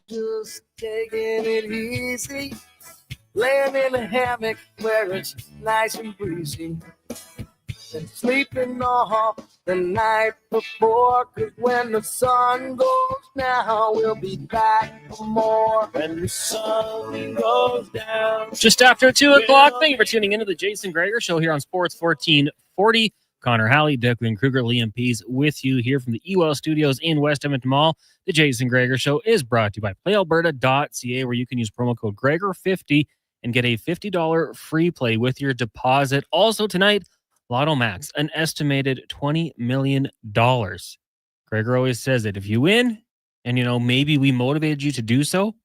Just taking it easy, laying in a hammock where it's nice and breezy, and sleeping off the night before. 'Cause when the sun goes down, we'll be back for more. When the sun goes down. Just after 2 o'clock, thank you for tuning into the Jason Gregor Show here on Sports 1440. Connor Halley, Declan Kruger, Liam Pease with you here from the EWEL Studios in West Edmonton Mall. The Jason Gregor Show is brought to you by PlayAlberta.ca, where you can use promo code Gregor50 and get a $50 free play with your deposit. Also tonight, Lotto Max, an estimated $20 million. Gregor always says that if you win, and maybe we motivated you to do so,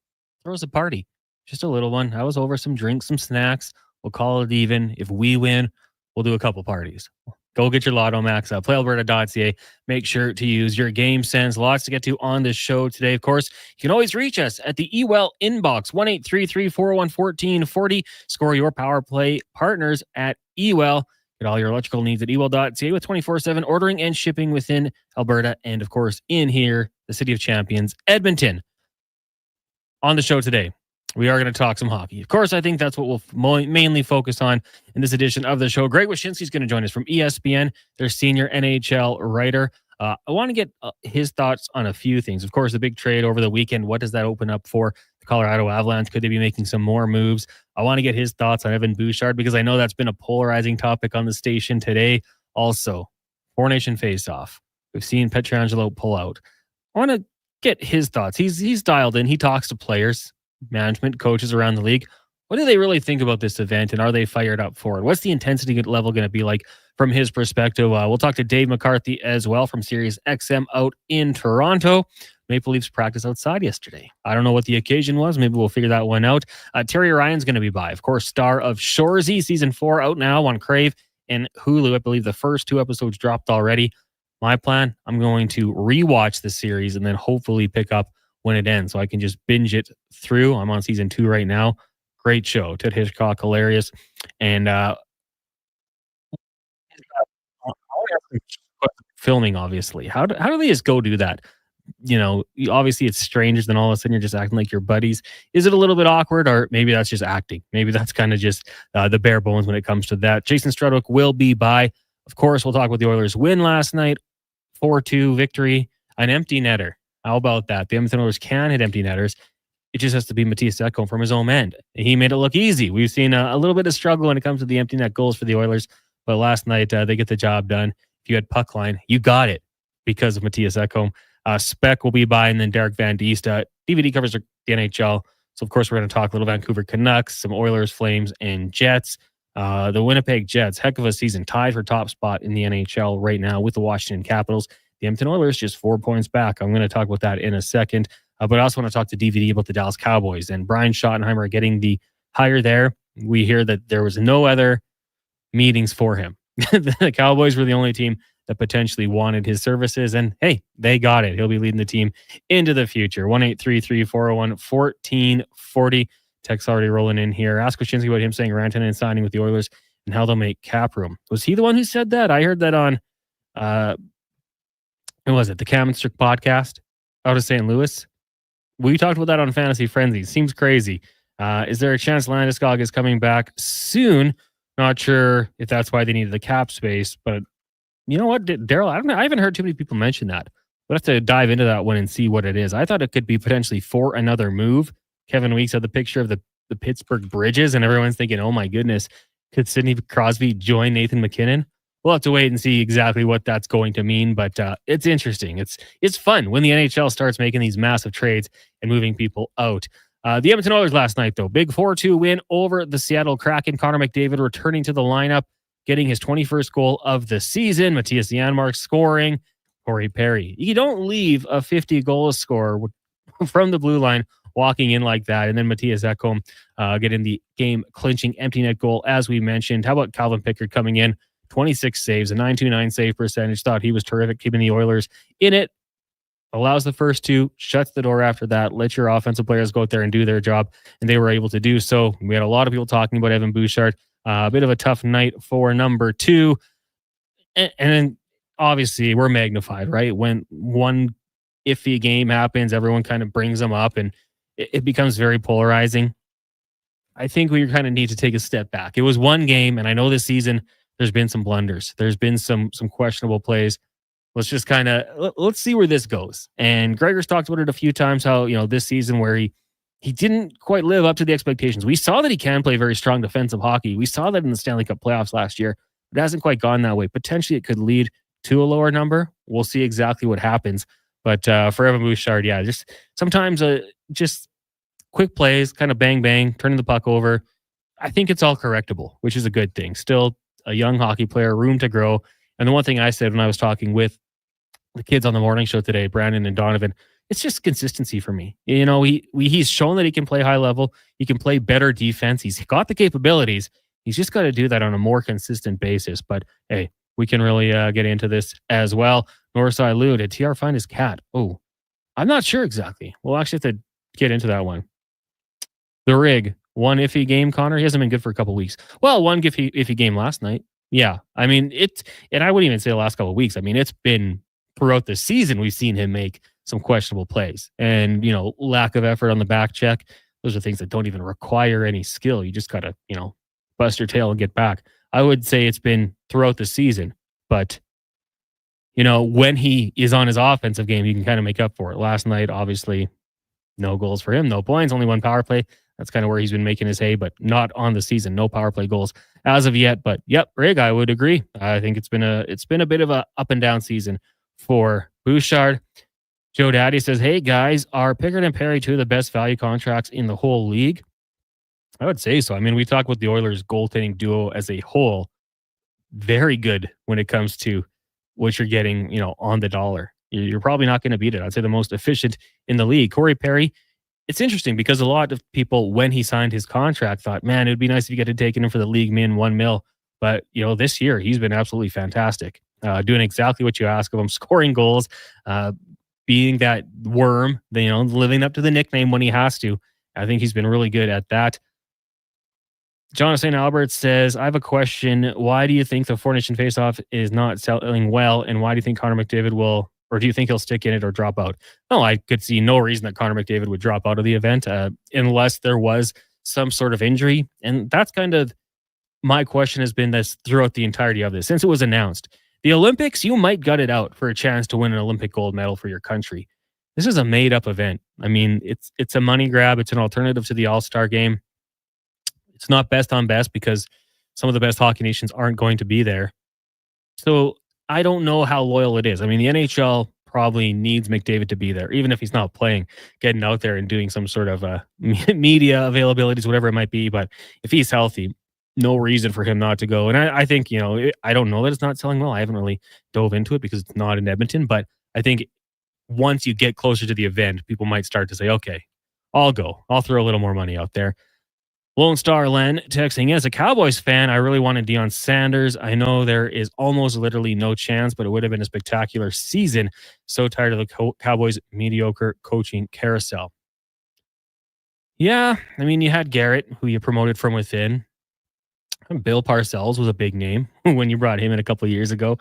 throw us a party. Just a little one. I was over some drinks, some snacks. We'll call it even. If we win, we'll do a couple parties. Go get your Lotto Max up. PlayAlberta.ca. Make sure to use your game sense. Lots to get to on this show today. Of course, you can always reach us at the EWEL inbox, 1-833-401-1440. Score your power play partners at EWEL. Get all your electrical needs at ewel.ca with 24/7 ordering and shipping within Alberta and, of course, in here, the City of Champions, Edmonton. On the show today, we are going to talk some hockey. Of course, I think that's what we'll mainly focus on in this edition of the show. Greg Wyshynski is going to join us from ESPN, their senior NHL writer. I want to get his thoughts on a few things. Of course, the big trade over the weekend. What does that open up for the Colorado Avalanche? Could they be making some more moves? I want to get his thoughts on Evan Bouchard because I know that's been a polarizing topic on the station today. Also, Four Nation face-off. We've seen Pietrangelo pull out. I want to get his thoughts. He's dialed in. He talks to players, management, coaches around the league. What do they really think about this event, and are they fired up for it? What's the intensity level going to be like from his perspective? We'll talk to Dave McCarthy as well from Sirius XM out in Toronto. Maple Leafs practice outside yesterday. I don't know what the occasion was. Maybe we'll figure that one out. Terry Ryan's going to be by. Of course, star of Shoresy, season 4 out now on Crave and Hulu. I believe the first 2 episodes dropped already. My plan, I'm going to rewatch the series and then hopefully pick up when it ends so I can just binge it through. I'm on season 2 right now. Great show. Ted Hitchcock, hilarious. And filming, obviously. How do they just go do that? Obviously it's strangers, then all of a sudden you're just acting like your buddies. Is it a little bit awkward, or maybe that's just acting? Maybe that's kind of just the bare bones when it comes to that. Jason Strudwick will be by. Of course, we'll talk about the Oilers' win last night, 4-2 victory, an empty netter. How about that? The Edmonton Oilers can hit empty netters. It just has to be Matthias Ekholm from his own end. He made it look easy. We've seen a little bit of struggle when it comes to the empty net goals for the Oilers, but last night they get the job done. If you had puck line, you got it because of Matthias Ekholm. Speck will be by, and then Derek Van Diest. DVD covers the NHL. So, of course, we're going to talk a little Vancouver Canucks, some Oilers, Flames, and Jets. The Winnipeg Jets, heck of a season, tied for top spot in the NHL right now with the Washington Capitals. The Edmonton Oilers just 4 points back. I'm going to talk about that in a second. But I also want to talk to DVD about the Dallas Cowboys and Brian Schottenheimer getting the hire there. We hear that there was no other meetings for him. The Cowboys were the only team that potentially wanted his services. And hey, they got it. He'll be leading the team into the future. 1-833-401-1440. Text already rolling in here. Ask Wyshynski about him saying Rantanen signing with the Oilers and how they'll make cap room. Was he the one who said that? I heard that on, what was it? The Cam and Strick podcast out of St. Louis. We talked about that on Fantasy Frenzy. Seems crazy. Is there a chance Landeskog is coming back soon? Not sure if that's why they needed the cap space, but you know what, Daryl? I haven't heard too many people mention that. We'll have to dive into that one and see what it is. I thought it could be potentially for another move. Kevin Weeks had the picture of the Pittsburgh Bridges, and everyone's thinking, oh my goodness, could Sidney Crosby join Nathan McKinnon? We'll have to wait and see exactly what that's going to mean, but it's interesting. It's fun when the NHL starts making these massive trades and moving people out. The Edmonton Oilers last night, though, big 4-2 win over the Seattle Kraken. Connor McDavid returning to the lineup, getting his 21st goal of the season. Matthias Janmark scoring. Corey Perry. You don't leave a 50-goal scorer from the blue line walking in like that. And then Matthias Ekholm getting the game-clinching empty net goal, as we mentioned. How about Calvin Pickard coming in? 26 saves, a .929 save percentage. Thought he was terrific, keeping the Oilers in it. Allows the first 2, shuts the door after that. Let your offensive players go out there and do their job, and they were able to do so. We had a lot of people talking about Evan Bouchard. A bit of a tough night for number 2. And then, obviously, we're magnified, right? When one iffy game happens, everyone kind of brings them up, and it becomes very polarizing. I think we kind of need to take a step back. It was one game, and I know this season there's been some blunders. There's been some questionable plays. Let's just kind of let's see where this goes. And Gregor's talked about it a few times, how this season where he didn't quite live up to the expectations. We saw that he can play very strong defensive hockey. We saw that in the Stanley Cup playoffs last year. It hasn't quite gone that way. Potentially it could lead to a lower number. We'll see exactly what happens. But for Evan Bouchard, yeah, just sometimes just quick plays, kind of bang, bang, turning the puck over. I think it's all correctable, which is a good thing. Still a young hockey player, room to grow. And the one thing I said when I was talking with the kids on the morning show today, Brandon and Donovan, it's just consistency for me. He's shown that he can play high level. He can play better defense. He's got the capabilities. He's just got to do that on a more consistent basis. But hey, we can really get into this as well. Northside Lou, did TR find his cat? Oh, I'm not sure exactly. We'll actually have to get into that one. The Rig, one iffy game, Connor. He hasn't been good for a couple weeks. Well, one iffy game last night. Yeah, I mean, and I wouldn't even say the last couple of weeks. I mean, it's been throughout the season we've seen him make some questionable plays. And, lack of effort on the back check. Those are things that don't even require any skill. You just got to, bust your tail and get back. I would say it's been throughout the season. But, when he is on his offensive game, he can kind of make up for it. Last night, obviously, no goals for him, no points, only one power play. That's kind of where he's been making his hay, but not on the season. No power play goals as of yet. But yep, Rig, I would agree. I think it's been a bit of a up and down season for Bouchard. Joe Daddy says, "Hey guys, are Pickard and Perry two of the best value contracts in the whole league?" I would say so. I mean, we talk about the Oilers goaltending duo as a whole. Very good when it comes to what you're getting, on the dollar. You're probably not going to beat it. I'd say the most efficient in the league. Corey Perry, it's interesting because a lot of people, when he signed his contract, thought, man, it would be nice if you get taken in for the league min $1 million. But, this year, he's been absolutely fantastic. Doing exactly what you ask of him, scoring goals, being that worm, living up to the nickname when he has to. I think he's been really good at that. John of St. Albert says, I have a question. Why do you think the Four Nation Faceoff is not selling well? And why do you think Connor McDavid will, or do you think he'll stick in it or drop out? No, I could see no reason that Connor McDavid would drop out of the event unless there was some sort of injury. And that's kind of my question has been this throughout the entirety of this. Since it was announced, the Olympics, you might gut it out for a chance to win an Olympic gold medal for your country. This is a made-up event. I mean, it's a money grab. It's an alternative to the All-Star game. It's not best on best because some of the best hockey nations aren't going to be there. So I don't know how loyal it is. I mean, the NHL probably needs McDavid to be there, even if he's not playing, getting out there and doing some sort of media availabilities, whatever it might be. But if he's healthy, no reason for him not to go. And I think, I don't know that it's not selling well. I haven't really dove into it because it's not in Edmonton. But I think once you get closer to the event, people might start to say, okay, I'll go. I'll throw a little more money out there. Lone Star Len texting, as a Cowboys fan, I really wanted Deion Sanders. I know there is almost literally no chance, but it would have been a spectacular season. So tired of the Cowboys' mediocre coaching carousel. Yeah, I mean, you had Garrett, who you promoted from within. Bill Parcells was a big name when you brought him in a couple of years ago.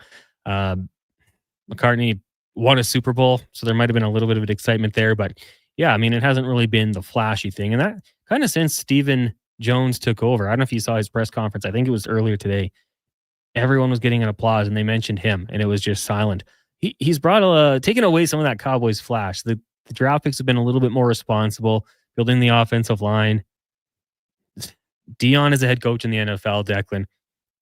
McCartney won a Super Bowl, so there might have been a little bit of an excitement there. But yeah, I mean, it hasn't really been the flashy thing. And that kind of since Stephen Jones took over. I don't know if you saw his press conference. I think it was earlier today. Everyone was getting an applause and they mentioned him and it was just silent. He's brought taken away some of that Cowboys flash. The draft picks have been a little bit more responsible, building the offensive line. Deion is a head coach in the NFL, Declan.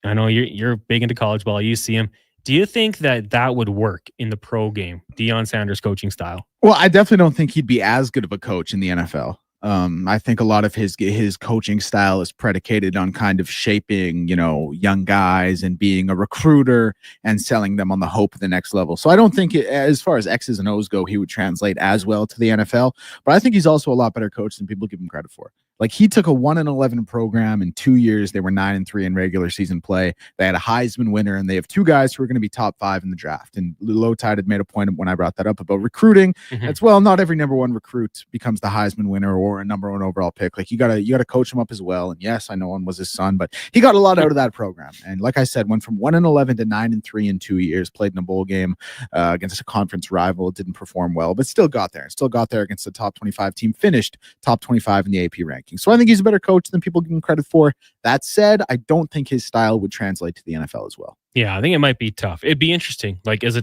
I know you're big into college ball. You see him. Do you think that would work in the pro game, Deion Sanders coaching style? Well, I definitely don't think he'd be as good of a coach in the NFL. I think a lot of his coaching style is predicated on kind of shaping, young guys and being a recruiter and selling them on the hope of the next level. So I don't think as far as X's and O's go, he would translate as well to the NFL, but I think he's also a lot better coach than people give him credit for. Like, he took a 1-11 program in 2 years. They were 9-3 in regular season play. They had a Heisman winner, and they have 2 guys who are going to be top 5 in the draft. And Low Tide had made a point when I brought that up about recruiting. As well, not every number 1 recruit becomes the Heisman winner or a number 1 overall pick. Like, you gotta coach him up as well. And yes, I know one was his son, but he got a lot out of that program. And like I said, went from 1-11 to 9-3 in 2 years. Played in a bowl game against a conference rival. Didn't perform well, but still got there. Still got there against the top 25 team. Finished top 25 in the AP ranking. So I think he's a better coach than people give him credit for. That said, I don't think his style would translate to the NFL as well. Yeah, I think it might be tough. It'd be interesting. Like, as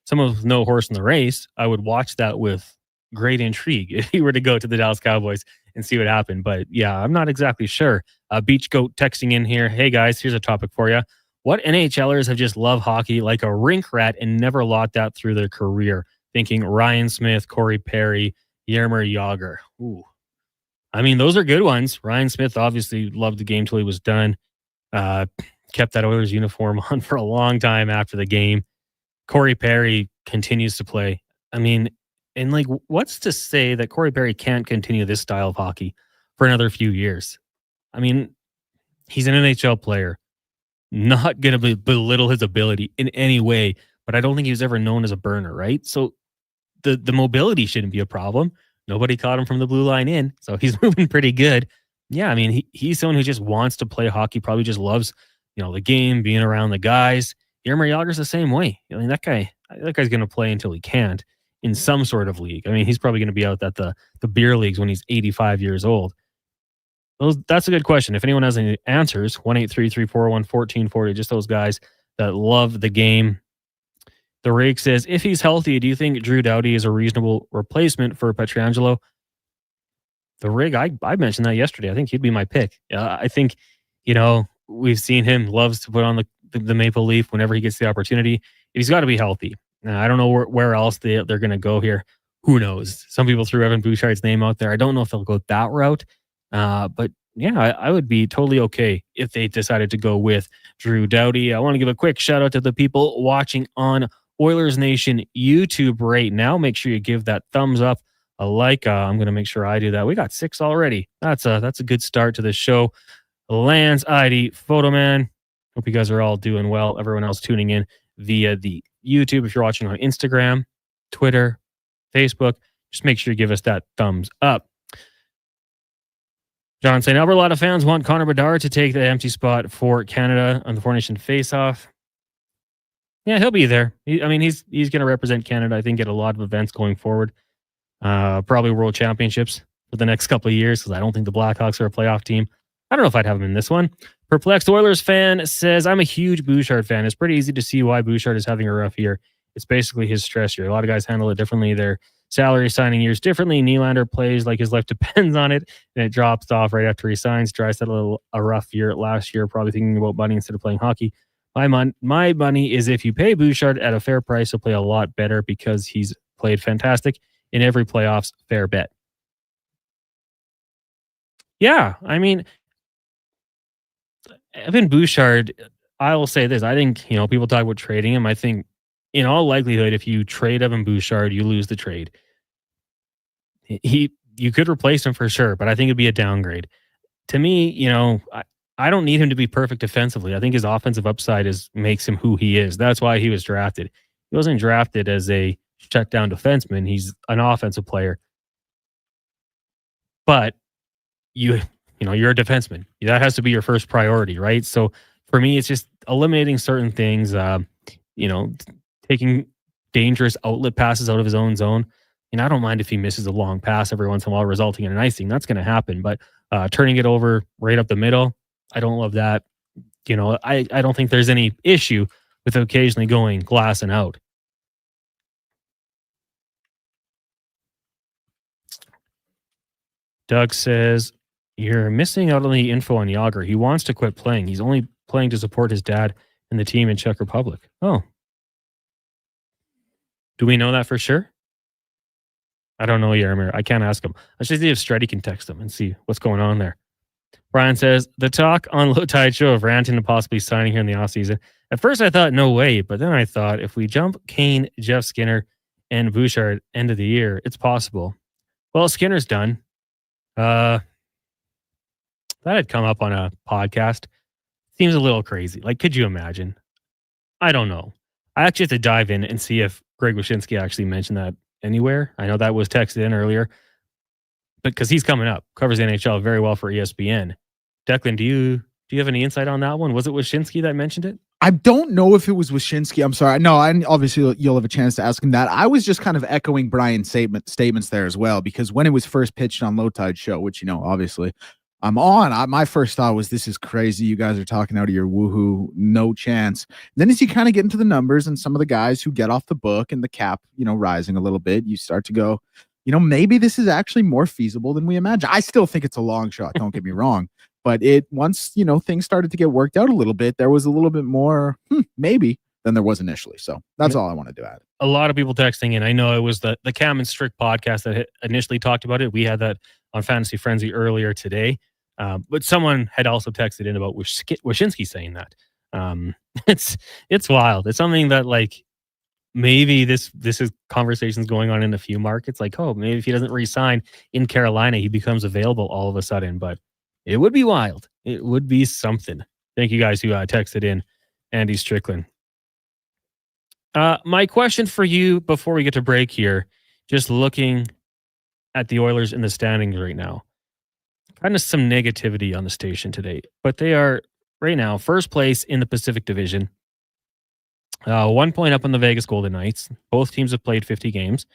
someone with no horse in the race, I would watch that with great intrigue if he were to go to the Dallas Cowboys and see what happened. But yeah, I'm not exactly sure. Beach Goat texting in here. Hey guys, here's a topic for you. What NHLers have just loved hockey like a rink rat and never locked out through their career? Thinking Ryan Smith, Corey Perry, Jaromir Jagr. Ooh. I mean, those are good ones. Ryan Smith obviously loved the game till he was done. Kept that Oilers uniform on for a long time after the game. Corey Perry continues to play. I mean, and like, what's to say that Corey Perry can't continue this style of hockey for another few years? I mean, he's an NHL player. Not going to belittle his ability in any way, but I don't think he was ever known as a burner, right? So the mobility shouldn't be a problem. Nobody caught him from the blue line in, so he's moving pretty good. Yeah, I mean, he's someone who just wants to play hockey, probably just loves, the game, being around the guys. Jaromir Jagr's the same way. I mean, that guy's going to play until he can't in some sort of league. I mean, he's probably going to be out at the beer leagues when he's 85 years old. That's a good question. If anyone has any answers, 1-833-401-1440, just those guys that love the game. The Rake says, if he's healthy, do you think Drew Doughty is a reasonable replacement for Pietrangelo? The Rig, I mentioned that yesterday. I think he'd be my pick. I think, we've seen him loves to put on the maple leaf whenever he gets the opportunity. He's got to be healthy. I don't know where else they're going to go here. Who knows? Some people threw Evan Bouchard's name out there. I don't know if they'll go that route. But yeah, I would be totally okay if they decided to go with Drew Doughty. I want to give a quick shout out to the people watching on Oilers Nation YouTube right now. Make sure you give that thumbs up, a like. I'm going to make sure I do that. We got 6 already. That's a good start to the show. Lance, ID, Photoman. Hope you guys are all doing well. Everyone else tuning in via the YouTube. If you're watching on Instagram, Twitter, Facebook, just make sure you give us that thumbs up. John saying, Alberta, a lot of fans want Connor Bedard to take the empty spot for Canada on the Four Nation face-off. Yeah, he'll be there. He's going to represent Canada, I think, at a lot of events going forward. Probably World Championships for the next couple of years, because I don't think the Blackhawks are a playoff team. I don't know if I'd have him in this one. Perplexed Oilers fan says, I'm a huge Bouchard fan. It's pretty easy to see why Bouchard is having a rough year. It's basically his stress year. A lot of guys handle it differently. Their salary signing years differently. Nylander plays like his life depends on it, and it drops off right after he signs. Draisaitl a rough year last year, probably thinking about money instead of playing hockey. My money is if you pay Bouchard at a fair price, he'll play a lot better because he's played fantastic in every playoffs. Fair bet. Yeah, I mean, Evan Bouchard, I will say this. I think, people talk about trading him. I think in all likelihood, if you trade Evan Bouchard, you lose the trade. You could replace him for sure, but I think it'd be a downgrade. To me, I don't need him to be perfect defensively. I think his offensive upside makes him who he is. That's why he was drafted. He wasn't drafted as a shutdown defenseman. He's an offensive player. But you're a defenseman. That has to be your first priority, right? So for me, it's just eliminating certain things, taking dangerous outlet passes out of his own zone. And I don't mind if he misses a long pass every once in a while, resulting in an icing. That's going to happen. But turning it over right up the middle, I don't love that. I don't think there's any issue with occasionally going glass and out. Doug says, you're missing out on the info on Jagr. He wants to quit playing. He's only playing to support his dad and the team in Czech Republic. Oh. Do we know that for sure? I don't know, Jaromir. I can't ask him. Let's just see if Stretty can text him and see what's going on there. Brian says, the talk on Low Tide Show of ranting and possibly signing here in the offseason. At first I thought, no way. But then I thought, if we jump Kane, Jeff Skinner, and Bouchard end of the year, it's possible. Well, Skinner's done. that had come up on a podcast. Seems a little crazy. Like, could you imagine? I don't know. I actually have to dive in and see if Greg Wyshynski actually mentioned that anywhere. I know that was texted in earlier, but because he's coming up, covers the NHL very well for ESPN. Declan, do you have any insight on that one? Was it Wyshynski that mentioned it? I don't know if it was Wyshynski. I'm sorry. No, obviously you'll have a chance to ask him that. I was just kind of echoing Brian's statements there as well, because when it was first pitched on Low Tide Show, which, obviously I'm on, my first thought was, this is crazy. You guys are talking out of your woohoo, no chance. Then as you kind of get into the numbers and some of the guys who get off the book and the cap, rising a little bit, you start to go, maybe this is actually more feasible than we imagine. I still think it's a long shot. Don't get me wrong. But once things started to get worked out a little bit, there was a little bit more maybe than there was initially. So that's all I wanted to add. A lot of people texting in. I know it was the Cam and Strick podcast that had initially talked about it. We had that on Fantasy Frenzy earlier today. But someone had also texted in about Wyshynski saying that. It's wild. It's something that, like, maybe this is conversations going on in a few markets. Like, oh, maybe if he doesn't re-sign in Carolina, he becomes available all of a sudden. But it would be wild. It would be something. Thank you guys who texted in, Andy Strickland. My question for you before we get to break here, just looking at the Oilers in the standings right now, kind of some negativity on the station today, but they are right now first place in the Pacific Division, 1 point up on the Vegas Golden Knights. Both teams have played 50 games.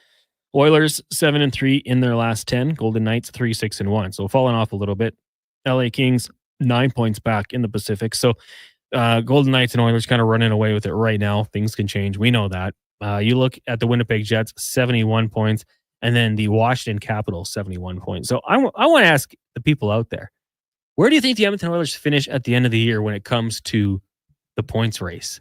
Oilers 7-3 in their last 10. Golden Knights 3-6-1. So falling off a little bit. LA Kings 9 points back in the Pacific. So Golden Knights and Oilers kind of running away with it right now. Things can change. We know that. You look at the Winnipeg Jets, 71 points, and then the Washington Capitals, 71 points. So I want to ask the people out there, where do you think the Edmonton Oilers finish at the end of the year when it comes to the points race?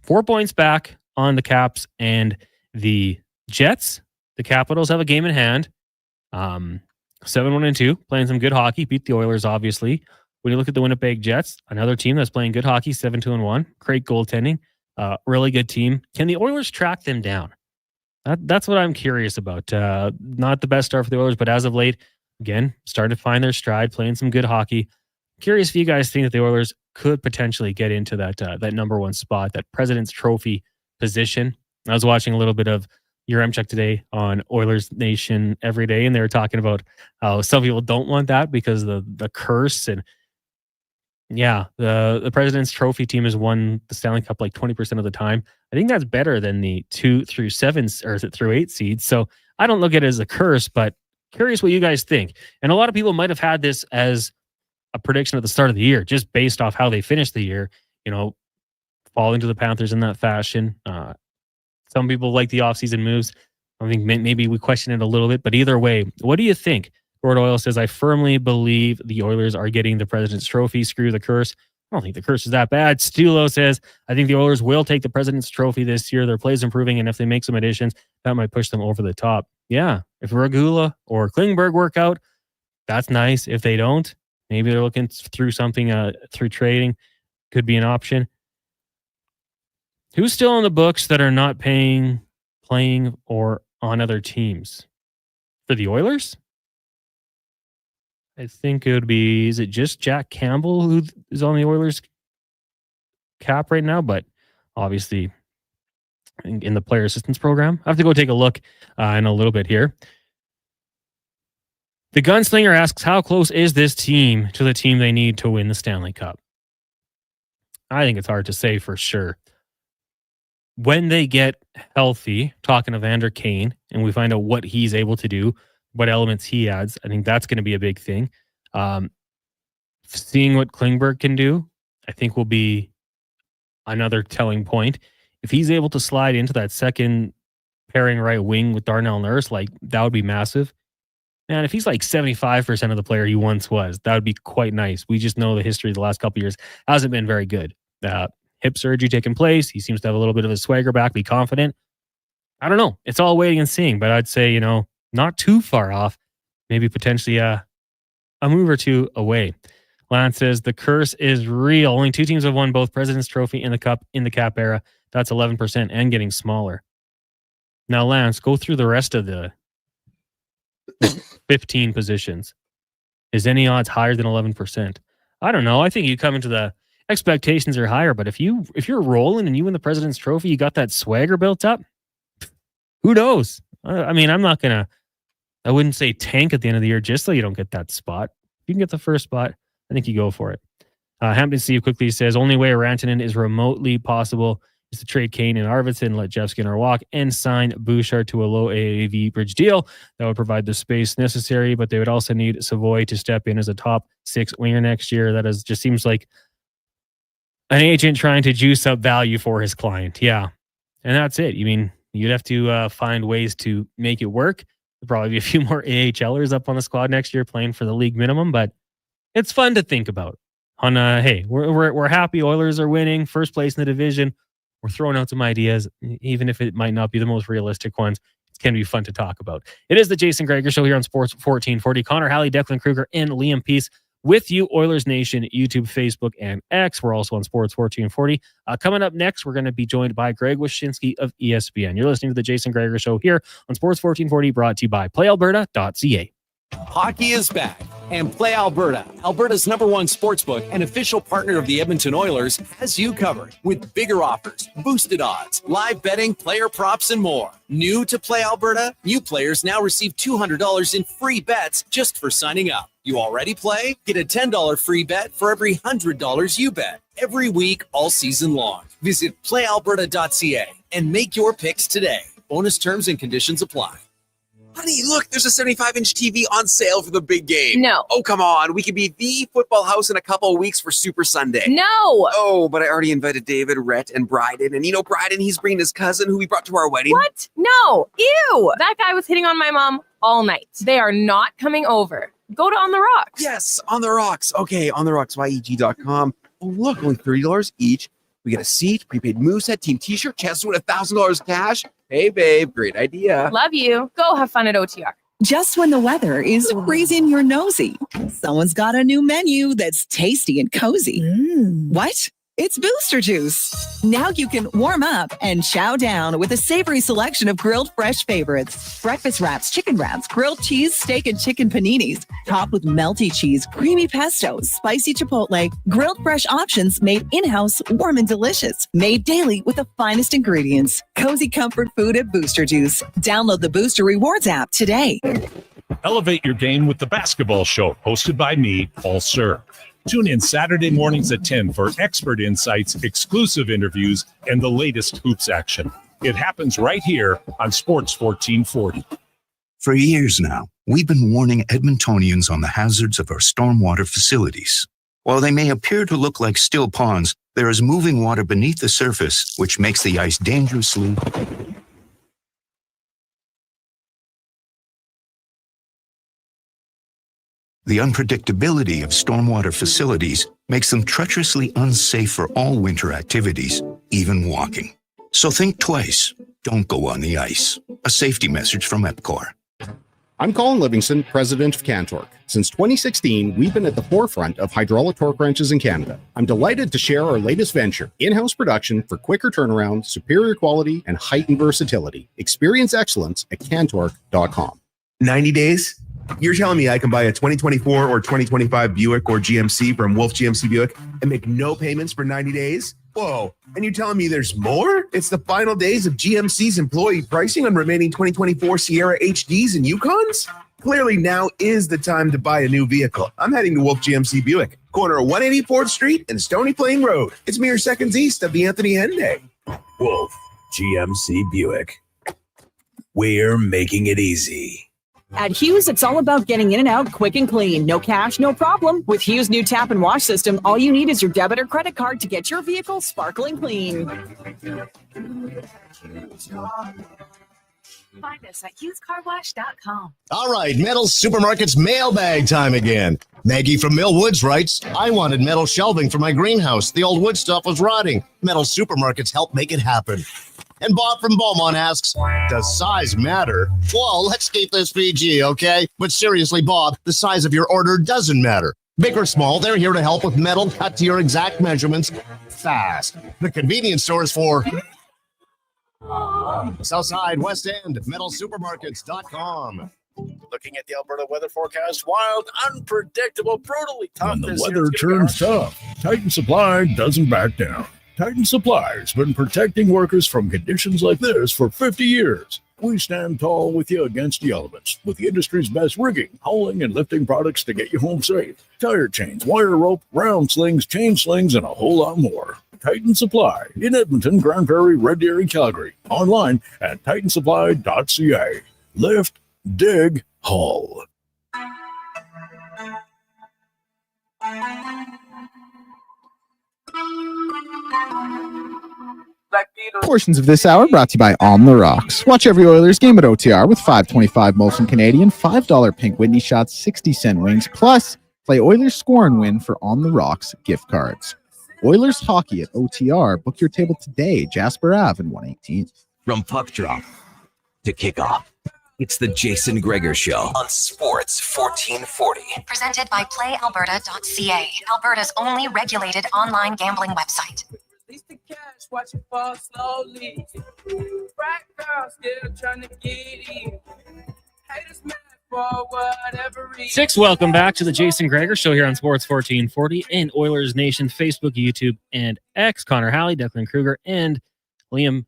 4 points back on the Caps and the Jets. The Capitals have a game in hand. 7-1-2, playing some good hockey, beat the Oilers, obviously. When you look at the Winnipeg Jets, another team that's playing good hockey, 7-2-1, great goaltending, really good team. Can the Oilers track them down? That's what I'm curious about. Not the best start for the Oilers, but as of late, again, starting to find their stride, playing some good hockey. Curious if you guys think that the Oilers could potentially get into that number one spot, that President's Trophy position. I was watching a little bit of your M-Check today on Oilers Nation every day, and they were talking about how some people don't want that because of the curse. And yeah, the President's Trophy team has won the Stanley Cup like 20% of the time. I think that's better than the 2 through 7, or is it through 8 seeds? So I don't look at it as a curse, but curious what you guys think. And a lot of people might have had this as a prediction at the start of the year, just based off how they finished the year, falling to the Panthers in that fashion. Some people like the offseason moves. I think maybe we question it a little bit, but either way, what do you think? Gord Oil says, I firmly believe the Oilers are getting the President's Trophy. Screw the curse. I don't think the curse is that bad. Stulo says, I think the Oilers will take the President's Trophy this year. Their play is improving, and if they make some additions, that might push them over the top. Yeah, if Regula or Klingberg work out, that's nice. If they don't, maybe they're looking through something through trading. Could be an option. Who's still on the books that are not playing or on other teams? For the Oilers? I think it would be, is it just Jack Campbell who is on the Oilers cap right now? But obviously in the player assistance program. I have to go take a look in a little bit here. The Gunslinger asks, how close is this team to the team they need to win the Stanley Cup? I think it's hard to say for sure. When they get healthy, talking to Vander Kane, and we find out what he's able to do, what elements he adds, I think that's going to be a big thing. Seeing what Klingberg can do, I think will be another telling point. If he's able to slide into that second pairing right wing with Darnell Nurse, like that would be massive. Man, if he's like 75% of the player he once was, that would be quite nice. We just know the history of the last couple of years hasn't been very good. Hip surgery taking place. He seems to have a little bit of a swagger back, be confident. I don't know. It's all waiting and seeing, but I'd say, not too far off. Maybe potentially a move or two away. Lance says the curse is real. Only 2 teams have won both President's Trophy and the Cup in the cap era. That's 11% and getting smaller. Now, Lance, go through the rest of the 15 positions. Is any odds higher than 11%? I don't know. I think you come into the expectations are higher, but if you're rolling and you win the President's Trophy, you got that swagger built up. Who knows? I mean, I wouldn't say tank at the end of the year just so you don't get that spot. If you can get the first spot, I think you go for it. Hampton Steve quickly says, only way Rantanen is remotely possible is to trade Kane and Arvidsson, let Jeff Skinner walk, and sign Bouchard to a low AAV bridge deal. That would provide the space necessary, but they would also need Savoy to step in as a top 6 winger next year. That just seems like an agent trying to juice up value for his client. Yeah. And that's it. I mean, you'd have to find ways to make it work. There'll probably be a few more AHLers up on the squad next year playing for the league minimum, but it's fun to think about. Hey, we're happy Oilers are winning, first place in the division. We're throwing out some ideas, even if it might not be the most realistic ones. It can be fun to talk about. It is the Jason Gregor Show here on Sports 1440. Connor Halley, Declan Kruger, and Liam Peace with you, Oilers Nation, YouTube, Facebook, and X. We're also on Sports 1440. Coming up next, we're going to be joined by Greg Wyshynski of ESPN. You're listening to the Jason Gregor Show here on Sports 1440, brought to you by PlayAlberta.ca. Hockey is back, and Play Alberta, Alberta's #1 sportsbook and official partner of the Edmonton Oilers, has you covered with bigger offers, boosted odds, live betting, player props, and more. New to Play Alberta, new players now receive $200 in free bets just for signing up. You already play? Get a $10 free bet for every $100 you bet every week all season long. Visit playalberta.ca and make your picks today. Bonus terms and conditions apply. Honey, look, there's a 75-inch TV on sale for the big game. No. Oh, come on. We could be the football house in a couple of weeks for Super Sunday. No. Oh, but I already invited David, Rhett, and Bryden. And you know Bryden, he's bringing his cousin who we brought to our wedding. What? No. Ew. That guy was hitting on my mom all night. They are not coming over. Go to On the Rocks. Yes, On the Rocks. Okay, On the Rocks, YEG.com. Oh, look, only $30 each. We get a seat, prepaid moveset, team t-shirt, chance to win $1,000 cash. Hey, babe, great idea. Love you. Go have fun at OTR. Just when the weather is raising your nosy, someone's got a new menu that's tasty and cozy. What? It's Booster Juice. Now you can warm up and chow down with a savory selection of grilled fresh favorites. Breakfast wraps, chicken wraps, grilled cheese, steak, and chicken paninis. Topped with melty cheese, creamy pesto, spicy chipotle, grilled fresh options made in-house, warm and delicious. Made daily with the finest ingredients. Cozy comfort food at Booster Juice. Download the Booster Rewards app today. Elevate your game with the Basketball Show, hosted by me, Paul Sir. Tune in Saturday mornings at 10 for expert insights, exclusive interviews, and the latest hoops action. It happens right here on Sports 1440. For years now, we've been warning Edmontonians on the hazards of our stormwater facilities. While they may appear to look like still ponds, there is moving water beneath the surface, which makes the ice dangerously... The unpredictability of stormwater facilities makes them treacherously unsafe for all winter activities, even walking. So think twice. Don't go on the ice. A safety message from EPCOR. I'm Colin Livingston, president of Cantork. Since 2016, we've been at the forefront of hydraulic torque wrenches in Canada. I'm delighted to share our latest venture, in-house production for quicker turnaround, superior quality, and heightened versatility. Experience excellence at cantork.com. 90 days? You're telling me I can buy a 2024 or 2025 Buick or GMC from Wolf GMC Buick and make no payments for 90 days? Whoa. And you're telling me there's more? It's the final days of GMC's employee pricing on remaining 2024 Sierra HDs and Yukons? Clearly now is the time to buy a new vehicle. I'm heading to Wolf GMC Buick, corner of 184th Street and Stony Plain Road. It's mere seconds east of the Anthony Henday. Wolf GMC Buick. We're making it easy. At Hughes, it's all about getting in and out quick and clean. No cash, no problem. With Hughes' new tap and wash system, all you need is your debit or credit card to get your vehicle sparkling clean. Find us at HughesCarWash.com. All right, Metal Supermarket's mailbag time again. Maggie from Mill Woods writes, I wanted metal shelving for my greenhouse. The old wood stuff was rotting. Metal Supermarkets help make it happen. And Bob from Beaumont asks, does size matter? Well, let's keep this PG, okay? But seriously, Bob, the size of your order doesn't matter. Big or small, they're here to help with metal cut to your exact measurements fast. The convenience store is for Southside, West End, metalsupermarkets.com. Looking at the Alberta weather forecast, wild, unpredictable, brutally tough. When the this weather year. It's gonna be turns tough, Titan Supply doesn't back down. Titan Supply has been protecting workers from conditions like this for 50 years. We stand tall with you against the elements with the industry's best rigging, hauling, and lifting products to get you home safe. Tire chains, wire rope, round slings, chain slings, and a whole lot more. Titan Supply in Edmonton, Grand Prairie, Red Deer, and Calgary. Online at titansupply.ca. Lift, dig, haul. Portions of this hour brought to you by On the Rocks. Watch every Oilers game at OTR with $5.25 Molson Canadian, $5 Pink Whitney shots, 60-cent wings, plus play Oilers score and win for On the Rocks gift cards. Oilers hockey at OTR. Book your table today, Jasper Ave and 118th. From puck drop to kickoff, it's the Jason Gregor Show on Sports 1440. Presented by PlayAlberta.ca, Alberta's only regulated online gambling website. Release the cash, watch it fall slowly. Right girl, still trying to get in. Haters mad for whatever reason. 6, welcome back to the Jason Gregor Show here on Sports 1440 and Oilers Nation, Facebook, YouTube, and X. Connor Halley, Declan Kruger, and Liam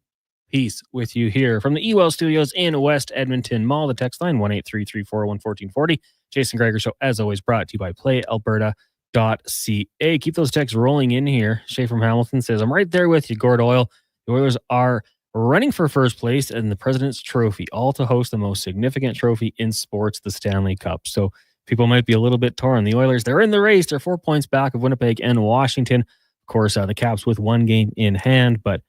Peace with you here from the Ewell Studios in West Edmonton Mall. The text line 1-833-401-1440. Jason Gregor Show, as always, brought to you by PlayAlberta.ca. Keep those texts rolling in here. Shay from Hamilton says, I'm right there with you, Gord Oil. The Oilers are running for first place in the President's Trophy, all to host the most significant trophy in sports, the Stanley Cup. So people might be a little bit torn. The Oilers, they're in the race. They're 4 points back of Winnipeg and Washington. Of course, the Caps with one game in hand, but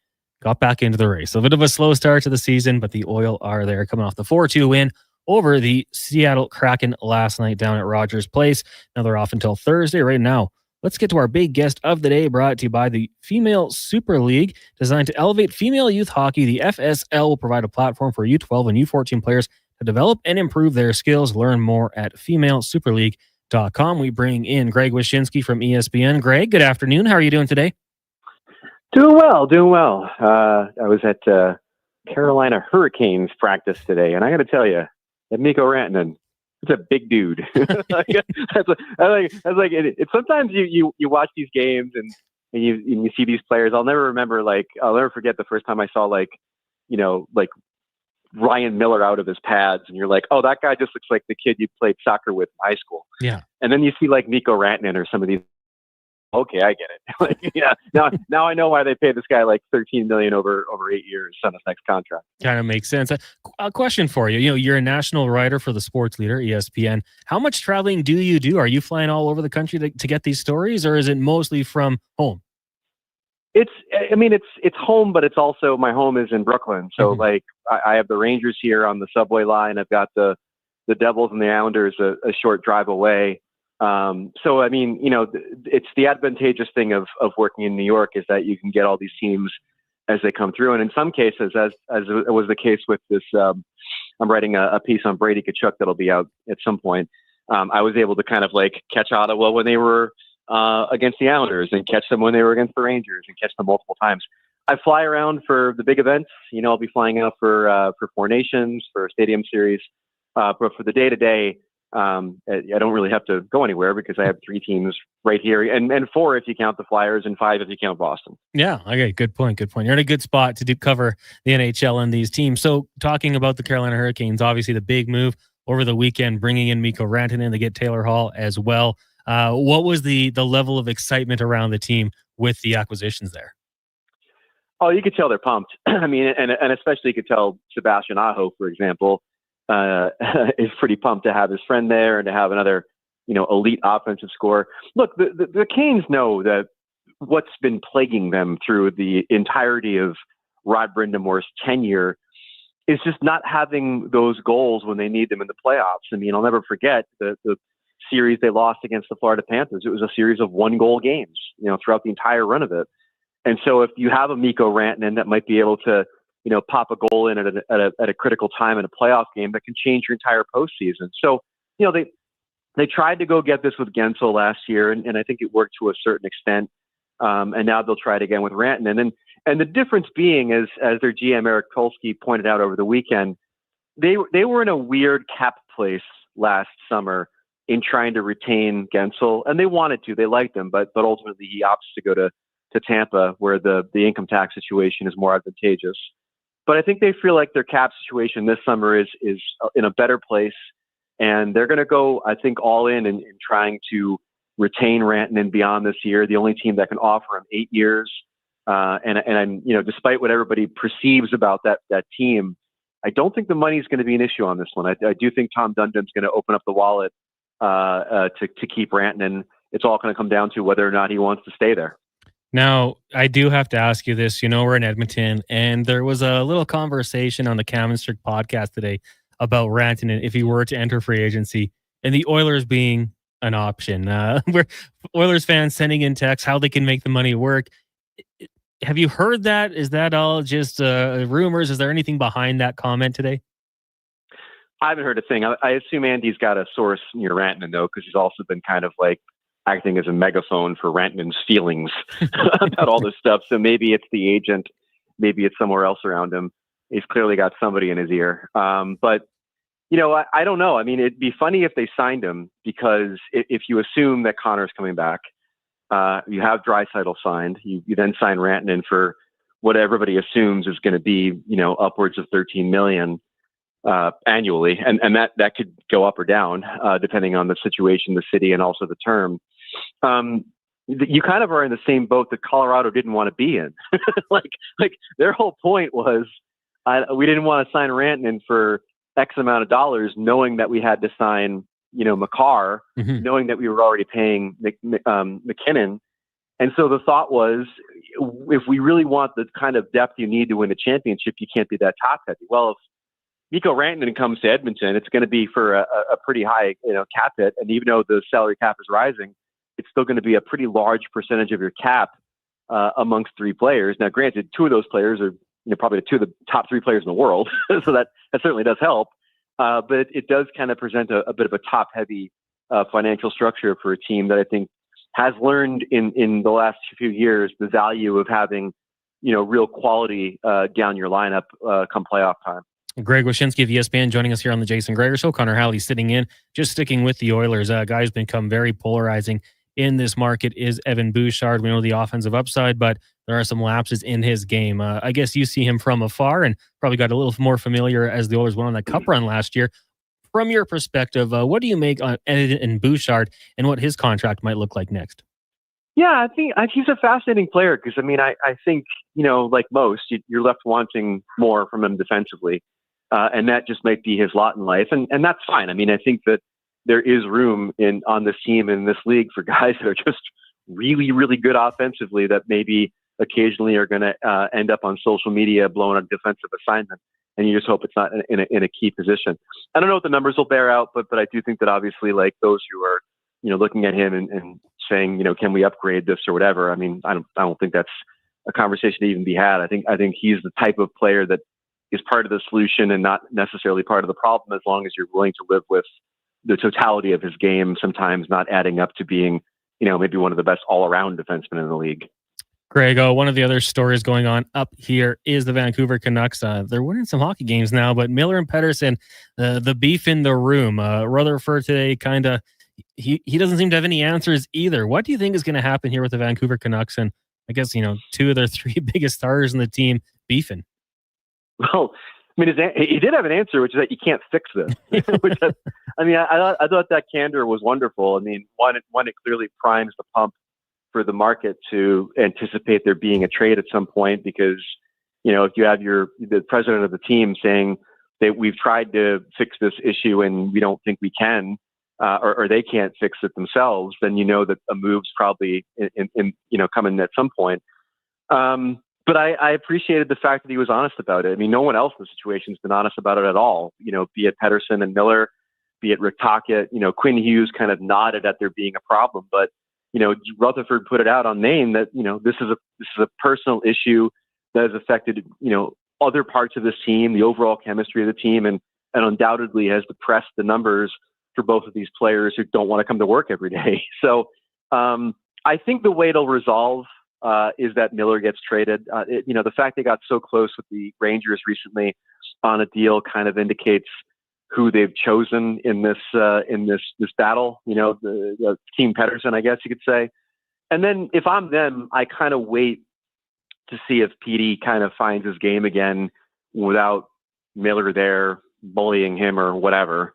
got back into the race. A bit of a slow start to the season, but the Oil are there, coming off the 4-2 win over the Seattle Kraken last night down at Rogers Place. Now they're off until Thursday. Right now, let's get to our big guest of the day, brought to you by the Female Super League. Designed to elevate female youth hockey, the FSL will provide a platform for U12 and U14 players to develop and improve their skills. Learn more at femalsuperleague.com. We bring in Greg Wyshynski from ESPN. Greg, good afternoon. How are you doing today? Doing well. I was at Carolina Hurricanes practice today, and I got to tell you, that Mikko Rantanen, it's a big dude. Sometimes you watch these games and you see these players. I'll never forget the first time I saw Ryan Miller out of his pads, and you're like, oh, that guy just looks like the kid you played soccer with in high school. Yeah. And then you see like Mikko Rantanen or some of these. Okay, I get it. Yeah. Now I know why they paid this guy like $13 million over 8 years on his next contract. Kind of makes sense. A question for you. You're a national writer for the Sports Leader, ESPN. How much traveling do you do? Are you flying all over the country to get these stories, or is it mostly from home? It's home, but it's also, my home is in Brooklyn. So I have the Rangers here on the subway line. I've got the Devils and the Islanders a short drive away. It's the advantageous thing of working in New York is that you can get all these teams as they come through. And in some cases, as it was the case with this, I'm writing a piece on Brady Tkachuk that'll be out at some point. I was able to kind of like catch Ottawa when they were against the Islanders and catch them when they were against the Rangers and catch them multiple times. I fly around for the big events. I'll be flying out for Four Nations, for a Stadium Series, but for the day-to-day, I don't really have to go anywhere because I have 3 teams right here, and 4 if you count the Flyers, and 5 if you count Boston. Yeah, okay, good point. You're in a good spot to cover the NHL and these teams. So talking about the Carolina Hurricanes, obviously the big move over the weekend, bringing in Mikko Rantanen to get Taylor Hall as well. What was the level of excitement around the team with the acquisitions there? Oh, you could tell they're pumped. I mean, and especially you could tell Sebastian Aho, for example, is pretty pumped to have his friend there and to have another, elite offensive scorer. Look, the Canes know that what's been plaguing them through the entirety of Rod Brindamore's tenure is just not having those goals when they need them in the playoffs. I mean, I'll never forget the series they lost against the Florida Panthers. It was a series of 1-goal games, throughout the entire run of it. And so if you have a Mikko Rantanen that might be able to, pop a goal in at a critical time in a playoff game, that can change your entire postseason. So, they tried to go get this with Gensel last year, and I think it worked to a certain extent. And now they'll try it again with Rantanen. And the difference being is, as their GM Eric Tulsky pointed out over the weekend, they were in a weird cap place last summer in trying to retain Gensel, and they wanted to, they liked him, but ultimately he opts to go to Tampa, where the income tax situation is more advantageous. But I think they feel like their cap situation this summer is in a better place, and they're going to go, I think, all in trying to retain Rantanen beyond this year. The only team that can offer him 8 years, and I'm, despite what everybody perceives about that team, I don't think the money is going to be an issue on this one. I do think Tom Dundon's going to open up the wallet to keep Rantanen. It's all going to come down to whether or not he wants to stay there. Now, I do have to ask you this. We're in Edmonton, and there was a little conversation on the Cam and Strick podcast today about Rantanen if he were to enter free agency, and the Oilers being an option. We're Oilers fans sending in texts how they can make the money work. Have you heard that? Is that all just rumors? Is there anything behind that comment today? I haven't heard a thing. I assume Andy's got a source near Rantanen, though, because he's also been kind of like acting as a megaphone for Rantanen's feelings about all this stuff. So maybe it's the agent, maybe it's somewhere else around him. He's clearly got somebody in his ear. But, I don't know. I mean, it'd be funny if they signed him, because if you assume that Connor's coming back, you have Draisaitl signed, you then sign Rantanen for what everybody assumes is going to be, upwards of $13 million annually. And that could go up or down, depending on the situation, the city, and also the term. You kind of are in the same boat that Colorado didn't want to be in. like their whole point was, we didn't want to sign Rantanen for X amount of dollars, knowing that we had to sign, Makar, knowing that we were already paying McKinnon. And so the thought was, if we really want the kind of depth you need to win a championship, you can't be that top heavy. Well, if Mikko Rantanen comes to Edmonton, it's going to be for a pretty high, cap hit. And even though the salary cap is rising, it's still going to be a pretty large percentage of your cap amongst three players. Now, granted, two of those players are probably two of the top three players in the world. So that certainly does help. But it does kind of present a bit of a top-heavy financial structure for a team that I think has learned in the last few years the value of having, real quality down your lineup come playoff time. Greg Wyshynski of ESPN joining us here on the Jason Gregor Show. Connor Halley sitting in, just sticking with the Oilers. Guys become very polarizing in this market is Evan Bouchard. We know the offensive upside, but there are some lapses in his game. I guess you see him from afar and probably got a little more familiar as the Oilers went on that cup run last year. From your perspective, what do you make on Evan Bouchard and what his contract might look like next? Yeah, I think he's a fascinating player because, I think, like most, you're left wanting more from him defensively. And that just might be his lot in life. And that's fine. I think that there is room on this team, in this league, for guys that are just really, really good offensively that maybe occasionally are going to end up on social media blowing a defensive assignment. And you just hope it's not in a key position. I don't know what the numbers will bear out, but I do think that obviously, like, those who are, looking at him and saying, can we upgrade this or whatever? I don't think that's a conversation to even be had. I think he's the type of player that is part of the solution and not necessarily part of the problem, as long as you're willing to live with the totality of his game, sometimes not adding up to being, maybe one of the best all-around defensemen in the league. Greg, one of the other stories going on up here is the Vancouver Canucks. They're winning some hockey games now, but Miller and Pettersson, the beef in the room. Rutherford today he doesn't seem to have any answers either. What do you think is going to happen here with the Vancouver Canucks? And I guess, two of their three biggest stars in the team beefing. Well, he did have an answer, which is that you can't fix this. I thought that candor was wonderful. One, it clearly primes the pump for the market to anticipate there being a trade at some point, because, if you have the president of the team saying that we've tried to fix this issue and we don't think we can, or they can't fix it themselves, then that a move's probably coming at some point. But I appreciated the fact that he was honest about it. No one else in the situation has been honest about it at all. Be it Pettersson and Miller, be it Rick Tocchet, Quinn Hughes kind of nodded at there being a problem, but Rutherford put it out on Maine that this is a personal issue that has affected other parts of this team, the overall chemistry of the team, and undoubtedly has depressed the numbers for both of these players who don't want to come to work every day. So I think the way it'll resolve is that Miller gets traded. The fact they got so close with the Rangers recently on a deal kind of indicates who they've chosen in this battle. The Team Pedersen, I guess you could say. And then if I'm them, I kind of wait to see if PD kind of finds his game again without Miller there bullying him or whatever.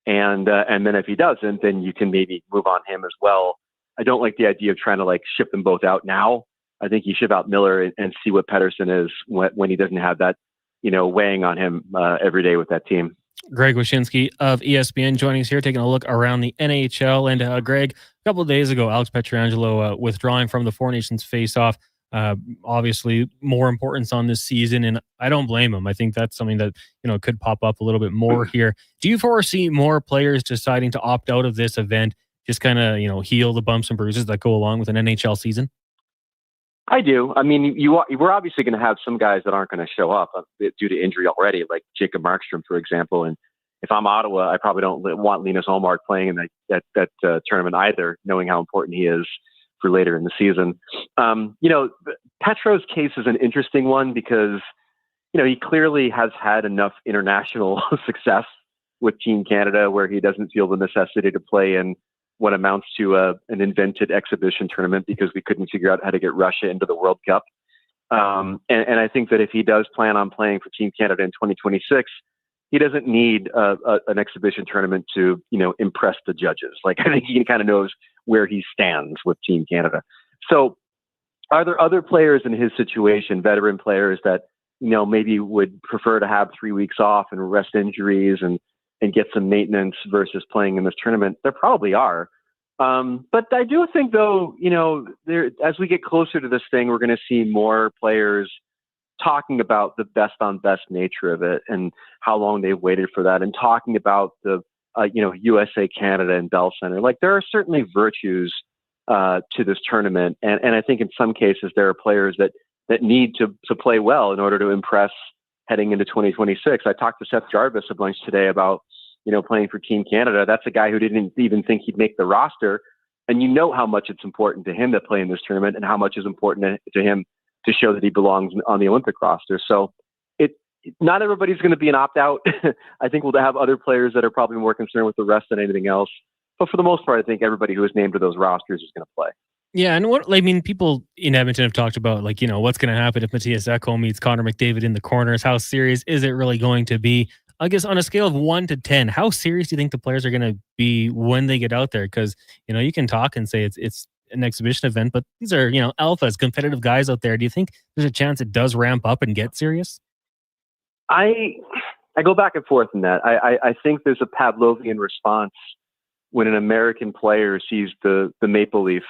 And then if he doesn't, then you can maybe move on him as well. I don't like the idea of trying to like ship them both out now. I think you ship out Miller and see what Pedersen is when he doesn't have that, weighing on him every day with that team. Greg Wyshynski of ESPN joining us here, taking a look around the NHL. And Greg, a couple of days ago, Alex Pietrangelo withdrawing from the Four Nations face-off. Obviously, more importance on this season, and I don't blame him. I think that's something that could pop up a little bit more here. Do you foresee more players deciding to opt out of this event, just kind of heal the bumps and bruises that go along with an NHL season? I do. I mean, we're obviously going to have some guys that aren't going to show up due to injury already, like Jacob Markstrom, for example. And if I'm Ottawa, I probably don't want Linus Ullmark playing in that tournament either, knowing how important he is for later in the season. Petro's case is an interesting one because, he clearly has had enough international success with Team Canada where he doesn't feel the necessity to play in what amounts to an invented exhibition tournament because we couldn't figure out how to get Russia into the World Cup. And I think that if he does plan on playing for Team Canada in 2026, he doesn't need an exhibition tournament to, impress the judges. Like, I think he kind of knows where he stands with Team Canada. So are there other players in his situation, veteran players that, maybe would prefer to have 3 weeks off and rest injuries and get some maintenance versus playing in this tournament? There probably are. But I do think, though, as we get closer to this thing, we're going to see more players talking about the best on best nature of it and how long they've waited for that, and talking about the, USA, Canada, and Bell Center. Like, there are certainly virtues to this tournament. And I think in some cases there are players that need to play well in order to impress heading into 2026. I talked to Seth Jarvis a bunch today about, playing for Team Canada. That's a guy who didn't even think he'd make the roster. And how much it's important to him to play in this tournament and how much is important to him to show that he belongs on the Olympic roster. So not everybody's going to be an opt-out. I think we'll have other players that are probably more concerned with the rest than anything else. But for the most part, I think everybody who is named to those rosters is going to play. Yeah, and people in Edmonton have talked about, what's going to happen if Matthias Ekholm meets Connor McDavid in the corners. How serious is it really going to be? I guess on a scale of 1 to 10, how serious do you think the players are going to be when they get out there? Because, you can talk and say it's an exhibition event, but these are, alphas, competitive guys out there. Do you think there's a chance it does ramp up and get serious? I go back and forth in that. I think there's a Pavlovian response when an American player sees the maple leaf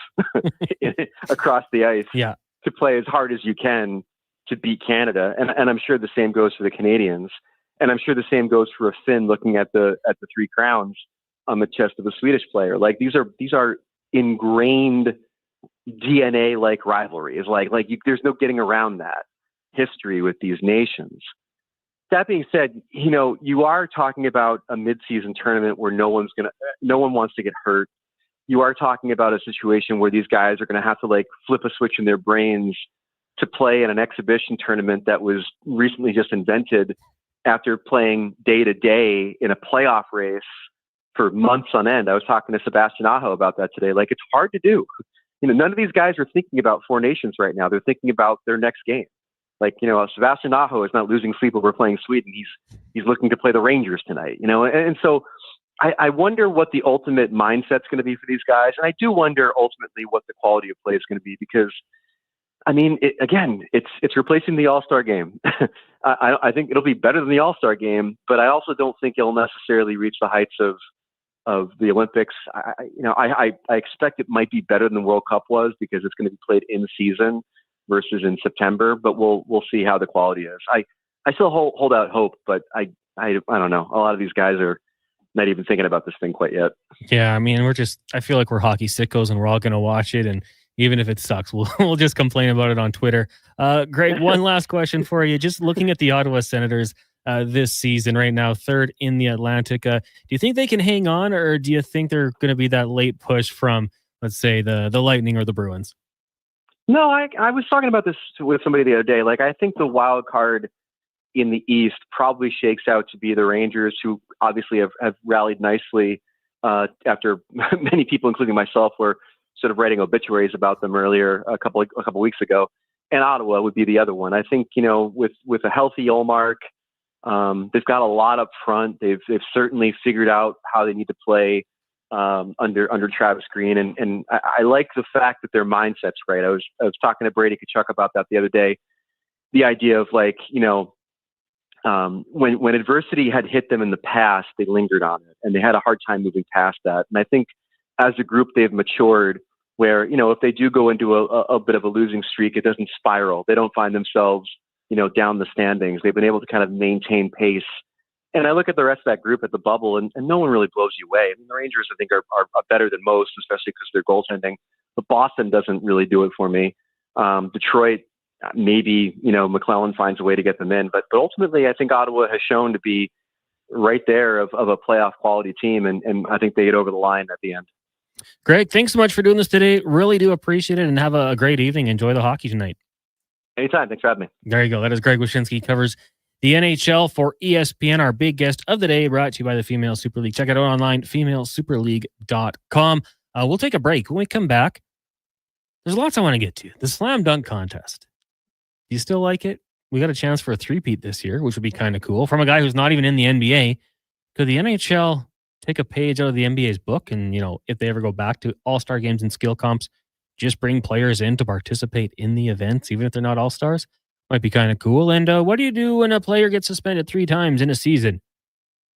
across the ice to play as hard as you can to beat Canada. And I'm sure the same goes for the Canadians. And I'm sure the same goes for a Finn looking at the three crowns on the chest of a Swedish player. Like, these are ingrained DNA-like rivalries. There's no getting around that history with these nations. That being said, you are talking about a mid-season tournament where no one wants to get hurt. You are talking about a situation where these guys are going to have to flip a switch in their brains to play in an exhibition tournament that was recently just invented after playing day to day in a playoff race for months on end. I was talking to Sebastian Aho about that today. It's hard to do. None of these guys are thinking about Four Nations right now. They're thinking about their next game. Sebastian Aho is not losing sleep over playing Sweden. He's looking to play the Rangers tonight, and so I wonder what the ultimate mindset's going to be for these guys. And I do wonder ultimately what the quality of play is going to be, because it's replacing the All-Star game. I think it'll be better than the All-Star game, but I also don't think it'll necessarily reach the heights of the Olympics. I expect it might be better than the World Cup was, because it's going to be played in season versus in September, but we'll see how the quality is. I still hold out hope, but I don't know. A lot of these guys are not even thinking about this thing quite yet. Yeah, I feel like we're hockey sickos and we're all going to watch it, and even if it sucks, we'll just complain about it on Twitter. Great. One last question for you. Just looking at the Ottawa Senators this season right now, third in the Atlantic. Do you think they can hang on, or do you think they're going to be that late push from, let's say, the Lightning or the Bruins? No, I was talking about this with somebody the other day. I think the wild card in the East probably shakes out to be the Rangers, who obviously have rallied nicely after many people, including myself, were sort of writing obituaries about them earlier a couple weeks ago. And Ottawa would be the other one. I think, with a healthy Ullmark, they've got a lot up front. They've certainly figured out how they need to play under Travis Green, and I like the fact that their mindset's right. I was talking to Brady Tkachuk about that the other day. The idea of when adversity had hit them in the past, they lingered on it, and they had a hard time moving past that. And I think as a group, they've matured where, if they do go into a bit of a losing streak, it doesn't spiral. They don't find themselves, down the standings. They've been able to kind of maintain pace. And I look at the rest of that group at the bubble, and no one really blows you away. I mean, the Rangers, I think, are better than most, especially because of their goaltending. But Boston doesn't really do it for me. Detroit, maybe, McClellan finds a way to get them in. But ultimately, I think Ottawa has shown to be right there of a playoff quality team, and I think they get over the line at the end. Greg, thanks so much for doing this today. Really do appreciate it, and have a great evening. Enjoy the hockey tonight. Anytime. Thanks for having me. There you go. That is Greg Wyshynski, covers the NHL for ESPN. Our big guest of the day, brought to you by the Female Super League. Check it out online, femalesuperleague.com. We'll take a break. When we come back, there's lots I want to get to. The slam dunk contest. Do you still like it? We got a chance for a three-peat this year, which would be kind of cool. From a guy who's not even in the NBA. Could the NHL take a page out of the NBA's book and, if they ever go back to all-star games and skill comps, just bring players in to participate in the events, even if they're not all-stars? Might be kind of cool. And what do you do when a player gets suspended 3 times in a season?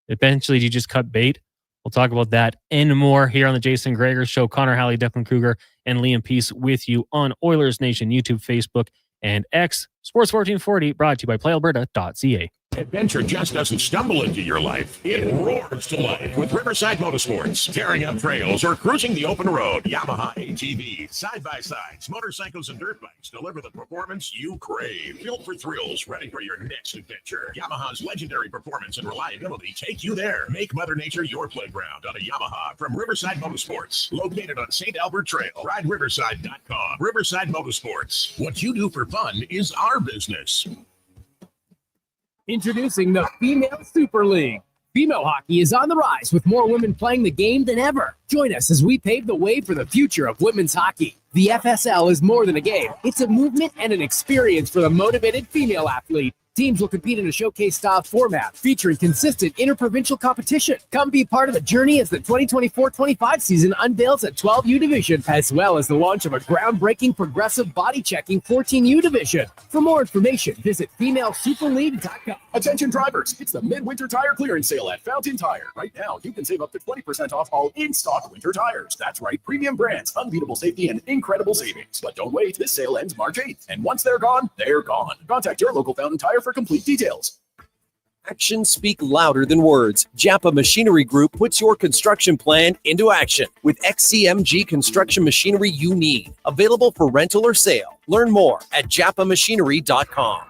Eventually, do you just cut bait? We'll talk about that and more here on the Jason Gregor Show. Connor Halley, Declan Kruger, and Liam Peace with you on Oilers Nation, YouTube, Facebook, and X. Sports 1440, brought to you by PlayAlberta.ca. Adventure just doesn't stumble into your life. It roars to life with Riverside Motorsports. Tearing up trails or cruising the open road. Yamaha ATVs, side-by-sides, motorcycles, and dirt bikes deliver the performance you crave. Built for thrills, ready for your next adventure. Yamaha's legendary performance and reliability take you there. Make Mother Nature your playground on a Yamaha from Riverside Motorsports. Located on St. Albert Trail. RideRiverside.com. Riverside Motorsports. What you do for fun is our business. Introducing the Female Super League. Female hockey is on the rise with more women playing the game than ever. Join us as we pave the way for the future of women's hockey. The FSL is more than a game. It's a movement and an experience for the motivated female athlete. Teams will compete in a showcase-style format featuring consistent interprovincial competition. Come be part of the journey as the 2024-25 season unveils a 12U division, as well as the launch of a groundbreaking progressive body-checking 14U division. For more information, visit FemaleSuperLeague.com. Attention drivers, it's the Midwinter Tire Clearance Sale at Fountain Tire. Right now, you can save up to 20% off all in-stock winter tires. That's right, premium brands, unbeatable safety, and incredible savings. But don't wait, this sale ends March 8th. And once they're gone, they're gone. Contact your local Fountain Tire for complete details. Actions speak louder than words. Japa Machinery Group puts your construction plan into action with XCMG construction machinery you need. Available for rental or sale. Learn more at japamachinery.com.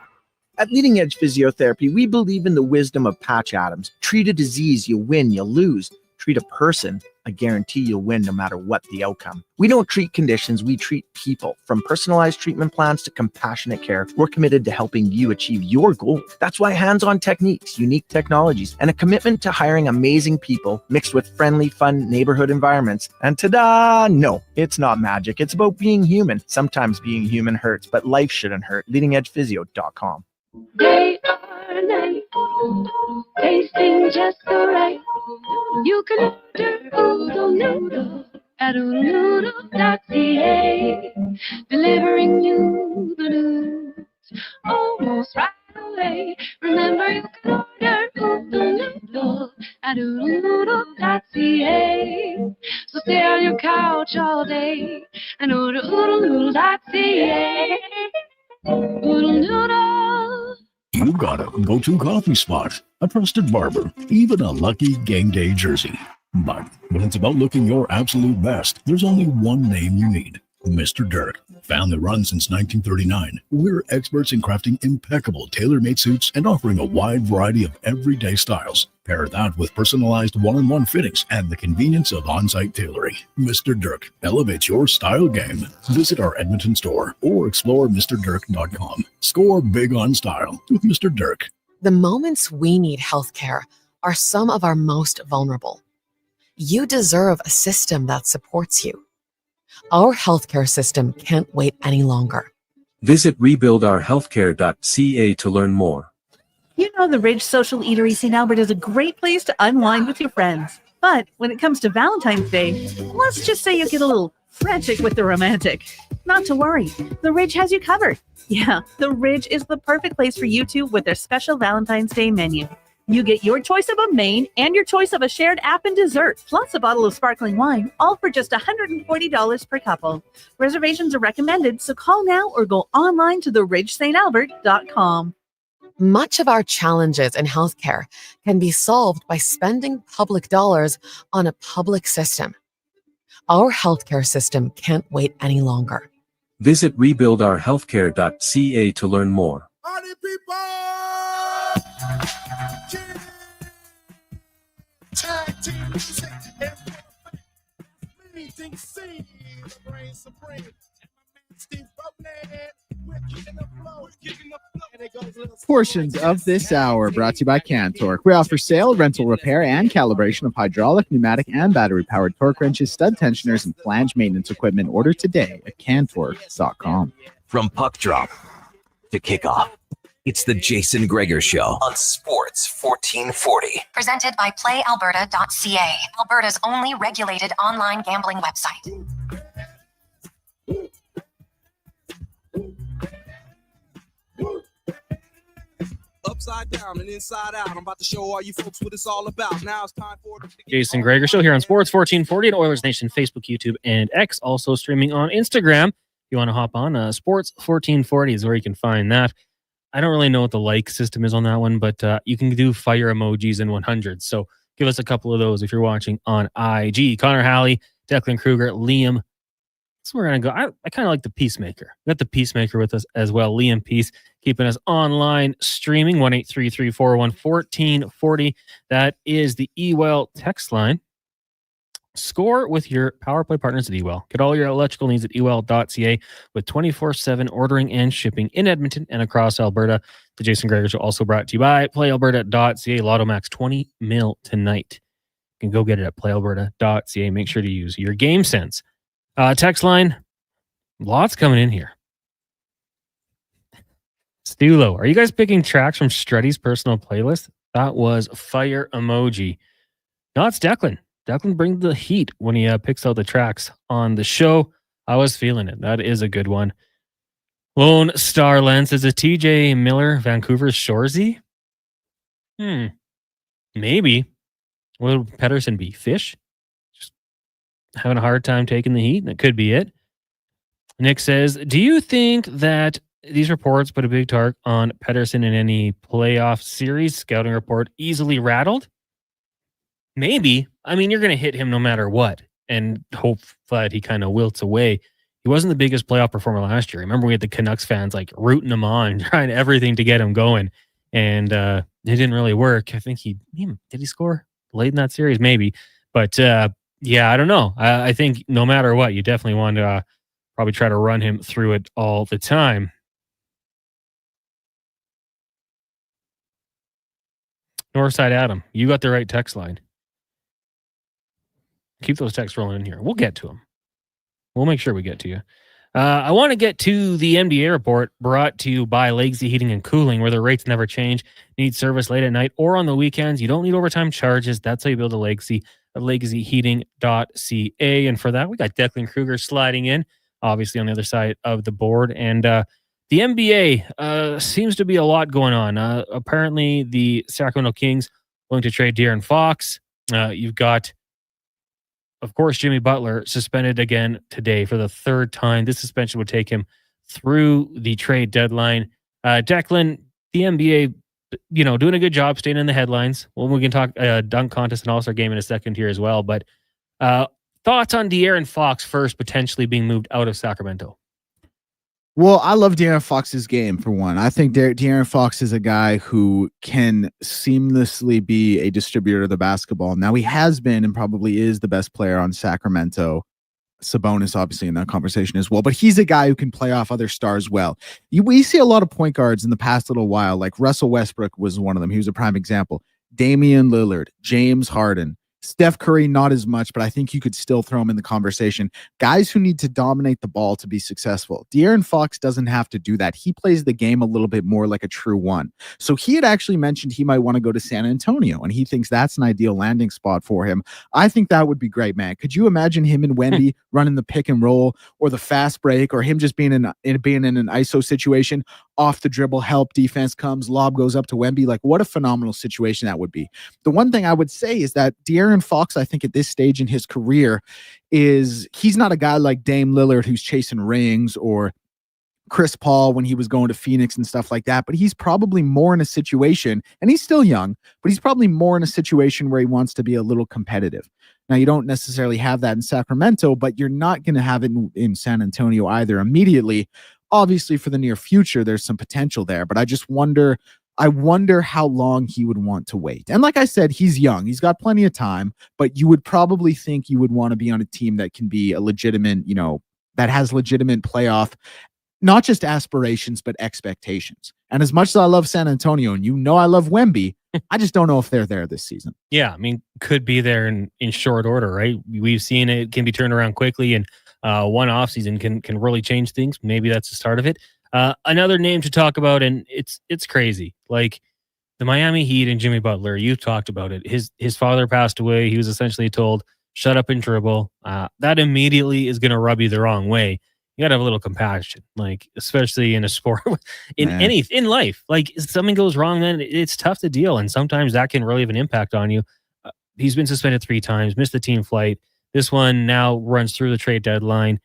At Leading Edge Physiotherapy, we believe in the wisdom of Patch Adams. Treat a disease, you win, you lose. Treat a person, I guarantee you'll win no matter what the outcome. We don't treat conditions, we treat people. From personalized treatment plans to compassionate care, we're committed to helping you achieve your goals. That's why hands-on techniques, unique technologies, and a commitment to hiring amazing people mixed with friendly, fun neighborhood environments. And ta-da! No, it's not magic. It's about being human. Sometimes being human hurts, but life shouldn't hurt. LeadingEdgePhysio.com. They are nice, tasting just so right. You can order oodle noodle at oodlenoodle.ca, delivering you the news almost right away. Remember, you can order oodle noodle at oodlenoodle.ca. So stay on your couch all day and order oodlenoodle.ca. Oodle noodle. You got a go-to coffee spot, a trusted barber, even a lucky game day jersey. But when it's about looking your absolute best, there's only one name you need: Mr. Dirk. Family run since 1939, we're experts in crafting impeccable tailor-made suits and offering a wide variety of everyday styles. Pair that with personalized one-on-one fittings and the convenience of on-site tailoring. Mr. Dirk elevates your style game. Visit our Edmonton store or explore MrDirk.com. Score big on style with Mr. Dirk. The moments we need healthcare are some of our most vulnerable. You deserve a system that supports you. Our healthcare system can't wait any longer. Visit rebuildourhealthcare.ca to learn more. You know the Ridge Social Eatery St. Albert is a great place to unwind with your friends. But when it comes to Valentine's Day, let's just say you get a little frantic with the romantic. Not to worry, the Ridge has you covered. Yeah, the Ridge is the perfect place for you two with their special Valentine's Day menu. You get your choice of a main and your choice of a shared app and dessert, plus a bottle of sparkling wine, all for just $140 per couple. Reservations are recommended, so call now or go online to theridgestantalbert.com. Much of our challenges in healthcare can be solved by spending public dollars on a public system. Our healthcare system can't wait any longer. Visit rebuildourhealthcare.ca to learn more. Portions of this hour brought to you by Cantork. We offer sale, rental, repair, and calibration of hydraulic, pneumatic, and battery-powered torque wrenches, stud tensioners, and flange maintenance equipment. Order today at cantork.com. From puck drop to kickoff, it's the Jason Gregor Show on Sports 1440. Presented by PlayAlberta.ca, Alberta's only regulated online gambling website. Upside down and inside out. I'm about to show all you folks what it's all about. Now it's time for Jason Gregor Show here on Sports 1440 at Oilers Nation, Facebook, YouTube, and X. Also streaming on Instagram. If you want to hop on, Sports 1440 is where you can find that. I don't really know what the like system is on that one, but you can do fire emojis in 100. So give us a couple of those if you're watching on IG. Connor Halley, Declan Kruger, Liam. So we're going to go. I kind of like the Peacemaker. We got the Peacemaker with us as well. Liam Peace keeping us online streaming. 1-833-401-1440. That is the eWell text line. Score with your power play partners at eWell. Get all your electrical needs at ewell.ca with 24/7 ordering and shipping in Edmonton and across Alberta. The Jason Gregor Show also brought to you by playalberta.ca. Lotto Max 20 mil tonight. You can go get it at playalberta.ca. Make sure to use your game sense. Text line, lots coming in here. Stulo, are you guys picking tracks from Strutty's personal playlist? That was fire emoji. No, it's Declan. Declan brings the heat when he picks out the tracks on the show. I was feeling it. That is a good one. Lone Star Lens, is it TJ Miller, Vancouver's Shoresy? Maybe. What would Pedersen be? Fish? Having a hard time taking the heat? That could be it. Nick says, do you think that these reports put a big target on Pedersen in any playoff series? Scouting report easily rattled? Maybe. I mean, you're going to hit him no matter what and hope that he kind of wilts away. He wasn't the biggest playoff performer last year. Remember, we had the Canucks fans like rooting him on, trying everything to get him going. And it didn't really work. I think did he score late in that series? Maybe. But yeah, I don't know. I think no matter what, you definitely want to probably try to run him through it all the time. Northside Adam, you got the right text line. Keep those texts rolling in here. We'll get to them. We'll make sure we get to you. I want to get to the NBA report brought to you by Legacy Heating and Cooling, where the rates never change. Need service late at night or on the weekends. You don't need overtime charges. That's how you build a Legacy at legacyheating.ca. And for that, we got Declan Kruger sliding in, obviously on the other side of the board. And the NBA seems to be a lot going on. Apparently, the Sacramento Kings going to trade De'Aaron Fox. You've got, of course, Jimmy Butler suspended again today for the third time. This suspension would take him through the trade deadline. Declan, the NBA, doing a good job staying in the headlines. Well, we can talk dunk contest and All-Star game in a second here as well. But thoughts on De'Aaron Fox first potentially being moved out of Sacramento? Well, I love De'Aaron Fox's game, for one. I think De'Aaron Fox is a guy who can seamlessly be a distributor of the basketball. Now, he has been and probably is the best player on Sacramento Sabonis obviously in that conversation as well, but he's a guy who can play off other stars well. We see a lot of point guards in the past little while, like Russell Westbrook was one of them. He was a prime example. Damian Lillard, James Harden, Steph Curry, not as much, but I think you could still throw him in the conversation. Guys who need to dominate the ball to be successful. De'Aaron Fox doesn't have to do that. He plays the game a little bit more like a true one. So he had actually mentioned he might want to go to San Antonio, and he thinks that's an ideal landing spot for him. I think that would be great, man. Could you imagine him and Wemby running the pick and roll or the fast break, or him just being in an ISO situation, off the dribble, help, defense comes, lob goes up to Wemby? Like, what a phenomenal situation that would be. The one thing I would say is that De'Aaron Fox, I think at this stage in his career, he's not a guy like Dame Lillard who's chasing rings, or Chris Paul when he was going to Phoenix and stuff like that, but he's probably more in a situation, and he's still young, but he's probably more in a situation where he wants to be a little competitive. Now, you don't necessarily have that in Sacramento, but you're not going to have it in San Antonio either immediately. Obviously, for the near future, there's some potential there, but I wonder how long he would want to wait. And like I said, he's young. He's got plenty of time, but you would probably think you would want to be on a team that can be a legitimate, that has legitimate playoff, not just aspirations, but expectations. And as much as I love San Antonio, and I love Wemby, I just don't know if they're there this season. Yeah, I mean, could be there in short order, right? We've seen it can be turned around quickly, and one offseason can really change things. Maybe that's the start of it. Another name to talk about, and it's crazy. Like the Miami Heat and Jimmy Butler, you've talked about it. His father passed away. He was essentially told, shut up and dribble. That immediately is going to rub you the wrong way. You got to have a little compassion, like especially in a sport, in life. Like if something goes wrong, then it's tough to deal, and sometimes that can really have an impact on you. He's been suspended 3 times, missed the team flight. This one now runs through the trade deadline,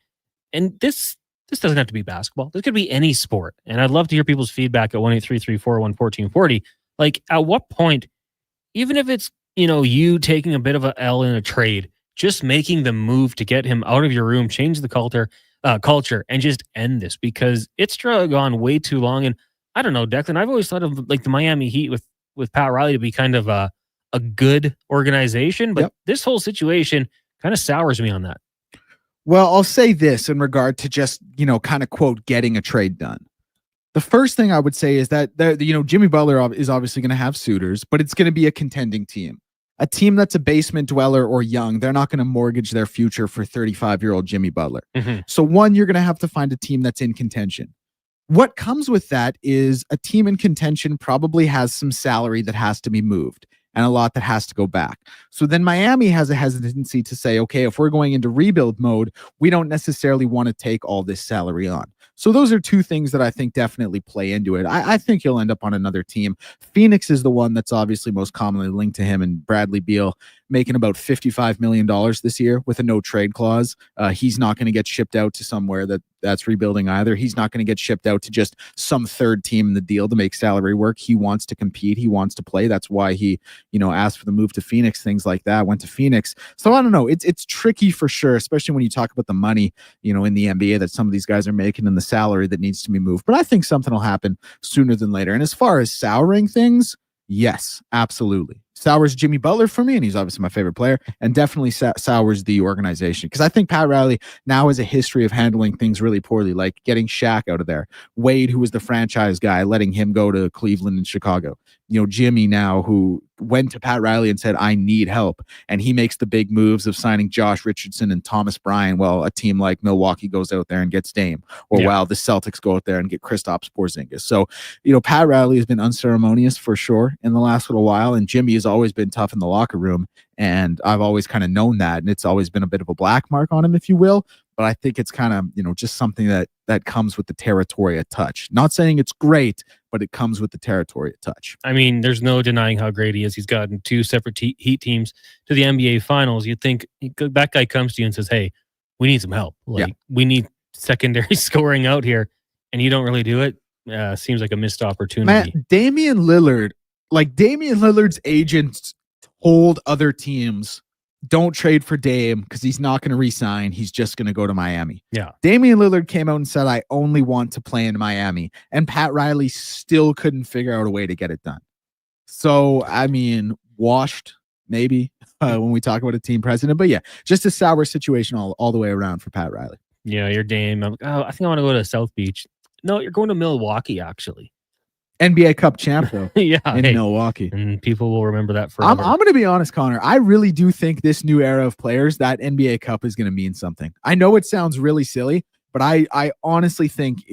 and this doesn't have to be basketball. This could be any sport. And I'd love to hear people's feedback at 1-833-401-1440. Like, at what point, even if it's, you taking a bit of a L in a trade, just making the move to get him out of your room, change the culture, and just end this, because it's drug on way too long. And I don't know, Declan, I've always thought of like the Miami Heat with Pat Riley to be kind of a good organization, but this whole situation kind of sours me on that. Well, I'll say this in regard to just, kind of quote, getting a trade done. The first thing I would say is that, Jimmy Butler is obviously going to have suitors, but it's going to be a contending team. A team that's a basement dweller or young, they're not going to mortgage their future for 35-year-old Jimmy Butler. Mm-hmm. So one, you're going to have to find a team that's in contention. What comes with that is a team in contention probably has some salary that has to be moved, and a lot that has to go back. So then Miami has a hesitancy to say, okay, if we're going into rebuild mode, we don't necessarily want to take all this salary on. So those are two things that I think definitely play into it. I think he'll end up on another team. Phoenix is the one that's obviously most commonly linked to him, and Bradley Beal making about $55 million this year with a no trade clause. He's not going to get shipped out to somewhere that's rebuilding either. He's not going to get shipped out to just some third team in the deal to make salary work. He wants to compete. He wants to play. That's why he, asked for the move to Phoenix, things like that, went to Phoenix. So I don't know. It's tricky for sure, especially when you talk about the money, in the NBA that some of these guys are making and the salary that needs to be moved. But I think something will happen sooner than later. And as far as souring things, yes, absolutely. Sours Jimmy Butler for me, and he's obviously my favorite player, and definitely sours the organization, because I think Pat Riley now has a history of handling things really poorly, like getting Shaq out of there. Wade, who was the franchise guy, letting him go to Cleveland and Chicago. Jimmy now, who went to Pat Riley and said, I need help. And he makes the big moves of signing Josh Richardson and Thomas Bryant. Well, a team like Milwaukee goes out there and gets Dame, or while the Celtics go out there and get Kristaps Porzingis. So, Pat Riley has been unceremonious for sure in the last little while, and Jimmy has always been tough in the locker room. And I've always kind of known that, and it's always been a bit of a black mark on him, if you will. But I think it's kind of, just something that comes with the territory a touch. Not saying it's great, but it comes with the territory a touch. I mean, there's no denying how great he is. He's gotten 2 separate Heat teams to the NBA Finals. You'd think that guy comes to you and says, hey, we need some help. We need secondary scoring out here, and you don't really do it. Seems like a missed opportunity. Man, Damian Lillard's agents told other teams, don't trade for Dame because he's not going to re-sign. He's just going to go to Miami. Yeah. Damian Lillard came out and said, I only want to play in Miami. And Pat Riley still couldn't figure out a way to get it done. So, I mean, washed. maybe when we talk about a team president. But yeah, just a sour situation all the way around for Pat Riley. Yeah, your Dame. I'm like, oh, I think I want to go to South Beach. No, you're going to Milwaukee, actually. NBA Cup champ, though. Yeah, in Milwaukee. And people will remember that forever. I'm going to be honest, Connor. I really do think this new era of players, that NBA Cup is going to mean something. I know it sounds really silly, but I honestly think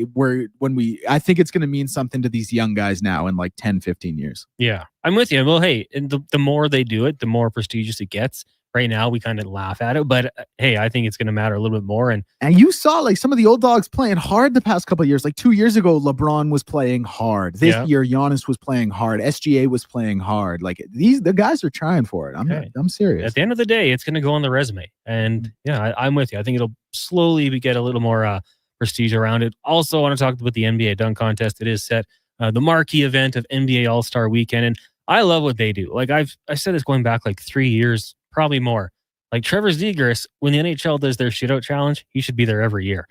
I think it's going to mean something to these young guys now in like 10, 15 years. Yeah, I'm with you. Well, hey, and the more they do it, the more prestigious it gets. Right now, we kind of laugh at it, but hey, I think it's going to matter a little bit more. And you saw like some of the old dogs playing hard the past couple of years. Like 2 years ago, LeBron was playing hard. This year, Giannis was playing hard. SGA was playing hard. Like the guys are trying for it. I'm serious. At the end of the day, it's going to go on the resume. And yeah, I'm with you. I think it'll slowly get a little more prestige around it. Also, I want to talk about the NBA dunk contest. It is set the marquee event of NBA All-Star Weekend, and I love what they do. Like I said this going back like 3 years. Probably more. Like Trevor Zegras, when the NHL does their shootout challenge, he should be there every year.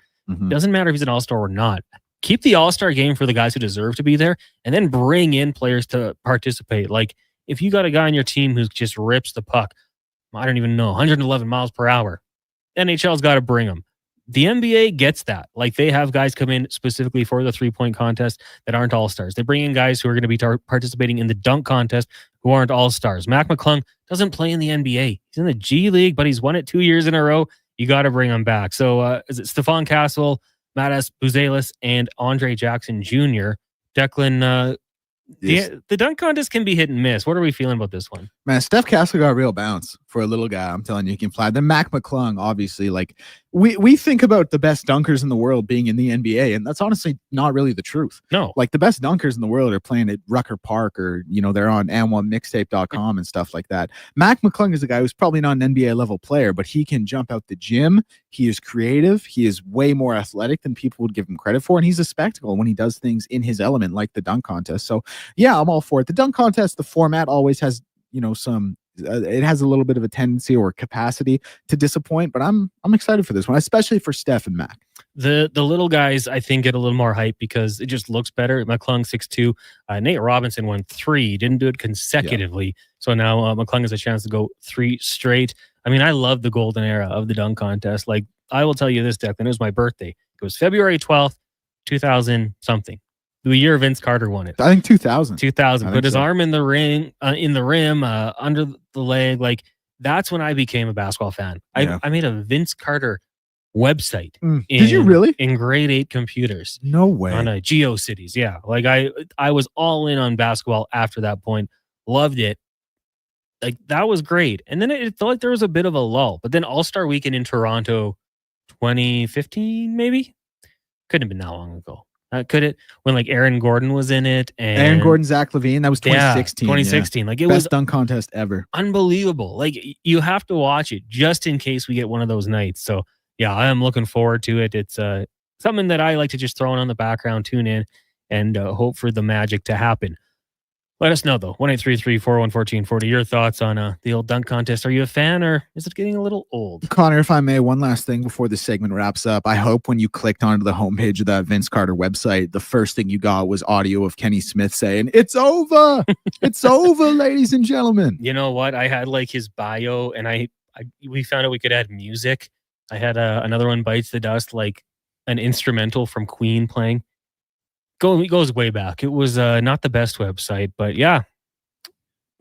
Doesn't matter if he's an all-star or not. Keep the all-star game for the guys who deserve to be there, and then bring in players to participate. Like if you got a guy on your team who just rips the puck, I don't even know, 111 miles per hour, NHL's got to bring him. The NBA gets that. Like they have guys come in specifically for the 3-point contest that aren't all-stars. They bring in guys who are going to be participating in the dunk contest who aren't all-stars. Mac McClung doesn't play in the NBA. He's in the G League, but he's won it 2 years in a row. You got to bring him back. So is it Stephon Castle, Matas Buzelis, and Andre Jackson Jr.? Declan, the dunk contest can be hit and miss. What are we feeling about this one? Man, Steph Castle got a real bounce for a little guy. I'm telling you, he can fly. Then Mac McClung, obviously, like we think about the best dunkers in the world being in the NBA, and that's honestly not really the truth. No, like the best dunkers in the world are playing at Rucker Park, or they're on and1mixtape.com and stuff like that. Mac McClung is a guy who's probably not an NBA level player, but he can jump out the gym. He is creative. He is way more athletic than people would give him credit for, and he's a spectacle when he does things in his element, like the dunk contest. So yeah, I'm all for it. The dunk contest, the format always has some it has a little bit of a tendency or capacity to disappoint, but I'm excited for this one, especially for Steph and Mac. The little guys, I think, get a little more hype because it just looks better. McClung 6'2", Nate Robinson won 3, didn't do it consecutively. So now McClung has a chance to go 3 straight. I mean, I love the golden era of the dunk contest. Like, I will tell you this, Declan, it was my birthday. It was February 12th, 2000 something. The year Vince Carter won it. I think 2000. 2000. Put his arm in the rim, under the leg. Like, that's when I became a basketball fan. I made a Vince Carter website. Did you really? In grade 8 computers. No way. On GeoCities. Yeah. Like I was all in on basketball after that point. Loved it. Like, that was great. And then it felt like there was a bit of a lull. But then All-Star Weekend in Toronto 2015, maybe? Couldn't have been that long ago. Could it? When like Aaron Gordon was in it, and Aaron Gordon, Zach LaVine, that was 2016. 2016. Like, it best was dunk contest ever. Unbelievable. Like, you have to watch it just in case we get one of those nights. So yeah, I am looking forward to it. It's something that I like to just throw on the background, tune in, and hope for the magic to happen. Let us know, though. 1-833-401-1440. Your thoughts on the old dunk contest. Are you a fan, or is it getting a little old? Connor, if I may, one last thing before the segment wraps up. I hope when you clicked onto the homepage of that Vince Carter website, the first thing you got was audio of Kenny Smith saying, "It's over. It's over, ladies and gentlemen." You know what? I had like his bio, and we found out we could add music. I had another one, Bites the Dust, like an instrumental from Queen playing. It goes way back. It was not the best website, but yeah,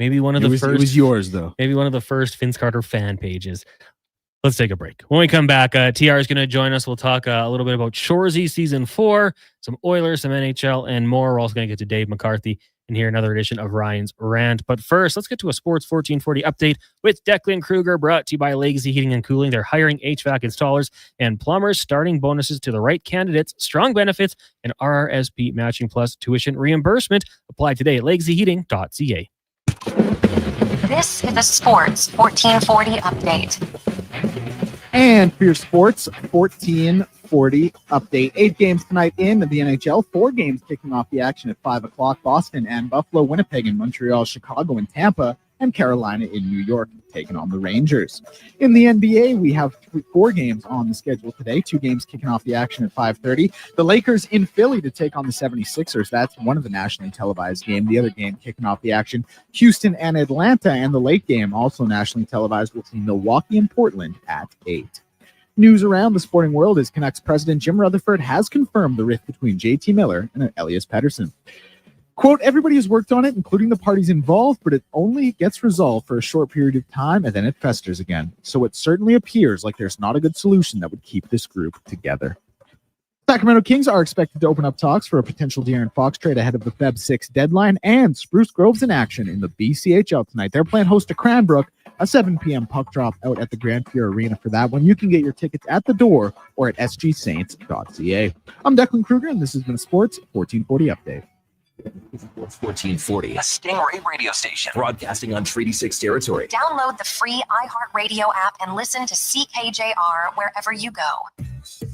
maybe one of the first. It was yours, though. Maybe one of the first Vince Carter fan pages. Let's take a break. When we come back, TR is going to join us. We'll talk a little bit about Shoresy Season 4, some Oilers, some NHL, and more. We're also going to get to Dave McCarthy and hear another edition of Ryan's Rant. But first, let's get to a Sports 1440 update with Declan Kruger, brought to you by Legacy Heating and Cooling. They're hiring HVAC installers and plumbers, starting bonuses to the right candidates, strong benefits, and RRSP matching plus tuition reimbursement. Apply today at legacyheating.ca. This is the Sports 1440 update. And for your Sports 1440 update, 8 games tonight in the NHL, 4 games kicking off the action at 5 o'clock. Boston and Buffalo, Winnipeg and Montreal, Chicago and Tampa, and Carolina in New York taking on the Rangers. In the NBA, we have 4 games on the schedule today. 2 games kicking off the action at 5:30. The Lakers in Philly to take on the 76ers. That's one of the nationally televised games. The other game kicking off the action, Houston and Atlanta, and the late game, also nationally televised, between Milwaukee and Portland at 8. News around the sporting world is Canucks president Jim Rutherford has confirmed the rift between JT Miller and Elias Pettersson. Quote, everybody has worked on it, including the parties involved, but it only gets resolved for a short period of time and then it festers again. So it certainly appears like there's not a good solution that would keep this group together. Sacramento Kings are expected to open up talks for a potential De'Aaron Fox trade ahead of the Feb 6 deadline, and Spruce Grove's in action in the BCHL tonight. They're playing host to Cranbrook, a 7 p.m. puck drop out at the Grand Pier Arena for that one. You can get your tickets at the door or at sgsaints.ca. I'm Declan Kruger, and this has been a Sports 1440 Update. 1440, a Stingray radio station broadcasting on Treaty 6 territory. Download the free iHeartRadio app and listen to CKJR wherever you go.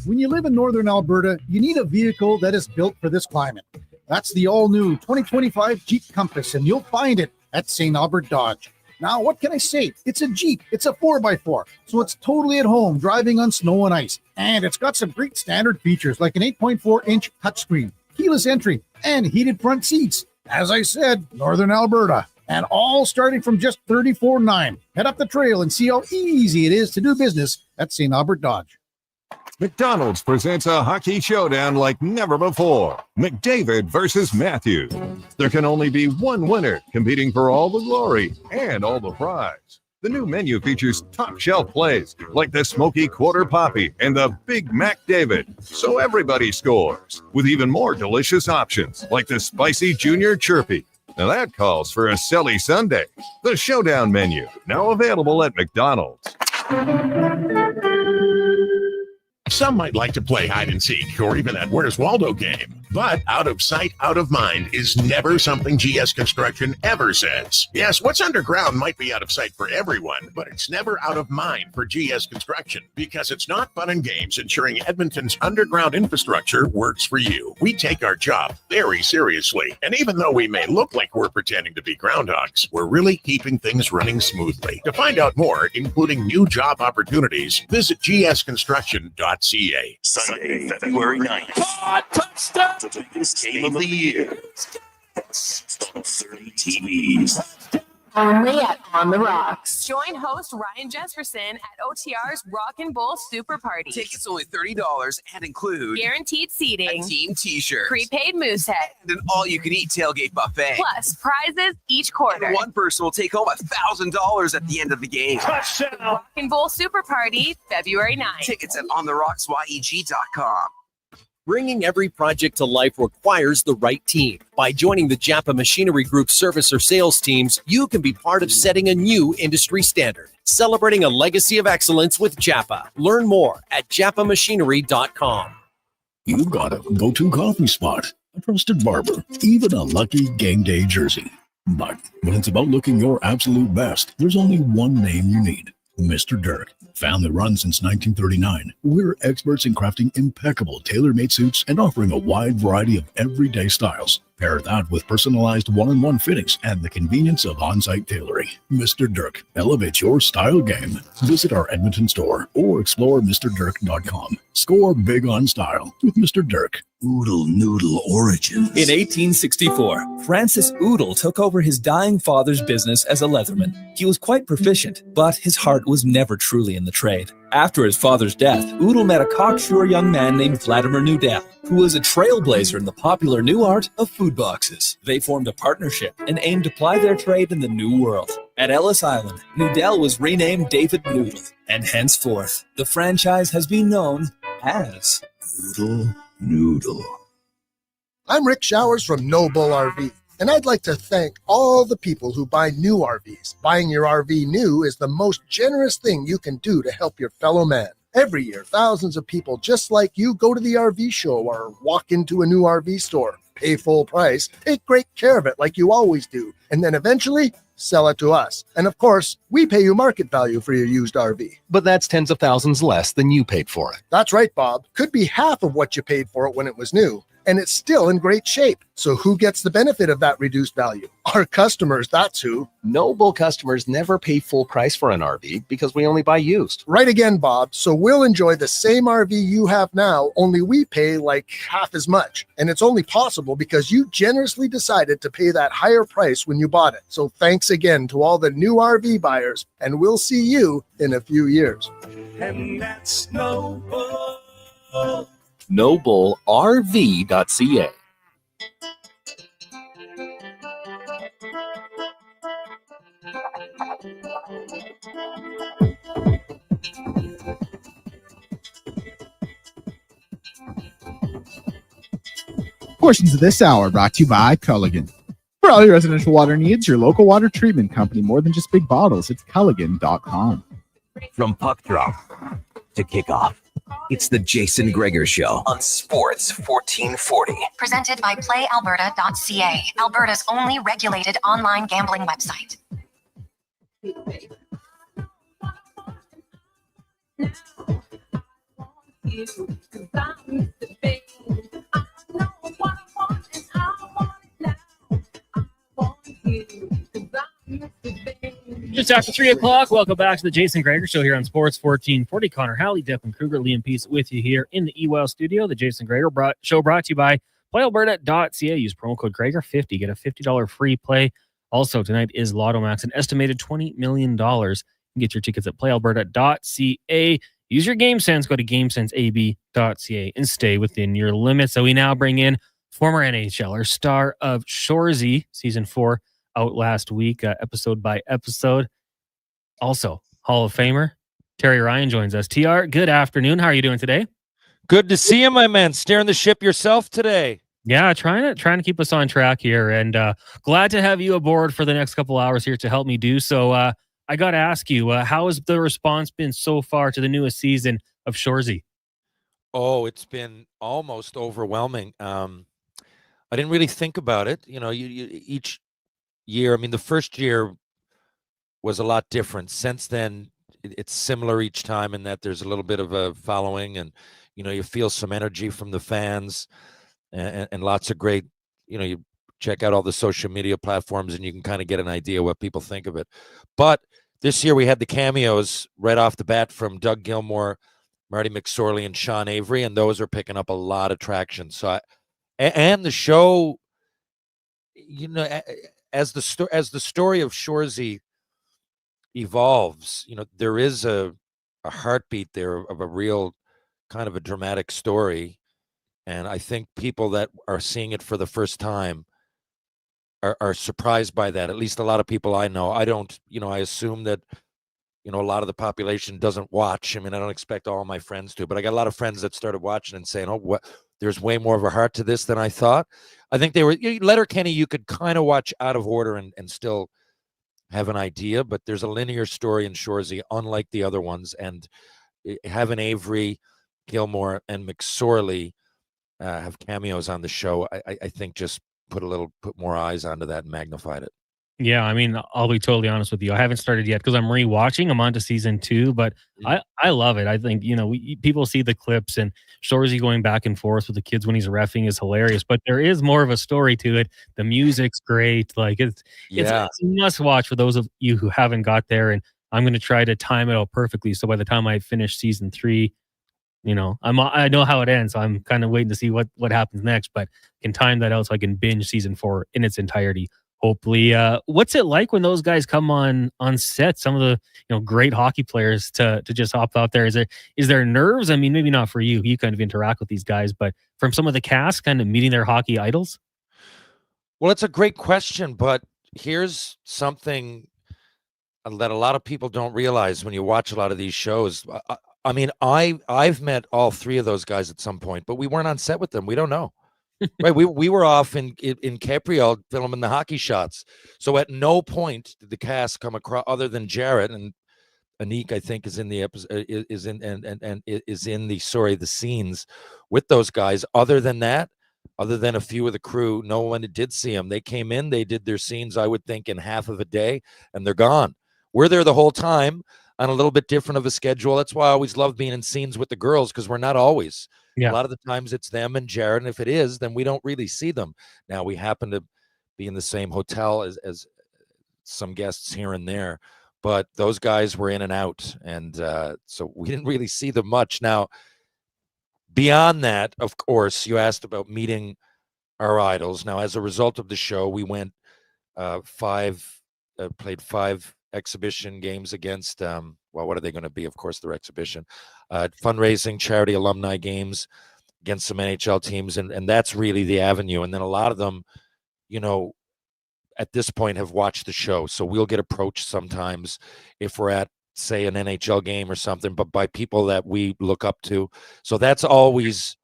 When you live in northern Alberta, you need a vehicle that is built for this climate. That's the all-new 2025 Jeep Compass, and you'll find it at St. Albert Dodge. Now, what can I say? It's a Jeep. It's a 4x4, so it's totally at home driving on snow and ice. And it's got some great standard features like an 8.4-inch touchscreen, keyless entry, and heated front seats. As I said, northern Alberta, and all starting from just $34,900. Head up the trail and see how easy it is to do business at St. Albert Dodge. McDonald's presents a hockey showdown like never before. McDavid versus Matthews. There can only be one winner, competing for all the glory and all the prize. The new menu features top shelf plays like the Smoky Quarter Poppy and the Big Mac David, so everybody scores, with even more delicious options like the Spicy Junior Chirpy. Now that calls for a silly Sunday. The Showdown menu, now available at McDonald's. Some might like to play hide and seek or even that Where's Waldo game. But out of sight, out of mind is never something GS Construction ever says. Yes, what's underground might be out of sight for everyone, but it's never out of mind for GS Construction because it's not fun and games ensuring Edmonton's underground infrastructure works for you. We take our job very seriously. And even though we may look like we're pretending to be groundhogs, we're really keeping things running smoothly. To find out more, including new job opportunities, visit gsconstruction.ca. Sunday, February 9th. Touchdown! The biggest game of the year. It's on 30 TVs. Only at On the Rocks. Join host Ryan Jesperson at OTR's Rock and Bull Super Party. Tickets only $30 and include guaranteed seating, a team t-shirt, prepaid moose head, and an all-you-can-eat tailgate buffet. Plus prizes each quarter. And one person will take home $1,000 at the end of the game. Touchdown! Rock and Bull Super Party, February 9th. Tickets at ontherocks.yeg.com. Bringing every project to life requires the right team. By joining the Japa Machinery Group service or sales teams, you can be part of setting a new industry standard. Celebrating a legacy of excellence with Japa. Learn more at japamachinery.com. You've got a go-to coffee spot, a trusted barber, even a lucky game day jersey. But when it's about looking your absolute best, there's only one name you need. Mr. Dirk. Family run since 1939. We're experts in crafting impeccable tailor-made suits and offering a wide variety of everyday styles. Pair that with personalized one-on-one fittings and the convenience of on-site tailoring. Mr. Dirk, elevate your style game. Visit our Edmonton store or explore MrDirk.com. Score big on style with Mr. Dirk. Oodle Noodle Origins. In 1864, Francis Oodle took over his dying father's business as a leatherman. He was quite proficient, but his heart was never truly in the trade. After his father's death, Oodle met a cocksure young man named Vladimir Nudell, who was a trailblazer in the popular new art of food boxes. They formed a partnership and aimed to ply their trade in the new world. At Ellis Island, Nudell was renamed David Noodle, and henceforth, the franchise has been known as Oodle Noodle. I'm Rick Showers from Noble RV, and I'd like to thank all the people who buy new RVs. Buying your RV new is the most generous thing you can do to help your fellow man. Every year, thousands of people just like you go to the RV show or walk into a new RV store, pay full price, take great care of it like you always do, and then eventually sell it to us. And of course, we pay you market value for your used RV. But that's tens of thousands less than you paid for it. That's right, Bob. Could be half of what you paid for it when it was new. and it's still in great shape. So who gets the benefit of that reduced value? Our customers, that's who. Noble customers never pay full price for an RV because we only buy used. Right again, Bob. So we'll enjoy the same RV you have now, only we pay like half as much. And it's only possible because you generously decided to pay that higher price when you bought it. So thanks again to all the new RV buyers, and we'll see you in a few years. And that's Noble. NobleRV.ca. Portions of this hour brought to you by Culligan. For all your residential water needs, your local water treatment company, more than just big bottles. It's Culligan.com. From puck drop to kickoff, it's the Jason Gregor Show on Sports 1440. Presented by PlayAlberta.ca, Alberta's only regulated online gambling website. Just after 3 o'clock, welcome back to the Jason Gregor Show here on Sports 1440. Connor Halley, Declan Kruger, Liam Peace with you here in the EWEL studio. The Jason Gregor Show brought to you by PlayAlberta.ca. Use promo code Gregor50. Get a $50 free play. Also, tonight is Lotto Max, an estimated $20 million. You can get your tickets at PlayAlberta.ca. Use your game sense. Go to GameSenseAB.ca and stay within your limits. So we now bring in former NHLer, star of Shoresy, Season 4, out last week, episode by episode. Also, Hall of Famer Terry Ryan joins us. TR, good afternoon. How are you doing today? Good to see you, my man. Steering the ship yourself today. Yeah, trying to keep us on track here, and glad to have you aboard for the next couple hours here to help me do so. I got to ask you, how has the response been so far to the newest season of Shoresy? Oh, it's been almost overwhelming. I didn't really think about it. You know, you each year, I mean, the first year was a lot different. Since then, it's similar each time in that there's a little bit of a following, and, you know, you feel some energy from the fans and lots of great, you know, you check out all the social media platforms and you can kind of get an idea what people think of it. But this year we had the cameos right off the bat from Doug Gilmour, Marty McSorley, and Sean Avery, and those are picking up a lot of traction. So, and the show, you know, as the story of Shoresy evolves, you know, there is a heartbeat there of a real kind of a dramatic story, and I think people that are seeing it for the first time are surprised by that. At least a lot of people I know. I don't, you know, I assume that, you know, a lot of the population doesn't watch. I mean, I don't expect all my friends to, but I got a lot of friends that started watching and saying, oh, what, there's way more of a heart to this than I thought. I think they were, Letterkenny, you could kind of watch out of order and still have an idea, but there's a linear story in Shoresy, unlike the other ones. And having Avery, Gilmour, and McSorley have cameos on the show, I think just put more eyes onto that and magnified it. Yeah, I mean, I'll be totally honest with you. I haven't started yet because I'm rewatching. I'm on to season 2, but I love it. I think, you know, people see the clips and Shoresy going back and forth with the kids when he's reffing is hilarious, but there is more of a story to it. The music's great. Like it's a must watch for those of you who haven't got there. And I'm going to try to time it out perfectly. So by the time I finish season 3, you know, I know how it ends. So I'm kind of waiting to see what happens next, but can time that out so I can binge season 4 in its entirety. Hopefully, what's it like when those guys come on set? Some of the, you know, great hockey players to just hop out there. Is there nerves? I mean, maybe not for you. You kind of interact with these guys, but from some of the cast, kind of meeting their hockey idols. Well, it's a great question, but here's something that a lot of people don't realize when you watch a lot of these shows. I mean, I've met all 3 of those guys at some point, but we weren't on set with them. We don't know. Right, we were off in Capriol filming the hockey shots. So at no point did the cast come across, other than Jarrett and Anik, I think, is in the episode, is in the scenes with those guys. Other than that, other than a few of the crew, no one did see them. They came in, they did their scenes, I would think, in half of a day, and they're gone. We're there the whole time on a little bit different of a schedule. That's why I always love being in scenes with the girls, because we're not always. A lot of the times it's them and Jared, and if it is, then we don't really see them. Now, we happen to be in the same hotel as some guests here and there, but those guys were in and out, and so we didn't really see them much. Now, beyond that, of course, you asked about meeting our idols. Now, as a result of the show, we went played 5 exhibition games against, well, what are they going to be? Of course, they're exhibition. Fundraising, charity, alumni games against some NHL teams, and that's really the avenue. And then a lot of them, at this point have watched the show. So we'll get approached sometimes if we're at, say, an NHL game or something, but by people that we look up to. So that's always,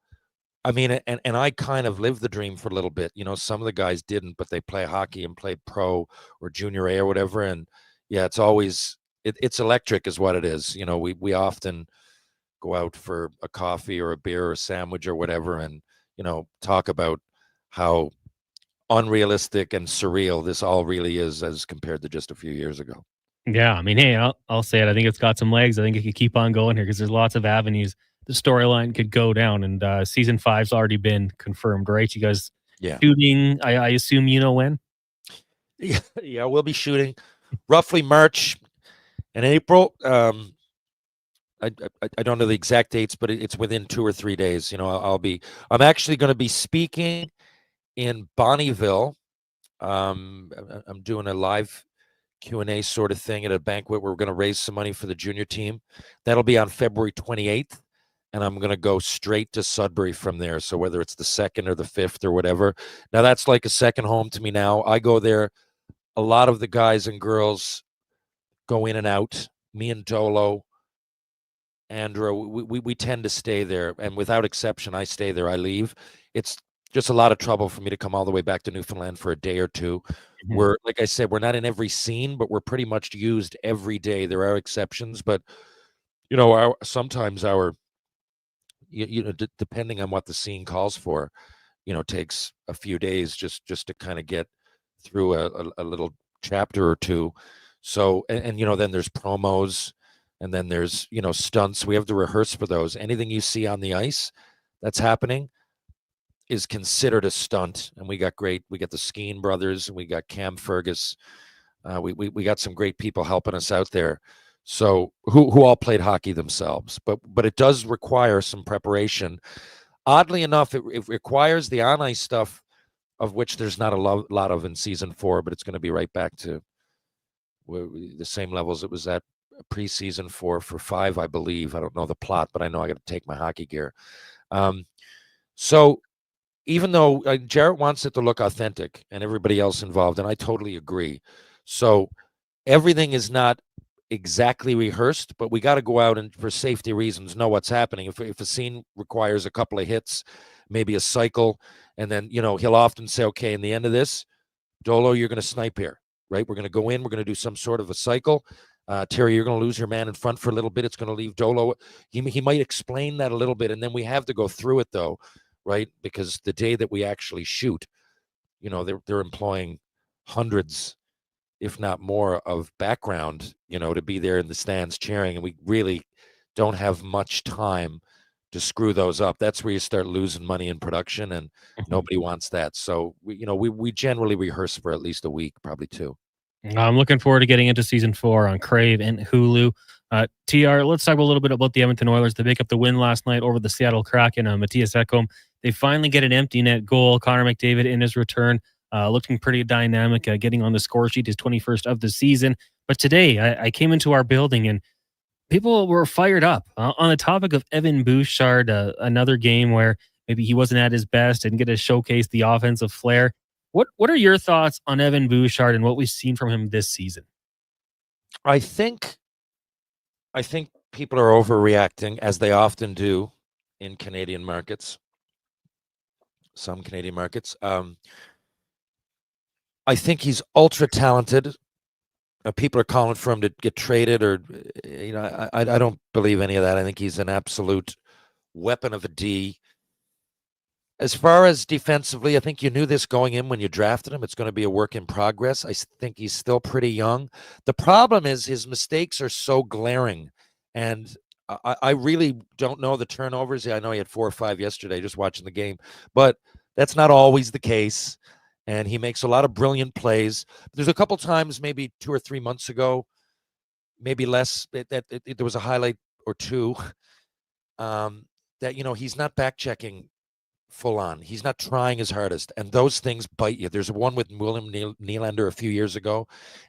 and I kind of lived the dream for a little bit. Some of the guys didn't, but they play hockey and played pro or junior A or whatever. And yeah, it's always, it's electric is what it is. We often go out for a coffee or a beer or a sandwich or whatever and, talk about how unrealistic and surreal this all really is as compared to just a few years ago. Yeah, hey, I'll say it. I think it's got some legs. I think it could keep on going here because there's lots of avenues the storyline could go down. And season 5's already been confirmed, right? You guys shooting, I assume when? Yeah, we'll be shooting roughly March and April. I don't know the exact dates, but it's within 2 or 3 days. I'm actually going to be speaking in Bonnieville. I'm doing a live Q&A sort of thing at a banquet where we're going to raise some money for the junior team. That'll be on February 28th, and I'm going to go straight to Sudbury from there. So whether it's the 2nd or the 5th or whatever. Now, that's like a second home to me now. I go there. A lot of the guys and girls go in and out. Me and Dolo, Andrew, we tend to stay there. And without exception, I stay there. I leave. It's just a lot of trouble for me to come all the way back to Newfoundland for a day or two. Mm-hmm. We're, like I said, we're not in every scene, but we're pretty much used every day. There are exceptions, but sometimes depending on what the scene calls for, takes a few days just to kind of get through a little chapter or two. So, and then there's promos, and then there's, stunts. We have to rehearse for those. Anything you see on the ice that's happening is considered a stunt. And we got the Skeen brothers, and we got Cam Fergus. We got some great people helping us out there. So who all played hockey themselves, but it does require some preparation. Oddly enough, it requires the on-ice stuff, of which there's not a lot of in season 4, but it's going to be right back to the same levels it was at preseason for 5, I believe. I don't know the plot, but I know I got to take my hockey gear. So even though Jarrett wants it to look authentic and everybody else involved, and I totally agree. So everything is not exactly rehearsed, but we got to go out and, for safety reasons, know what's happening. If a scene requires a couple of hits, maybe a cycle, and then, he'll often say, okay, in the end of this, Dolo, you're going to snipe here, right? We're going to go in, we're going to do some sort of a cycle. Terry, you're going to lose your man in front for a little bit. It's going to leave Dolo. He might explain that a little bit, and then we have to go through it, though, right? Because the day that we actually shoot, they're employing hundreds, if not more, of background, to be there in the stands cheering, and we really don't have much time to screw those up. That's where you start losing money in production, and nobody wants that. So we generally rehearse for at least a week, probably 2. I'm looking forward to getting into season 4 on Crave and Hulu. TR, let's talk a little bit about the Edmonton Oilers. They pick up the win last night over the Seattle Kraken. Matthias Ekholm, they finally get an empty net goal. Connor McDavid in his return, looking pretty dynamic, getting on the score sheet, his 21st of the season. But today, I came into our building and people were fired up on the topic of Evan Bouchard, another game where maybe he wasn't at his best and get to showcase the offensive flair. What are your thoughts on Evan Bouchard and what we've seen from him this season? I think people are overreacting, as they often do in Canadian markets. Some Canadian markets. I think he's ultra talented. People are calling for him to get traded, or I don't believe any of that. I think he's an absolute weapon of a D. As far as defensively, I think you knew this going in when you drafted him. It's going to be a work in progress. I think he's still pretty young. The problem is his mistakes are so glaring, and I really don't know the turnovers. Yeah, I know he had 4 or 5 yesterday just watching the game, but that's not always the case. And he makes a lot of brilliant plays. There's a couple times, maybe 2 or 3 months ago, maybe less, there was a highlight or two that, he's not back checking full on. He's not trying his hardest, and those things bite you. There's one with William Nylander a few years ago,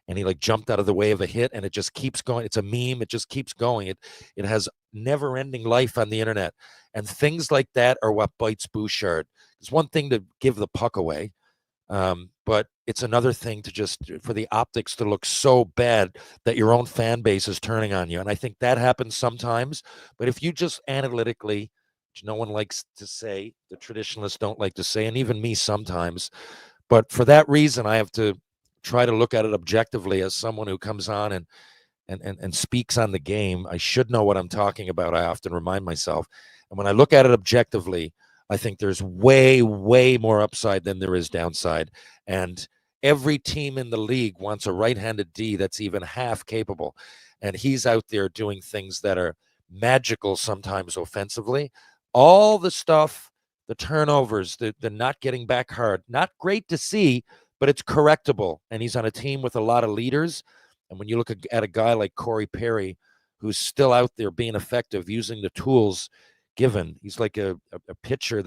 and he jumped out of the way of a hit, and it just keeps going. It's a meme. It just keeps going. It has never-ending life on the internet, and things like that are what bites Bouchard. It's one thing to give the puck away, but it's another thing to just for the optics to look so bad that your own fan base is turning on you, and I think that happens sometimes. But if you just analytically, which no one likes to say, the traditionalists don't like to say, and even me sometimes. But for that reason, I have to try to look at it objectively as someone who comes on and speaks on the game. I should know what I'm talking about. I often remind myself. And when I look at it objectively, I think there's way, way more upside than there is downside. And every team in the league wants a right-handed D that's even half capable. And he's out there doing things that are magical sometimes offensively. All the stuff, the turnovers, the not getting back hard, not great to see, but it's correctable. And he's on a team with a lot of leaders. And when you look at a guy like Corey Perry, who's still out there being effective, using the tools given, he's like a pitcher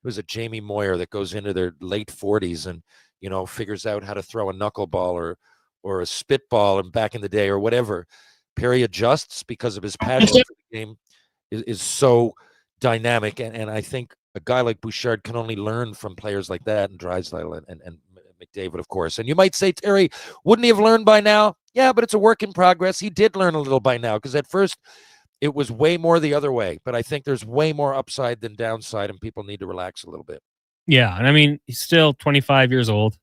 who's a Jamie Moyer that goes into their late 40s and, figures out how to throw a knuckleball or a spitball and back in the day or whatever. Perry adjusts because of his passion for the game is so dynamic, and I think a guy like Bouchard can only learn from players like that, and Drysdale and McDavid, of course. And you might say, Terry, wouldn't he have learned by now? Yeah, but it's a work in progress. He did learn a little by now, because at first it was way more the other way. But I think there's way more upside than downside, and people need to relax a little bit. Yeah, and I mean, he's still 25 years old,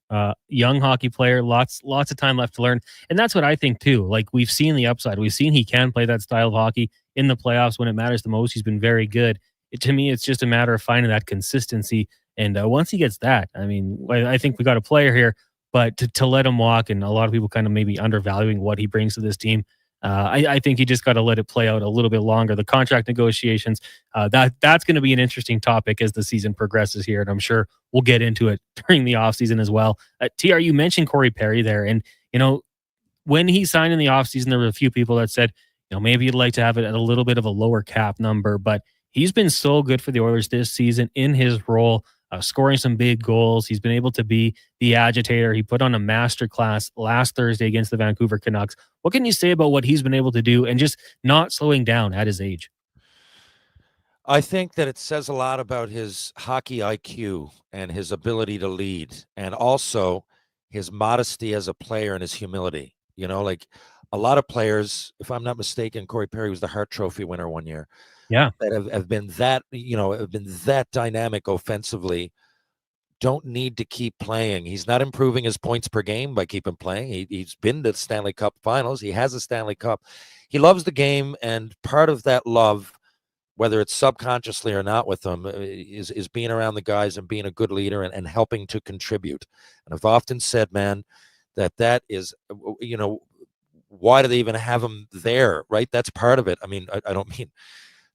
young hockey player, lots of time left to learn. And that's what I think too. Like, we've seen the upside. We've seen he can play that style of hockey in the playoffs when it matters the most. He's been very good. To me, it's just a matter of finding that consistency. And once he gets that, I mean, I think we got a player here, but to let him walk, and a lot of people kind of maybe undervaluing what he brings to this team. I think you just got to let it play out a little bit longer. The contract negotiations, that's going to be an interesting topic as the season progresses here. And I'm sure we'll get into it during the offseason as well. TR, you mentioned Corey Perry there. And, when he signed in the offseason, there were a few people that said, maybe you'd like to have it at a little bit of a lower cap number. But he's been so good for the Oilers this season in his role, scoring some big goals. He's been able to be the agitator. He put on a masterclass last Thursday against the Vancouver Canucks. What can you say about what he's been able to do and just not slowing down at his age? I think that it says a lot about his hockey IQ and his ability to lead, and also his modesty as a player and his humility. Like a lot of players, if I'm not mistaken, Corey Perry was the Hart Trophy winner one year. Yeah, that have been that dynamic offensively, don't need to keep playing. He's not improving his points per game by keeping playing. He's been to the Stanley Cup Finals. He has a Stanley Cup. He loves the game, and part of that love, whether it's subconsciously or not with him, is being around the guys and being a good leader and helping to contribute. And I've often said, man, that is, why do they even have him there, right? That's part of it. I mean, I don't mean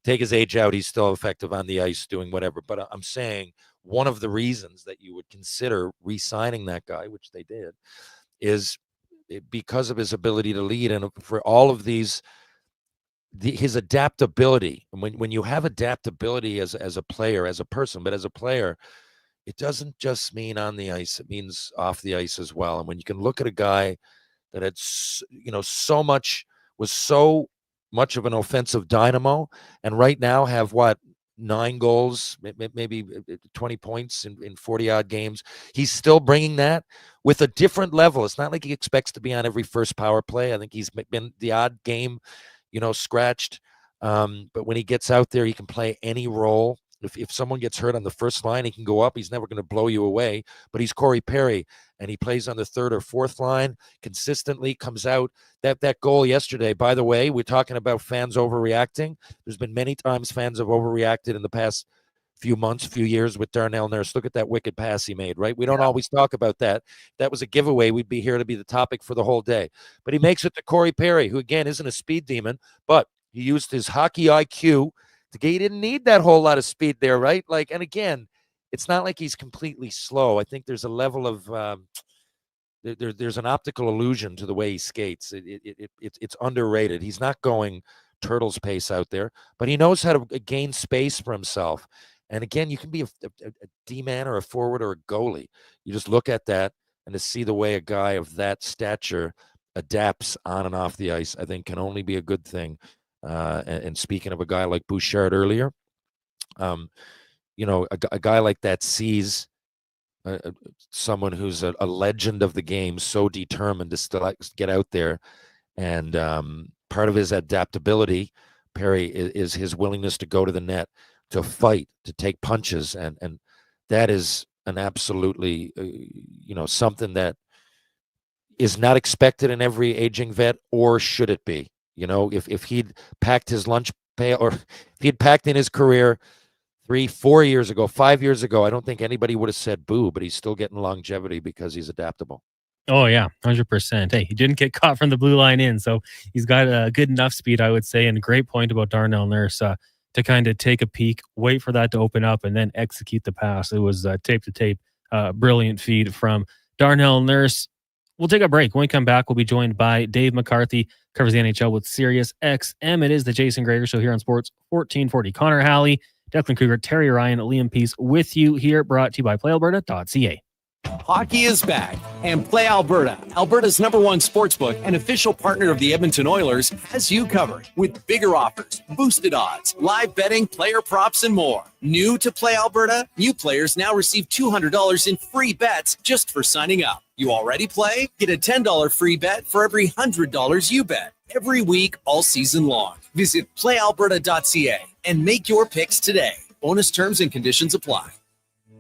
take his age out, he's still effective on the ice doing whatever. But I'm saying one of the reasons that you would consider re-signing that guy, which they did, is because of his ability to lead. And for all of these, his adaptability. And when you have adaptability as a player, as a person, but as a player, it doesn't just mean on the ice. It means off the ice as well. And when you can look at a guy that had, was so much of an offensive dynamo, and right now have 9 goals, maybe 20 points in 40-odd games. He's still bringing that with a different level. It's not like he expects to be on every first power play. I think he's been the odd game, scratched. But when he gets out there, he can play any role. If someone gets hurt on the first line, he can go up. He's never going to blow you away. But he's Corey Perry, and he plays on the third or fourth line consistently, comes out. That goal yesterday, by the way, we're talking about fans overreacting. There's been many times fans have overreacted in the past few months, few years with Darnell Nurse. Look at that wicked pass he made, right? We don't always talk about that. That was a giveaway. We'd be here to be the topic for the whole day. But he makes it to Corey Perry, who, again, isn't a speed demon, but He used his hockey IQ to get. He didn't need that whole lot of speed there, right? Like, and again, it's not like he's completely slow. I think there's a level of there's an optical illusion to the way he skates. It's underrated. He's not going turtle's pace out there, but he knows how to gain space for himself. And again, you can be a D-man or a forward or a goalie. You just look at that, and to see the way a guy of that stature adapts on and off the ice, I think can only be a good thing. And speaking of a guy like Bouchard earlier, you know, a guy like that sees someone who's a legend of the game, so determined to still get out there. And part of his adaptability, Perry, is his willingness to go to the net, to fight, to take punches. And that is an absolutely, you know, something that is not expected in every aging vet, or should it be? You know, if he'd packed his lunch pail, or if he'd packed in his career 3, 4 years ago, 5 years ago, I don't think anybody would have said boo, but he's still getting longevity because he's adaptable. Oh, yeah, 100%. Hey, he didn't get caught from the blue line in, so he's got a good enough speed, I would say, and a great point about Darnell Nurse to kind of take a peek, wait for that to open up, and then execute the pass. It was tape-to-tape, brilliant feed from Darnell Nurse. We'll take a break. When we come back, we'll be joined by Dave McCarthy, covers the NHL with Sirius XM. It is the Jason Gregor Show here on Sports 1440. Connor Halley, Declan Kruger, Terry Ryan, Liam Peace with you here, brought to you by PlayAlberta.ca. Hockey is back, and Play Alberta, Alberta's #1 sportsbook and official partner of the Edmonton Oilers, has you covered with bigger offers, boosted odds, live betting, player props, and more. New to Play Alberta, new players now receive $200 in free bets just for signing up. You already play? Get a $10 free bet for every $100 you bet every week all season long. Visit playalberta.ca and make your picks today. Bonus terms and conditions apply.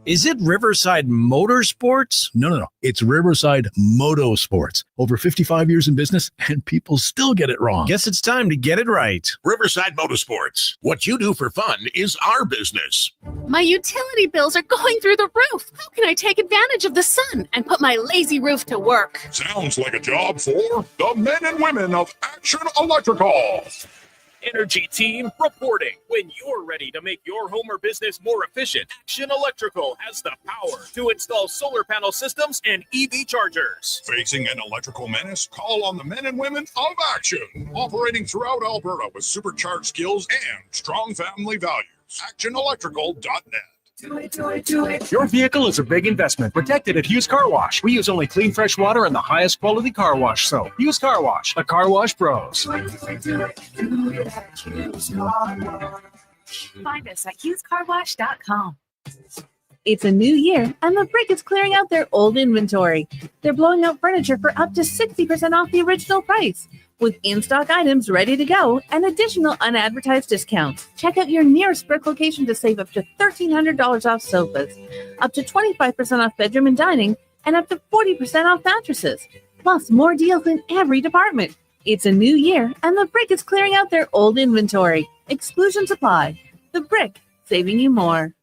Is it Riverside Motorsports? No. It's Riverside Motorsports. Over 55 years in business, and people still get it wrong. Guess it's time to get it right. Riverside Motorsports. What you do for fun is our business. My utility bills are going through the roof. How can I take advantage of the sun and put my lazy roof to work? Sounds like a job for the men and women of Action Electrical. Energy team reporting. When you're ready to make your home or business more efficient, Action Electrical has the power to install solar panel systems and EV chargers. Facing an electrical menace? Call on the men and women of Action. Operating throughout Alberta with supercharged skills and strong family values. ActionElectrical.net. Do it. Your vehicle is a big investment. Protect it at Hughes Car Wash. We use only clean, fresh water and the highest quality car wash soap. Hughes Car Wash, the car wash pros. Find us at HughesCarWash.com. It's a new year, and the Brick is clearing out their old inventory. They're blowing out furniture for up to 60% off the original price, with in-stock items ready to go and additional unadvertised discounts. Check out your nearest Brick location to save up to $1,300 off sofas, up to 25% off bedroom and dining, and up to 40% off mattresses. Plus, more deals in every department. It's a new year, and the Brick is clearing out their old inventory. Exclusions apply. The Brick, saving you more.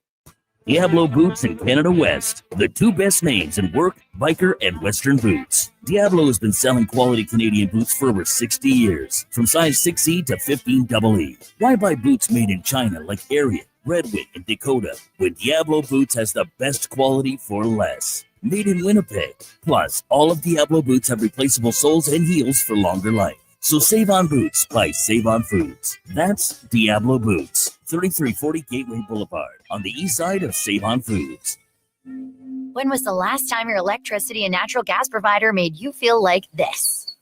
Diablo Boots and Canada West, the two best names in work, biker, and western boots. Diablo has been selling quality Canadian boots for over 60 years, from size 6E to 15EE. Why buy boots made in China like Ariat, Redwing, and Dakota, when Diablo Boots has the best quality for less? Made in Winnipeg. Plus, all of Diablo Boots have replaceable soles and heels for longer life. So save on boots by Save on Foods. That's Diablo Boots, 3340 Gateway Boulevard, on the east side of Save on Foods. When was the last time your electricity and natural gas provider made you feel like this?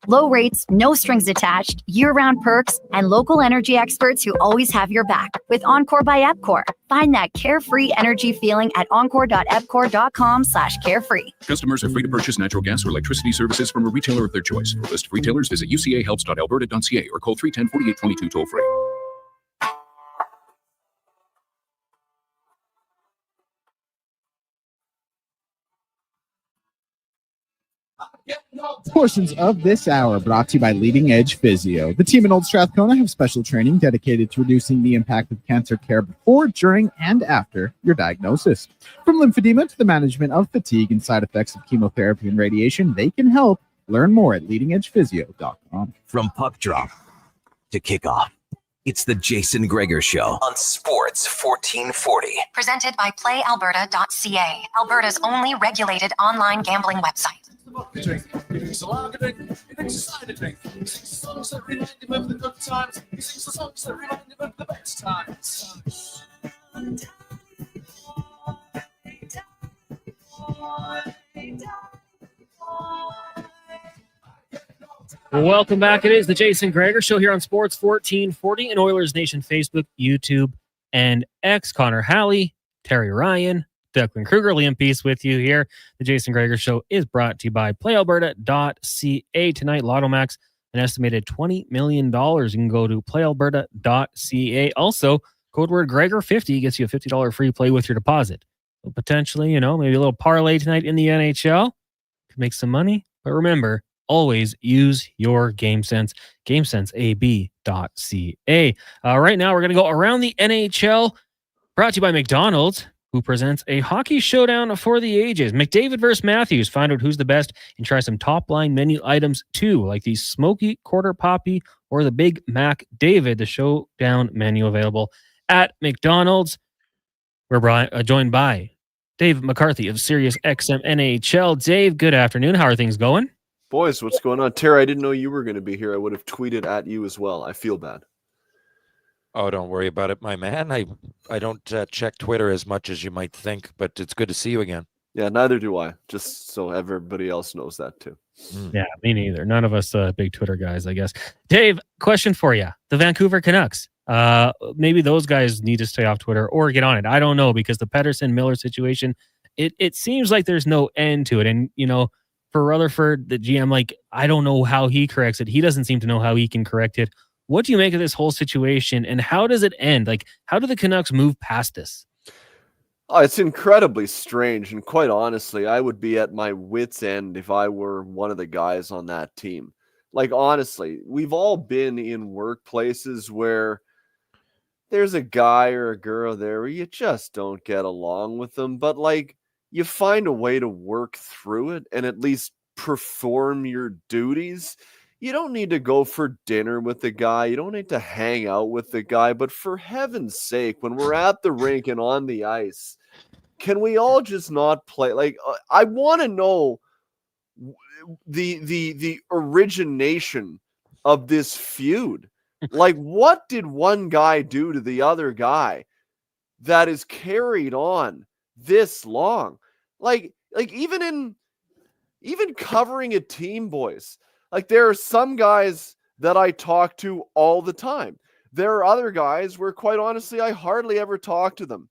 Low rates, no strings attached, year-round perks, and local energy experts who always have your back. With Encore by EPCOR. Find that carefree energy feeling at encore.epcor.com/carefree. Customers are free to purchase natural gas or electricity services from a retailer of their choice. For a list of retailers, visit ucahelps.alberta.ca or call 310-4822 toll-free. Portions of this hour brought to you by Leading Edge Physio. The team in Old Strathcona have special training dedicated to reducing the impact of cancer care before, during, and after your diagnosis. From lymphedema to the management of fatigue and side effects of chemotherapy and radiation, they can help. Learn more at leadingedgephysio.com. From puck drop to kickoff, it's the Jason Gregor Show on Sports 1440. Presented by PlayAlberta.ca, Alberta's only regulated online gambling website. Welcome back. It is the Jason Gregor Show here on Sports 1440 and Oilers Nation Facebook, YouTube, and X. Connor Halley, Terry Ryan, Declan Kruger, Liam Peace with you here. The Jason Gregor Show is brought to you by PlayAlberta.ca. Tonight, Lotto Max, an estimated $20 million. You can go to PlayAlberta.ca. Also, code word Gregor50 gets you a $50 free play with your deposit. So potentially, maybe a little parlay tonight in the NHL. Could make some money. But remember, always use your game sense. GameSenseAB.ca. Right now, we're going to go around the NHL. Brought to you by McDonald's, who presents a hockey showdown for the ages. McDavid versus Matthews. Find out who's the best and try some top-line menu items, too, like the Smoky Quarter Poppy or the Big Mac David. The showdown menu available at McDonald's. We're joined by Dave McCarthy of Sirius XM NHL. Dave, good afternoon. How are things going? Boys, what's going on? Terry, I didn't know you were going to be here. I would have tweeted at you as well. I feel bad. Oh, don't worry about it, my man. I don't check Twitter as much as you might think, but it's good to see you again. Yeah, neither do I. Just so everybody else knows that too. Yeah, me neither. None of us big Twitter guys, I guess. Dave, question for you. The Vancouver Canucks. Maybe those guys need to stay off Twitter or get on it. I don't know, because the Pettersson-Miller situation, it seems like there's no end to it. And, for Rutherford, the GM, I don't know how he corrects it. He doesn't seem to know how he can correct it. What do you make of this whole situation, and how does it end? How do the Canucks move past this? Oh, it's incredibly strange, and quite honestly, I would be at my wit's end if I were one of the guys on that team. Honestly, we've all been in workplaces where there's a guy or a girl there where you just don't get along with them, but you find a way to work through it and at least perform your duties. You don't need to go for dinner with the guy. You don't need to hang out with the guy. But for heaven's sake, when we're at the rink and on the ice, can we all just not play? I want to know the origination of this feud. What did one guy do to the other guy that is carried on this long? Even covering a team, boys, there are some guys that I talk to all the time. There are other guys where, quite honestly, I hardly ever talk to them.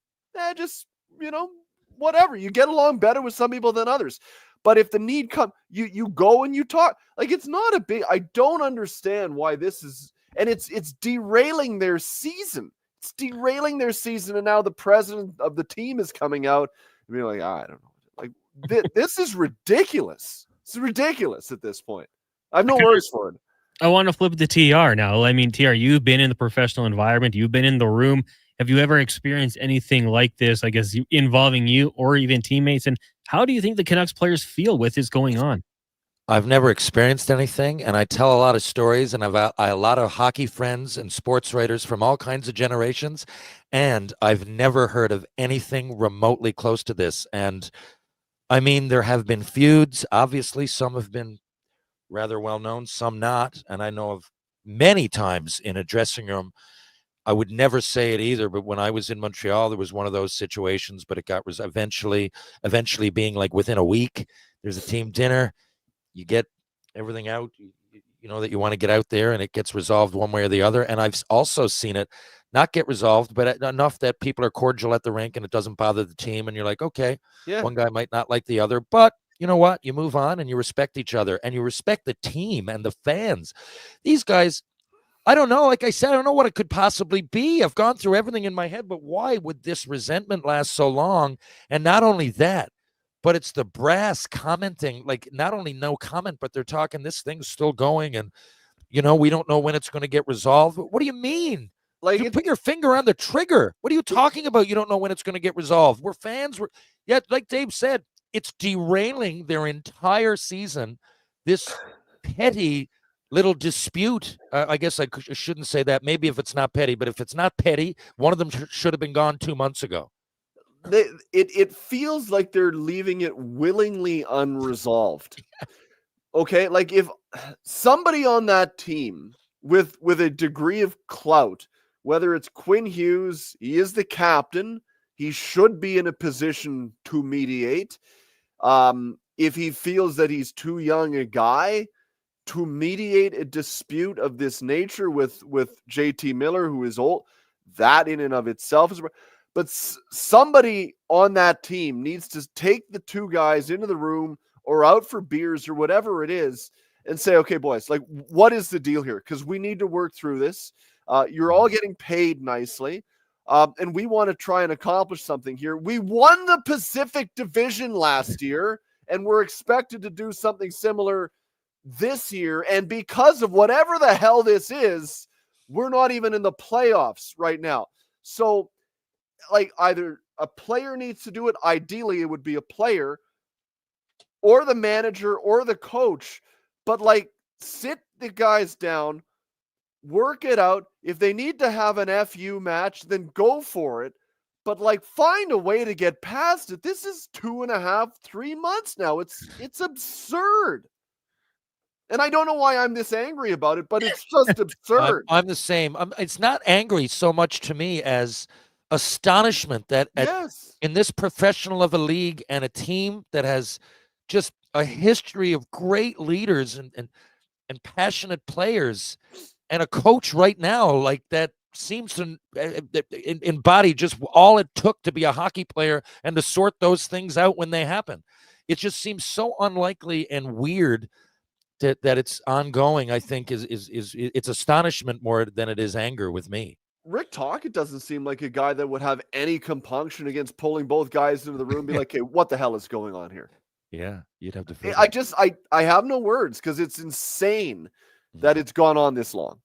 Whatever. You get along better with some people than others. But if the need comes, you go and you talk. It's not a big, I don't understand why this is, and it's derailing their season. It's derailing their season, and now the president of the team is coming out and being I don't know. This is ridiculous. It's ridiculous at this point. I have no words for it. I want to flip the TR now. I mean, TR, you've been in the professional environment. You've been in the room. Have you ever experienced anything like this, I guess, involving you or even teammates? And how do you think the Canucks players feel with this going on? I've never experienced anything, and I tell a lot of stories, and I've a lot of hockey friends and sports writers from all kinds of generations, and I've never heard of anything remotely close to this. And I mean, there have been feuds. Obviously, some have been rather well known, some not. And I know of many times in a dressing room, I would never say it either, but when I was in Montreal, there was one of those situations, but it was eventually being within a week, there's a team dinner, you get everything out, you know that you want to get out there, and it gets resolved one way or the other. And I've also seen it not get resolved, but enough that people are cordial at the rink and it doesn't bother the team. And you're okay, yeah, one guy might not like the other, but you know what? You move on and you respect each other and you respect the team and the fans. These guys, I don't know. Like I said, I don't know what it could possibly be. I've gone through everything in my head, but why would this resentment last so long? And not only that, but it's the brass commenting, not only no comment, but they're talking, this thing's still going. And, we don't know when it's going to get resolved. What do you mean? You put your finger on the trigger. What are you talking about? You don't know when it's going to get resolved. We're fans. Yeah, like Dave said, it's derailing their entire season. this petty little dispute. I guess I shouldn't say that. Maybe if it's not petty, but if it's not petty, one of them should have been gone 2 months ago. It feels like they're leaving it willingly unresolved. Okay, like if somebody on that team with a degree of clout, whether it's Quinn Hughes, he is the captain, he should be in a position to mediate. If he feels that he's too young a guy to mediate a dispute of this nature with JT Miller, who is old, that in and of itself is. But somebody on that team needs to take the two guys into the room or out for beers or whatever it is and say, okay, boys, like, what is the deal here? Because we need to work through this. You're all getting paid nicely. And we want to try and accomplish something here. We won the Pacific Division last year, and we're expected to do something similar this year. And because of whatever the hell this is, we're not even in the playoffs right now. So, like, either a player needs to do it. Ideally, it would be a player or the manager or the coach. But, like, sit the guys down, work it out. If they need to have an FU match, then go for it. But, like, find a way to get past it. This is 2.5, 3 months now. It's absurd. And I don't know why I'm this angry about it, but it's just absurd. I'm the same. It's not angry so much to me as astonishment that in this professional of a league and a team that has just a history of great leaders and passionate players and a coach right now like that seems to embody just all it took to be a hockey player and to sort those things out when they happen. It just seems so unlikely and weird that it's ongoing. I think is it's astonishment more than it is anger with me. Rick Tocchet doesn't seem like a guy that would have any compunction against pulling both guys into the room and be like, hey, what the hell is going on here? Yeah, you'd have to. I have no words because it's insane that it's gone on this long.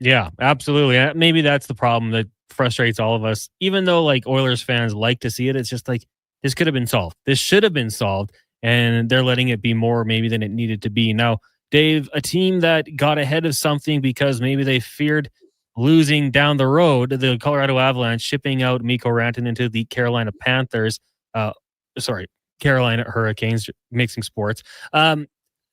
Yeah, absolutely. Maybe that's the problem that frustrates all of us. Even though like Oilers fans like to see it, it's just like this could have been solved. This should have been solved, and they're letting it be more maybe than it needed to be. Now, Dave, a team that got ahead of something because maybe they feared losing down the road, the Colorado Avalanche shipping out Mikko Rantanen into the Carolina Panthers. Carolina Hurricanes, mixing sports. And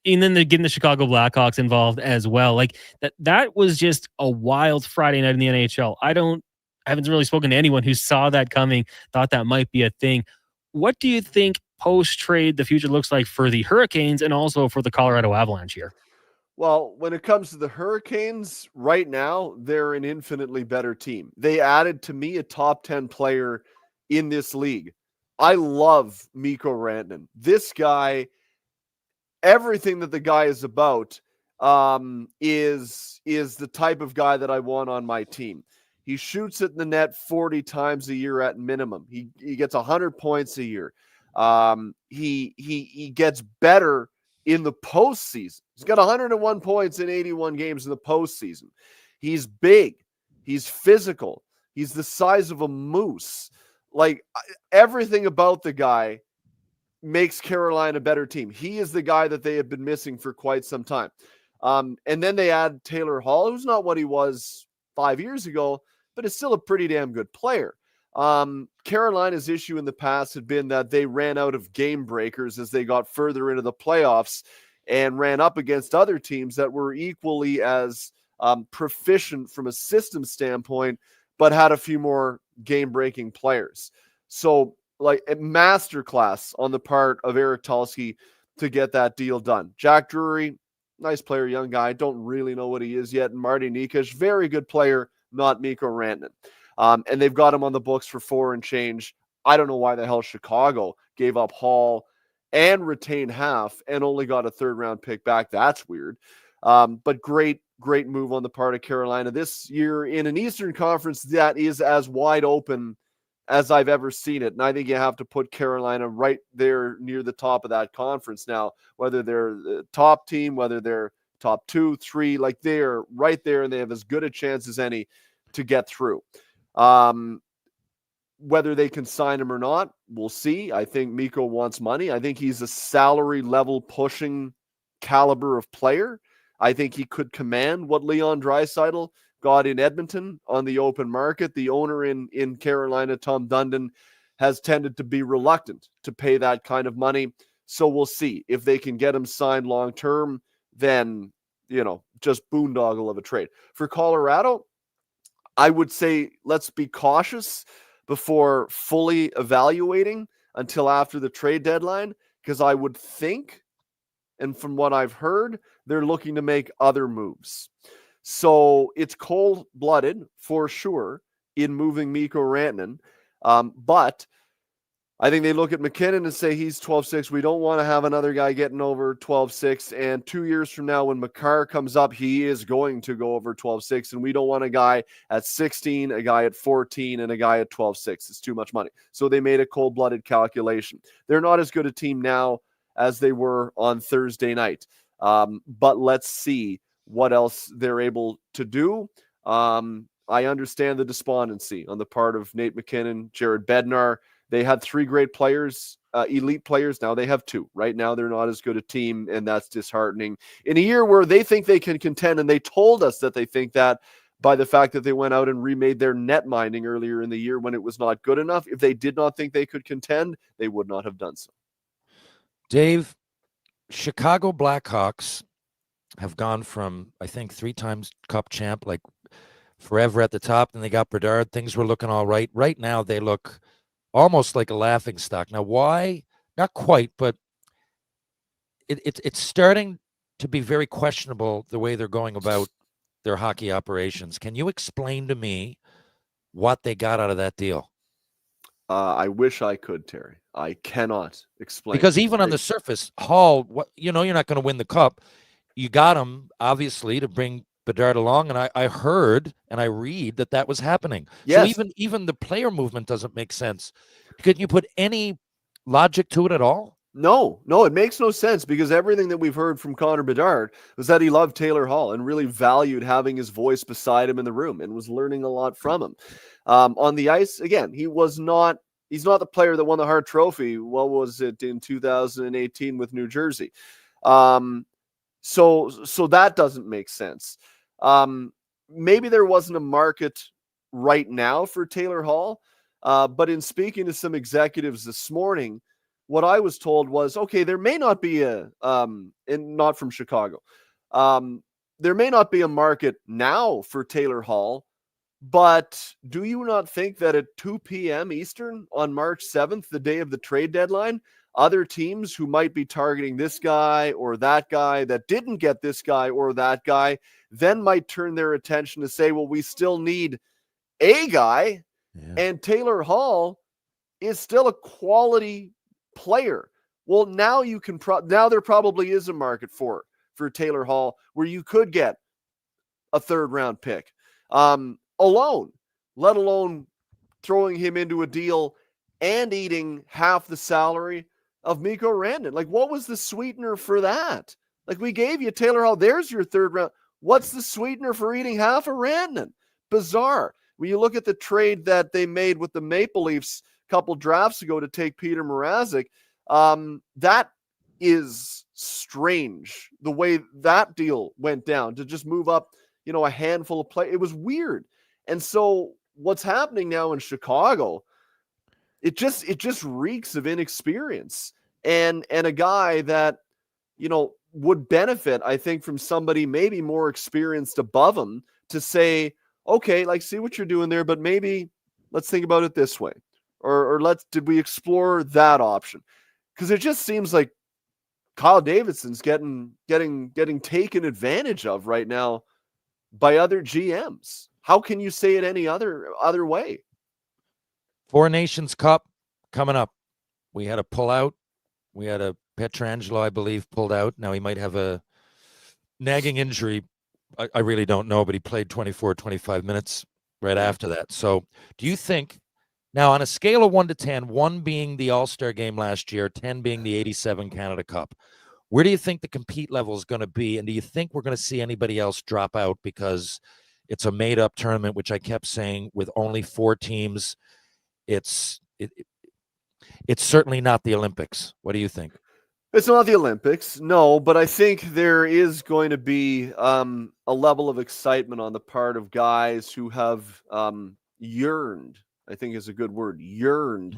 then they're getting the Chicago Blackhawks involved as well. Like that was just a wild Friday night in the NHL. I haven't really spoken to anyone who saw that coming, thought that might be a thing. What do you think post-trade the future looks like for the Hurricanes and also for the Colorado Avalanche here? Well, when it comes to the Hurricanes, right now, they're an infinitely better team. They added, to me, a top 10 player in this league. I love Mikko Rantanen. This guy, everything that the guy is about is the type of guy that I want on my team. He shoots it in the net 40 times a year at minimum. He gets 100 points a year. He gets better in the postseason. He's got 101 points in 81 games in the postseason. He's big. He's physical. He's the size of a moose. Like, everything about the guy makes Carolina a better team. He is the guy that they have been missing for quite some time. And then they add Taylor Hall, who's not what he was 5 years ago, but is still a pretty damn good player. Carolina's issue in the past had been that they ran out of game breakers as they got further into the playoffs and ran up against other teams that were equally as proficient from a system standpoint, but had a few more game-breaking players. So, like, a masterclass on the part of Eric Tulsky to get that deal done. Jack Drury, nice player, young guy. Don't really know what he is yet. And Marty Nikash, very good player, not Mikko Rantanen. And they've got him on the books for 4 and change. I don't know why the hell Chicago gave up Hall and retained half and only got a 3rd-round pick back. That's weird. But great move on the part of Carolina this year in an Eastern Conference that is as wide open as I've ever seen it. And I think you have to put Carolina right there near the top of that conference now, whether they're the top team, whether they're top 2, 3, like they're right there and they have as good a chance as any to get through. Whether they can sign him or not, we'll see. I think Mikko wants money. I think he's a salary level pushing caliber of player. I think he could command what Leon Draisaitl got in Edmonton on the open market. The owner in Carolina, Tom Dundon, has tended to be reluctant to pay that kind of money. So we'll see if they can get him signed long-term, then, just boondoggle of a trade. For Colorado, I would say let's be cautious before fully evaluating until after the trade deadline, because I would think, and from what I've heard, they're looking to make other moves. So it's cold-blooded for sure in moving Mikko Rantanen. But I think they look at McKinnon and say he's 12.6. We don't want to have another guy getting over 12.6. And 2 years from now, when Makar comes up, he is going to go over 12.6. And we don't want a guy at 16, a guy at 14, and a guy at 12.6. It's too much money. So they made a cold-blooded calculation. They're not as good a team now as they were on Thursday night. But let's see what else they're able to do. I understand the despondency on the part of Nate McKinnon, Jared Bednar. They had 3 great players, elite players. Now they have 2. Right now they're not as good a team, and that's disheartening. In a year where they think they can contend, and they told us that they think that by the fact that they went out and remade their net minding earlier in the year when it was not good enough. If they did not think they could contend, they would not have done so. Dave, Chicago Blackhawks have gone from, I think, 3 times Cup champ, like forever at the top. Then they got Bedard. Things were looking all right. Right now they look almost like a laughing stock. Now, why? Not quite, but it's starting to be very questionable the way they're going about their hockey operations. Can you explain to me what they got out of that deal? I wish I could, Terry. I cannot explain. Because even on the surface, Hall, you're not going to win the Cup. You got him, obviously, to bring Bedard along, and I heard and I read that was happening. Yes. So even the player movement doesn't make sense. Could you put any logic to it at all? No, it makes no sense, because everything that we've heard from Connor Bedard was that he loved Taylor Hall and really valued having his voice beside him in the room and was learning a lot from him. On the ice, again, he's not the player that won the Hart Trophy. What was it in 2018 with New Jersey? So that doesn't make sense. Maybe there wasn't a market right now for Taylor Hall, but in speaking to some executives this morning, what I was told was, okay, there may not be and not from Chicago, there may not be a market now for Taylor Hall, but do you not think that at 2 p.m. Eastern on March 7th, the day of the trade deadline, other teams who might be targeting this guy or that guy that didn't get this guy or that guy then might turn their attention to say, well, we still need a guy, and Taylor Hall is still a quality player. Well, now you can now there probably is a market for Taylor Hall where you could get a 3rd round pick alone, let alone throwing him into a deal and eating half the salary of Mikko Rantanen. Like, what was the sweetener for that? Like, we gave you Taylor Hall. There's your 3rd round. What's the sweetener for eating half of Rantanen? Bizarre. When you look at the trade that they made with the Maple Leafs a couple drafts ago to take Peter Mrazek, that is strange. The way that deal went down to just move up, a handful of players. It was weird. And so what's happening now in Chicago, it just reeks of inexperience and a guy that, would benefit, I think, from somebody maybe more experienced above him to say, okay, like, see what you're doing there, but maybe let's think about it this way. Or did we explore that option? Because it just seems like Kyle Davidson's getting taken advantage of right now by other GMs. How can you say it any other way? 4 Nations Cup coming up. We had a pullout. We had a Pietrangelo, I believe, pulled out. Now he might have a nagging injury. I really don't know, but he played 24, 25 minutes right after that. So do you think, now on a scale of 1 to 10, 1 being the All-Star game last year, 10 being the 87 Canada Cup, where do you think the compete level is going to be? And do you think we're going to see anybody else drop out because it's a made-up tournament, which I kept saying with only 4 teams, it's certainly not the Olympics. What do you think? It's not the Olympics, no, but I think there is going to be a level of excitement on the part of guys who have yearned, I think is a good word, yearned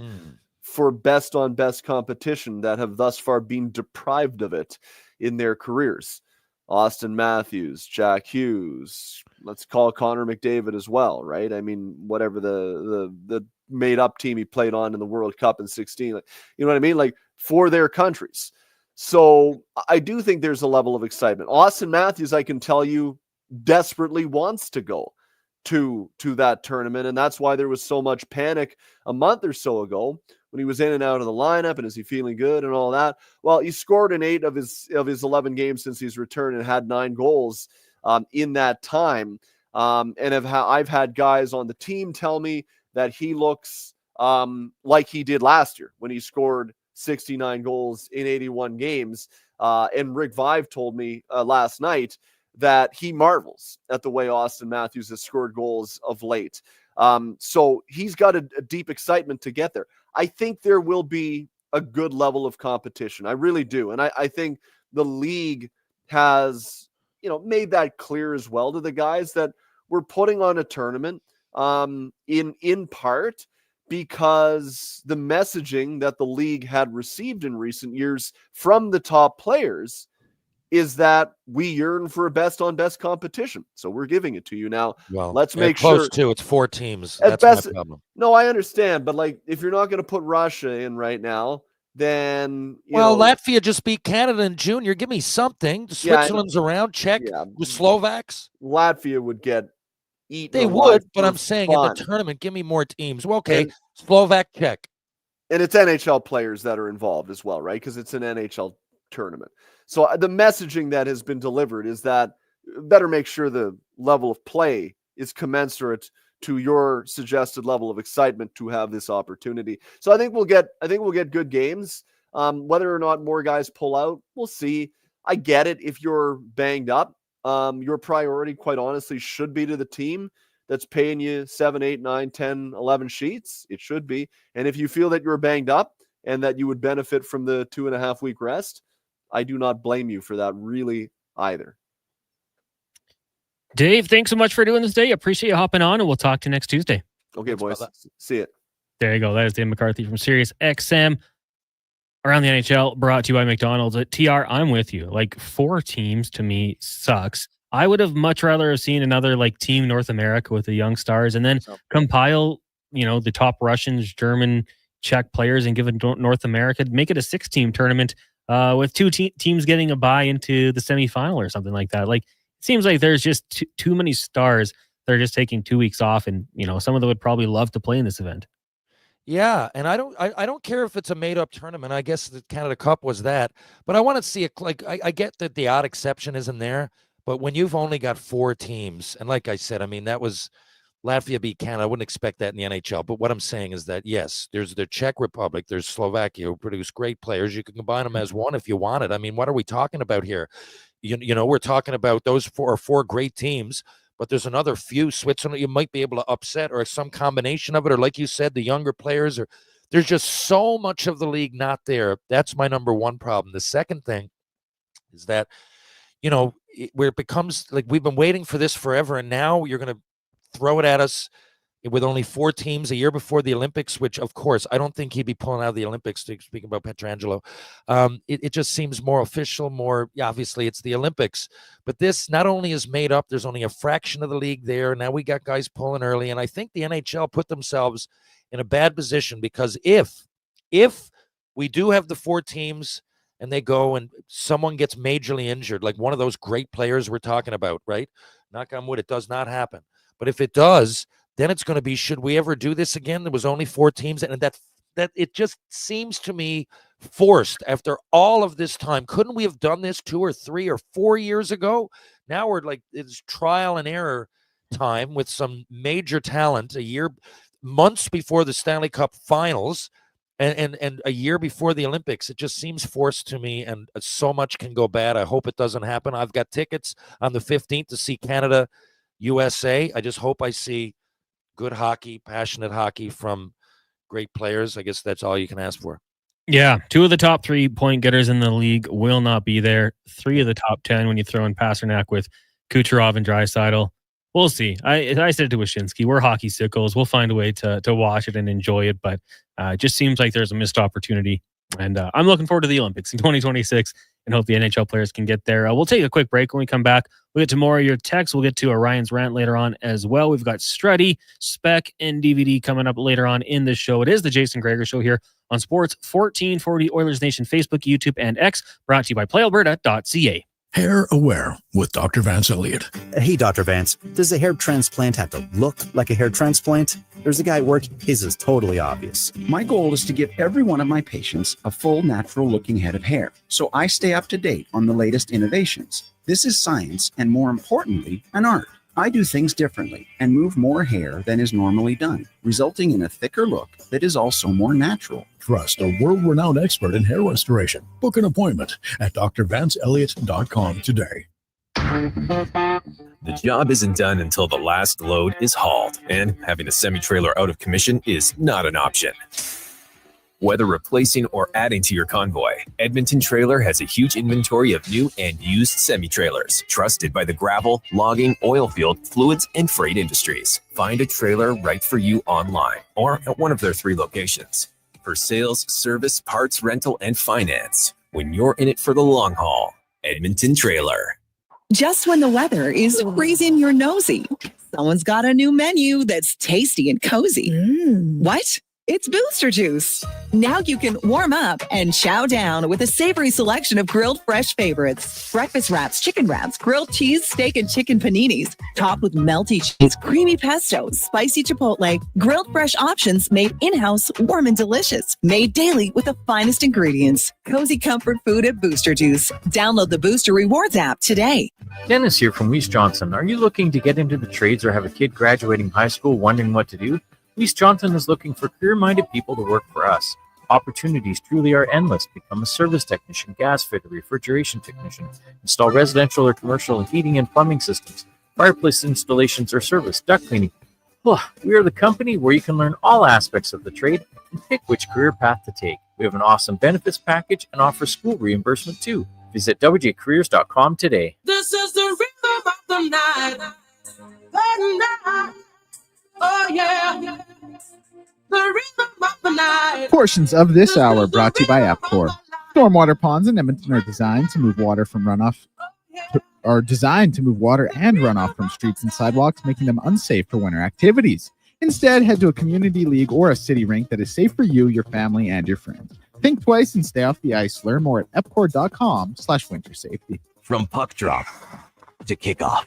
for best on best competition that have thus far been deprived of it in their careers. Austin Matthews, Jack Hughes, let's call Connor McDavid as well, right? I mean, whatever the made up team he played on in the World Cup in 16, like, you know what I mean? Like, for their countries. So I do think there's a level of excitement. Austin Matthews, I can tell you, desperately wants to go to that tournament. And that's why there was so much panic a month or so ago when he was in and out of the lineup, and is he feeling good and all that. Well, he scored in 8 of his 11 games since he's returned and had 9 goals in that time. And I've had guys on the team tell me that he looks like he did last year when he scored 69 goals in 81 games. And Rick Vive told me last night that he marvels at the way Austin Matthews has scored goals of late. So he's got a deep excitement to get there. I think there will be a good level of competition. I really do. And I think the league has, made that clear as well to the guys that we're putting on a tournament in part because the messaging that the league had received in recent years from the top players is that we yearn for a best on best competition. So we're giving it to you now. Well, let's make close sure to it's 4 teams. At That's best, my problem. No, I understand, but like if you're not going to put Russia in right now, then Latvia just beat Canada in Junior. Give me something. Switzerland's around. Czech with Slovaks. Latvia would get eaten. They would, but I'm saying in the tournament, give me more teams. Well, okay, Slovak, Czech. And it's NHL players that are involved as well, right? Because it's an NHL tournament. So the messaging that has been delivered is that better make sure the level of play is commensurate to your suggested level of excitement to have this opportunity. So I think we'll get good games. Whether or not more guys pull out, we'll see. I get it. If you're banged up, your priority, quite honestly, should be to the team that's paying you 7, 8, 9, 10, 11 sheets. It should be. And if you feel that you're banged up and that you would benefit from the 2.5 week rest, I do not blame you for that really either. Dave, thanks so much for doing this today. Appreciate you hopping on, and we'll talk to you next Tuesday. Okay, boys. See it. There you go. That is Dave McCarthy from Sirius XM. Around the NHL, brought to you by McDonald's. At TR, I'm with you. Like 4 teams to me sucks. I would have much rather have seen another like Team North America with the young stars and then compile, the top Russians, German, Czech players and give it North America. Make it a 6-team tournament with 2 teams getting a bye into the semifinal or something like that. Like, it seems like there's just too many stars that are just taking 2 weeks off, and some of them would probably love to play in this event. Yeah, and I don't care if it's a made-up tournament. I guess the Canada Cup was that, but I want to see it. Like I get that the odd exception isn't there, but when you've only got 4 teams, and like I said, I mean that was Latvia beat Canada. I wouldn't expect that in the NHL. But what I'm saying is that yes, there's the Czech Republic, there's Slovakia who produce great players. You can combine them as one if you wanted. I mean, what are we talking about here? We're talking about those 4 great teams. But there's another few. Switzerland, you might be able to upset, or some combination of it, or like you said, the younger players. Or there's just so much of the league not there. That's my number one problem. The second thing is that, where it becomes like we've been waiting for this forever, and now you're going to throw it at us with only 4 teams a year before the Olympics, which, of course, I don't think he'd be pulling out of the Olympics, speaking about Pietrangelo. It just seems more official, obviously it's the Olympics. But this not only is made up, there's only a fraction of the league there. Now we got guys pulling early, and I think the NHL put themselves in a bad position because if we do have the 4 teams and they go and someone gets majorly injured, like one of those great players we're talking about, right? Knock on wood, it does not happen. But if it does, then it's going to be, should we ever do this again? There was only 4 teams, and that it just seems to me forced after all of this time. Couldn't we have done this 2 or 3 or 4 years ago? Now we're like, it's trial and error time with some major talent months before the Stanley Cup finals and a year before the Olympics. It just seems forced to me, and so much can go bad. I hope it doesn't happen. I've got tickets on the 15th to see Canada, USA. I just hope I see good hockey, passionate hockey from great players. I guess that's all you can ask for. Yeah, 2 of the top 3 point getters in the league will not be there. 3 of the top 10 when you throw in Pasternak with Kucherov and Draisaitl. We'll see. I said it to Wyshynski, we're hockey sickles. We'll find a way to watch it and enjoy it, but it just seems like there's a missed opportunity. And I'm looking forward to the Olympics in 2026 and hope the NHL players can get there. We'll take a quick break. When we come back, we'll get to more of your texts. We'll get to Ryan's rant later on as well. We've got Struddy, Spec, and DVD coming up later on in the show. It is the Jason Gregor Show here on Sports 1440 Oilers Nation, Facebook, YouTube, and X, brought to you by PlayAlberta.ca. Hair Aware with Dr. Vance Elliott. Hey, Dr. Vance, does a hair transplant have to look like a hair transplant? There's a guy at work, his is totally obvious. My goal is to give every one of my patients a full, natural-looking head of hair, so I stay up to date on the latest innovations. This is science, and more importantly, an art. I do things differently and move more hair than is normally done, resulting in a thicker look that is also more natural. Trust a world-renowned expert in hair restoration. Book an appointment at drvanceelliott.com today. The job isn't done until the last load is hauled, and having a semi-trailer out of commission is not an option. Whether replacing or adding to your convoy, Edmonton Trailer has a huge inventory of new and used semi-trailers, trusted by the gravel, logging, oil field, fluids, and freight industries. Find a trailer right for you online or at one of their 3 locations. For sales, service, parts, rental, and finance, when you're in it for the long haul, Edmonton Trailer. Just when the weather is freezing your nosy, someone's got a new menu that's tasty and cozy. What? It's Booster Juice. Now you can warm up and chow down with a savory selection of grilled fresh favorites. Breakfast wraps, chicken wraps, grilled cheese, steak, and chicken paninis. Topped with melty cheese, creamy pesto, spicy chipotle. Grilled fresh options made in-house, warm and delicious. Made daily with the finest ingredients. Cozy comfort food at Booster Juice. Download the Booster Rewards app today. Dennis here from Weiss Johnson. Are you looking to get into the trades or have a kid graduating high school wondering what to do? Weiss Johnson is looking for career-minded people to work for us. Opportunities truly are endless. Become a service technician, gas fitter, refrigeration technician. Install residential or commercial heating and plumbing systems, fireplace installations or service, duct cleaning. We are the company where you can learn all aspects of the trade and pick which career path to take. We have an awesome benefits package and offer school reimbursement too. Visit wjcareers.com today. This is the rhythm of the night. The night. Oh yeah. The rhythm of the night. Portions of this hour brought to you by Epcor. Stormwater ponds in Edmonton are designed to move water and runoff from streets and sidewalks, making them unsafe for winter activities. Instead, head to a community league or a city rink that is safe for you, your family, and your friends. Think twice and stay off the ice. Learn more at epcor.com/winter safety. From puck drop to kickoff,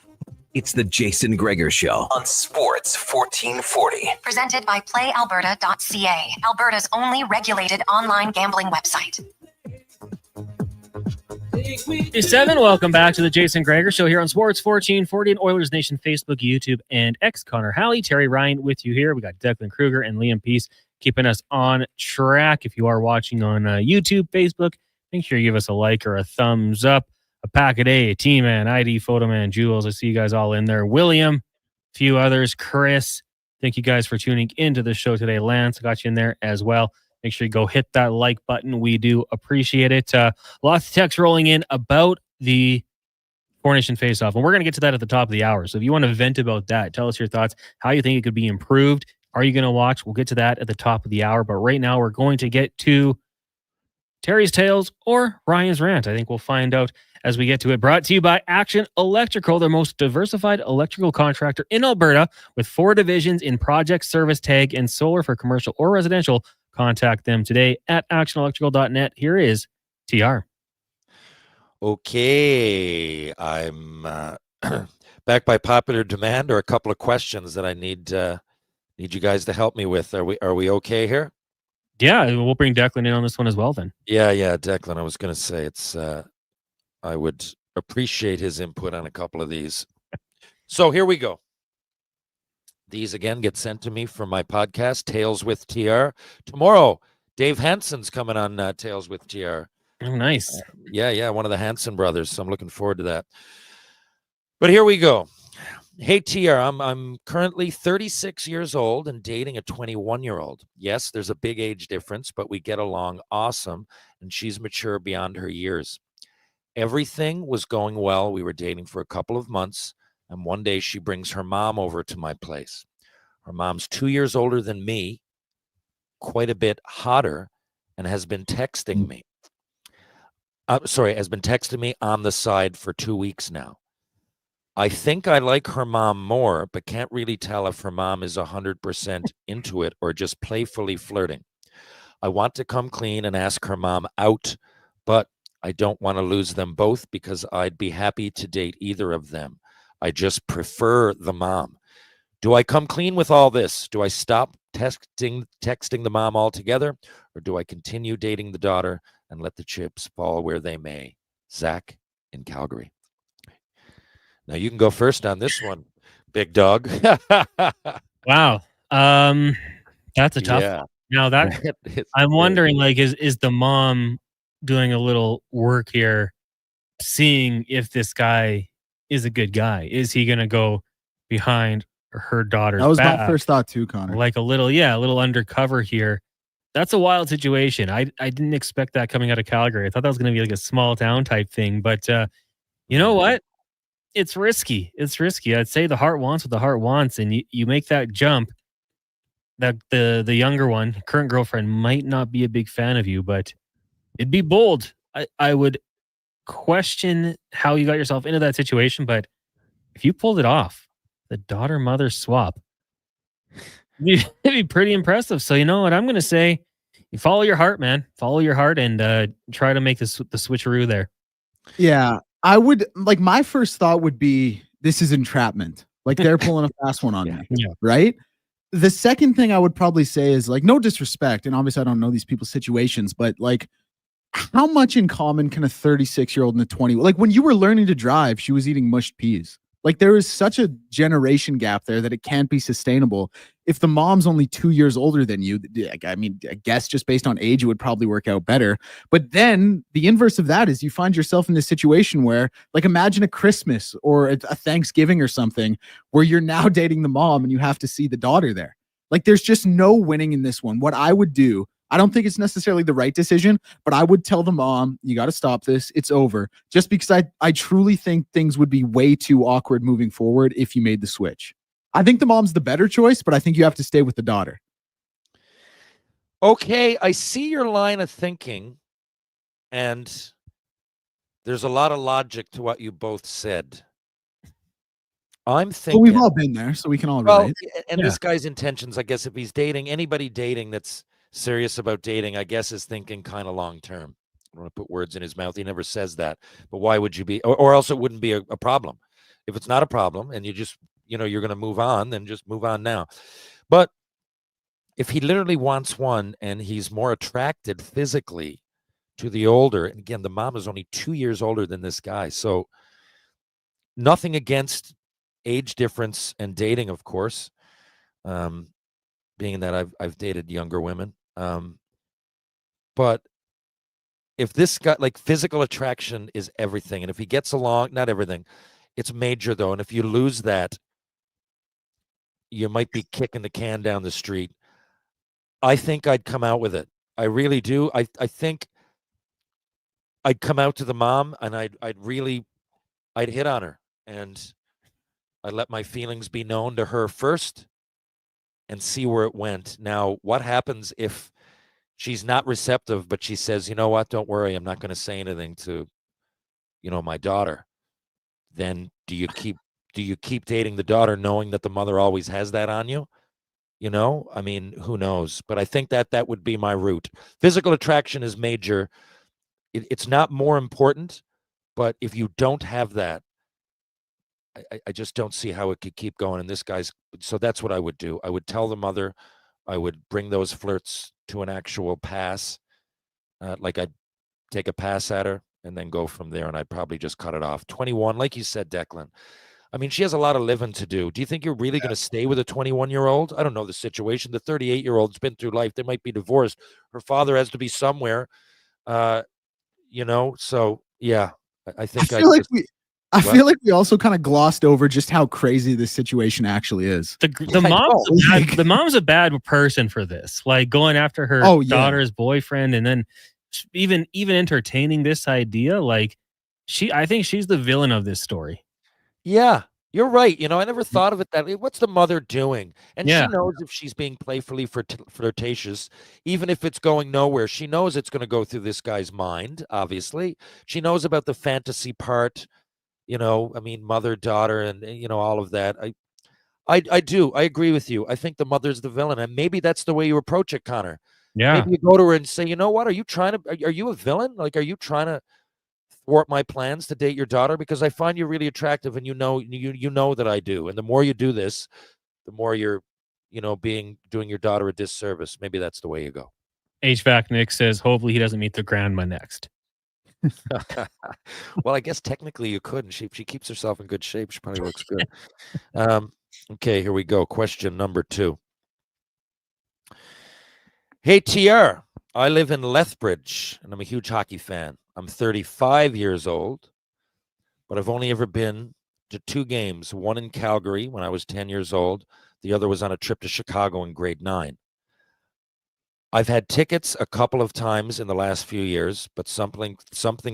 it's the Jason Gregor Show on Sports 1440. Presented by PlayAlberta.ca, Alberta's only regulated online gambling website. 7, welcome back to the Jason Gregor Show here on Sports 1440 and Oilers Nation Facebook, YouTube, and X. Connor Halley, Terry Ryan with you here. We got Declan Kruger and Liam Peace keeping us on track. If you are watching on YouTube, Facebook, make sure you give us a like or a thumbs up. A Packet A, T-Man, ID, Photoman, Jules. I see you guys all in there. William, a few others. Chris, thank you guys for tuning into the show today. Lance, I got you in there as well. Make sure you go hit that like button. We do appreciate it. Lots of text rolling in about the Four Nation Face-Off, and we're going to get to that at the top of the hour. So if you want to vent about that, tell us your thoughts, how you think it could be improved. Are you going to watch? We'll get to that at the top of the hour. But right now, we're going to get to Terry's Tales or Ryan's Rant. I think we'll find out as we get to it. Brought to you by Action Electrical, the most diversified electrical contractor in Alberta with 4 divisions in project, service, tag, and solar for commercial or residential. Contact them today at actionelectrical.net. Here is TR. Okay, I'm back by popular demand, or a couple of questions that I need you guys to help me with. Are we okay here? Yeah, we'll bring Declan in on this one as well then. Yeah, Declan. I was going to say it's. I would appreciate his input on a couple of these. So here we go. These again get sent to me from my podcast, Tales with TR. Tomorrow, Dave Hansen's coming on Tales with TR. Oh, nice. Yeah, one of the Hansen brothers. So I'm looking forward to that. But here we go. Hey TR, I'm currently 36 years old and dating a 21-year-old. Yes, there's a big age difference, but we get along awesome, and she's mature beyond her years. Everything was going well. We were dating for a couple of months, and one day she brings her mom over to my place. Her mom's 2 years older than me, quite a bit hotter, and has been texting me. Has been texting me on the side for 2 weeks now. I think I like her mom more, but can't really tell if her mom is 100% into it or just playfully flirting. I want to come clean and ask her mom out, but I don't want to lose them both because I'd be happy to date either of them. I just prefer the mom. Do I come clean with all this? Do I stop texting the mom altogether, or do I continue dating the daughter and let the chips fall where they may? Zach in Calgary. Now you can go first on this one, big dog. Wow. That's a tough one. Now that I'm wondering, like, is the mom doing a little work here, seeing if this guy is a good guy? Is he gonna go behind her daughter's That was back? my first thought too, Connor. Like a little undercover here. That's a wild situation. I didn't expect that coming out of Calgary. I thought that was gonna be like a small town type thing, but you know what? It's risky. It's risky. I'd say the heart wants what the heart wants, and you make that jump. That the younger one, current girlfriend, might not be a big fan of you, but it'd be bold. I would question how you got yourself into that situation, but if you pulled it off, the daughter-mother swap, it'd be pretty impressive. So you know what I'm going to say? You follow your heart, man. Follow your heart and try to make the switcheroo there. Yeah, I would like my first thought would be this is entrapment. Like they're pulling a fast one on me. Yeah. Right? The second thing I would probably say is like no disrespect, and obviously I don't know these people's situations, but like how much in common can a 36-year-old and a 20 like when you were learning to drive, she was eating mushed peas. Like there is such a generation gap there that it can't be sustainable. If the mom's only 2 years older than you, I mean, I guess just based on age, it would probably work out better. But then the inverse of that is you find yourself in this situation where, like, imagine a Christmas or a Thanksgiving or something where you're now dating the mom and you have to see the daughter there. Like there's just no winning in this one. What I would do, I don't think it's necessarily the right decision, but I would tell the mom, you got to stop this. It's over. Just because I truly think things would be way too awkward moving forward if you made the switch. I think the mom's the better choice, but I think you have to stay with the daughter. Okay, I see your line of thinking, and there's a lot of logic to what you both said. I'm thinking. Well, we've all been there, so we can all relate. And this guy's intentions, I guess, if he's dating anybody dating that's serious about dating, I guess is thinking kind of long term. I don't want to put words in his mouth. He never says that. But why would you be, or else it wouldn't be a problem. If it's not a problem and you just, you're going to move on, then just move on now. But if he literally wants one and he's more attracted physically to the older, and again, the mom is only 2 years older than this guy. So nothing against age difference and dating, of course, being that I've dated younger women. But if this guy, like, physical attraction is everything, and if he gets along, not everything, it's major though. And if you lose that, you might be kicking the can down the street. I think I'd come out with it. I really do. I think I'd come out to the mom and I'd hit on her, and I'd let my feelings be known to her first and see where it went. Now, what happens if she's not receptive, but she says, you know what, don't worry, I'm not going to say anything to, my daughter? Then do you keep dating the daughter knowing that the mother always has that on you? I mean, who knows? But I think that would be my route. Physical attraction is major. It's not more important, but if you don't have that, I just don't see how it could keep going. And this guy's, so that's what I would do. I would tell the mother, I would bring those flirts to an actual pass. Like I'd take a pass at her and then go from there. And I'd probably just cut it off. 21, like you said, Declan. I mean, she has a lot of living to do. Do you think you're really going to stay with a 21-year-old? I don't know the situation. The 38-year-old's been through life. They might be divorced. Her father has to be somewhere, so yeah, I think I feel like I feel like we also kind of glossed over just how crazy this situation actually is. The mom's a bad person for this, like going after her daughter's boyfriend, and then even entertaining this idea. Like I think she's the villain of this story. Yeah, you're right. I never thought of it that way. What's the mother doing? And Yeah. she knows if she's being playfully flirtatious, even if it's going nowhere, she knows it's going to go through this guy's mind, obviously. She knows about the fantasy part, mother, daughter, and, all of that. I do. I agree with you. I think the mother's the villain, and maybe that's the way you approach it, Connor. Yeah. Maybe you go to her and say, you know what? Are you a villain? Like, are you trying to thwart my plans to date your daughter? Because I find you really attractive, and you know that I do. And the more you do this, the more you're, doing your daughter a disservice. Maybe that's the way you go. HVAC Nick says, hopefully he doesn't meet the grandma next. Well, I guess technically you could, and she keeps herself in good shape. She probably looks good. Okay, here we go. Question number 2. Hey, TR, I live in Lethbridge, and I'm a huge hockey fan. I'm 35 years old, but I've only ever been to 2 games, one in Calgary when I was 10 years old. The other was on a trip to Chicago in grade 9. I've had tickets a couple of times in the last few years, but something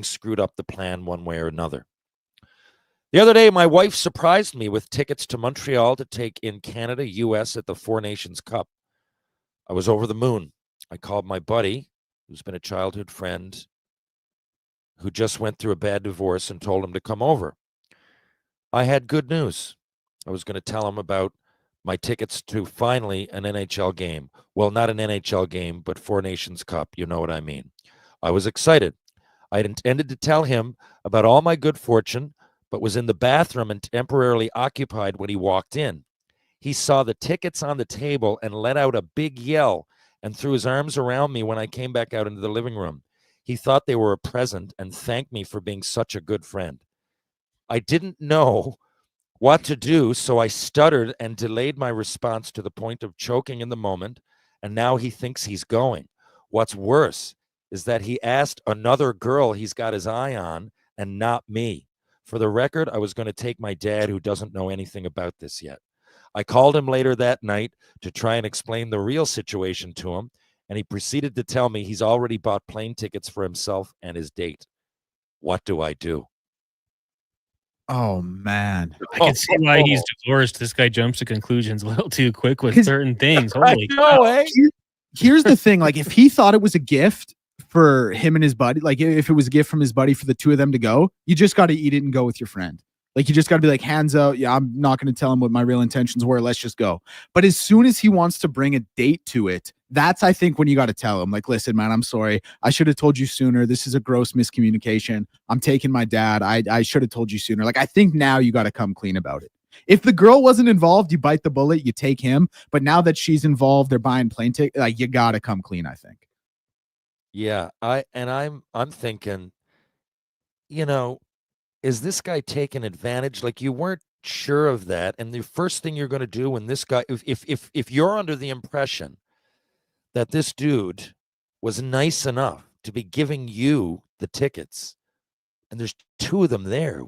screwed up the plan one way or another. The other day, my wife surprised me with tickets to Montreal to take in Canada, US at the Four Nations Cup. I was over the moon. I called my buddy, who's been a childhood friend, who just went through a bad divorce, and told him to come over. I had good news. I was going to tell him about my tickets to finally an NHL game. Well, not an NHL game, but Four Nations Cup. You know what I mean. I was excited. I had intended to tell him about all my good fortune, but was in the bathroom and temporarily occupied when he walked in. He saw the tickets on the table and let out a big yell and threw his arms around me when I came back out into the living room. He thought they were a present and thanked me for being such a good friend. I didn't know what to do, so I stuttered and delayed my response to the point of choking in the moment, and now he thinks he's going. What's worse is that he asked another girl he's got his eye on and not me. For the record, I was going to take my dad, who doesn't know anything about this yet. I called him later that night to try and explain the real situation to him, and he proceeded to tell me he's already bought plane tickets for himself and his date. What do I do? Oh, man. I can see why he's divorced. This guy jumps to conclusions a little too quick with certain things. Holy cow. Here's the thing. Like, if he thought it was a gift for him and his buddy, like if it was a gift from his buddy for the two of them to go, you just got to eat it and go with your friend. Like, you just got to be like, hands out. Yeah, I'm not going to tell him what my real intentions were. Let's just go. But as soon as he wants to bring a date to it, that's, I think, when you got to tell him, like, listen, man, I'm sorry. I should have told you sooner. This is a gross miscommunication. I'm taking my dad. I should have told you sooner. Like, I think now you got to come clean about it. If the girl wasn't involved, you bite the bullet, you take him. But now that she's involved, they're buying plane tickets. Like, you got to come clean, I think. Yeah, I'm thinking, is this guy taking advantage? Like, you weren't sure of that, and the first thing you're going to do when this guy, if you're under the impression that this dude was nice enough to be giving you the tickets, and there's two of them there,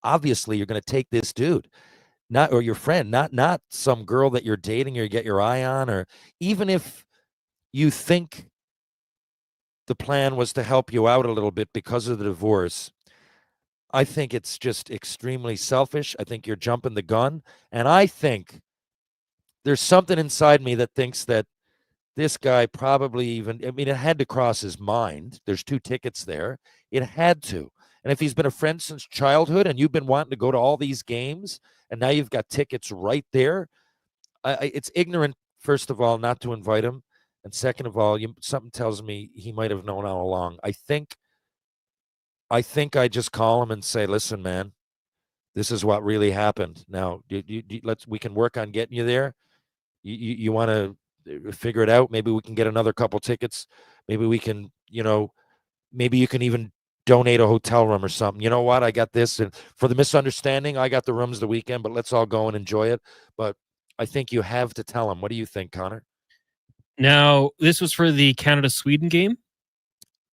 obviously you're going to take this dude, or your friend, not some girl that you're dating or you get your eye on, or even if you think the plan was to help you out a little bit because of the divorce. I think it's just extremely selfish. I think you're jumping the gun. And I think there's something inside me that thinks that this guy probably it had to cross his mind. There's 2 tickets there. It had to. And if he's been a friend since childhood and you've been wanting to go to all these games and now you've got tickets right there, it's ignorant, first of all, not to invite him. And second of all, something tells me he might have known all along. I think I just call him and say, listen, man, this is what really happened. Now, we can work on getting you there. You want to figure it out. Maybe we can get another couple tickets. Maybe we can, maybe you can even donate a hotel room or something. You know what? I got this. And for the misunderstanding, I got the rooms the weekend, but let's all go and enjoy it. But I think you have to tell him. What do you think, Connor? Now, this was for the Canada-Sweden game?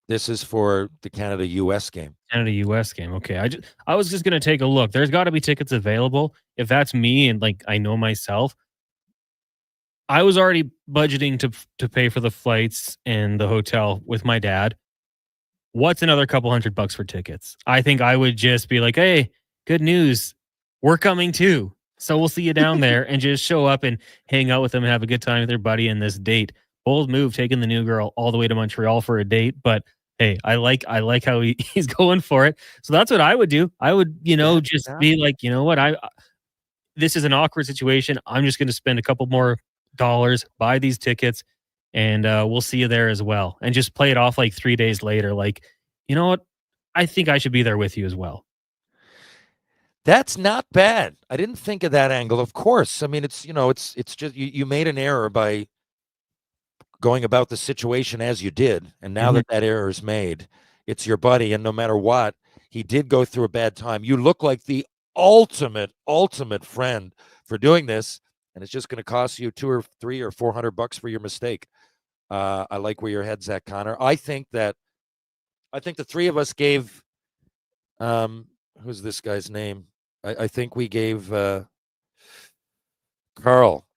This is for the Canada-US game. Canada-US game. Okay. I was just going to take a look. There's got to be tickets available. If that's me and like I know myself, I was already budgeting to pay for the flights and the hotel with my dad. What's another couple $100 for tickets? I think I would just be like, hey, good news. We're coming too. So we'll see you down there and just show up and hang out with them and have a good time with their buddy in this date. Bold move taking the new girl all the way to Montreal for a date. But hey, I like how he's going for it. So that's what I would do. I would, just be like, you know what? This is an awkward situation. I'm just going to spend a couple more dollars, buy these tickets, and we'll see you there as well. And just play it off like 3 days later. Like, you know what? I think I should be there with you as well. That's not bad. I didn't think of that angle. Of course. I mean, it's just you made an error by going about the situation as you did. And now that error is made, it's your buddy. And no matter what, he did go through a bad time. You look like the ultimate friend for doing this. And it's just going to cost you $200 or $300 or $400 for your mistake. I like where your head's at, Connor. I think the three of us gave, who's this guy's name? I think we gave Carl.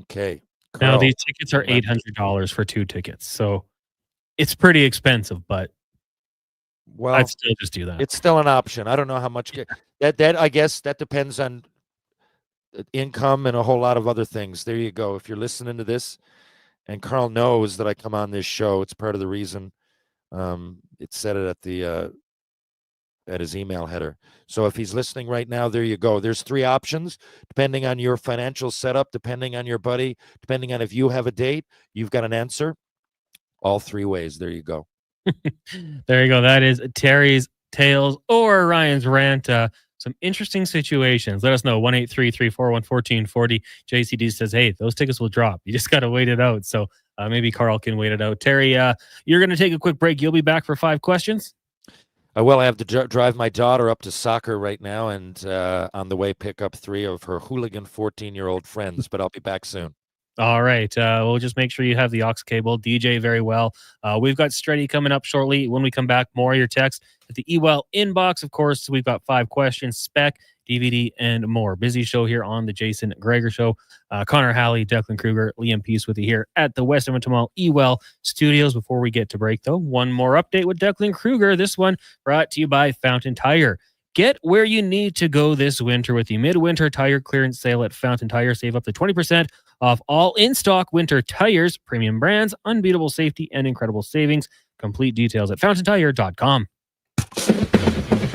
Okay. Carl. Now these tickets are $800 for 2 tickets. So it's pretty expensive, but I'd still just do that. It's still an option. I don't know how much that I guess that depends on income and a whole lot of other things. There you go. If you're listening to this and Carl knows that I come on this show, it's part of the reason. It said it at the at his email header. So if he's listening right now, there you go. There's 3 options depending on your financial setup, depending on your buddy, depending on if you have a date, you've got an answer. All 3 ways. There you go. There you go. That is Terry's Tales or Ryan's Rant. Some interesting situations. Let us know. 1-833-441-1440. JCD says, hey, those tickets will drop. You just got to wait it out. So maybe Carl can wait it out. Terry, you're going to take a quick break. You'll be back for 5 questions. I have to drive my daughter up to soccer right now and on the way pick up 3 of her hooligan 14-year-old friends, but I'll be back soon. All right. We'll just make sure you have the aux cable. DJ very well. We've got Stretty coming up shortly. When we come back, more of your text at the eWell inbox. Of course, we've got 5 questions, spec, DVD, and more. Busy show here on the Jason Gregor Show. Connor Halley, Declan Kruger, Liam Peace with you here at the West Edmonton Mall eWell Studios. Before we get to break, though, one more update with Declan Kruger. This one brought to you by Fountain Tire. Get where you need to go this winter with the midwinter tire clearance sale at Fountain Tire. Save up to 20% off all in-stock winter tires, premium brands, unbeatable safety, and incredible savings. Complete details at fountaintire.com.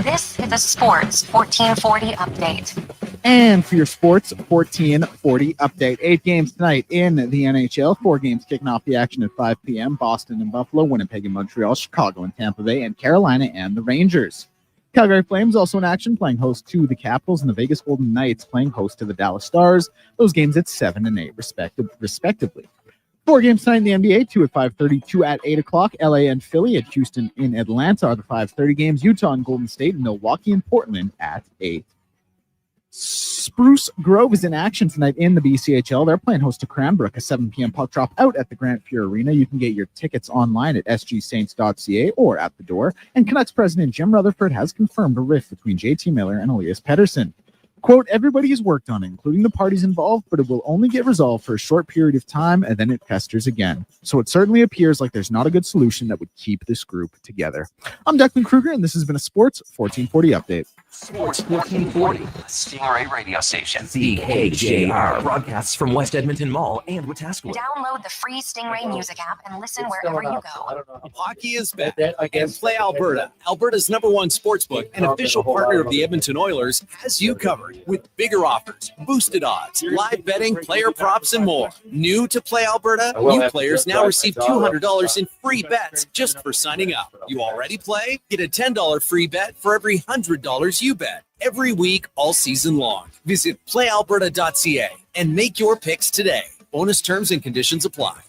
This is a Sports 1440 update. And for your Sports 1440 update, 8 games tonight in the NHL. 4 games kicking off the action at 5 p.m. Boston and Buffalo, Winnipeg and Montreal, Chicago and Tampa Bay, and Carolina and the Rangers. Calgary Flames also in action, playing host to the Capitals, and the Vegas Golden Knights playing host to the Dallas Stars. Those games at 7 and 8 respectively. 4 games tonight in the NBA, 2 at 5:30, 2 at 8 o'clock. LA and Philly at Houston in Atlanta are the 5:30 games. Utah and Golden State, and Milwaukee and Portland at 8. Spruce Grove is in action tonight in the BCHL. They're playing host to Cranbrook, a 7 p.m. puck drop out at the Grant Fuhr Arena. You can get your tickets online at sgsaints.ca or at the door. And Canucks president Jim Rutherford has confirmed a rift between JT Miller and Elias Pettersson. Quote, everybody has worked on it, including the parties involved, but it will only get resolved for a short period of time, and then it festers again. So it certainly appears like there's not a good solution that would keep this group together. I'm Declan Kruger, and this has been a Sports 1440 update. Sports 1440, Stingray radio station. CKJR broadcasts from West Edmonton Mall and Wetaskiwin. Download the free Stingray music app and listen wherever you go. Hockey is back against Play Alberta. Alberta's #1 sportsbook and official partner of the Edmonton Oilers has you covered with bigger offers, boosted odds, live betting, player props, and more. New to Play Alberta, new players now receive $200 in free bets just for signing up. You already play? Get a $10 free bet for every $100 you bet every week all season long. Visit playalberta.ca and make your picks today. Bonus terms and conditions apply.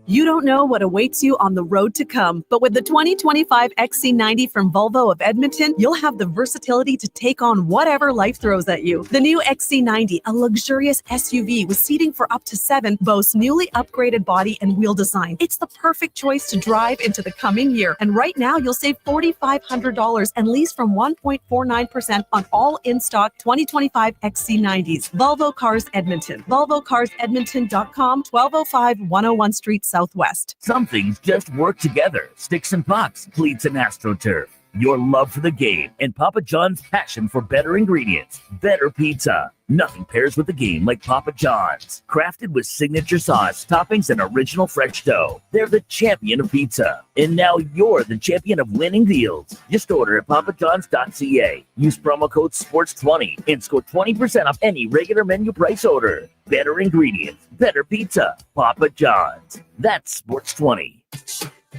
You don't know what awaits you on the road to come, but with the 2025 XC90 from Volvo of Edmonton, you'll have the versatility to take on whatever life throws at you. The new XC90, a luxurious SUV with seating for up to 7, boasts newly upgraded body and wheel design. It's the perfect choice to drive into the coming year. And right now, you'll save $4,500 and lease from 1.49% on all in-stock 2025 XC90s. Volvo Cars Edmonton. VolvoCarsEdmonton.com, 1205 101 Street Southwest. Some things just work together. Sticks and pucks, cleats and AstroTurf. Your love for the game and Papa John's passion for better ingredients, better pizza. Nothing pairs with the game like Papa John's. Crafted with signature sauce, toppings, and original fresh dough. They're the champion of pizza. And now you're the champion of winning deals. Just order at papajohns.ca. Use promo code SPORTS20 and score 20% off any regular menu price order. Better ingredients, better pizza. Papa John's. That's SPORTS20.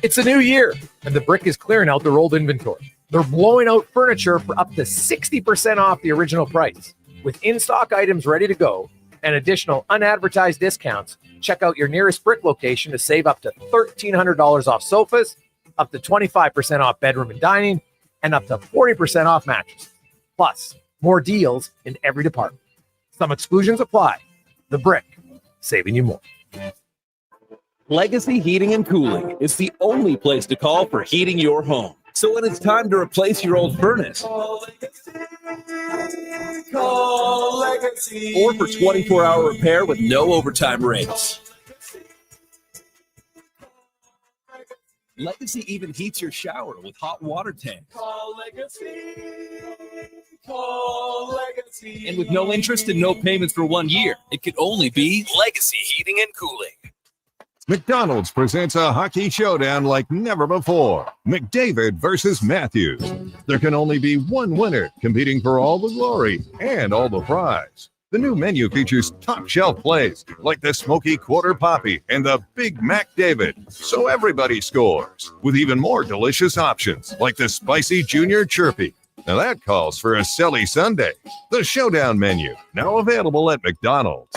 It's a new year, and the Brick is clearing out their old inventory. They're blowing out furniture for up to 60% off the original price. With in-stock items ready to go and additional unadvertised discounts, check out your nearest Brick location to save up to $1,300 off sofas, up to 25% off bedroom and dining, and up to 40% off mattresses. Plus, more deals in every department. Some exclusions apply. The Brick, saving you more. Legacy Heating and Cooling is the only place to call for heating your home. So when it's time to replace your old furnace, or for 24-hour repair with no overtime rates. Legacy even heats your shower with hot water tanks. And with no interest and no payments for 1 year, it could only be Legacy Heating and Cooling. McDonald's presents a hockey showdown like never before. McDavid versus Matthews. There can only be one winner, competing for all the glory and all the prize. The new menu features top shelf plays like the Smoky Quarter Poppy and the Big Mac David, so everybody scores. With even more delicious options like the Spicy Junior Chirpy. Now that calls for a silly Sunday. The Showdown menu, now available at McDonald's.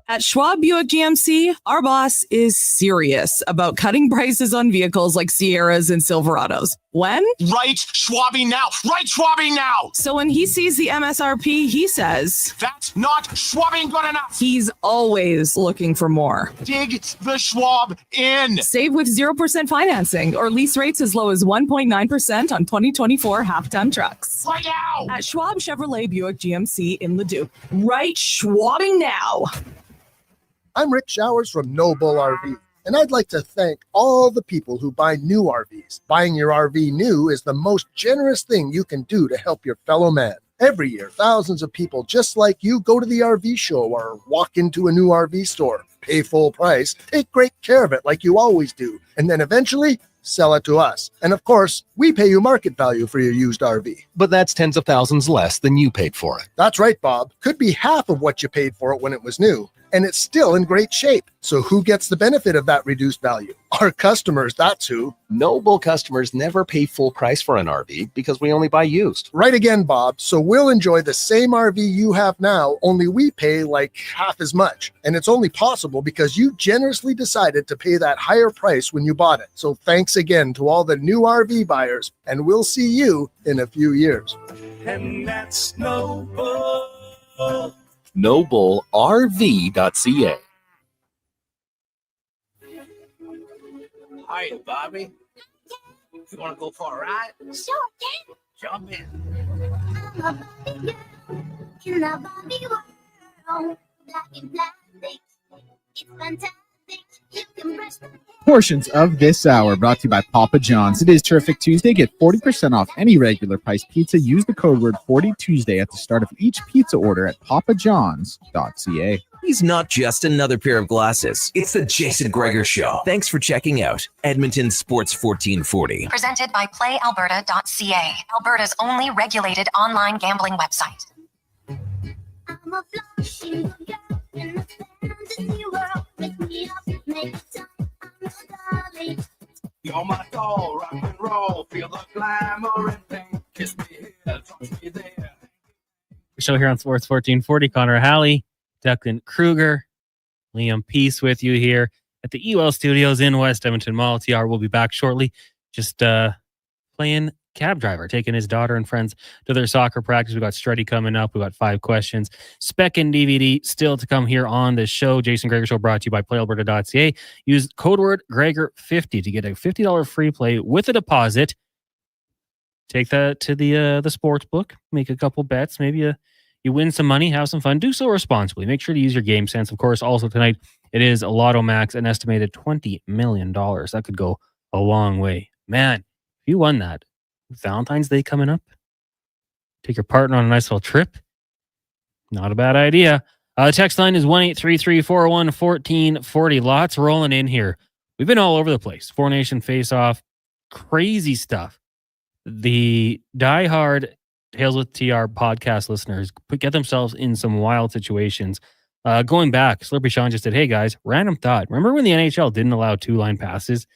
At Schwab Buick GMC, our boss is serious about cutting prices on vehicles like Sierras and Silverados. When? Right Schwabbing now! Right Schwabbing now! So when he sees the MSRP, he says, that's not Schwabbing good enough! He's always looking for more. Dig the Schwab in! Save with 0% financing or lease rates as low as 1.9% on 2024 half-ton trucks. Right now! At Schwab Chevrolet Buick GMC in Leduc. Right Schwabbing now! I'm Rick Showers from Noble RV, and I'd like to thank all the people who buy new RVs. Buying your RV new is the most generous thing you can do to help your fellow man. Every year, thousands of people just like you go to the RV show or walk into a new RV store, pay full price, take great care of it like you always do, and then eventually sell it to us. And of course, we pay you market value for your used RV. But that's tens of thousands less than you paid for it. That's right, Bob. Could be half of what you paid for it when it was new. And it's still in great shape. So who gets the benefit of that reduced value? Our customers, that's who. Noble customers never pay full price for an RV because we only buy used. Right again, Bob. So we'll enjoy the same RV you have now, only we pay like half as much. And it's only possible because you generously decided to pay that higher price when you bought it. So thanks again to all the new RV buyers, and we'll see you in a few years. And that's Noble. NobleRV.ca. Hiya, Bobby. You want to go for a ride? Sure can. Jump in. I'm a Barbie girl in a Barbie world. Black and plastic. It's fantastic. You can brush the Portions of this hour brought to you by Papa John's. It is Terrific Tuesday. Get 40% off any regular price pizza. Use the code word 40Tuesday at the start of each pizza order at papajohns.ca. He's not just another pair of glasses. It's the Jason Gregor Show. Thanks for checking out Edmonton Sports 1440. Presented by PlayAlberta.ca, Alberta's only regulated online gambling website. I'm a flashing girl in a fantasy world. Wake me up, make time. I'm a darling. You're my doll, rock and roll. Feel the glamour and pain. Kiss me here, touch me there. Show here on Sports 1440. Connor Halley, Declan Kruger, Liam Peace with you here at the EWL Studios in West Edmonton Mall. TR will be back shortly. Just playing cab driver, taking his daughter and friends to their soccer practice. We got Struddy coming up. We got 5 questions. Spec and DVD still to come here on the show. Jason Gregor Show brought to you by PlayAlberta.ca. Use code word Gregor50 to get a $50 free play with a deposit. Take that to the sports book. Make a couple bets. Maybe you win some money, have some fun. Do so responsibly. Make sure to use your game sense. Of course, also tonight, it is a Lotto Max, an estimated $20 million. That could go a long way. Man, if you won that, Valentine's Day coming up, take your partner on a nice little trip. Not a bad idea. Text line is 1-833-401-1440. Lots rolling in here. We've been all over the place. Four Nation face-off. Crazy stuff. The diehard Tales with TR podcast listeners get themselves in some wild situations. Going back, Slurpy Sean just said, hey guys, random thought. Remember when the NHL didn't allow 2-line passes?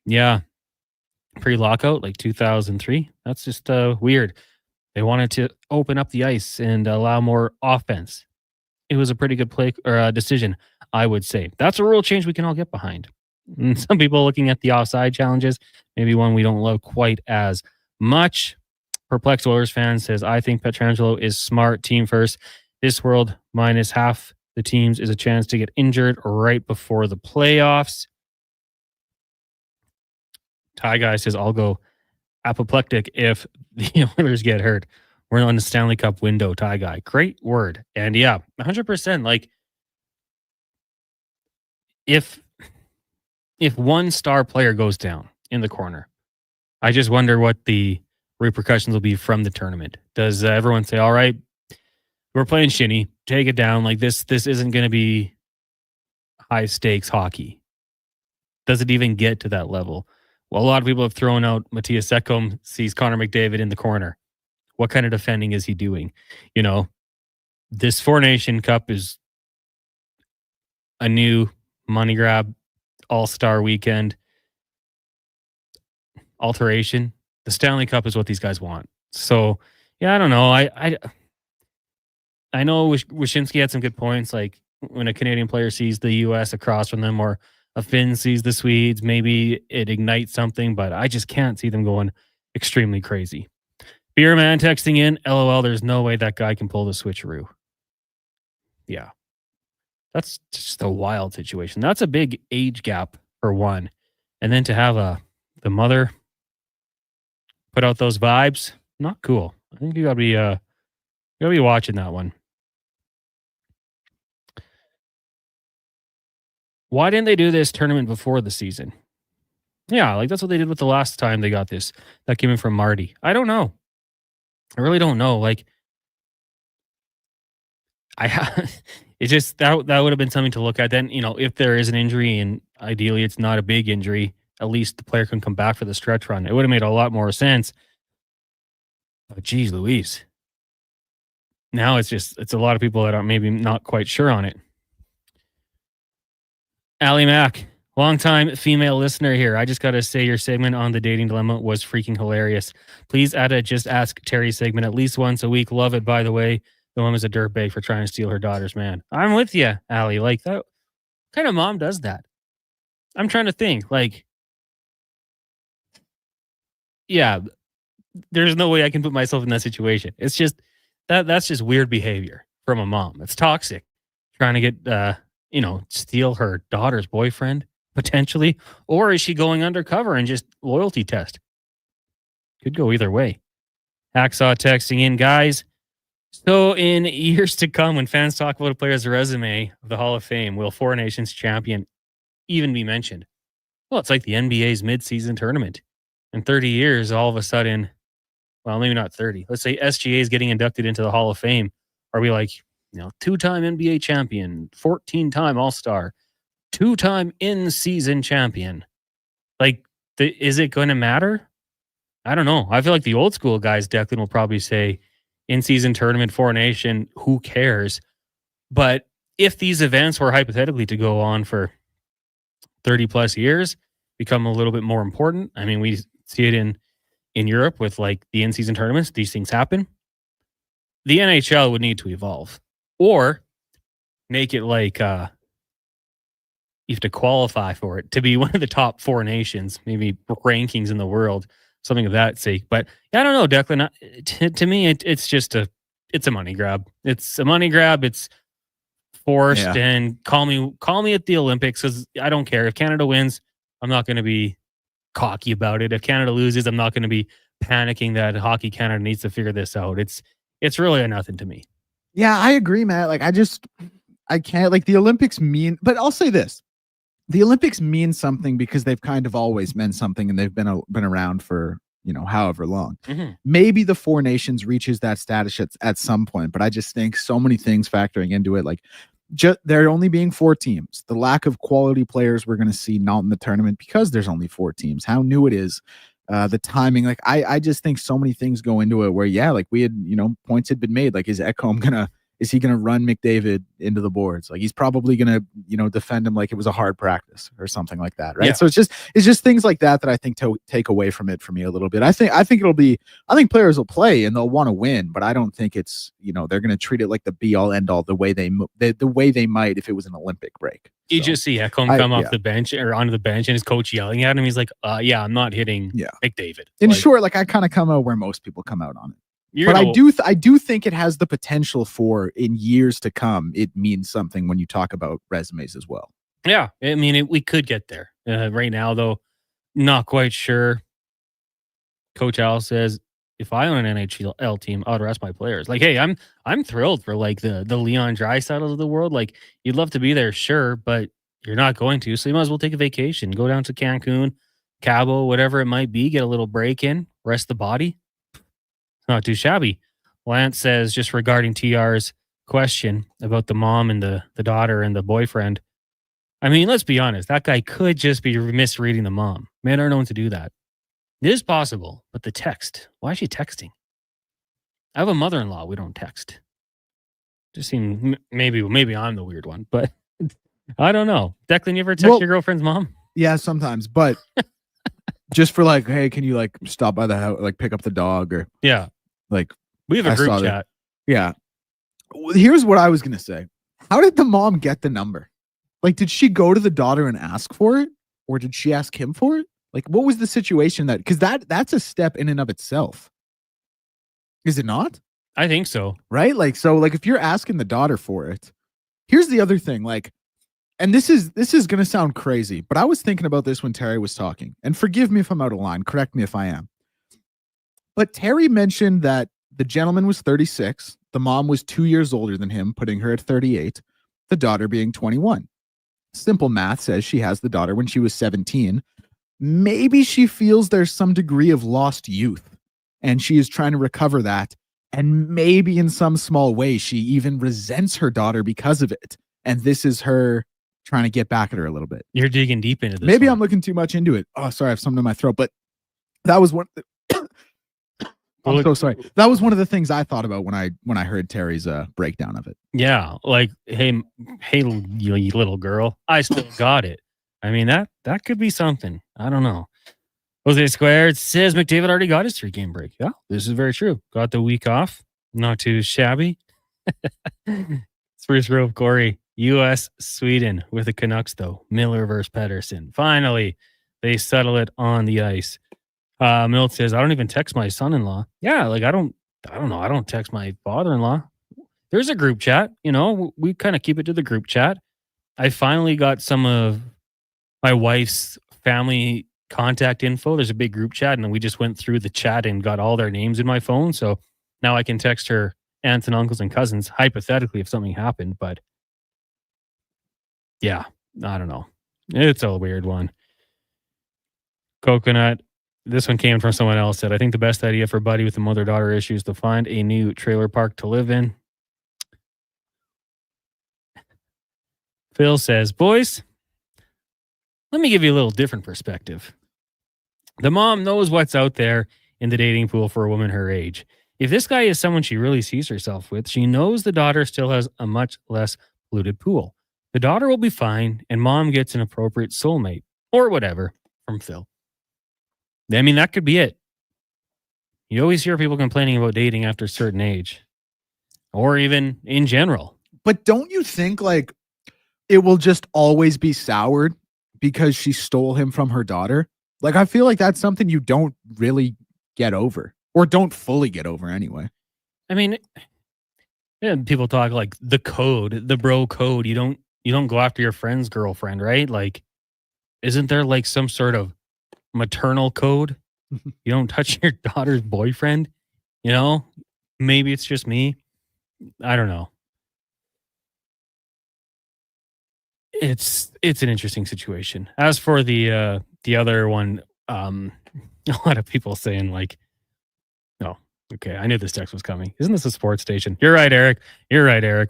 Yeah. Pre-lockout, like 2003. That's just weird. They wanted to open up the ice and allow more offense. It was a pretty good play or decision, I would say. That's a rule change we can all get behind. And some people looking at the offside challenges, maybe one we don't love quite as much. Perplexed Oilers fan says, I think Pietrangelo is smart, team first. This world minus half the teams is a chance to get injured right before the playoffs. Ty Guy says, I'll go apoplectic if the Oilers get hurt. We're on the Stanley Cup window, Ty Guy. Great word. And yeah, 100%. Like, if one star player goes down in the corner, I just wonder what the repercussions will be from the tournament. Does everyone say, all right, we're playing shinny, take it down. Like this isn't going to be high stakes hockey. Does it even get to that level? Well, a lot of people have thrown out Matthias Ekholm sees Connor McDavid in the corner. What kind of defending is he doing? You know, this Four Nation Cup is a new money grab, all-star weekend, alteration. The Stanley Cup is what these guys want. So, yeah, I don't know. I know Wyshynski had some good points, like when a Canadian player sees the U.S. across from them, or a Finn sees the Swedes, maybe it ignites something, but I just can't see them going extremely crazy. Beer Man texting in, LOL, there's no way that guy can pull the switcheroo. Yeah. That's just a wild situation. That's a big age gap for one. And then to have the mother put out those vibes, not cool. I think you gotta be watching that one. Why didn't they do this tournament before the season? Yeah, like that's what they did with the last time they got this. That came in from Marty. I don't know. I really don't know. Like, it just that would have been something to look at. Then, you know, if there is an injury and ideally it's not a big injury, at least the player can come back for the stretch run. It would have made a lot more sense. But geez, Louise. Now it's a lot of people that are maybe not quite sure on it. Allie Mack, longtime female listener here. I just got to say your segment on the dating dilemma was freaking hilarious. Please add a Just Ask Terry segment at least once a week. Love it, by the way. The woman's a dirtbag for trying to steal her daughter's man. I'm with you, Allie. Like, that what kind of mom does that? I'm trying to think. Like, yeah, there's no way I can put myself in that situation. It's just that's just weird behavior from a mom. It's toxic. Trying to get steal her daughter's boyfriend potentially, or is she going undercover and just loyalty test? Could go either way. Hacksaw texting in, guys. So in years to come, when fans talk about a player's resume of the Hall of Fame, will Four Nations champion even be mentioned? Well, it's like the NBA's midseason tournament. In 30 years, all of a sudden, well, maybe not 30. Let's say SGA is getting inducted into the Hall of Fame. Are we like, 2-time NBA champion, 14-time All-Star, 2-time in-season champion? Like, is it going to matter? I don't know. I feel like the old school guys, Declan, will probably say in-season tournament, Four Nation, who cares? But if these events were hypothetically to go on for 30 plus years, become a little bit more important. I mean, we see it in Europe with like the in-season tournaments. These things happen. The NHL would need to evolve or make it like you have to qualify for it to be one of the top 4 nations, maybe rankings in the world, something of that sake. But I don't know, Declan. To me, it's just a money grab. It's a money grab. It's forced. Yeah. And call me at the Olympics, because I don't care if Canada wins. I'm not going to be cocky about it. If Canada loses, I'm not going to be panicking that Hockey Canada needs to figure this out. It's really a nothing to me. Yeah, I agree, Matt. Like, I can't, like, the Olympics mean, but I'll say this. The Olympics mean something because they've kind of always meant something, and they've been around for, however long. Mm-hmm. Maybe the 4 nations reaches that status at some point, but I just think so many things factoring into it. Like, there only being 4 teams, the lack of quality players we're going to see not in the tournament because there's only 4 teams, how new it is, the timing. Like, I just think so many things go into it where, like we had, points had been made. Like, is Ekholm is he going to run McDavid into the boards? Like, he's probably going to, defend him like it was a hard practice or something like that. Right. Yeah. So it's just things like that I think take away from it for me a little bit. I think players will play and they'll want to win, but I don't think it's, they're going to treat it like the be all end all the way they might if it was an Olympic break. You just see Ekholm come off the bench or onto the bench and his coach yelling at him. He's like, I'm not hitting McDavid. In short, like, I kind of come out where most people come out on it. But I do think it has the potential for, in years to come, it means something when you talk about resumes as well. Yeah, I mean, we could get there. Right now, though, not quite sure. Coach Al says, if I own an NHL team, I'd rest my players. Like, hey, I'm thrilled for like the Leon Draisaitls of the world. Like, you'd love to be there, sure, but you're not going to. So you might as well take a vacation, go down to Cancun, Cabo, whatever it might be, get a little break in, rest the body. Not too shabby. Lance says, just regarding TR's question about the mom and the daughter and the boyfriend. I mean, let's be honest. That guy could just be misreading the mom. Men are known to do that. It is possible, but the text. Why is she texting? I have a mother-in-law. We don't text. Just seem maybe I'm the weird one, but I don't know. Declan, you ever text your girlfriend's mom? Yeah, sometimes, but just for like, hey, can you like stop by the house, like pick up the dog, or like we have a group chat. Yeah. Here's what I was gonna say. How did the mom get the number? Like, did she go to the daughter and ask for it, or did she ask him for it? Like, what was the situation because that's a step in and of itself. Is it not? I think so. Right? Like, so like if you're asking the daughter for it, here's the other thing, like, and this is going to sound crazy, but I was thinking about this when Terry was talking, and forgive me if I'm out of line. Correct me if I am. But Terry mentioned that the gentleman was 36. The mom was 2 years older than him, putting her at 38, the daughter being 21. Simple math says she has the daughter when she was 17. Maybe she feels there's some degree of lost youth, and she is trying to recover that. And maybe in some small way, she even resents her daughter because of it. And this is her trying to get back at her a little bit. You're digging deep into this. Maybe I'm looking too much into it. Oh, sorry, I have something in my throat. But that was one. I'm so sorry. That was one of the things I thought about when I heard Terry's breakdown of it. Yeah, like, hey, you little girl, I still got it. I mean, that could be something. I don't know. Jose Squared says McDavid already got his 3-game break. Yeah, this is very true. Got the week off. Not too shabby. Spruce Grove Corey, U.S. Sweden with the Canucks, though. Miller versus Pedersen. Finally, they settle it on the ice. Milt says, I don't even text my son-in-law. Yeah, like I don't know. I don't text my father-in-law. There's a group chat. You know, we kind of keep it to the group chat. I finally got some of my wife's family contact info. There's a big group chat, and we just went through the chat and got all their names in my phone. So now I can text her aunts and uncles and cousins, hypothetically, if something happened. But yeah, I don't know. It's a weird one. Coconut. This one came from someone else. Said, I think the best idea for Buddy with the mother-daughter issue is to find a new trailer park to live in. Phil says, boys, let me give you a little different perspective. The mom knows what's out there in the dating pool for a woman her age. If this guy is someone she really sees herself with, she knows the daughter still has a much less polluted pool. The daughter will be fine, and mom gets an appropriate soulmate, or whatever, from Phil. I mean, that could be it. You always hear people complaining about dating after a certain age, or even in general. But don't you think, like, it will just always be soured because she stole him from her daughter. Like, I feel like that's something you don't really get over, or don't fully get over anyway. I mean, yeah, people talk like the code, the bro code. You don't go after your friend's girlfriend, right? Like, isn't there like some sort of maternal code? You don't touch your daughter's boyfriend, you know? Maybe it's just me. I don't know. It's an interesting situation. As for the other one, a lot of people saying like, oh, okay, I knew this text was coming. Isn't this a sports station? You're right, Eric.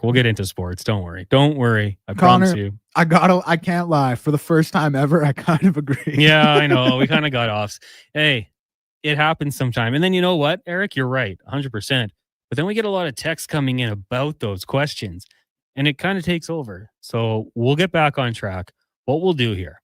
We'll get into sports. Don't worry. I Connor, promise you. I can't lie. For the first time ever, I kind of agree. Yeah, I know. We kind of got off. Hey, it happens sometime. And then you know what, Eric? You're right, 100%. But then we get a lot of texts coming in about those questions, and it kind of takes over. So we'll get back on track. What we'll do here,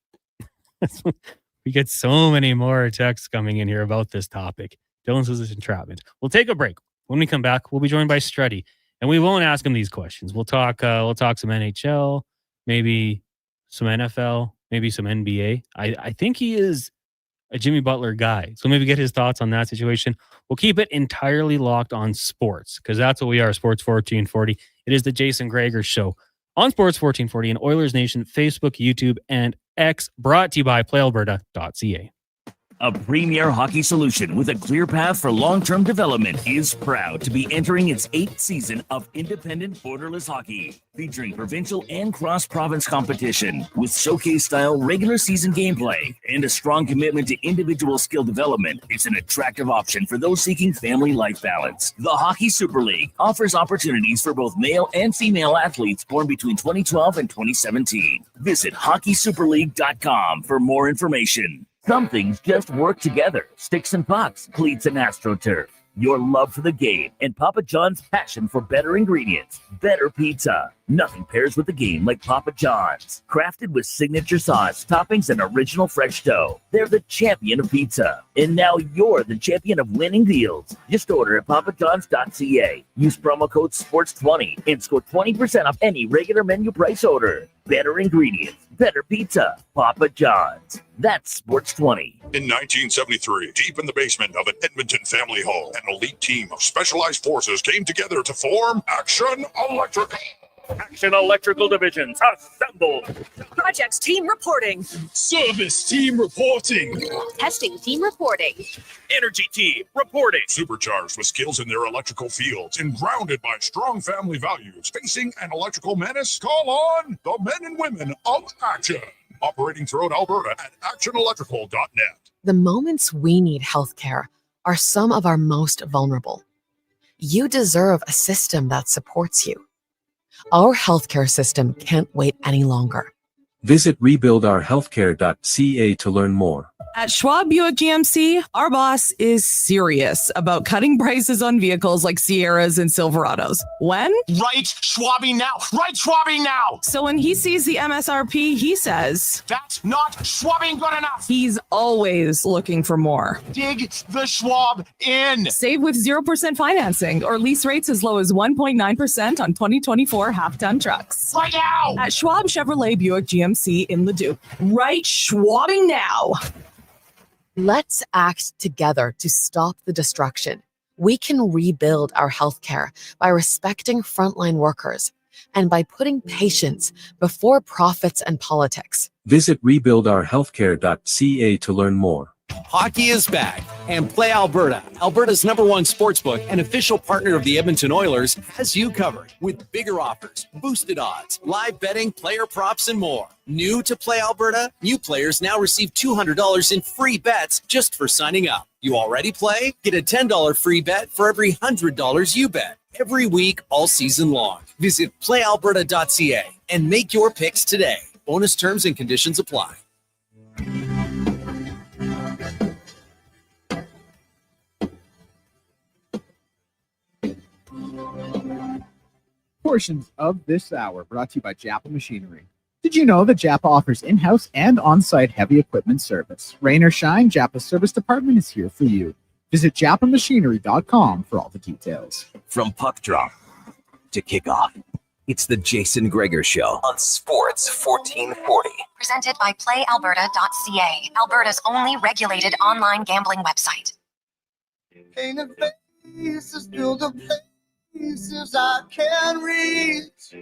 we get so many more texts coming in here about this topic. Dylan's was entrapment. We'll take a break. When we come back, we'll be joined by Struddy, and we won't ask him these questions. We'll talk some NHL, maybe some NFL, maybe some NBA. I think he is a Jimmy Butler guy, so maybe get his thoughts on that situation. We'll keep it entirely locked on sports, because that's what we are, Sports 1440. It is the Jason Gregor Show on Sports 1440 and Oilers Nation, Facebook, YouTube, and X, brought to you by PlayAlberta.ca. A premier hockey solution with a clear path for long-term development is proud to be entering its 8th season of independent borderless hockey, featuring provincial and cross-province competition with showcase-style regular season gameplay and a strong commitment to individual skill development. It's an attractive option for those seeking family life balance. The Hockey Super League offers opportunities for both male and female athletes born between 2012 and 2017. Visit hockeysuperleague.com for more information. Some things just work together. Sticks and pucks, cleats and AstroTurf. Your love for the game and Papa John's passion for better ingredients, better pizza. Nothing pairs with the game like Papa John's. Crafted with signature sauce, toppings, and original fresh dough. They're the champion of pizza. And now you're the champion of winning deals. Just order at papajohns.ca. Use promo code SPORTS20 and score 20% off any regular menu price order. Better ingredients, better pizza. Papa John's. That's SPORTS20. In 1973, deep in the basement of an Edmonton family home, an elite team of specialized forces came together to form Action Electrical. Action Electrical Divisions, assemble! Projects team reporting. Service team reporting. Testing team reporting. Energy team reporting. Supercharged with skills in their electrical fields and grounded by strong family values. Facing an electrical menace? Call on the men and women of Action. Operating throughout Alberta at actionelectrical.net. The moments we need healthcare are some of our most vulnerable. You deserve a system that supports you. Our healthcare system can't wait any longer. Visit rebuildourhealthcare.ca to learn more. At Schwab Buick GMC, our boss is serious about cutting prices on vehicles like Sierras and Silverados. When? Right Schwabbing now! Right Schwabbing now! So when he sees the MSRP, he says, that's not Schwabbing good enough! He's always looking for more. Dig the Schwab in! Save with 0% financing or lease rates as low as 1.9% on 2024 half-ton trucks. Right now! At Schwab Chevrolet Buick GMC in Leduc. Right Schwabbing now! Let's act together to stop the destruction. We can rebuild our healthcare by respecting frontline workers and by putting patients before profits and politics. Visit rebuildourhealthcare.ca to learn more. Hockey is back, and Play Alberta, Alberta's #1 sportsbook and official partner of the Edmonton Oilers, has you covered with bigger offers, boosted odds, live betting, player props, and more. New to Play Alberta? New players now receive $200 in free bets just for signing up. You already play? Get a $10 free bet for every $100 you bet. Every week, all season long. Visit playalberta.ca and make your picks today. Bonus terms and conditions apply. Portions of this hour brought to you by Japa Machinery. Did you know that Japa offers in-house and on-site heavy equipment service? Rain or shine, Japa's service department is here for you. Visit japamachinery.com for all the details. From puck drop to kickoff, It's the Jason Gregor Show on Sports 1440. Presented by PlayAlberta.ca, Alberta's only regulated online gambling website. Painted faces fill the places I can't reach.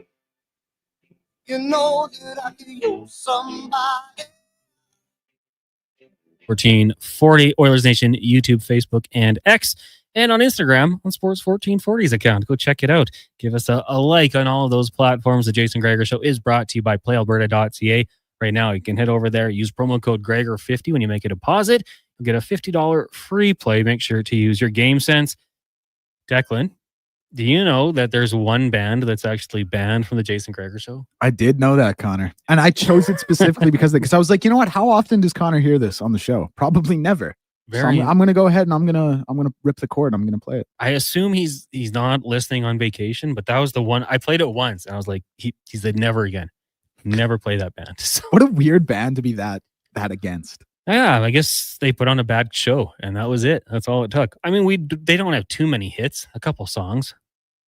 You know that I could use somebody. 1440 Oilers Nation, YouTube, Facebook, and X. And on Instagram on Sports 1440's account. Go check it out. Give us a like on all of those platforms. The Jason Gregor Show is brought to you by PlayAlberta.ca. Right now, you can head over there, use promo code Gregor50 when you make a deposit. You'll get a $50 free play. Make sure to use your game sense. Declan, do you know that there's one band that's actually banned from the Jason Gregor Show? I did know that, Connor. And I chose it specifically because I was like, you know what? How often does Connor hear this on the show? Probably never. So I'm going to go ahead and I'm going to rip the cord. I'm going to play it. I assume he's not listening on vacation, but that was the one. I played it once and I was like, he said never again. Never play that band. So, what a weird band to be that against. Yeah, I guess they put on a bad show and that was it. That's all it took. I mean, they don't have too many hits, a couple songs,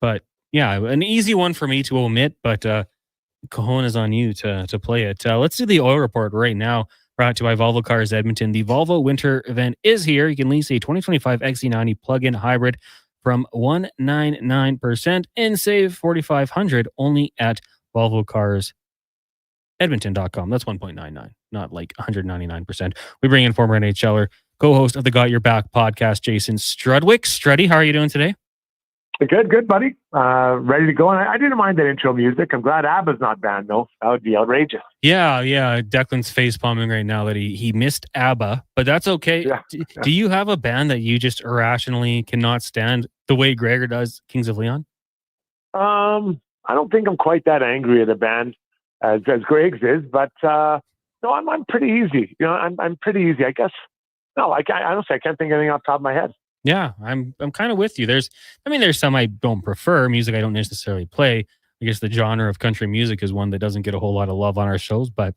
but yeah, an easy one for me to omit, but Cajon is on you to play it. Let's do the oil report right now. Brought to you by Volvo Cars Edmonton. The Volvo Winter event is here. You can lease a 2025 XC90 plug-in hybrid from 199% and save $4,500 only at Volvo Cars Edmonton.com. That's 1.99, not like 199%. We bring in former NHLer, co-host of the Got Your Back podcast, Jason Strudwick. Struddy, how are you doing today? Good, buddy. Ready to go. And I didn't mind that intro music. I'm glad ABBA's not banned, though. That would be outrageous. Yeah. Declan's face palming right now that he missed ABBA, but that's okay. Yeah. Do you have a band that you just irrationally cannot stand the way Gregor does, Kings of Leon? I don't think I'm quite that angry at a band as Greg's is, but no, I'm pretty easy. You know, I'm pretty easy, I guess. No, I honestly, I can't think of anything off the top of my head. Yeah, I'm kind of with you. There's some I don't prefer, music I don't necessarily play. I guess the genre of country music is one that doesn't get a whole lot of love on our shows. But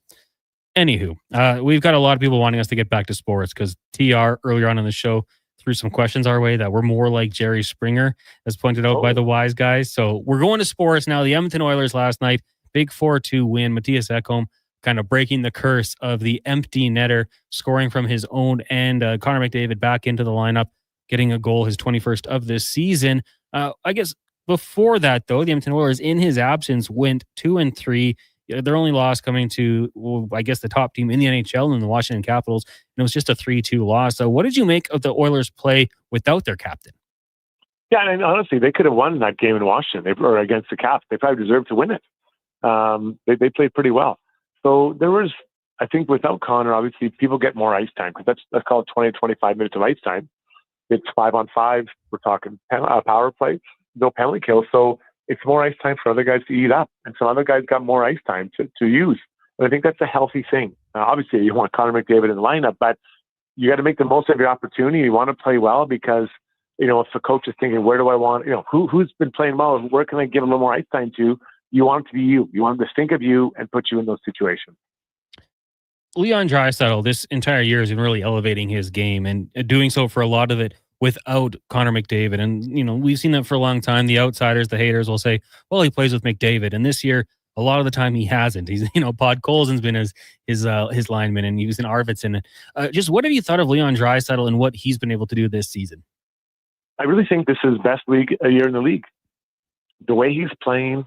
anywho, we've got a lot of people wanting us to get back to sports because TR earlier on in the show threw some questions our way that were more like Jerry Springer, as pointed out by the wise guys. So we're going to sports now. The Edmonton Oilers last night, big 4-2 win. Matthias Ekholm kind of breaking the curse of the empty netter, scoring from his own end. Connor McDavid back into the lineup, getting a goal, his 21st of this season. I guess before that, though, the Edmonton Oilers, in his absence, went 2-3. Their only loss coming to, well, I guess, the top team in the NHL and the Washington Capitals. And it was just a 3-2 loss. So what did you make of the Oilers' play without their captain? Yeah, and honestly, they could have won that game in Washington or against the Caps. They probably deserved to win it. They played pretty well. So there was, I think, without Connor, obviously, people get more ice time because that's called 20 to 25 minutes of ice time. It's 5-on-5. We're talking power play, no penalty kill. So it's more ice time for other guys to eat up. And some other guys got more ice time to use. And I think that's a healthy thing. Obviously, you want Connor McDavid in the lineup, but you got to make the most of your opportunity. You want to play well because, you know, if the coach is thinking, where do I want, you know, who's been playing well? Where can I give a little more ice time to? You want it to be you. You want them to think of you and put you in those situations. Leon Draisaitl this entire year has been really elevating his game and doing so for a lot of it without Connor McDavid. And, you know, we've seen that for a long time. The outsiders, the haters will say, well, he plays with McDavid. And this year, a lot of the time he hasn't. He's, you know, Pod Colson's been his lineman and he was in Arvidsson. Just what have you thought of Leon Draisaitl and what he's been able to do this season? I really think this is best league a year in the league. The way he's playing,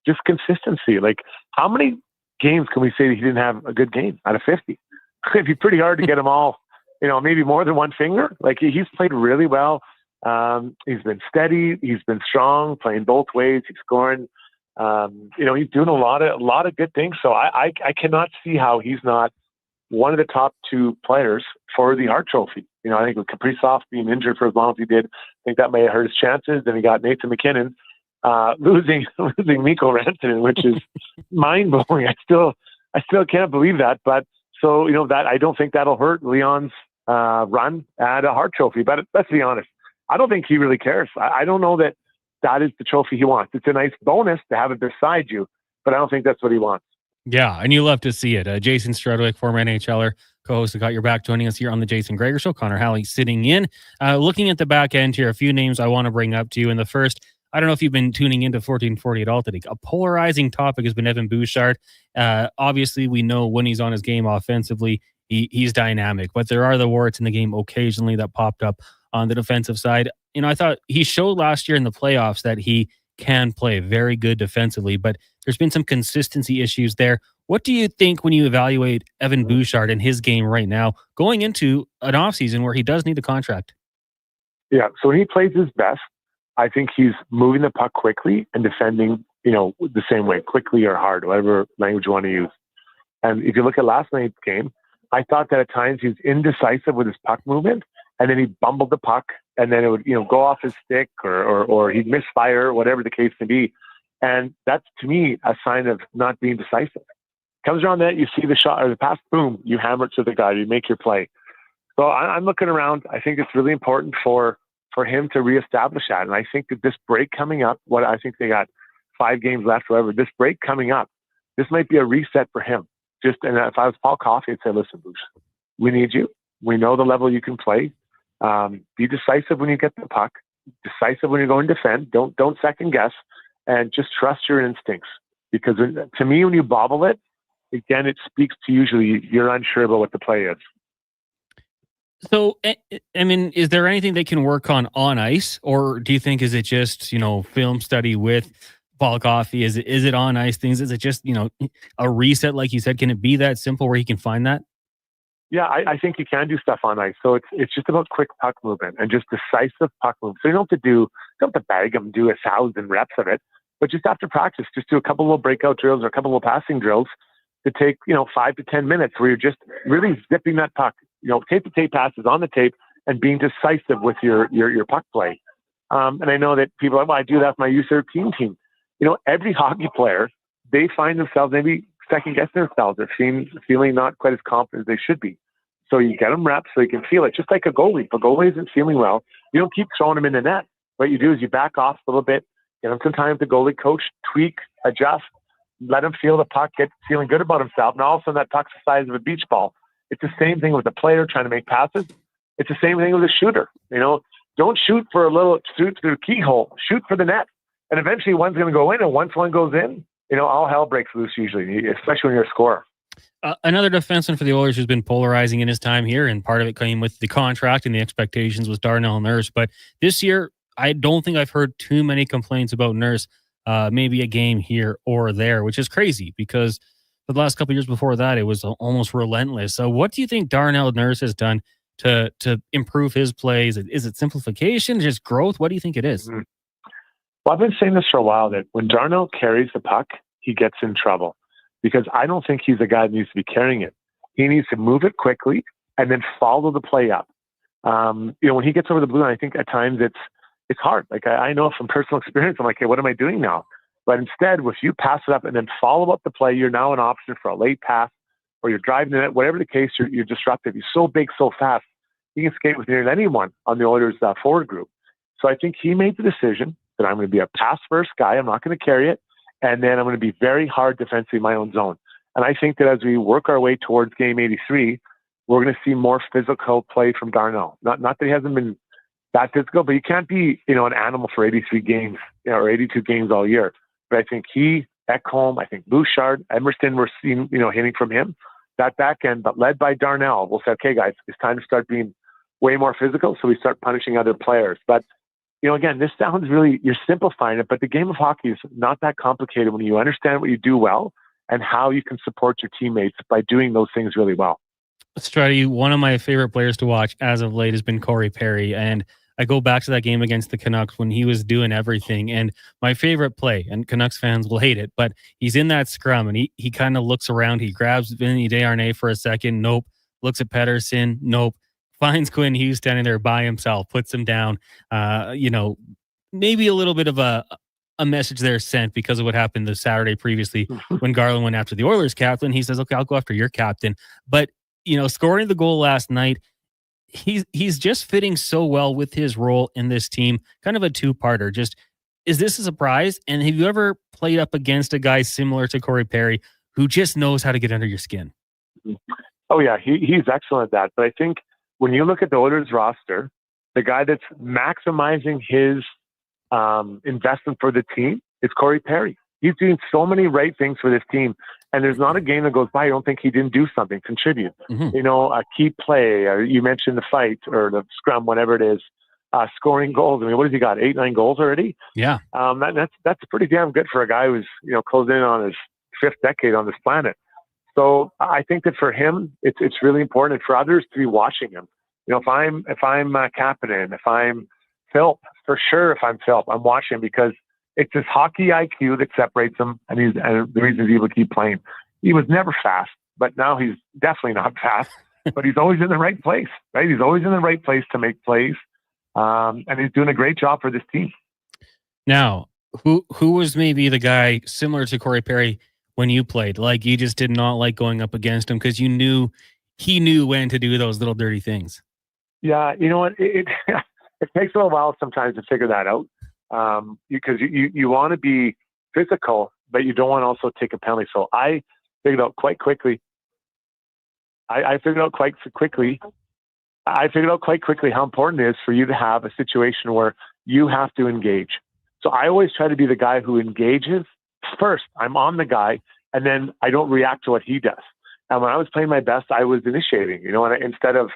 just consistency. Like, how many games can we say that he didn't have a good game out of 50? It'd be pretty hard to get them all, you know, maybe more than one finger. Like, he's played really well. He's been steady. He's been strong, playing both ways. He's scoring. You know, he's doing a lot of good things. So I cannot see how he's not one of the top two players for the Hart Trophy. You know, I think with Kaprizov being injured for as long as he did, I think that may have hurt his chances. Then he got Nathan McKinnon losing Mikko Rantanen, which is mind blowing. I still can't believe that. But so, you know, that I don't think that'll hurt Leon's run at a Hart Trophy. But let's be honest, I don't think he really cares. I don't know that is the trophy he wants. It's a nice bonus to have it beside you, but I don't think that's what he wants. Yeah, and you love to see it. Jason Strudwick, former NHLer, co-host of Got Your Back, joining us here on the Jason Gregor Show. Connor Halley sitting in. Looking at the back end here, a few names I want to bring up to you. And the first, I don't know if you've been tuning into 1440 at all today. A polarizing topic has been Evan Bouchard. Obviously, we know when he's on his game offensively, he's dynamic, but there are the warts in the game occasionally that popped up on the defensive side. I thought he showed last year in the playoffs that he can play very good defensively, but there's been some consistency issues there. What do you think when you evaluate Evan Bouchard and his game right now, going into an offseason where he does need a contract? Yeah, so when he plays his best, I think he's moving the puck quickly and defending, the same way, quickly or hard, whatever language you want to use. And if you look at last night's game, I thought that at times he was indecisive with his puck movement, and then he bumbled the puck, and then it would, go off his stick or he'd misfire, whatever the case may be. And that's, to me, a sign of not being decisive. Comes around that, you see the shot or the pass, boom, you hammer it to the guy, you make your play. So I'm looking around. I think it's really important for him to reestablish that. And I think that this break coming up, I think they got 5 games left, whatever, this break coming up, this might be a reset for him. And if I was Paul Coffey, I'd say, listen, Boosh, we need you. We know the level you can play. Be decisive when you get the puck. Decisive when you're going to defend. Don't second guess, and just trust your instincts. Because to me, when you bobble it, again, it speaks to usually you're unsure about what the play is. So, I mean, is there anything they can work on ice, or do you think is it just film study with Paul Coffey? Is it on ice things? Is it just a reset, like you said? Can it be that simple where he can find that? Yeah, I think you can do stuff on ice. So it's just about quick puck movement and just decisive puck movement. So you don't have to bag them, do 1,000 reps of it, but just after practice, just do a couple little breakout drills or a couple little passing drills to take 5 to 10 minutes where you're just really zipping that puck. Tape-to-tape passes on the tape and being decisive with your puck play. And I know that people are like, well, I do that with my U13 team. Every hockey player, they find themselves maybe second-guessing themselves or feeling not quite as confident as they should be. So you get them reps so you can feel it, just like a goalie. If a goalie isn't feeling well, you don't keep throwing them in the net. What you do is you back off a little bit, get them some time with the goalie coach, tweak, adjust, let him feel the puck, get feeling good about himself, and all of a sudden that puck's the size of a beach ball. It's the same thing with a player trying to make passes. It's the same thing with a shooter. Don't shoot for a little shoot through the keyhole. Shoot for the net. And eventually one's going to go in, and once one goes in, all hell breaks loose usually, especially when you're a scorer. Another defenseman for the Oilers who's been polarizing in his time here, and part of it came with the contract and the expectations, was Darnell Nurse. But this year, I don't think I've heard too many complaints about Nurse, maybe a game here or there, which is crazy because for the last couple of years before that, it was almost relentless. So what do you think Darnell Nurse has done to improve his plays? Is it simplification, just growth? What do you think it is? Mm-hmm. Well, I've been saying this for a while, that when Darnell carries the puck, he gets in trouble because I don't think he's the guy that needs to be carrying it. He needs to move it quickly and then follow the play up. When he gets over the blue line, I think at times it's hard. Like I know from personal experience, I'm like, hey, what am I doing now? But instead, if you pass it up and then follow up the play, you're now an option for a late pass, or you're driving the net, whatever the case, you're disruptive. You're so big, so fast, he can skate with nearly anyone on the Oilers forward group. So I think he made the decision that I'm going to be a pass-first guy. I'm not going to carry it. And then I'm going to be very hard defensively in my own zone. And I think that as we work our way towards game 83, we're going to see more physical play from Darnell. Not that he hasn't been that physical, but you can't be, an animal for 83 games or 82 games all year. But I think he, Ekholm, I think Bouchard, Emerson, we're seeing, hitting from him, that back end, but led by Darnell. We'll say, okay, guys, it's time to start being way more physical. So we start punishing other players. But, again, this sounds really, you're simplifying it, but the game of hockey is not that complicated when you understand what you do well and how you can support your teammates by doing those things really well. Strutty, one of my favorite players to watch as of late has been Corey Perry. And I go back to that game against the Canucks when he was doing everything. And my favorite play, and Canucks fans will hate it, but he's in that scrum and he kind of looks around. He grabs Vinny Desharnais for a second. Nope. Looks at Pettersson. Nope. Finds Quinn Hughes standing there by himself, puts him down. Maybe a little bit of a message there sent because of what happened the Saturday previously when Garland went after the Oilers captain. He says, okay, I'll go after your captain. But, scoring the goal last night, he's just fitting so well with his role in this team. Kind of a two-parter. Just, is this a surprise? And have you ever played up against a guy similar to Corey Perry who just knows how to get under your skin? Oh, yeah, he's excellent at that. But I think when you look at the Oilers roster, the guy that's maximizing his investment for the team is Corey Perry. He's doing so many right things for this team. And there's not a game that goes by I don't think he didn't do something, contribute. Mm-hmm. You know, a key play, or you mentioned the fight or the scrum, whatever it is, scoring goals. I mean, what has he got? 8-9 goals already? Yeah. That's pretty damn good for a guy who's, you know, closing in on his 5th decade on this planet. So I think that for him, it's really important, and for others to be watching him. You know, if I'm Kapanen, if I'm Philp, for sure, if I'm Philp, I'm watching, because it's his hockey IQ that separates him, and the reason he's able to keep playing. He was never fast, but now he's definitely not fast. But he's always in the right place, right? He's always in the right place to make plays, and he's doing a great job for this team. Now, who was maybe the guy similar to Corey Perry when you played? Like, you just did not like going up against him because you knew he knew when to do those little dirty things. Yeah, you know what? It takes a little while sometimes to figure that out, because you want to be physical, but you don't want to also take a penalty. So I figured out quite quickly. I figured out quite quickly how important it is for you to have a situation where you have to engage. So I always try to be the guy who engages first. I'm on the guy, and then I don't react to what he does. And when I was playing my best, I was initiating, you know, and instead of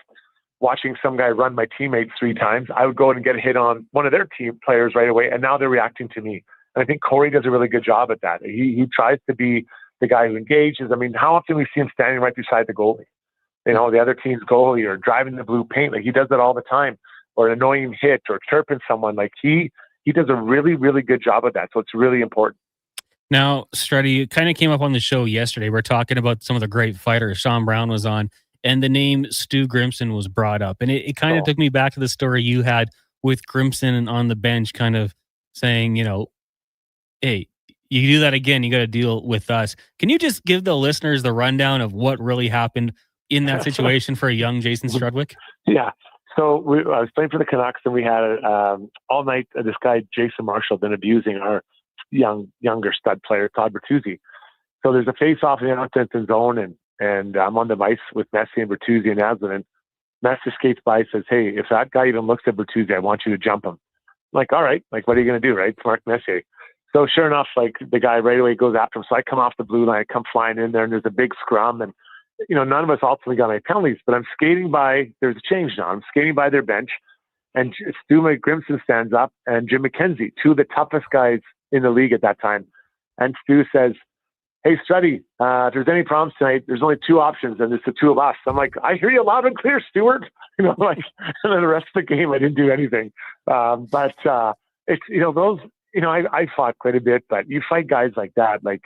watching some guy run my teammates 3 times, I would go and get a hit on one of their team players right away, and now they're reacting to me. And I think Corey does a really good job at that. He tries to be the guy who engages. I mean, how often we see him standing right beside the goalie, you know, the other team's goalie, or driving the blue paint. Like, he does that all the time, or an annoying hit, or chirping someone. Like, he does a really, really good job of that. So it's really important. Now, Strutty, you kind of came up on the show yesterday. We're talking about some of the great fighters. Sean Brown was on, and the name Stu Grimson was brought up. And it kind of took me back to the story you had with Grimson on the bench, kind of saying, you know, hey, you do that again, you got to deal with us. Can you just give the listeners the rundown of what really happened in that situation for a young Jason Strudwick? Yeah. So I was playing for the Canucks, and we had all night this guy, Jason Marshall, been abusing our younger stud player, Todd Bertuzzi. So there's a face-off in the Edmonton zone, and I'm on the ice with Messi and Bertuzzi and Aslan, and Messi skates by and says, hey, if that guy even looks at Bertuzzi, I want you to jump him. I'm like, all right, like, what are you going to do, right? It's Mark Messier. So sure enough, like, the guy right away goes after him. So I come off the blue line, I come flying in there, and there's a big scrum, and you know, none of us ultimately got any penalties, but I'm skating by, there's a change now. I'm skating by their bench, and Stu Grimson stands up, and Jim McKenzie, 2 of the toughest guys in the league at that time. And Stu says, hey, Strutty, if there's any problems tonight, there's only 2 options, and it's the 2 of us. I'm like, I hear you loud and clear, Stewart. You know, like, and then the rest of the game, I didn't do anything. But it's, you know, those, you know, I fought quite a bit, but you fight guys like that, like,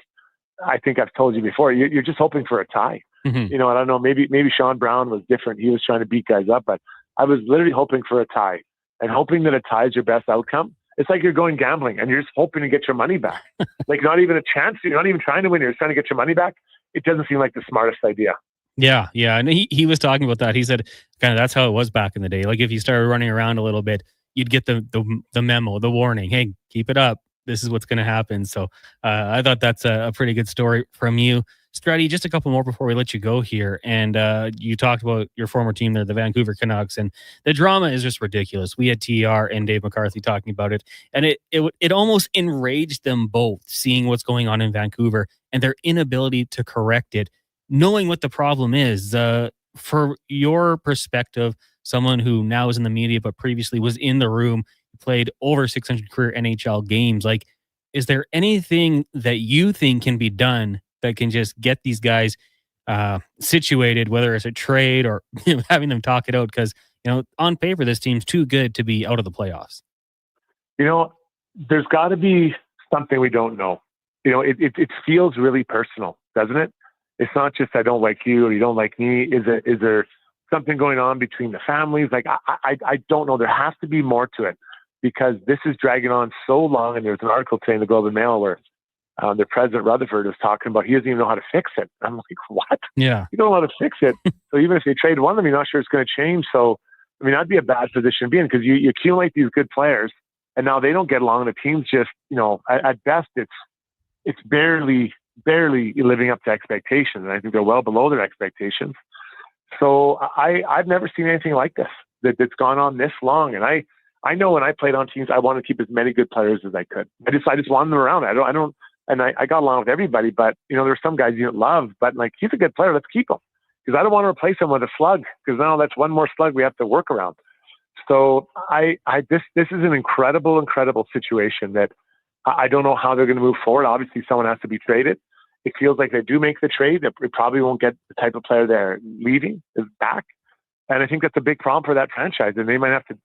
I think I've told you before, you're just hoping for a tie. Mm-hmm. You know, I don't know, maybe Sean Brown was different. He was trying to beat guys up, but I was literally hoping for a tie, and hoping that a tie is your best outcome. It's like you're going gambling and you're just hoping to get your money back. Like, not even a chance. You're not even trying to win. You're just trying to get your money back. It doesn't seem like the smartest idea. Yeah. And he was talking about that. He said kind of that's how it was back in the day. Like, if you started running around a little bit, you'd get the memo, the warning. Hey, keep it up. This is what's going to happen. So I thought that's a pretty good story from you. Strutty, just a couple more before we let you go here. And you talked about your former team there, the Vancouver Canucks, and the drama is just ridiculous. We had TR and Dave McCarthy talking about it, and it almost enraged them both, seeing what's going on in Vancouver and their inability to correct it, knowing what the problem is. For your perspective, someone who now is in the media but previously was in the room, played over 600 career NHL games, like, is there anything that you think can be done that can just get these guys situated, whether it's a trade or having them talk it out? Because, you know, on paper, this team's too good to be out of the playoffs. You know, there's got to be something we don't know. You know, it feels really personal, doesn't it? It's not just I don't like you or you don't like me. Is there something going on between the families? Like, I don't know. There has to be more to it, because this is dragging on so long. And there's an article today in the Globe and Mail where the president Rutherford was talking about he doesn't even know how to fix it. I'm like, what? Yeah. You don't know how to fix it. So even if they trade one of them, you're not sure it's going to change. So, I mean, that'd be a bad position to be in, because you accumulate these good players and now they don't get along. And the team's just, you know, at best, it's barely living up to expectations. And I think they're well below their expectations. So I've never seen anything like this that's gone on this long. And I I know when I played on teams, I wanted to keep as many good players as I could. I just wanted them around. I got along with everybody, but there's some guys you don't love, but like, he's a good player. Let's keep him, because I don't want to replace him with a slug, because now that's one more slug we have to work around. So this is an incredible situation that I don't know how they're going to move forward. Obviously, someone has to be traded. It feels like they do make the trade. It probably won't get the type of player they're leaving is back. And I think that's a big problem for that franchise. And they might have to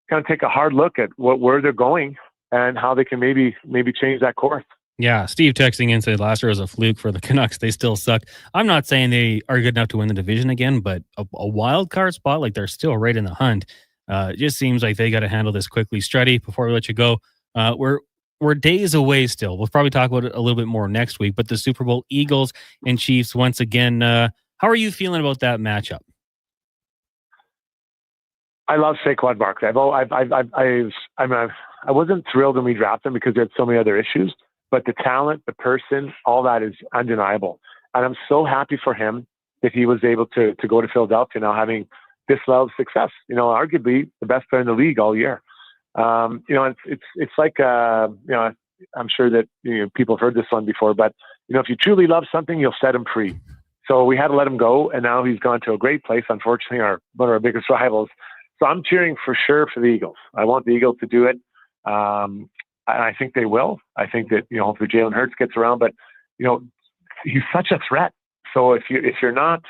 kind of take a hard look at where they're going and how they can maybe change that course. Yeah, Steve texting in said last year was a fluke for the Canucks. They still suck. I'm not saying they are good enough to win the division again, but a wild card spot, like they're still right in the hunt. It just seems like they got to handle this quickly. Strutty, before we let you go, we're days away still. We'll probably talk about it a little bit more next week, but the Super Bowl, Eagles and Chiefs once again. How are you feeling about that matchup? I love Saquon Barkley. I wasn't thrilled when we drafted him because he had so many other issues, but the talent, the person, all that is undeniable. And I'm so happy for him that he was able to go to Philadelphia now, having this level of success. Arguably the best player in the league all year. It's like I'm sure that people have heard this one before, but if you truly love something, you'll set him free. So we had to let him go, and now he's gone to a great place. Unfortunately, one of our biggest rivals. So I'm cheering for sure for the Eagles. I want the Eagles to do it. And I think they will. I think that, hopefully Jalen Hurts gets around, but, he's such a threat. So if you're not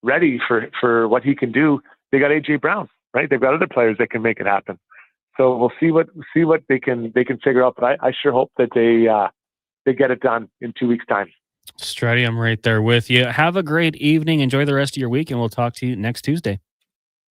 ready for what he can do, they got A.J. Brown, right? They've got other players that can make it happen. So we'll see what they can figure out. But I sure hope that they get it done in 2 weeks' time. Strutty, I'm right there with you. Have a great evening. Enjoy the rest of your week, and we'll talk to you next Tuesday.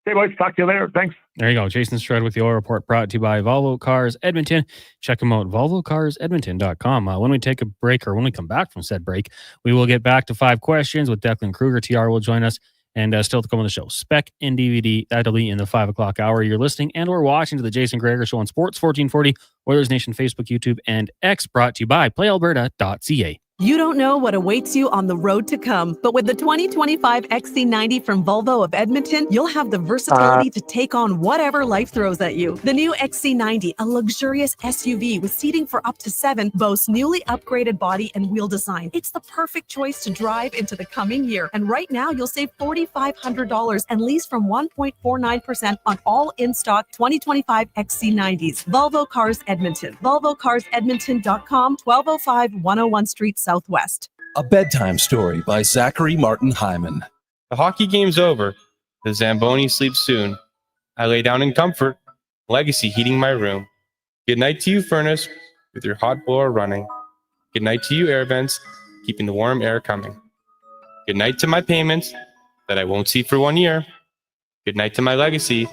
Hey, boys. Talk to you later. Thanks. There you go. Jason Strud with the Oil Report, brought to you by Volvo Cars Edmonton. Check them out, volvocarsedmonton.com. When we take a break, or when we come back from said break, we will get back to 5 questions with Declan Kruger. TR will join us, and still to come on the show. Spec and DVD, that'll be in the 5 o'clock hour. You're listening and or watching to the Jason Gregor Show on Sports 1440, Oilers Nation, Facebook, YouTube, and X, brought to you by playalberta.ca. You don't know what awaits you on the road to come, but with the 2025 XC90 from Volvo of Edmonton, you'll have the versatility to take on whatever life throws at you. The new XC90, a luxurious SUV with seating for up to 7, boasts newly upgraded body and wheel design. It's the perfect choice to drive into the coming year. And right now, you'll save $4,500 and lease from 1.49% on all in-stock 2025 XC90s. Volvo Cars Edmonton. VolvoCarsEdmonton.com, 1205 101 Street Southwest. A bedtime story by Zachary Martin Hyman. The hockey game's over. The Zamboni sleeps soon. I lay down in comfort. Legacy heating my room. Good night to you, furnace, with your hot blower running. Good night to you, air vents, keeping the warm air coming. Good night to my payments that I won't see for 1 year. Good night to my legacy.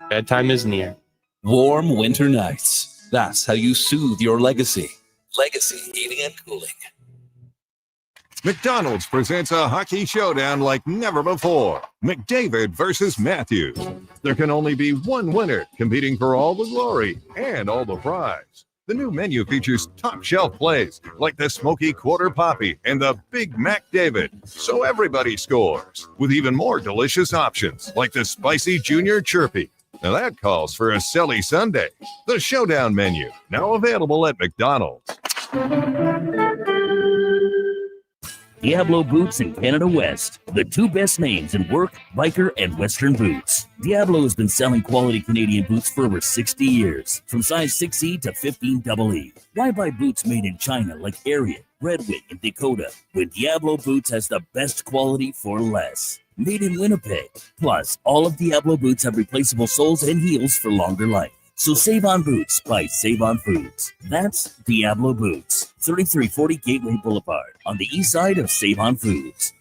Bedtime is near. Warm winter nights. That's how you soothe your legacy. Legacy Heating and Cooling. McDonald's presents a hockey showdown like never before. McDavid versus Matthews. There can only be one winner, competing for all the glory and all the prize. The new menu features top shelf plays like the Smoky Quarter Poppy and the Big Mac David, so everybody scores, with even more delicious options like the Spicy Junior Chirpy. Now that calls for a silly Sunday. The Showdown menu, now available at McDonald's. Diablo Boots in Canada West, the 2 best names in work, biker, and western boots. Diablo has been selling quality Canadian boots for over 60 years, from size 6E to 15EE. Why buy boots made in China like Ariat, Red Wing, and Dakota, when Diablo Boots has the best quality for less? Made in Winnipeg. Plus, all of Diablo Boots have replaceable soles and heels for longer life. So save on boots by Save on Foods. That's Diablo Boots, 3340 Gateway Boulevard, on the east side of Save on Foods.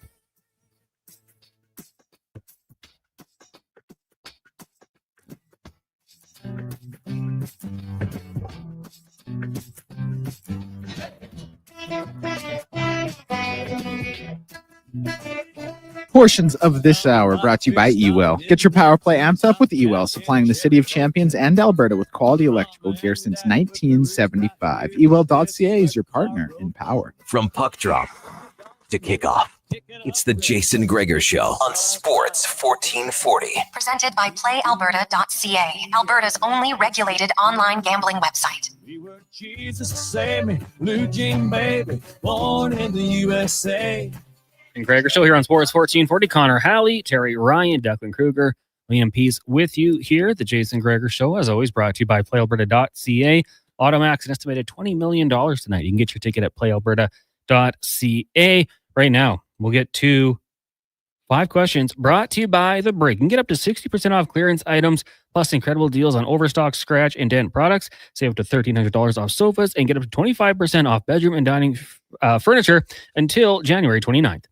Portions of this hour brought to you by Ewell. Get your power play amped up with Ewell, supplying the City of Champions and Alberta with quality electrical gear since 1975. Ewell.ca is your partner in power. From puck drop to kickoff, It's the Jason Gregor Show on Sports 1440. Presented by PlayAlberta.ca, Alberta's only regulated online gambling website. Jesus save me, Blue Jean baby, born in the USA. And Gregor Show here on Sports 1440. Connor Halley, Terry Ryan, Declan Kruger, Liam Peace with you here. The Jason Gregor Show, as always, brought to you by PlayAlberta.ca. Automax, an estimated $20 million tonight. You can get your ticket at PlayAlberta.ca. Right now, we'll get to 5 questions brought to you by The Break. You can get up to 60% off clearance items, plus incredible deals on overstock, scratch, and dent products. Save up to $1,300 off sofas and get up to 25% off bedroom and dining furniture until January 29th.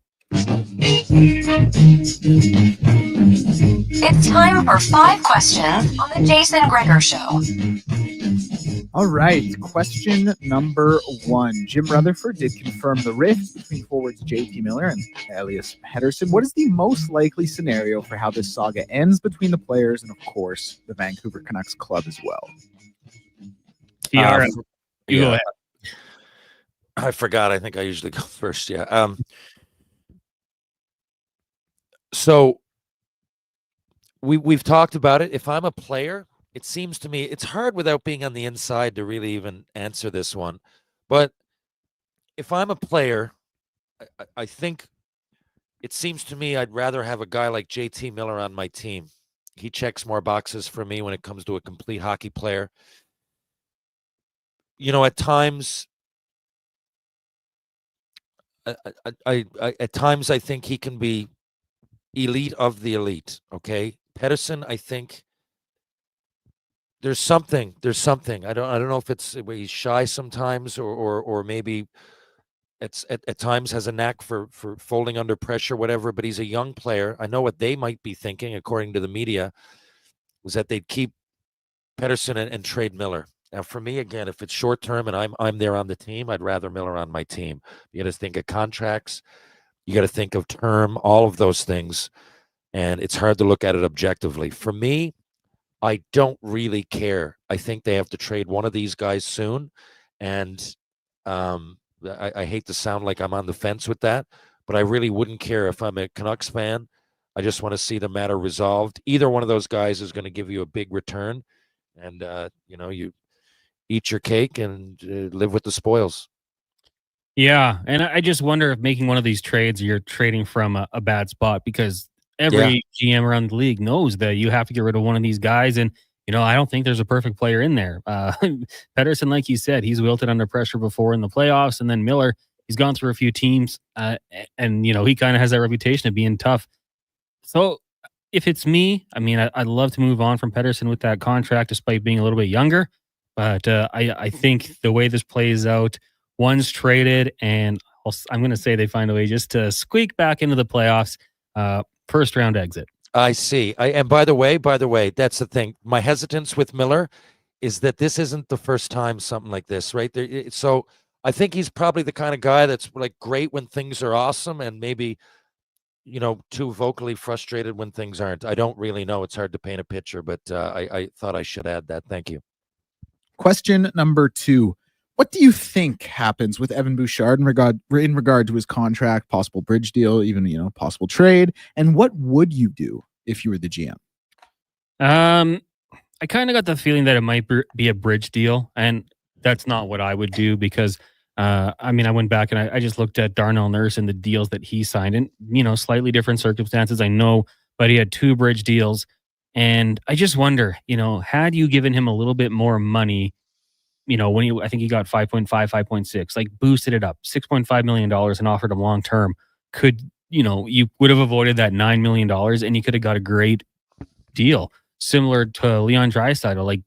It's time for 5 questions on the Jason Gregor Show. All right, question number 1. Jim Rutherford did confirm the rift between forwards JT Miller and Elias Pettersson. What is the most likely scenario for how this saga ends between the players and, of course, the Vancouver Canucks club as well? You go ahead. I forgot. I think I usually go first. Yeah. So we've talked about it. If I'm a player, it seems to me it's hard without being on the inside to really even answer this one. But if I'm a player, I think it seems to me I'd rather have a guy like JT Miller on my team. He checks more boxes for me when it comes to a complete hockey player. You know, at times, at times I think he can be elite of the elite. Okay, Pettersson, I think there's something. I don't know if it's he's shy sometimes, or maybe it's at times has a knack for folding under pressure, whatever. But he's a young player. I know what they might be thinking, according to the media, was that they'd keep Pettersson and trade Miller. Now, for me, again, if it's short term and I'm there on the team, I'd rather Miller on my team. You got to think of contracts. You got to think of term, all of those things. And it's hard to look at it objectively. For me, I don't really care. I think they have to trade one of these guys soon. And I hate to sound like I'm on the fence with that, but I really wouldn't care if I'm a Canucks fan. I just want to see the matter resolved. Either one of those guys is going to give you a big return. And, you eat your cake and live with the spoils. Yeah, and I just wonder if making one of these trades, you're trading from a bad spot, because every GM around the league knows that you have to get rid of one of these guys. And, I don't think there's a perfect player in there. Pettersson, like you said, he's wilted under pressure before in the playoffs. And then Miller, he's gone through a few teams and, he kind of has that reputation of being tough. So if it's me, I'd love to move on from Pettersson with that contract, despite being a little bit younger. But I think the way this plays out, one's traded, and I'm going to say they find a way just to squeak back into the playoffs. First round exit. I see. And by the way, that's the thing. My hesitance with Miller is that this isn't the first time something like this, right? So I think he's probably the kind of guy that's like great when things are awesome, and maybe, too vocally frustrated when things aren't. I don't really know. It's hard to paint a picture, but I thought I should add that. Thank you. Question number 2. What do you think happens with Evan Bouchard in regard to his contract, possible bridge deal, even, possible trade? And what would you do if you were the GM? I kind of got the feeling that it might be a bridge deal, and that's not what I would do, because I went back and I just looked at Darnell Nurse and the deals that he signed, and, slightly different circumstances, I know, but he had 2 bridge deals. And I just wonder, had you given him a little bit more money, I think he got 5.5, 5.6, like boosted it up, $6.5 million and offered him long term, you would have avoided that $9 million and you could have got a great deal. Similar to Leon Draisaitl, like,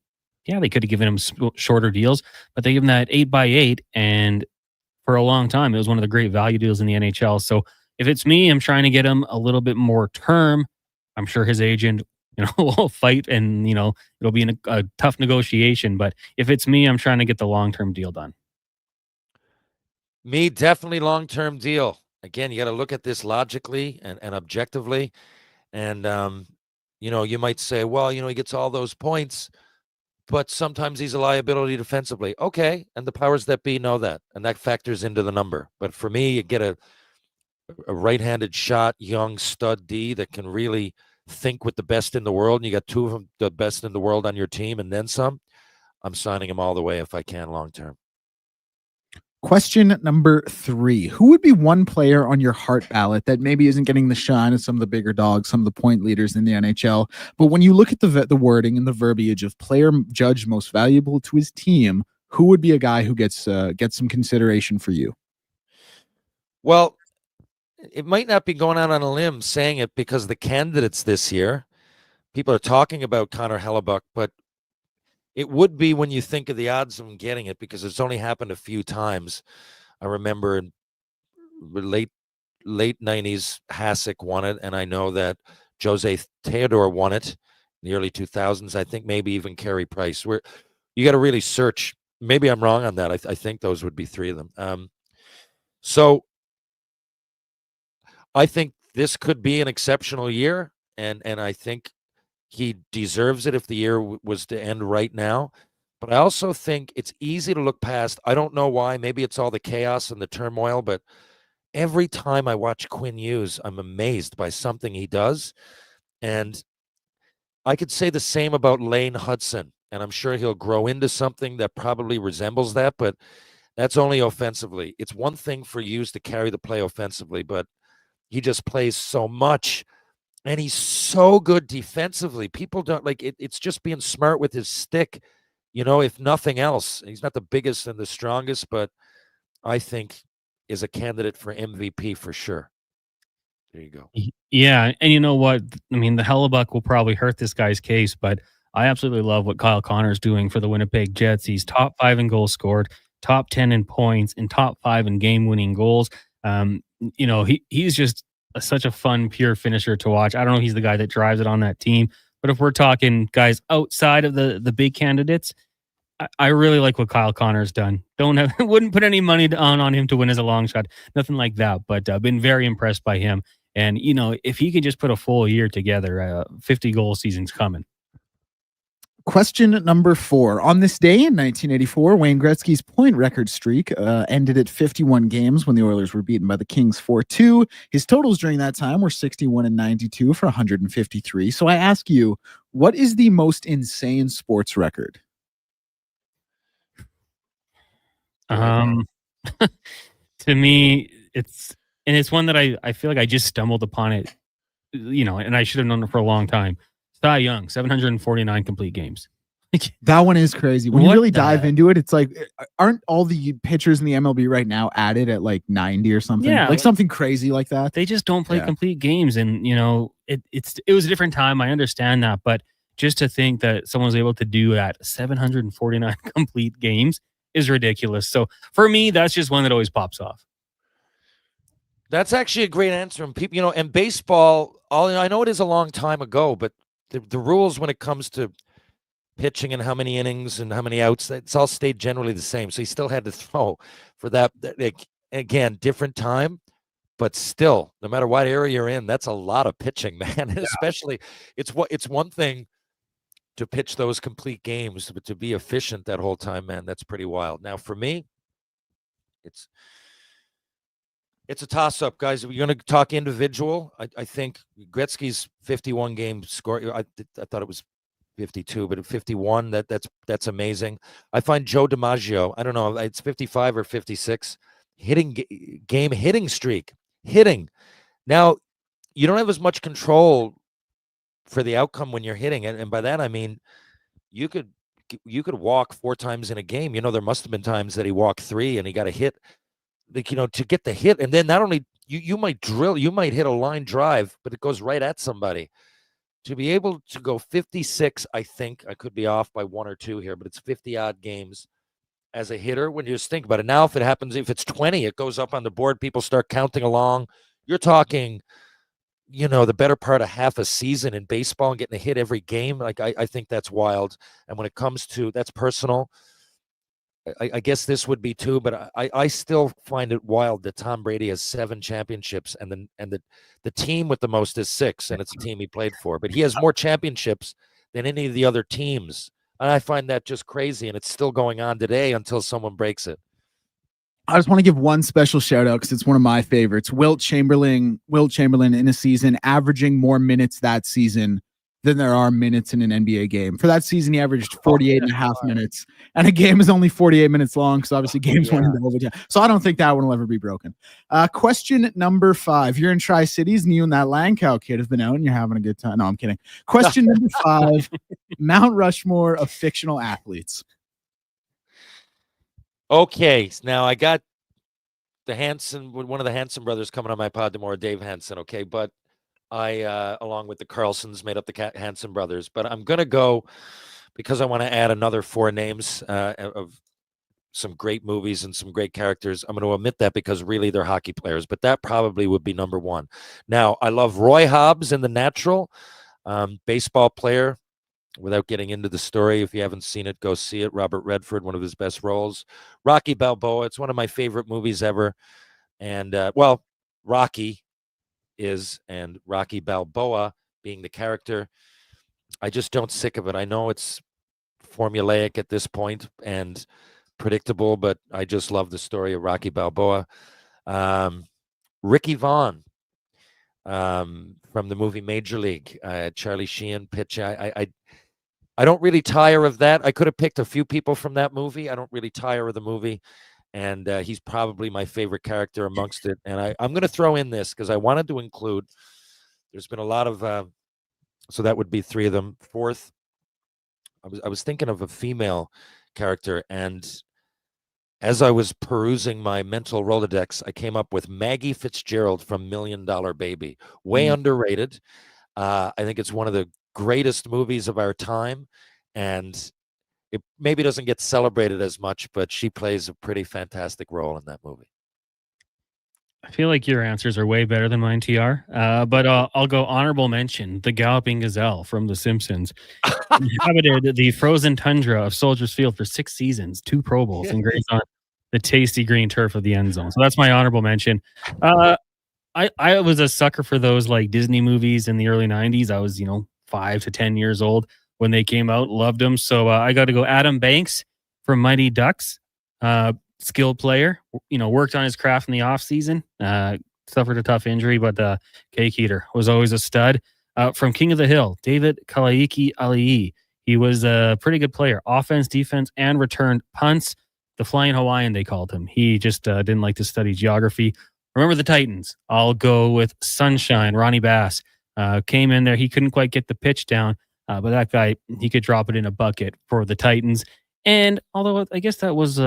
yeah, they could have given him shorter deals, but they gave him that 8x8, and for a long time, it was one of the great value deals in the NHL. So if it's me, I'm trying to get him a little bit more term. I'm sure his agent will fight, and, it'll be a tough negotiation. But if it's me, I'm trying to get the long-term deal done. Me, definitely long-term deal. Again, you got to look at this logically and objectively. And, you might say, well, he gets all those points, but sometimes he's a liability defensively. Okay. And the powers that be know that, and that factors into the number. But for me, you get a right-handed shot, young stud D that can really think with the best in the world, and you got two of them, the best in the world on your team, and then some, I'm signing him all the way if I can long term. Question number 3. Who would be one player on your heart ballot that maybe isn't getting the shine of some of the bigger dogs, some of the point leaders in the NHL? But when you look at the wording and the verbiage of player judged most valuable to his team, who would be a guy who gets some consideration for you? Well, it might not be going out on a limb saying it because the candidates this year, people are talking about Connor Hellebuyck, but it would be when you think of the odds of him getting it, because it's only happened a few times. I remember in late 90s, Hasek won it, and I know that Jose Theodore won it in the early 2000s. I think maybe even Carey Price. You got to really search. Maybe I'm wrong on that. I think those would be 3 of them. So I think this could be an exceptional year, and I think he deserves it if the year was to end right now. But I also think it's easy to look past. I don't know why. Maybe it's all the chaos and the turmoil, but every time I watch Quinn Hughes, I'm amazed by something he does. And I could say the same about Lane Hudson, and I'm sure he'll grow into something that probably resembles that, but that's only offensively. It's one thing for Hughes to carry the play offensively, but he just plays so much. And he's so good defensively. People don't like it. It's just being smart with his stick, if nothing else. He's not the biggest and the strongest, but I think is a candidate for MVP for sure. There you go. Yeah. And you know what? I mean, the Hellebuyck will probably hurt this guy's case, but I absolutely love what Kyle Connor's doing for the Winnipeg Jets. He's top 5 in goals scored, top 10 in points, and top 5 in game-winning goals. He's just such a fun, pure finisher to watch. I don't know if he's the guy that drives it on that team, but if we're talking guys outside of the big candidates, I really like what Kyle Connor's done. Wouldn't put any money on him to win as a long shot, nothing like that. But been very impressed by him. And if he can just put a full year together, 50 goal season's coming. Question number 4. On this day in 1984, Wayne Gretzky's point record streak ended at 51 games when the Oilers were beaten by the Kings 4-2. His totals during that time were 61 and 92 for 153. So I ask you, what is the most insane sports record? To me, it's one that I feel like I just stumbled upon it, and I should have known it for a long time. Cy Young, 749 complete games. That one is crazy. When you really dive into it, it's like, aren't all the pitchers in the MLB right now added at like 90 or something? Yeah, like something crazy like that. They just don't play complete games, and it was a different time. I understand that, but just to think that someone was able to do that 749 complete games is ridiculous. So for me, that's just one that always pops off. That's actually a great answer. And people, and baseball, I know it is a long time ago, but the rules when it comes to pitching and how many innings and how many outs, it's all stayed generally the same. So he still had to throw for that. Again, different time, but still, no matter what area you're in, that's a lot of pitching, man. Yeah. Especially, it's one thing to pitch those complete games, but to be efficient that whole time, man, that's pretty wild. Now, for me, it's a toss-up, guys. If you're going to talk individual, I think Gretzky's 51 game score. I thought it was 52, but at 51, that's amazing. I find Joe DiMaggio, I don't know, it's 55 or 56 hitting streak. Now, you don't have as much control for the outcome when you're hitting, and by that I mean you could walk 4 times in a game. There must have been times that he walked 3 and he got a hit. To get the hit, and then not only you might hit a line drive, but it goes right at somebody. To be able to go 56, I think I could be off by 1 or 2 here, but it's 50 odd games as a hitter. When you just think about it now, if it's 20, it goes up on the board. People start counting along. You're talking, the better part of half a season in baseball and getting a hit every game. Like I think that's wild. And when it comes to that's personal. I guess this would be 2, but I still find it wild that Tom Brady has 7 championships and the team with the most is 6, and it's a team he played for. But he has more championships than any of the other teams. And I find that just crazy, and it's still going on today until someone breaks it. I just want to give one special shout out because it's one of my favorites. Wilt Chamberlain in a season, averaging more minutes that season than there are minutes in an NBA game. For that season, he averaged 48 and a half minutes. And a game is only 48 minutes long because obviously games went into overtime. So I don't think that one will ever be broken. Question number 5. You're in Tri-Cities and you and that Lankow kid have been out and you're having a good time. No, I'm kidding. Question number 5. Mount Rushmore of fictional athletes. Okay, now I got one of the Hanson brothers coming on my pod tomorrow, Dave Hanson. Okay, but I, along with the Carlsons, made up the Hanson brothers. But I'm gonna go because I want to add another 4 names of some great movies and some great characters. I'm going to omit that because really they're hockey players, but that probably would be number 1. Now I love Roy Hobbs in The Natural, baseball player. Without getting into the story, if you haven't seen it, go see it. Robert Redford, one of his best roles. Rocky Balboa, it's one of my favorite movies ever. And, Rocky is, and Rocky Balboa being the character, I just don't sick of it. I know it's formulaic at this point and predictable, but I just love the story of Rocky Balboa. Ricky Vaughn from the movie Major League, Charlie Sheen pitch. I don't really tire of that. I could have picked a few people from that movie. I don't really tire of the movie. And he's probably my favorite character amongst it. And I'm going to throw in this because I wanted to include, there's been a lot of, so that would be 3 of them. 4th, I was thinking of a female character. And as I was perusing my mental Rolodex, I came up with Maggie Fitzgerald from $1 Million Baby. Way underrated. I think it's one of the greatest movies of our time, and it maybe doesn't get celebrated as much, but she plays a pretty fantastic role in that movie. I feel like your answers are way better than mine, TR. But I'll go honorable mention, the Galloping Gazelle from The Simpsons. Inhabited the frozen tundra of Soldiers Field for 6 seasons, 2 Pro Bowls, and grazed on the tasty green turf of the end zone. So that's my honorable mention. I was a sucker for those like Disney movies in the early 90s. I was, 5 to 10 years old when they came out, loved them. So I got to go Adam Banks from Mighty Ducks, skilled player, worked on his craft in the off season, suffered a tough injury, but cake eater, was always a stud. From King of the Hill, David Kalaiki Ali'i. He was a pretty good player, offense, defense, and returned punts. The Flying Hawaiian, they called him. He just didn't like to study geography. Remember the Titans. I'll go with Sunshine, Ronnie Bass. Came in there. He couldn't quite get the pitch down, but that guy, he could drop it in a bucket for the Titans. And although I guess that was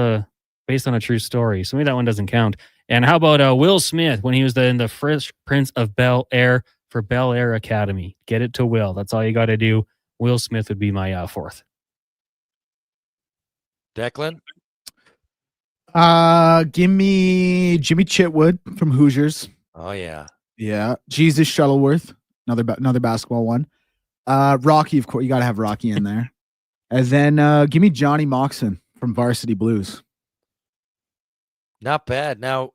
based on a true story, so maybe that one doesn't count. And how about Will Smith when he was in the Fresh Prince of Bel-Air for Bel-Air Academy? Get it to Will. That's all you got to do. Will Smith would be my 4th. Declan? Give me Jimmy Chitwood from Hoosiers. Oh, yeah. Yeah. Jesus Shuttleworth. Another basketball one. Rocky, of course. You got to have Rocky in there. And then give me Johnny Moxon from Varsity Blues. Not bad. Now,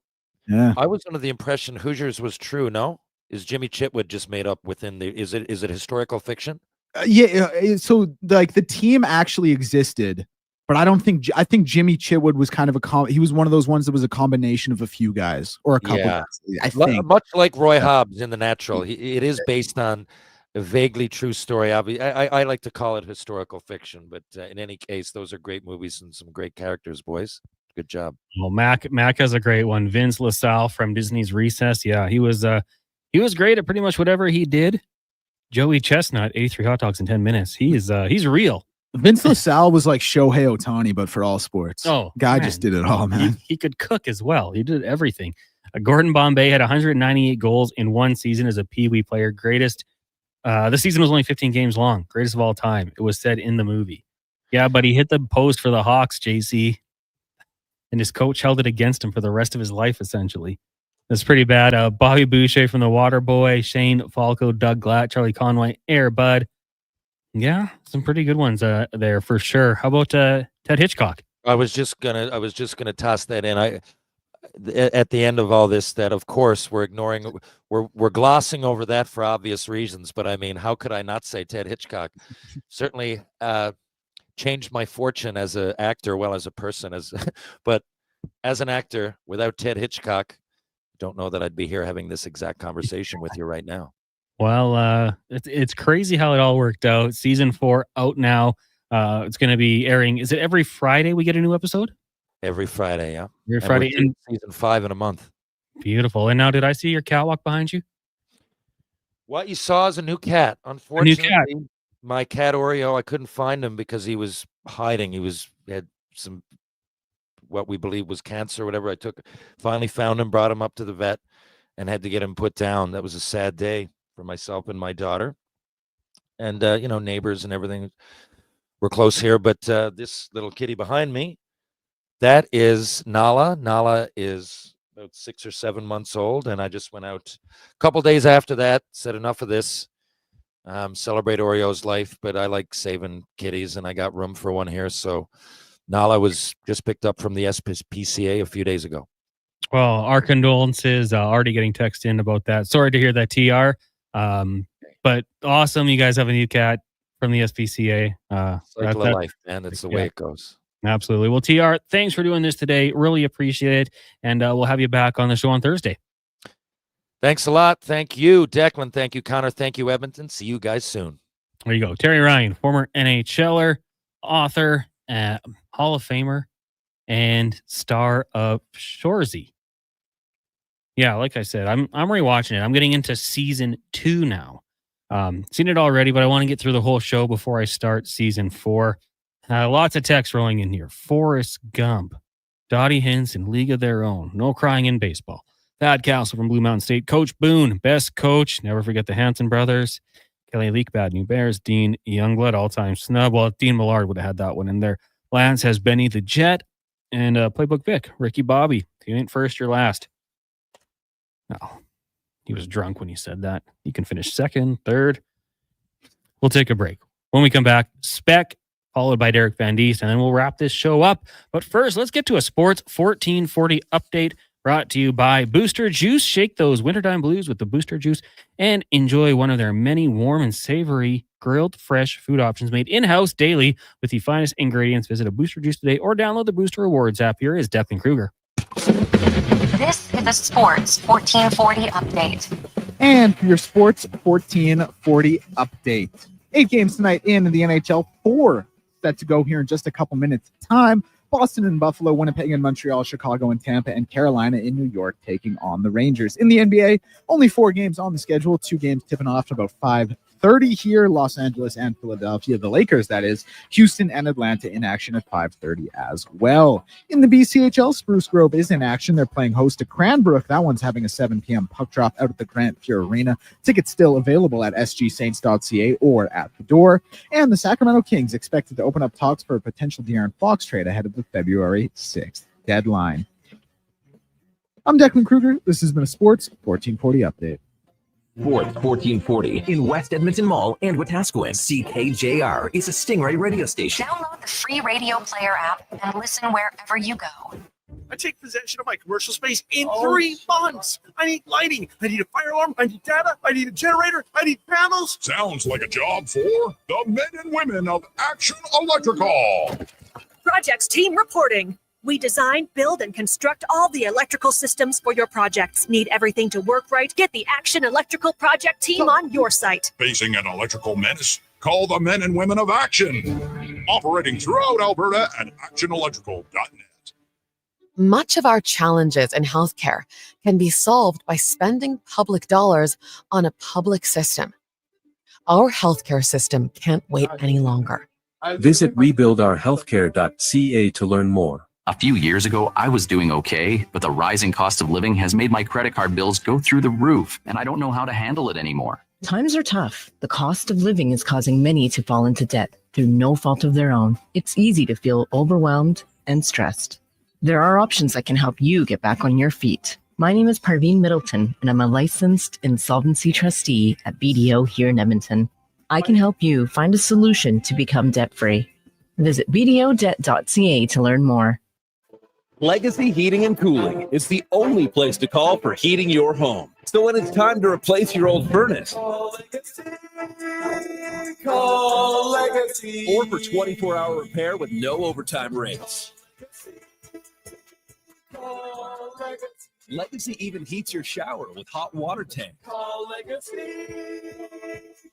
yeah, I was under the impression Hoosiers was true. No, is Jimmy Chitwood just made up within the? Is it historical fiction? So like the team actually existed, but I think Jimmy Chitwood was kind of he was one of those ones that was a combination of a few guys or a couple. Yeah. Guys, I think Much like Roy Hobbs in The Natural, it is based on a vaguely true story. I like to call it historical fiction, but in any case, those are great movies and some great characters, boys. Good job. Well, Mac has a great one. Vince LaSalle from Disney's Recess. Yeah, he was great at pretty much whatever he did. Joey Chestnut, 83 hot dogs in 10 minutes. He's real. Vince LaSalle was like Shohei Ohtani, but for all sports. Oh, guy man. Just did it all, man. He could cook as well. He did everything. Gordon Bombay had 198 goals in one season as a Pee Wee player. Greatest. The season was only 15 games long. Greatest of all time. It was said in the movie. Yeah, but he hit the post for the Hawks, JC. And his coach held it against him for the rest of his life, essentially. That's pretty bad. Bobby Boucher from The Waterboy, Shane Falco, Doug Glatt, Charlie Conway, Air Bud. Yeah, some pretty good ones there for sure. How about Ted Hitchcock? I was just gonna toss that in. At the end of all this, that of course we're ignoring, we're glossing over that for obvious reasons. But I mean, how could I not say Ted Hitchcock? Certainly changed my fortune as an actor, well as a person. But as an actor, without Ted Hitchcock, don't know that I'd be here having this exact conversation with you right now. Well, it's crazy how it all worked out. Season 4 out now. It's going to be airing. Is it every Friday we get a new episode? Every Friday, yeah. Every And Friday. we're doing season 5 in a month. Beautiful. And now, did I see your catwalk behind you? What you saw is a new cat. Unfortunately, my cat Oreo, I couldn't find him because he was hiding. He had some what we believe was cancer or whatever. I finally found him, brought him up to the vet, and had to get him put down. That was a sad day for myself and my daughter. And neighbors and everything were close here. But this little kitty behind me, that is Nala. Nala is about 6 or 7 months old, and I just went out a couple days after that, said enough of this, celebrate Oreo's life, but I like saving kitties, and I got room for one here. So Nala was just picked up from the SPCA a few days ago. Well, our condolences. Already getting text in about that. Sorry to hear that, TR. But awesome, you guys have a new cat from the SPCA. Cycle of life, man. That's the way it goes. Absolutely. Well, TR, thanks for doing this today. Really appreciate it. And we'll have you back on the show on Thursday. Thanks a lot. Thank you, Declan. Thank you, Connor. Thank you, Edmonton. See you guys soon. There you go. Terry Ryan, former NHLer, author, Hall of Famer, and star of Shoresy. Yeah, like I said, I'm rewatching it. I'm getting into season 2 now. Seen it already, but I want to get through the whole show before I start season 4. Lots of text rolling in here. Forrest Gump, Dottie Henson, League of Their Own, No Crying in Baseball. Thad Castle from Blue Mountain State, Coach Boone, best coach. Never forget the Hanson brothers. Kelly Leak, Bad New Bears, Dean Youngblood, all-time snub. Well, Dean Millard would have had that one in there. Lance has Benny the Jet, and Playbook Vic, Ricky Bobby. If you ain't first, you're last. Oh, he was drunk when he said that. You can finish second, third. We'll take a break. When we come back, Spec, followed by Derek Van Diest, and then we'll wrap this show up. But first, let's get to a Sports 1440 update brought to you by Booster Juice. Shake those wintertime blues with the Booster Juice and enjoy one of their many warm and savory grilled fresh food options made in-house daily with the finest ingredients. Visit a Booster Juice today or download the Booster Rewards app. Here is Declan Kruger. This is the Sports 1440 update. And for your Sports 1440 update. 8 games tonight in the NHL, 4 set to go here in just a couple minutes time. Boston and Buffalo, Winnipeg and Montreal, Chicago and Tampa, and Carolina in New York taking on the Rangers. In the NBA, only 4 games on the schedule, 2 games tipping off at about 5:30 here. Los Angeles and Philadelphia, the Lakers, that is. Houston and Atlanta in action at 5:30 as well. In the BCHL, Spruce Grove is in action. They're playing host to Cranbrook. That one's having a 7 p.m. puck drop out at the Grant Pure Arena. Tickets still available at sgsaints.ca or at the door. And the Sacramento Kings expected to open up talks for a potential De'Aaron Fox trade ahead of the February 6th deadline. I'm Declan Kruger. This has been a Sports 1440 update. Sports 1440 in West Edmonton Mall and Wetaskiwin. CKJR is a Stingray radio station. Download the free radio player app and listen wherever you go. I take possession of my commercial space in 3 months. I need lighting. I need a fire alarm. I need data. I need a generator. I need panels. Sounds like a job for the men and women of Action Electrical. Projects team reporting. We design, build, and construct all the electrical systems for your projects. Need everything to work right? Get the Action Electrical project team on your site. Facing an electrical menace? Call the men and women of Action. Operating throughout Alberta at actionelectrical.net. Much of our challenges in healthcare can be solved by spending public dollars on a public system. Our healthcare system can't wait any longer. Visit rebuildourhealthcare.ca to learn more. A few years ago, I was doing okay, but the rising cost of living has made my credit card bills go through the roof, and I don't know how to handle it anymore. Times are tough. The cost of living is causing many to fall into debt through no fault of their own. It's easy to feel overwhelmed and stressed. There are options that can help you get back on your feet. My name is Parveen Middleton, and I'm a licensed insolvency trustee at BDO here in Edmonton. I can help you find a solution to become debt-free. Visit bdodebt.ca to learn more. Legacy Heating and Cooling is the only place to call for heating your home. So when it's time to replace your old furnace, call Legacy. Or for 24-hour repair with no overtime rates. Legacy even heats your shower with hot water tank. Call Legacy.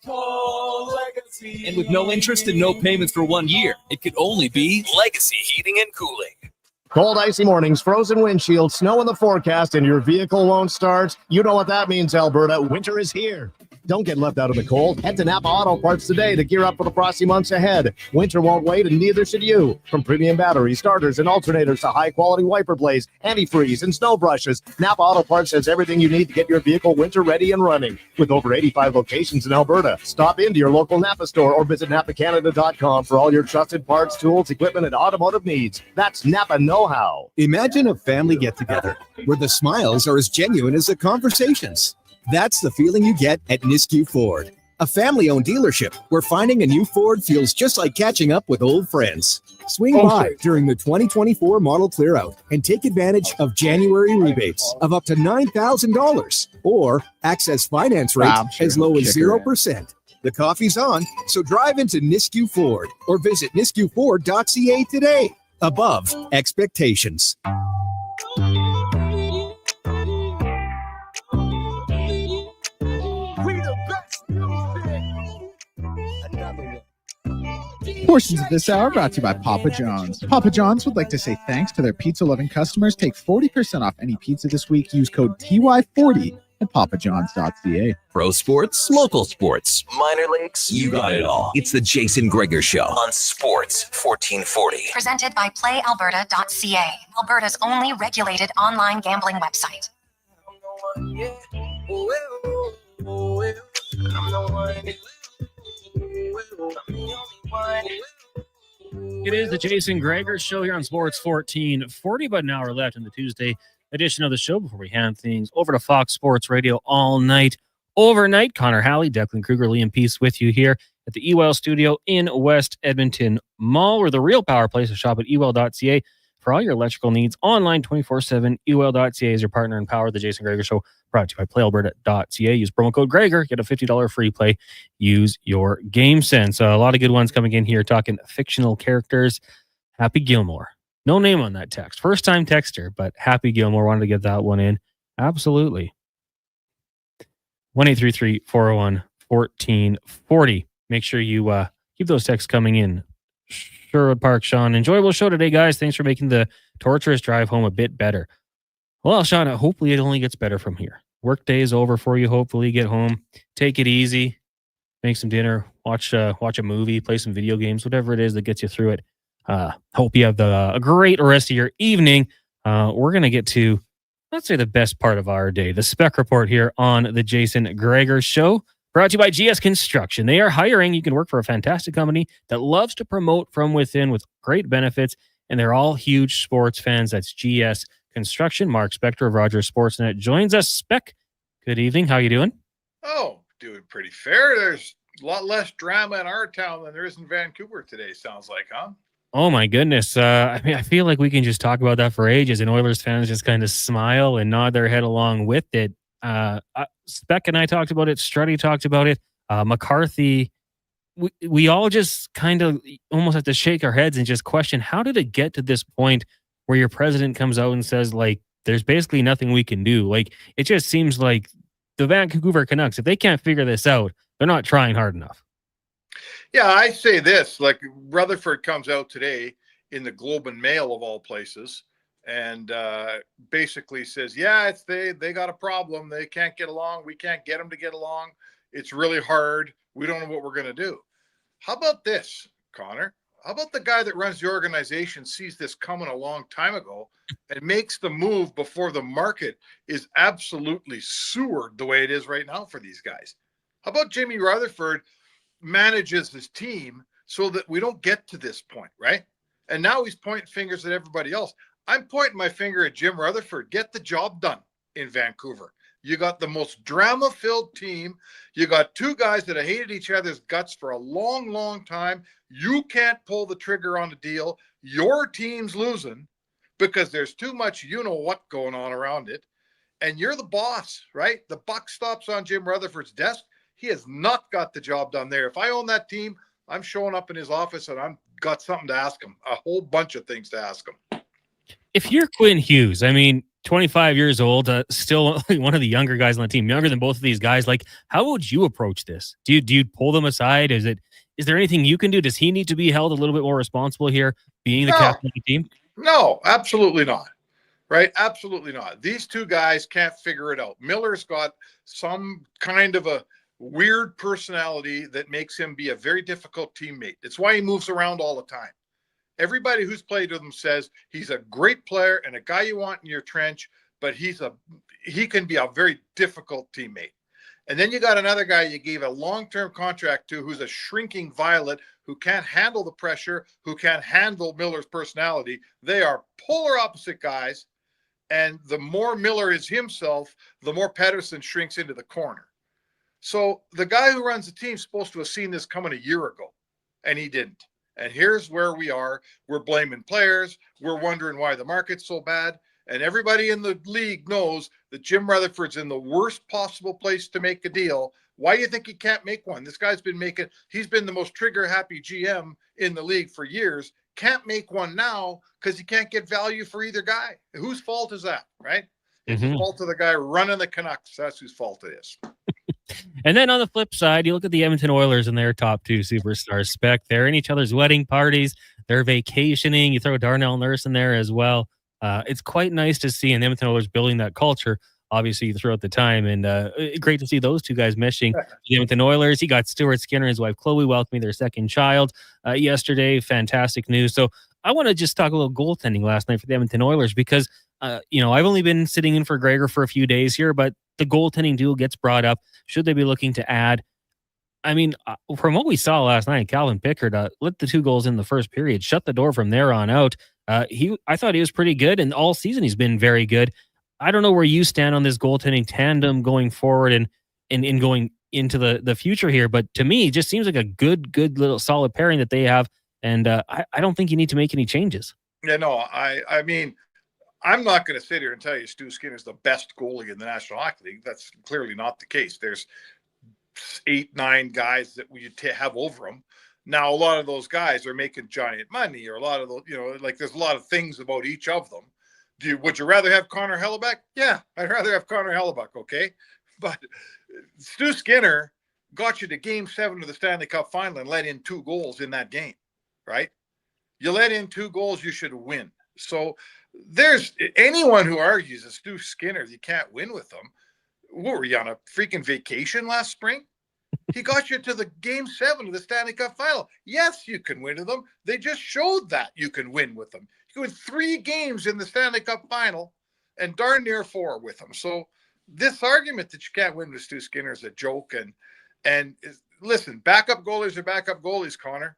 Call Legacy. And with no interest and no payments for 1 year, it could only be Legacy Heating and Cooling. Cold, icy mornings, frozen windshield, snow in the forecast, and your vehicle won't start. You know what that means, Alberta. Winter is here. Don't get left out of the cold. Head to Napa Auto Parts today to gear up for the frosty months ahead. Winter won't wait, and neither should you. From premium batteries, starters, and alternators to high-quality wiper blades, antifreeze, and snow brushes, Napa Auto Parts has everything you need to get your vehicle winter ready and running. With over 85 locations in Alberta, stop into your local Napa store or visit NapaCanada.com for all your trusted parts, tools, equipment, and automotive needs. That's Napa know-how. Imagine a family get-together where the smiles are as genuine as the conversations. That's the feeling you get at Nisku Ford, a family-owned dealership where finding a new Ford feels just like catching up with old friends. Swing by during the 2024 model clear-out and take advantage of January rebates of up to $9,000 or access finance rates as low as 0%. The coffee's on, so drive into Nisku Ford or visit niskuford.ca today. Above expectations. Portions of this hour brought to you by Papa John's. Papa John's would like to say thanks to their pizza-loving customers. Take 40% off any pizza this week. Use code TY40 at papajohns.ca. Pro sports, local sports, minor leagues, you got it all. It's the Jason Gregor Show on Sports 1440. Presented by PlayAlberta.ca, Alberta's only regulated online gambling website. It is the Jason Gregor Show here on Sports 1440, but an hour left in the Tuesday edition of the show before we hand things over to Fox Sports Radio all night. Overnight, Connor Halley, Declan Kruger, Liam Peace with you here at the EWEL studio in West Edmonton Mall. We're the real power place to shop at ewell.ca for all your electrical needs online 24/7. ewell.ca is your partner in power. The Jason Gregor Show brought to you by playalberta.ca. Use promo code Gregor, get a $50 free play. Use your game sense. A lot of good ones coming in here talking fictional characters. Happy Gilmore. No name on that text. First time texter, but Happy Gilmore wanted to get that one in. Absolutely. 1-833-401-1440. Make sure you keep those texts coming in. Sherwood Park, Sean. Enjoyable show today, guys. Thanks for making the torturous drive home a bit better. Well, Sean, hopefully it only gets better from here. Work day is over for you. Hopefully get home, take it easy, make some dinner, watch a movie, play some video games, whatever it is that gets you through it. Hope you have a great rest of your evening. We're going to get to, let's say, the best part of our day, the spec report here on the Jason Gregor Show. Brought to you by GS Construction. They are hiring. You can work for a fantastic company that loves to promote from within with great benefits, and they're all huge sports fans. That's GS Construction. Mark Spector of Rogers Sportsnet joins us. Spec, good evening. How you doing? Oh, doing pretty fair. There's a lot less drama in our town than there is in Vancouver today, sounds like, huh? Oh, my goodness. I feel like we can just talk about that for ages, and Oilers fans just kind of smile and nod their head along with it. Speck and I talked about it. Strutty talked about it. McCarthy. We all just kind of almost have to shake our heads and just question, how did it get to this point where your president comes out and says, like, there's basically nothing we can do? Like, it just seems like the Vancouver Canucks, if they can't figure this out, they're not trying hard enough. Yeah, I say this, like Rutherford comes out today in the Globe and Mail of all places and basically says, yeah, it's they got a problem. They can't get along. We can't get them to get along. It's really hard. We don't know what we're going to do. How about this, Connor? How about the guy that runs the organization sees this coming a long time ago and makes the move before the market is absolutely sewered the way it is right now for these guys? How about Jimmy Rutherford manages his team so that we don't get to this point, right? And now he's pointing fingers at everybody else. I'm pointing my finger at Jim Rutherford. Get the job done in Vancouver. You got the most drama-filled team. You got two guys that have hated each other's guts for a long, long time. You can't pull the trigger on the deal. Your team's losing because there's too much you-know-what going on around it. And you're the boss, right? The buck stops on Jim Rutherford's desk. He has not got the job done there. If I own that team, I'm showing up in his office and I've got something to ask him, a whole bunch of things to ask him. If you're Quinn Hughes, I mean, 25 years old, still one of the younger guys on the team, younger than both of these guys, like, how would you approach this? Do you pull them aside? Is there anything you can do? Does he need to be held a little bit more responsible here, being the captain of the team? No, absolutely not. Right? Absolutely not. These two guys can't figure it out. Miller's got some kind of a weird personality that makes him be a very difficult teammate. It's why he moves around all the time. Everybody who's played with him says he's a great player and a guy you want in your trench, but he can be a very difficult teammate. And then you got another guy you gave a long-term contract to who's a shrinking violet, who can't handle the pressure, who can't handle Miller's personality. They are polar opposite guys. And the more Miller is himself, the more Pettersson shrinks into the corner. So the guy who runs the team is supposed to have seen this coming a year ago, and he didn't. And here's where we are. We're blaming players. We're wondering why the market's so bad. And everybody in the league knows that Jim Rutherford's in the worst possible place to make a deal. Why do you think he can't make one? This guy's he's been the most trigger-happy GM in the league for years. Can't make one now because he can't get value for either guy. Whose fault is that, right? It's the fault of the guy running the Canucks. That's whose fault it is. And then on the flip side, you look at the Edmonton Oilers and their top two superstars spec. They're in each other's wedding parties. They're vacationing. You throw Darnell Nurse in there as well. It's quite nice to see an Edmonton Oilers building that culture, obviously, throughout the time. And great to see those two guys meshing. The Edmonton Oilers, he got Stuart Skinner and his wife Chloe welcoming their second child yesterday. Fantastic news. So I want to just talk a little goaltending last night for the Edmonton Oilers because, I've only been sitting in for Gregor for a few days here, but the goaltending duel gets brought up. Should they be looking to add? I mean, from what we saw last night, Calvin Pickard lit the 2 goals in the first period, shut the door from there on out. I thought he was pretty good, and all season he's been very good. I don't know where you stand on this goaltending tandem going forward and going into the future here, but to me, it just seems like a good little solid pairing that they have, and I don't think you need to make any changes. Yeah, no, I mean, I'm not going to sit here and tell you Stu Skinner's the best goalie in the National Hockey League. That's clearly not the case. There's 8-9 guys that we have over him. Now, a lot of those guys are making giant money, or a lot of those, there's a lot of things about each of them. Would you rather have Connor Hellebuck? Yeah, I'd rather have Connor Hellebuck, okay? But Stu Skinner got you to Game 7 of the Stanley Cup Final and let in 2 goals in that game, right? You let in 2 goals, you should win. So there's anyone who argues that Stu Skinner, you can't win with them. What were you on a freaking vacation last spring? He got you to the Game 7 of the Stanley Cup Final. Yes, you can win with them. They just showed that you can win with them. You win 3 games in the Stanley Cup Final and darn near 4 with them. So this argument that you can't win with Stu Skinner is a joke. And listen, backup goalies are backup goalies, Connor.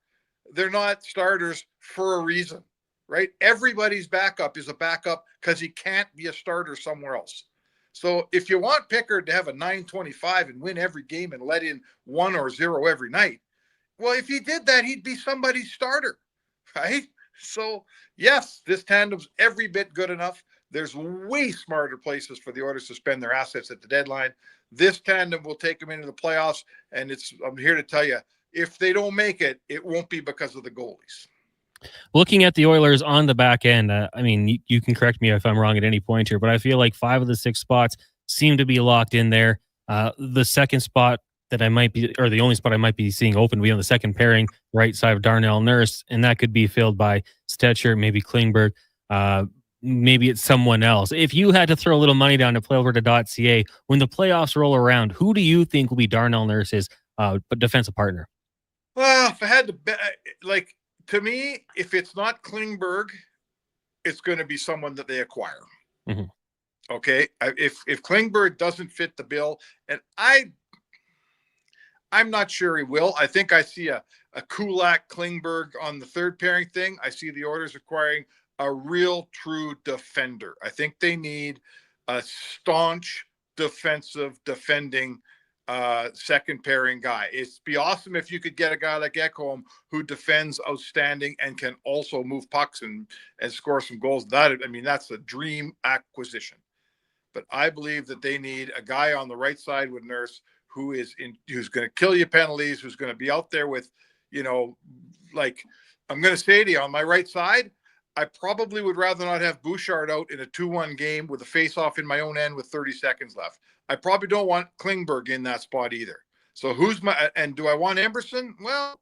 They're not starters for a reason, right? Everybody's backup is a backup because he can't be a starter somewhere else. So if you want Pickard to have a 925 and win every game and let in 1 or 0 every night, well, if he did that, he'd be somebody's starter, right? So yes, this tandem's every bit good enough. There's way smarter places for the Oilers to spend their assets at the deadline. This tandem will take them into the playoffs, and I'm here to tell you, if they don't make it, it won't be because of the goalies. Looking at the Oilers on the back end, I mean, you can correct me if I'm wrong at any point here, but I feel like 5 of the 6 spots seem to be locked in there. The second spot that I might be, or the only spot I might be seeing open, will be on the second pairing, right side of Darnell Nurse, and that could be filled by Stetcher, maybe Klingberg, maybe it's someone else. If you had to throw a little money down to PlayAlberta.ca, when the playoffs roll around, who do you think will be Darnell Nurse's defensive partner? Well, if I had to bet, to me, if it's not Klingberg, it's going to be someone that they acquire. Mm-hmm. Okay, if Klingberg doesn't fit the bill, and I'm not sure he will. I think I see a Kulak Klingberg on the third pairing thing. I see the Oilers acquiring a real true defender. I think they need a staunch defending second pairing guy. It'd be awesome if you could get a guy like Ekholm who defends outstanding and can also move pucks and score some goals. That's a dream acquisition. But I believe that they need a guy on the right side with Nurse who's going to kill you penalties, who's going to be out there with, I'm going to say to you, on my right side, I probably would rather not have Bouchard out in a 2-1 game with a face-off in my own end with 30 seconds left. I probably don't want Klingberg in that spot either. So and do I want Emberson? Well,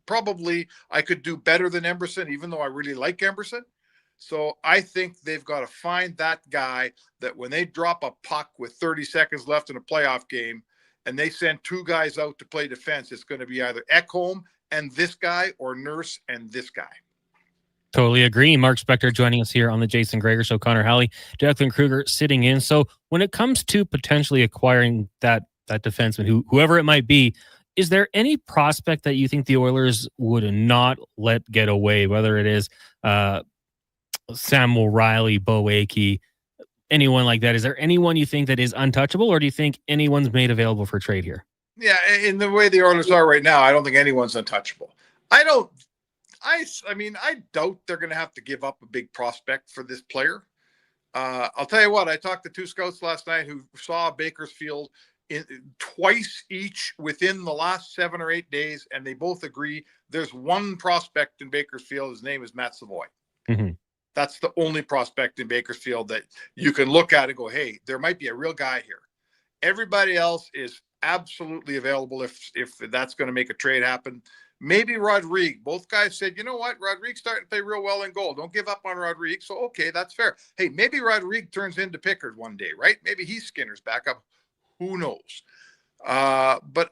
probably I could do better than Emberson, even though I really like Emberson. So I think they've got to find that guy that when they drop a puck with 30 seconds left in a playoff game and they send 2 guys out to play defense, it's going to be either Ekholm and this guy or Nurse and this guy. Totally agree. Mark Spector joining us here on the Jason Gregor Show. Connor Halley, Declan Kruger sitting in. So when it comes to potentially acquiring that defenseman, whoever it might be, is there any prospect that you think the Oilers would not let get away, whether it is Sam O'Reilly, Bo Akey, anyone like that? Is there anyone you think that is untouchable, or do you think anyone's made available for trade here? Yeah, in the way the Oilers are right now, I don't think anyone's untouchable. I doubt they're going to have to give up a big prospect for this player. I'll tell you what, I talked to 2 scouts last night who saw Bakersfield twice each within the last 7 or 8 days, and they both agree there's one prospect in Bakersfield. His name is Matt Savoy. Mm-hmm. That's the only prospect in Bakersfield that you can look at and go, hey, there might be a real guy here. Everybody else is absolutely available if that's going to make a trade happen. Maybe Rodrigue. Both guys said, you know what? Rodrigue's starting to play real well in goal. Don't give up on Rodrigue. So, okay, that's fair. Hey, maybe Rodrigue turns into Pickard one day, right? Maybe he's Skinner's backup. Who knows? But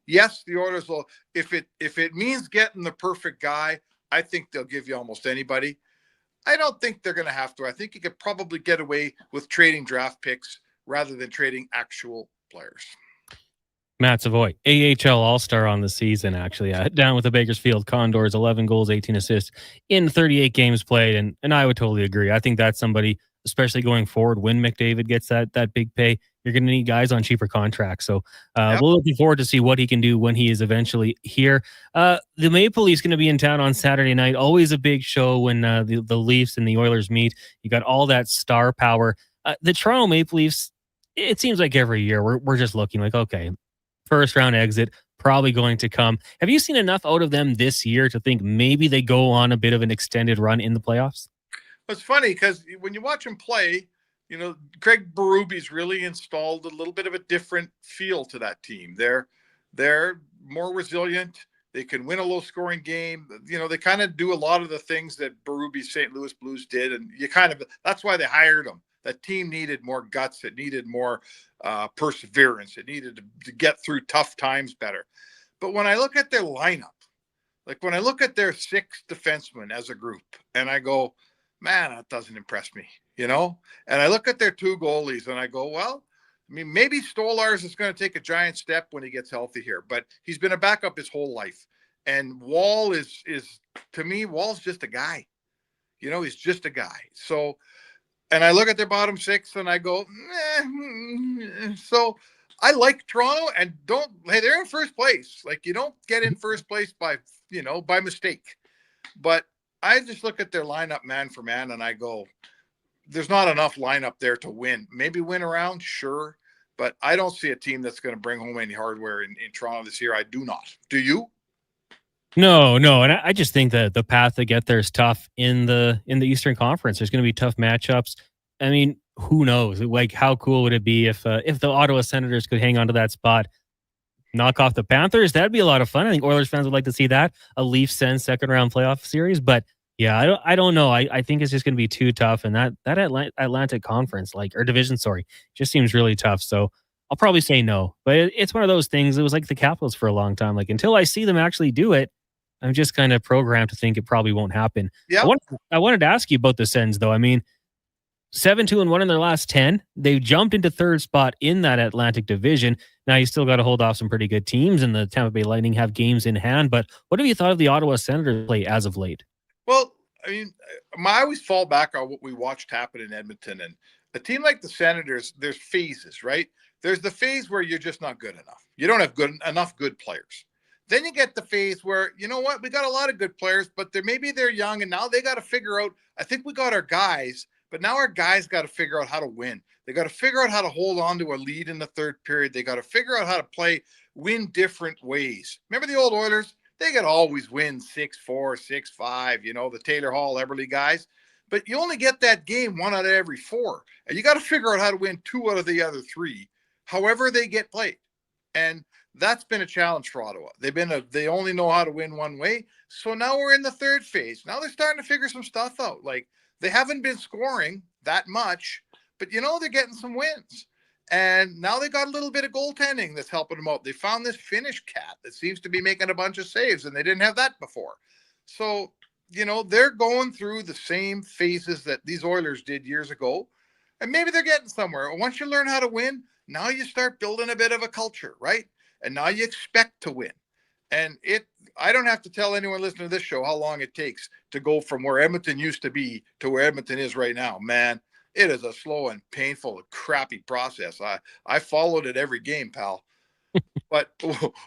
yes, the Oilers will. If it means getting the perfect guy, I think they'll give you almost anybody. I don't think they're going to have to. I think you could probably get away with trading draft picks rather than trading actual players. Matt Savoy, AHL All-Star on the season, actually. Down with the Bakersfield Condors, 11 goals, 18 assists in 38 games played. And I would totally agree. I think that's somebody, especially going forward, when McDavid gets that big pay, you're going to need guys on cheaper contracts. So we're looking forward to see what he can do when he is eventually here. The Maple Leafs going to be in town on Saturday night. Always a big show when the Leafs and the Oilers meet. You got all that star power. The Toronto Maple Leafs, it seems like every year we're just looking like, okay, first round exit probably going to come. Have you seen enough out of them this year to think maybe they go on a bit of an extended run in the playoffs? It's funny because when you watch them play, Craig Berube's really installed a little bit of a different feel to that team. They're more resilient. They can win a low-scoring game. They kind of do a lot of the things that Berube's St. Louis Blues did, and that's why they hired him. That team needed more guts. It needed more perseverance. It needed to get through tough times better. But when I look at their lineup, like when I look at their 6 defensemen as a group, and I go, man, that doesn't impress me, And I look at their 2 goalies, and I go, well, maybe Stolarz is going to take a giant step when he gets healthy here, but he's been a backup his whole life. And Wall is to me, Wall's just a guy. He's just a guy. So. And I look at their bottom 6 and I go, So I like Toronto and they're in first place. Like, you don't get in first place by mistake. But I just look at their lineup man for man and I go, there's not enough lineup there to win. Maybe win around, sure. But I don't see a team that's going to bring home any hardware in Toronto this year. I do not. Do you? No. And I just think that the path to get there is tough in the Eastern Conference. There's going to be tough matchups. I mean, who knows? Like, how cool would it be if the Ottawa Senators could hang on to that spot, knock off the Panthers? That'd be a lot of fun. I think Oilers fans would like to see that. A Leafs Sens second round playoff series. But yeah, I don't know. I think it's just going to be too tough. And that Atlantic Conference, or division, just seems really tough. So I'll probably say no. But it's one of those things. It was like the Capitals for a long time. Like, until I see them actually do it, I'm just kind of programmed to think it probably won't happen. Yeah. I wanted to ask you about the Sens, though. 7-2-1 in their last 10. They jumped into third spot in that Atlantic division. Now you still got to hold off some pretty good teams, and the Tampa Bay Lightning have games in hand. But what have you thought of the Ottawa Senators play as of late? Well, I always fall back on what we watched happen in Edmonton. And a team like the Senators, there's phases, right? There's the phase where you're just not good enough. You don't have enough good players. Then you get the phase where, we got a lot of good players, but maybe they're young, and now they got to figure out, I think we got our guys, but now our guys got to figure out how to win. They got to figure out how to hold on to a lead in the third period. They got to figure out how to win different ways. Remember the old Oilers? They could always win 6-4, 6-5, the Taylor Hall, Eberle guys. But you only get that game 1 out of every 4. And you got to figure out how to win 2 out of the other 3, however they get played. And that's been a challenge for Ottawa. They only know how to win one way. So now we're in the third phase. Now they're starting to figure some stuff out. Like, they haven't been scoring that much, but they're getting some wins. And now they got a little bit of goaltending that's helping them out. They found this Finnish cat that seems to be making a bunch of saves, and they didn't have that before. So, they're going through the same phases that these Oilers did years ago, and maybe they're getting somewhere. Once you learn how to win, now you start building a bit of a culture, right? And now you expect to win. And I don't have to tell anyone listening to this show how long it takes to go from where Edmonton used to be to where Edmonton is right now. Man, it is a slow and painful, crappy process. I followed it every game, pal. But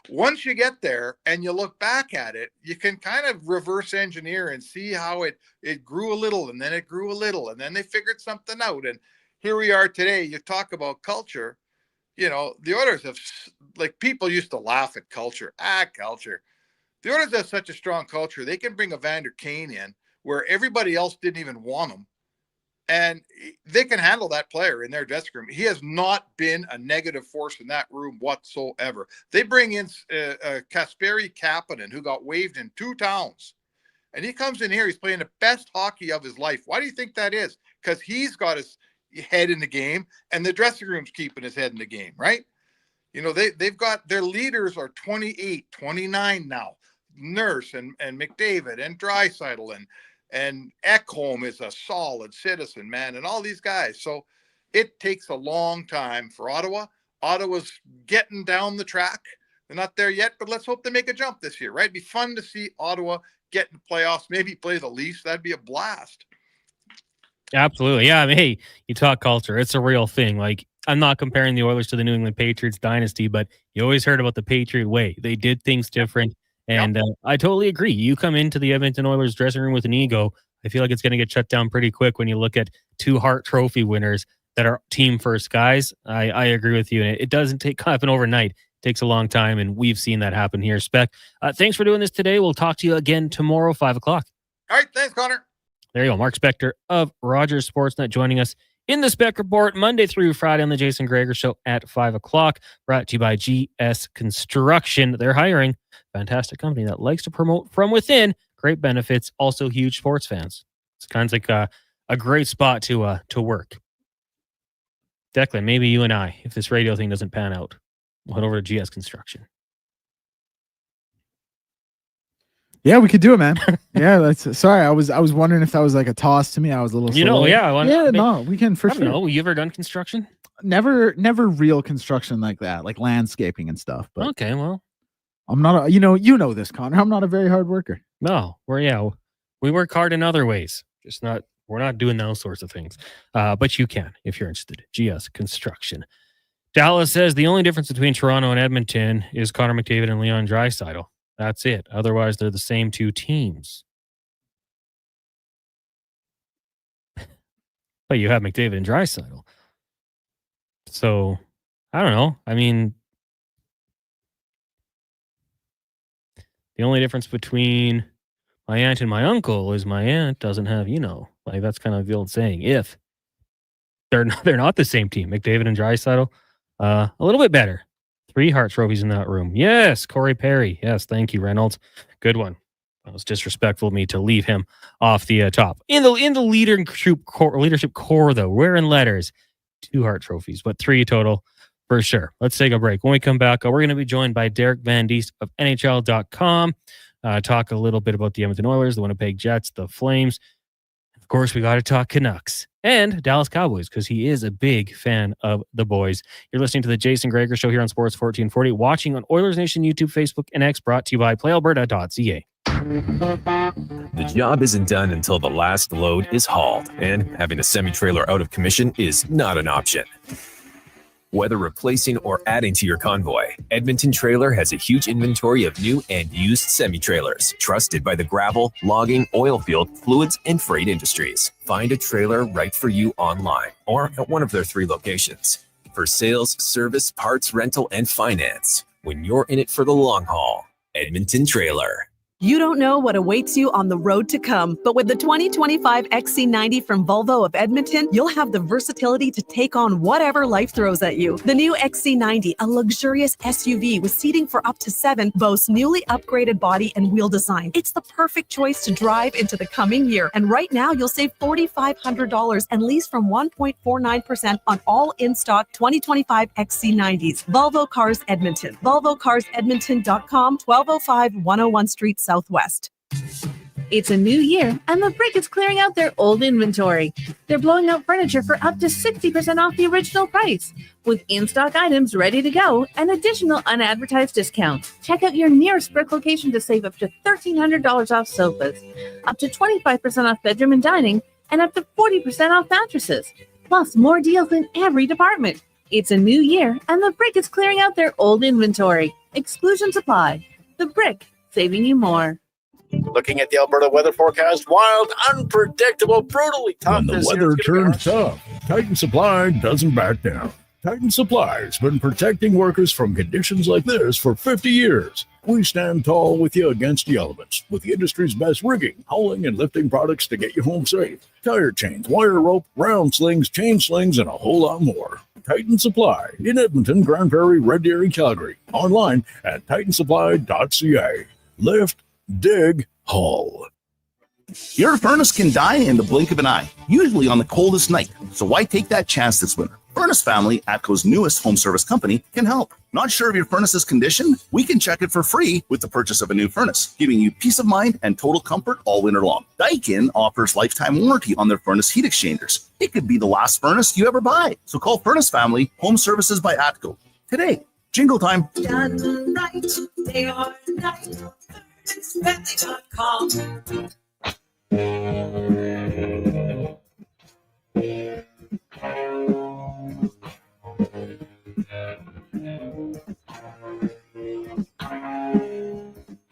once you get there and you look back at it, you can kind of reverse engineer and see how it grew a little, and then it grew a little, and then they figured something out. And here we are today. You talk about culture. The Oilers have, like, people used to laugh at culture. Culture. The Oilers have such a strong culture. They can bring a Vander Kane in where everybody else didn't even want him. And they can handle that player in their dressing room. He has not been a negative force in that room whatsoever. They bring in Kasperi Kapanen, who got waived in 2 towns. And he comes in here. He's playing the best hockey of his life. Why do you think that is? Because he's got his head in the game, and the dressing room's keeping his head in the game, right? They've got their leaders are 28, 29 now. Nurse and McDavid and Draisaitl and Ekholm is a solid citizen, man, and all these guys. So it takes a long time for Ottawa. Ottawa's getting down the track. They're not there yet, but let's hope they make a jump this year, right? It'd be fun to see Ottawa get in the playoffs, maybe play the Leafs. That'd be a blast. Absolutely. Yeah. I mean, hey, you talk culture. It's a real thing. Like, I'm not comparing the Oilers to the New England Patriots dynasty, but you always heard about the Patriot way. They did things different. And I totally agree. You come into the Edmonton Oilers dressing room with an ego, I feel like it's going to get shut down pretty quick when you look at 2 Hart Trophy winners that are team first guys. I agree with you. And it doesn't happen overnight. It takes a long time, and we've seen that happen here. Spec, thanks for doing this today. We'll talk to you again tomorrow, 5 o'clock. All right. Thanks, Connor. There you go. Mark Spector of Rogers Sportsnet joining us in the Spec Report Monday through Friday on the Jason Gregor Show at 5 o'clock. Brought to you by GS Construction. They're hiring. Fantastic company that likes to promote from within. Great benefits. Also huge sports fans. It's kind of like a great spot to work. Declan, maybe you and I, if this radio thing doesn't pan out, we'll head over to GS Construction. Yeah, we could do it, man. Yeah, that's sorry. I was wondering if that was like a toss to me. I was a little slow. No, we can for sure. No, you ever done construction? Never real construction like that, like landscaping and stuff. But okay, well, I'm not. You know this, Connor. I'm not a very hard worker. No, we work hard in other ways. Just not. We're not doing those sorts of things. But you can if you're interested. GS Construction. Dallas says the only difference between Toronto and Edmonton is Connor McDavid and Leon Draisaitl. That's it. Otherwise, they're the same 2 teams. But you have McDavid and Draisaitl. So, I don't know. I mean, the only difference between my aunt and my uncle is my aunt doesn't have, like that's kind of the old saying. If they're not the same team, McDavid and Draisaitl, a little bit better. 3 Hart trophies in that room. Yes, Corey Perry. Yes, thank you, Reynolds. Good one. It was disrespectful of me to leave him off the top. In the leadership core, though, wearing letters, 2 Hart trophies, but 3 total for sure. Let's take a break. When we come back, we're going to be joined by Derek Van Diest of NHL.com. Talk a little bit about the Edmonton Oilers, the Winnipeg Jets, the Flames. Of course, we got to talk Canucks and Dallas Cowboys because he is a big fan of the boys. You're listening to the Jason Gregor Show here on Sports 1440, watching on Oilers Nation YouTube, Facebook, and X, brought to you by PlayAlberta.ca. The job isn't done until the last load is hauled, and having a semi-trailer out of commission is not an option. Whether replacing or adding to your convoy, Edmonton Trailer has a huge inventory of new and used semi-trailers, trusted by the gravel, logging, oil field, fluids, and freight industries. Find a trailer right for you online or at one of their 3 locations. For sales, service, parts, rental, and finance, when you're in it for the long haul, Edmonton Trailer. You don't know what awaits you on the road to come, but with the 2025 XC90 from Volvo of Edmonton, you'll have the versatility to take on whatever life throws at you. The new XC90, a luxurious SUV with seating for up to 7, boasts newly upgraded body and wheel design. It's the perfect choice to drive into the coming year. And right now, you'll save $4,500 and lease from 1.49% on all in-stock 2025 XC90s. Volvo Cars Edmonton. VolvoCarsEdmonton.com, 1205 101 Street Southwest. It's a new year, and the Brick is clearing out their old inventory. They're blowing out furniture for up to 60% off the original price, with in-stock items ready to go and additional unadvertised discounts. Check out your nearest Brick location to save up to $1,300 off sofas, up to 25% off bedroom and dining, and up to 40% off mattresses, plus more deals in every department. It's a new year, and the Brick is clearing out their old inventory. Exclusions apply. The Brick, saving you more. Looking at the Alberta weather forecast, wild, unpredictable, brutally tough. When the this weather year. turns tough, Titan Supply doesn't back down. Titan Supply has been protecting workers from conditions like this for 50 years. We stand tall with you against the elements, with the industry's best rigging, hauling, and lifting products to get you home safe. Tire chains, wire rope, round slings, chain slings, and a whole lot more. Titan Supply in Edmonton, Grand Prairie, Red Deer, and Calgary. Online at titansupply.ca. Lift, dig, haul. Your furnace can die in the blink of an eye, usually on the coldest night. So why take that chance this winter? Furnace Family, ATCO's newest home service company, can help. Not sure of your furnace's condition? We can check it for free with the purchase of a new furnace, giving you peace of mind and total comfort all winter long. Daikin offers lifetime warranty on their furnace heat exchangers. It could be the last furnace you ever buy. So call Furnace Family Home Services by ATCO today. Jingle time. Done right, they are right. Family.com.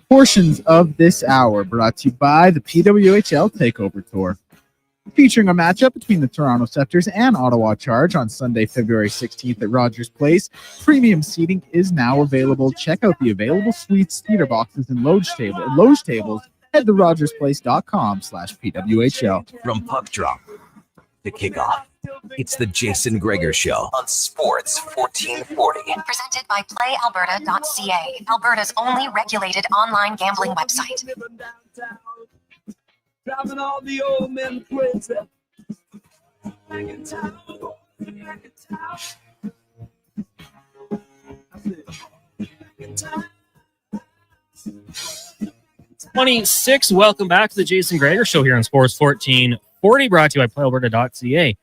Portions of this hour brought to you by the PWHL Takeover Tour, featuring a matchup between the Toronto Scepters and Ottawa Charge on Sunday, February 16th at Rogers Place. Premium seating is now available. Check out the available suites, theater boxes, and loge tables. Head to rogersplace.com/PWHL. From puck drop to kickoff, it's the Jason Gregor Show on Sports 1440. Presented by PlayAlberta.ca, Alberta's only regulated online gambling website. Driving all the old men crazy. Back in town. 26. Welcome back to the Jason Gregor Show here on Sports 1440, brought to you by PlayAlberta.ca.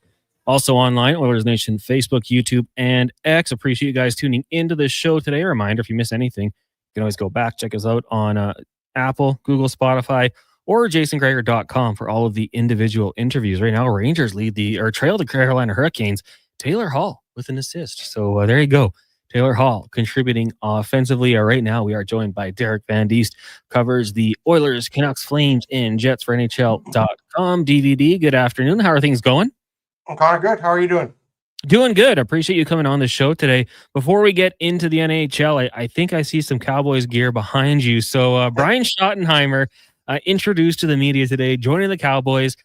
Also online, Oilers Nation, Facebook, YouTube, and X. Appreciate you guys tuning into this show today. A reminder, if you miss anything, you can always go back, check us out on Apple, Google, Spotify, or jasongregor.com for all of the individual interviews. Right now, Rangers trail the Carolina Hurricanes. Taylor Hall with an assist. So there you go. Taylor Hall contributing offensively. Right now, we are joined by Derek Van Diest, covers the Oilers, Canucks, Flames, and Jets for NHL.com. DVD, good afternoon. How are things going? Connor, good. How are you doing? Doing good. I appreciate you coming on the show today. Before we get into the NHL, I think I see some Cowboys gear behind you. So Brian Schottenheimer introduced to the media today, joining the Cowboys.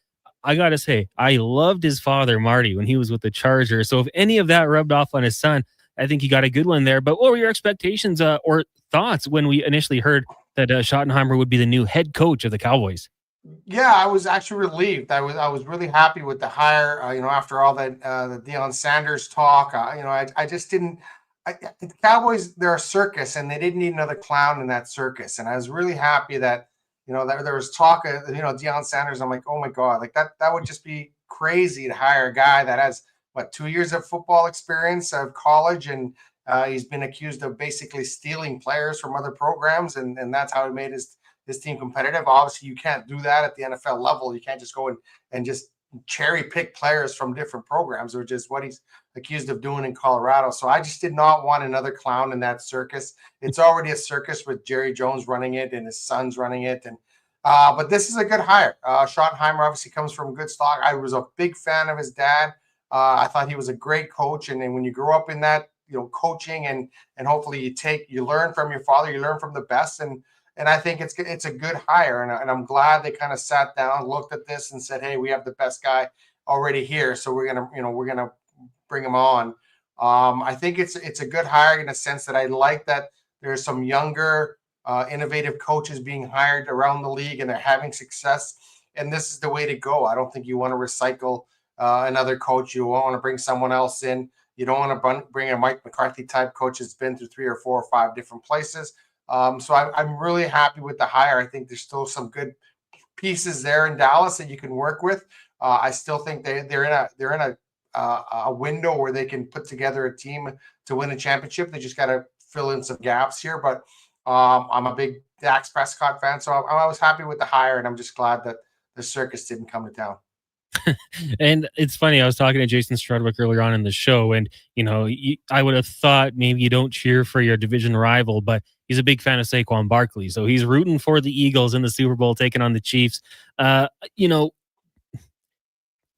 I got to say, I loved his father, Marty, when he was with the Chargers. So if any of that rubbed off on his son, I think he got a good one there. But what were your expectations or thoughts when we initially heard that Schottenheimer would be the new head coach of the Cowboys? Yeah, I was actually relieved. I was really happy with the hire. After all that the Deion Sanders talk, I just didn't. The Cowboys, they're a circus, and they didn't need another clown in that circus. And I was really happy that that there was talk of Deion Sanders. I'm like, oh my god, like that would just be crazy to hire a guy that has 2 years of football experience of college, and he's been accused of basically stealing players from other programs, and that's how he made his team competitive. Obviously, you can't do that at the NFL level. You can't just go and just cherry pick players from different programs, which is what he's accused of doing in Colorado. So I just did not want another clown in that circus. It's already a circus with Jerry Jones running it and his sons running it. And but this is a good hire. Schottenheimer obviously comes from good stock. I was a big fan of his dad. I thought he was a great coach. And then when you grow up in that, coaching, and hopefully you learn from your father, you learn from the best, and I think it's a good hire, and I'm glad they kind of sat down, looked at this, and said, hey, we have the best guy already here, so we're gonna bring him on. I think it's a good hire in a sense that I like that there's some younger, innovative coaches being hired around the league, and they're having success. And this is the way to go. I don't think you want to recycle another coach. You want to bring someone else in. You don't want to bring a Mike McCarthy type coach that's been through 3 or 4 or 5 different places. So I'm really happy with the hire. I think there's still some good pieces there in Dallas that you can work with. I still think they're in a window where they can put together a team to win a championship. They just got to fill in some gaps here. But I'm a big Dak Prescott fan, so I was happy with the hire, and I'm just glad that the circus didn't come to town. And it's funny, I was talking to Jason Strudwick earlier on in the show, and I would have thought maybe you don't cheer for your division rival, but he's a big fan of Saquon Barkley, so he's rooting for the Eagles in the Super Bowl, taking on the Chiefs.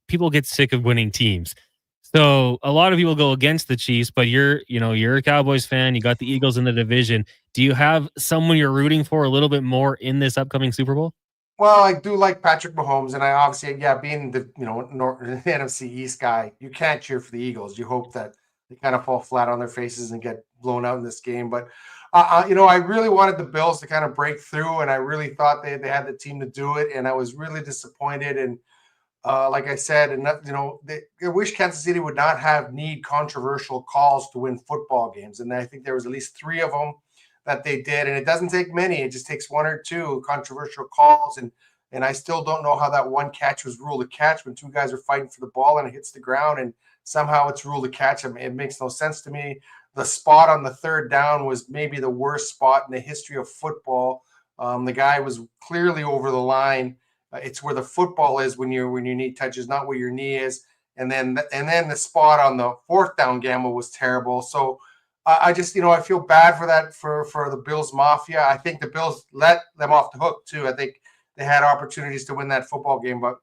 People get sick of winning teams, so a lot of people go against the Chiefs. But you're a Cowboys fan. You got the Eagles in the division. Do you have someone you're rooting for a little bit more in this upcoming Super Bowl? Well, I do like Patrick Mahomes, and I obviously, being the NFC East guy, you can't cheer for the Eagles. You hope that they kind of fall flat on their faces and get blown out in this game. But I really wanted the Bills to kind of break through, and I really thought they had the team to do it, and I was really disappointed. And like I said, I wish Kansas City would not need controversial calls to win football games, and I think there was at least 3 of them that they did, and it doesn't take many. It just takes 1 or 2 controversial calls, and I still don't know how that one catch was ruled a catch when 2 guys are fighting for the ball and it hits the ground, and somehow it's ruled a catch. I mean, it makes no sense to me. The spot on the 3rd down was maybe the worst spot in the history of football. The guy was clearly over the line. It's where the football is when your knee touches, not where your knee is. And then the spot on the 4th down gamble was terrible. So I just, I feel bad for that for the Bills Mafia. I think the Bills let them off the hook too. I think they had opportunities to win that football game, but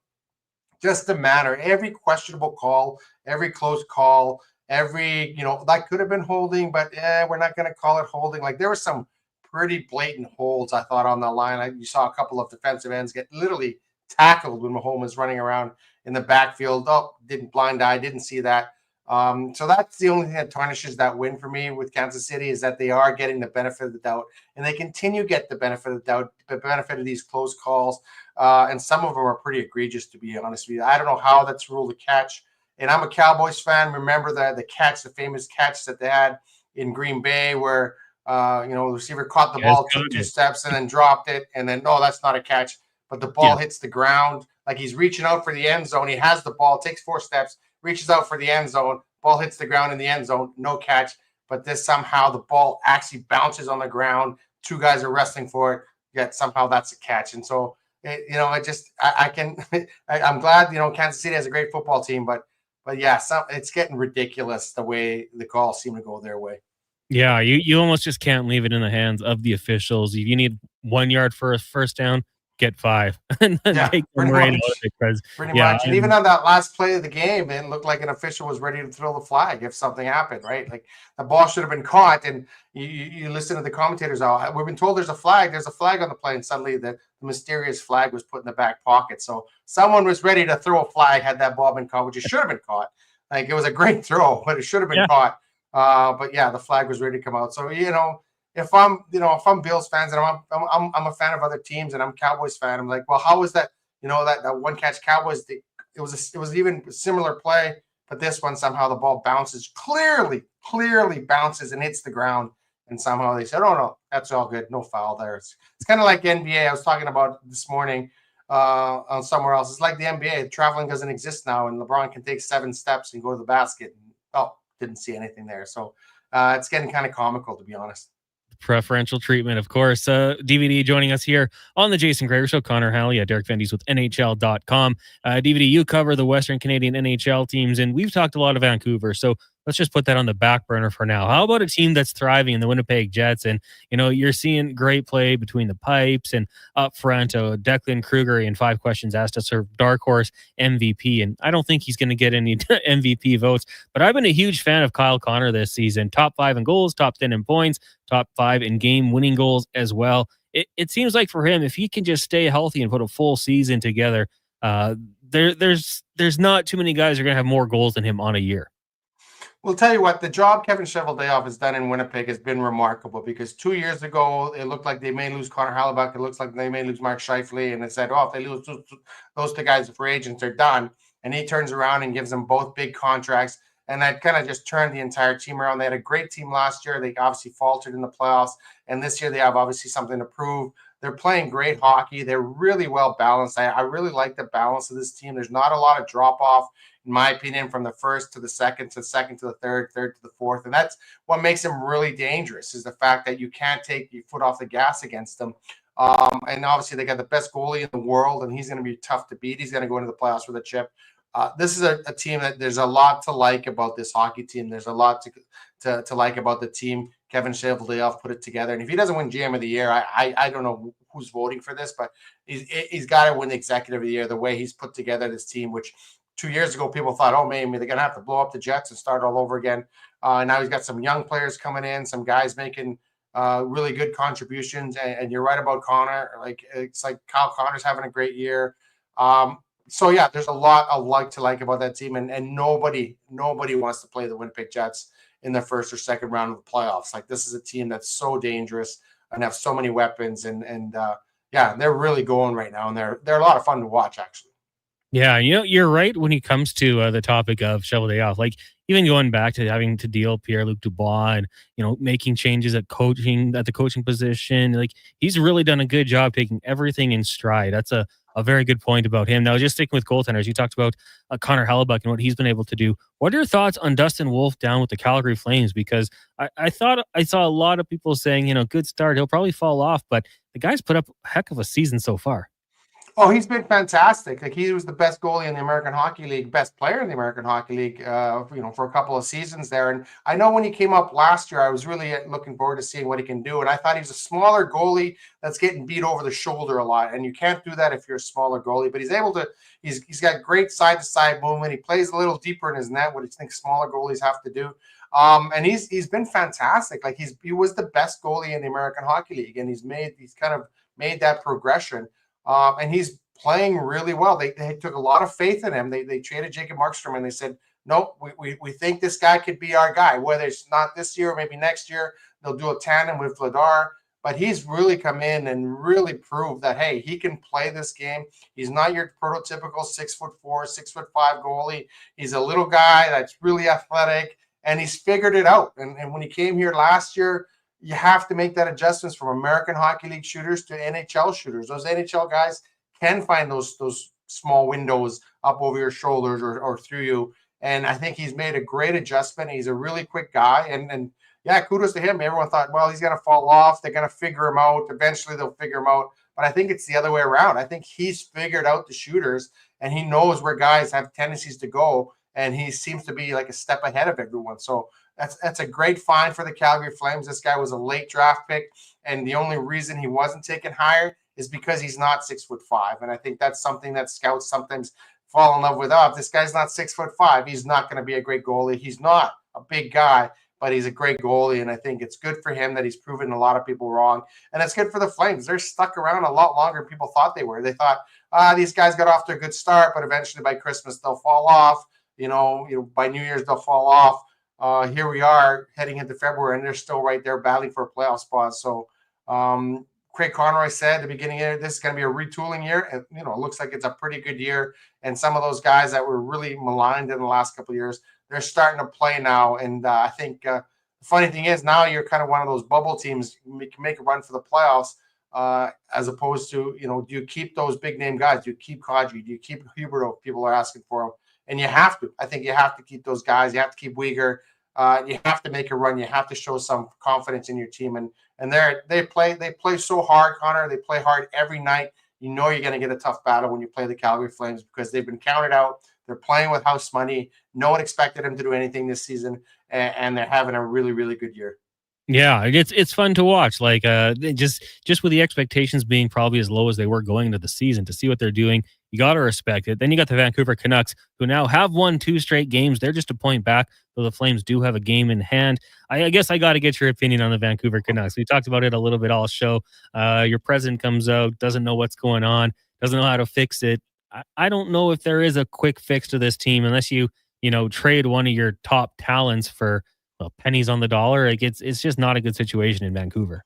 just the manner, every questionable call, every close call, every, that could have been holding, but we're not going to call it holding. Like there were some pretty blatant holds, I thought, on the line. You saw a couple of defensive ends get literally tackled when Mahomes was running around in the backfield. Oh, didn't blind eye, didn't see that. So that's the only thing that tarnishes that win for me with Kansas City, is that they are getting the benefit of the doubt, and they continue to get the benefit of the doubt, the benefit of these close calls. And some of them are pretty egregious, to be honest with you. I don't know how that's ruled a catch. And I'm a Cowboys fan. Remember the famous catch that they had in Green Bay where, the receiver caught the ball, took 2 steps and then dropped it. And then, no, that's not a catch. But the ball hits the ground. Like he's reaching out for the end zone. He has the ball, takes 4 steps, reaches out for the end zone. Ball hits the ground in the end zone. No catch. But this somehow the ball actually bounces on the ground. 2 guys are wrestling for it. Yet somehow that's a catch. And so, I'm glad, Kansas City has a great football team, but yeah, it's getting ridiculous the way the calls seem to go their way. Yeah, you almost just can't leave it in the hands of the officials. If you need 1 yard for a first down, get 5 and then take them right out of it. Pretty much. And even on that last play of the game, it looked like an official was ready to throw the flag if something happened, right? Like the ball should have been caught, and you listen to the commentators. Oh, we've been told there's a flag on the play, and suddenly the mysterious flag was put in the back pocket. So someone was ready to throw a flag had that ball been caught, which it should have been caught. Like it was a great throw, but it should have been caught. But yeah, the flag was ready to come out. So if I'm Bills fans and I'm a fan of other teams and I'm Cowboys fan, I'm like, well, how was that? That one catch Cowboys, it was even a similar play, but this one somehow the ball bounces, clearly bounces and hits the ground, and somehow they said, oh no, that's all good, no foul there. It's kind of like NBA. I was talking about this morning on somewhere else. It's like the NBA. Traveling doesn't exist now, and LeBron can take 7 steps and go to the basket. Didn't see anything there. So it's getting kind of comical, to be honest. Preferential treatment, of course. DVD joining us here on the Jason Gregor Show, Connor Halley, Derek Van Dies with NHL.com. DVD, you cover the Western Canadian NHL teams, and we've talked a lot of Vancouver. So let's just put that on the back burner for now. How about a team that's thriving in the Winnipeg Jets? And, you're seeing great play between the pipes and up front. Declan Kruger in 5 questions asked us for dark horse MVP. And I don't think he's going to get any MVP votes, but I've been a huge fan of Kyle Connor this season. Top 5 in goals, top 10 in points, top 5 in game winning goals as well. It seems like for him, if he can just stay healthy and put a full season together, there's not too many guys who are going to have more goals than him on a year. We'll tell you what, the job Kevin Cheveldayoff has done in Winnipeg has been remarkable, because 2 years ago, it looked like they may lose Connor Halley. It looks like they may lose Mark Scheifele. And they said, if they lose those 2 guys for agents, they're done. And he turns around and gives them both big contracts. And that kind of just turned the entire team around. They had a great team last year. They obviously faltered in the playoffs. And this year they have obviously something to prove. They're playing great hockey. They're really well balanced. I really like the balance of this team. There's not a lot of drop-off, in my opinion, from the first to the second to the third to the fourth. And that's what makes them really dangerous, is the fact that you can't take your foot off the gas against them. And obviously they got the best goalie in the world, and he's going to be tough to beat. He's going to go into the playoffs with a chip. This is a team that there's a lot to like about this hockey team. There's a lot to like about the team. Kevin Cheveldayoff put it together. And if he doesn't win GM of the year, I don't know who's voting for this, but he's got to win the executive of the year, the way he's put together this team, which 2 years ago people thought, oh, maybe they're going to have to blow up the Jets and start all over again. Now he's got some young players coming in, some guys making really good contributions. And you're right about Connor. It's like Kyle Connor's having a great year. So yeah, there's a lot I like about that team, and nobody wants to play the Winnipeg Jets in the first or second round of the playoffs. Like, this is a team that's so dangerous and have so many weapons, and they're really going right now, and they're a lot of fun to watch, actually. Yeah, you're right when it comes to the topic of Cheveldayoff. Like, even going back to having to deal Pierre-Luc Dubois and, making changes at the coaching position, like, he's really done a good job taking everything in stride. That's a very good point about him. Now, just sticking with goaltenders, you talked about Connor Halley and what he's been able to do. What are your thoughts on Dustin Wolf down with the Calgary Flames? Because I thought I saw a lot of people saying, good start, he'll probably fall off, but the guy's put up a heck of a season so far. Oh, he's been fantastic. Like, he was the best goalie in the American Hockey League, best player in the American Hockey League, for a couple of seasons there. And I know when he came up last year, I was really looking forward to seeing what he can do. And I thought he's a smaller goalie that's getting beat over the shoulder a lot. And you can't do that if you're a smaller goalie, but he's able to, he's got great side-to-side movement. He plays a little deeper in his net, what I think smaller goalies have to do. And he's been fantastic. Like, he was the best goalie in the American Hockey League, and he's kind of made that progression. And he's playing really well. They took a lot of faith in him. They traded Jacob Markstrom, and they said, nope, we think this guy could be our guy. Whether it's not this year or maybe next year, they'll do a tandem with Vladar. But he's really come in and really proved that, hey, he can play this game. He's not your prototypical 6'4", 6'5" goalie. He's a little guy that's really athletic, and he's figured it out. And when he came here last year, you have to make that adjustments from American Hockey League shooters to NHL shooters. Those NHL guys can find those small windows up over your shoulders or through you. And I think he's made a great adjustment. He's a really quick guy. And yeah, kudos to him. Everyone thought, well, he's going to fall off. They're going to figure him out. Eventually they'll figure him out. But I think it's the other way around. I think he's figured out the shooters, and he knows where guys have tendencies to go. And he seems to be like a step ahead of everyone. So that's a great find for the Calgary Flames. This guy was a late draft pick, and the only reason he wasn't taken higher is because he's not 6'5". And I think that's something that scouts sometimes fall in love with. Oh, if this guy's not 6'5", he's not going to be a great goalie. He's not a big guy, but he's a great goalie. And I think it's good for him that he's proven a lot of people wrong. And it's good for the Flames. They're stuck around a lot longer than people thought they were. They thought, these guys got off to a good start, but eventually by Christmas they'll fall off. By New Year's they'll fall off. Here we are heading into February, and they're still right there battling for a playoff spot. So Craig Conroy said at the beginning of the year, this is going to be a retooling year. And, it looks like it's a pretty good year. And some of those guys that were really maligned in the last couple of years, they're starting to play now. And I think the funny thing is now you're kind of one of those bubble teams. You can make a run for the playoffs as opposed to, do you keep those big name guys? Do you keep Kadri? Do you keep Huberto? People are asking for him. And you have to. I think you have to keep those guys. You have to keep Uyghur. You have to make a run. You have to show some confidence in your team. And they play so hard, Connor. They play hard every night. You're going to get a tough battle when you play the Calgary Flames because they've been counted out. They're playing with house money. No one expected them to do anything this season. and they're having a really, really good year. Yeah, it's fun to watch. Like just with the expectations being probably as low as they were going into the season, to see what they're doing, you got to respect it. Then you got the Vancouver Canucks, who now have won 2 straight games. They're just a point back, though the Flames do have a game in hand. I guess I got to get your opinion on the Vancouver Canucks. We talked about it a little bit all show. Your president comes out, doesn't know what's going on, doesn't know how to fix it. I don't know if there is a quick fix to this team unless you trade one of your top talents for pennies on the dollar. Like it's just not a good situation in Vancouver.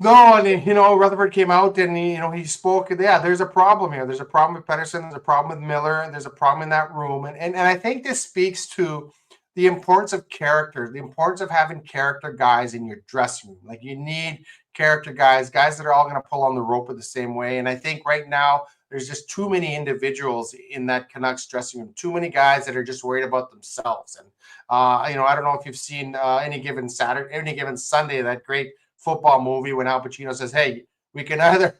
No, and Rutherford came out and he spoke. Yeah, there's a problem here. There's a problem with Pettersson. There's a problem with Miller, and there's a problem in that room. And I think this speaks to the importance of character, the importance of having character guys in your dressing room. Like, you need character guys that are all going to pull on the rope the same way. And I think right now there's just too many individuals in that Canucks dressing room, too many guys that are just worried about themselves. And I don't know if you've seen any given Saturday, any given Sunday, that great football movie when Al Pacino says, "Hey, we can either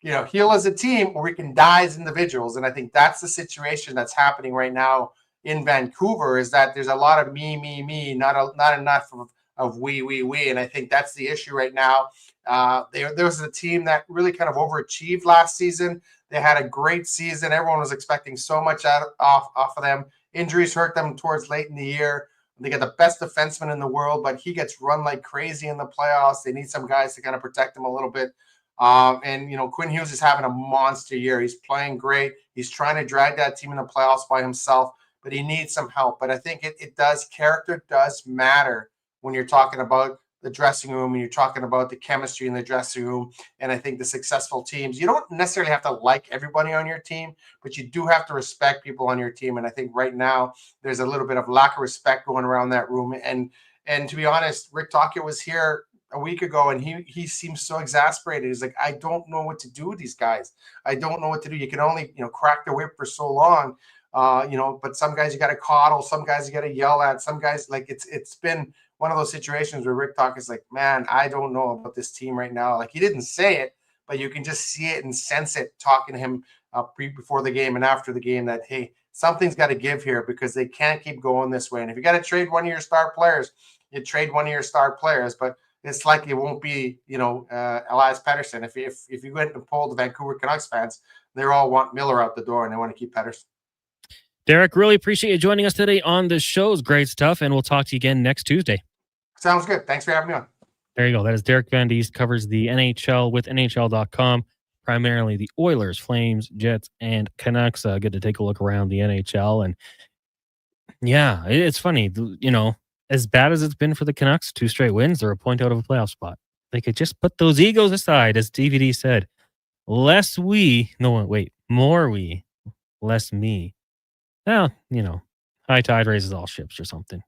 heal as a team or we can die as individuals." And I think that's the situation that's happening right now in Vancouver, is that there's a lot of me, not enough of we. And I think that's the issue right now. There was a team that really kind of overachieved last season. They had a great season. Everyone was expecting so much off of them. Injuries hurt them towards late in the year. They got the best defenseman in the world, but he gets run like crazy in the playoffs. They need some guys to kind of protect him a little bit. And Quinn Hughes is having a monster year. He's playing great. He's trying to drag that team in the playoffs by himself, but he needs some help. But I think it does. Character does matter when you're talking about the dressing room and you're talking about the chemistry in the dressing room. And I think the successful teams, you don't necessarily have to like everybody on your team, but you do have to respect people on your team. And I think right now there's a little bit of lack of respect going around that room. And to be honest, Rick Tocchet was here a week ago and he seems so exasperated. He's like, I don't know what to do with these guys. I don't know what to do. You can only, crack the whip for so long. But some guys you got to coddle, some guys you got to yell at, some guys, like it's been one of those situations where Rick Tocchet's like, man, I don't know about this team right now. Like, he didn't say it, but you can just see it and sense it talking to him before the game and after the game that, hey, something's got to give here because they can't keep going this way. And if you got to trade one of your star players, you trade one of your star players, but it's likely it won't be, Elias Pettersson. If you go ahead and poll the Vancouver Canucks fans, they all want Miller out the door and they want to keep Pettersson. Derek, really appreciate you joining us today on the show. It's great stuff, and we'll talk to you again next Tuesday. Sounds good. Thanks for having me on. There you go. That is Derek Van Diest, covers the NHL with NHL.com, primarily the Oilers, Flames, Jets, and Canucks. Good to take a look around the NHL. And yeah, it's funny, as bad as it's been for the Canucks, 2 straight wins, they're a point out of a playoff spot. They could just put those egos aside, as DVD said. More we, less me. Well, high tide raises all ships or something.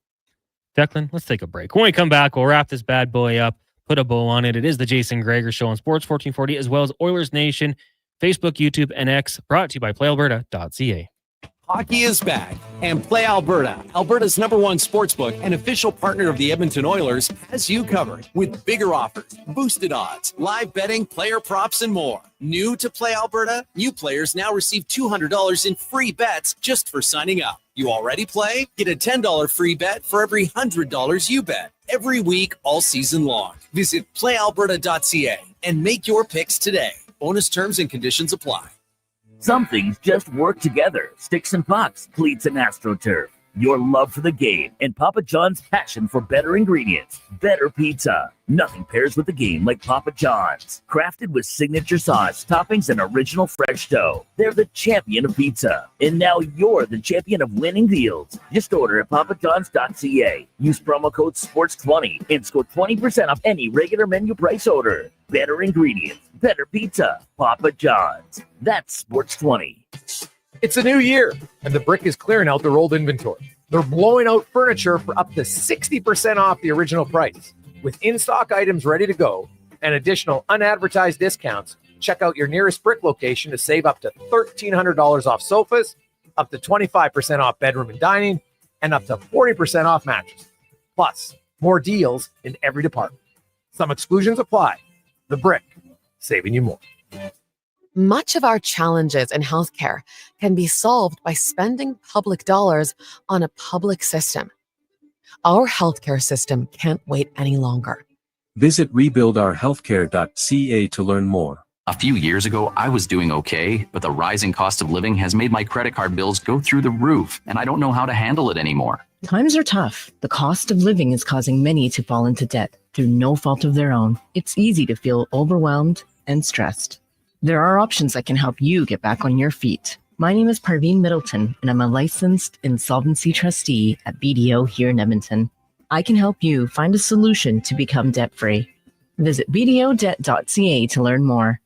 Declan, let's take a break. When we come back, we'll wrap this bad boy up, put a bow on it. It is the Jason Gregor Show on Sports 1440, as well as Oilers Nation, Facebook, YouTube, and X, brought to you by PlayAlberta.ca. Hockey is back, and Play Alberta, Alberta's #1 sportsbook and official partner of the Edmonton Oilers, has you covered with bigger offers, boosted odds, live betting, player props, and more. New to Play Alberta? New players now receive $200 in free bets just for signing up. You already play? Get a $10 free bet for every $100 you bet. Every week, all season long. Visit playalberta.ca and make your picks today. Bonus terms and conditions apply. Some things just work together. Sticks and pucks, cleats and AstroTurf. Your love for the game and Papa John's passion for better ingredients. Better pizza. Nothing pairs with the game like Papa John's. Crafted with signature sauce, toppings, and original fresh dough. They're the champion of pizza. And now you're the champion of winning deals. Just order at papajohns.ca. Use promo code SPORTS20 and score 20% off any regular menu price order. Better ingredients. Better pizza. Papa John's. That's Sports20. It's a new year, and the Brick is clearing out their old inventory. They're blowing out furniture for up to 60% off the original price. With in-stock items ready to go and additional unadvertised discounts, check out your nearest Brick location to save up to $1,300 off sofas, up to 25% off bedroom and dining, and up to 40% off mattresses. Plus, more deals in every department. Some exclusions apply. The Brick, saving you more. Much of our challenges in healthcare can be solved by spending public dollars on a public system. Our healthcare system can't wait any longer. Visit rebuildourhealthcare.ca to learn more. A few years ago, I was doing okay, but the rising cost of living has made my credit card bills go through the roof, and I don't know how to handle it anymore. Times are tough. The cost of living is causing many to fall into debt through no fault of their own. It's easy to feel overwhelmed and stressed. There are options that can help you get back on your feet. My name is Parveen Middleton, and I'm a licensed insolvency trustee at BDO here in Edmonton. I can help you find a solution to become debt-free. Visit bdodebt.ca to learn more.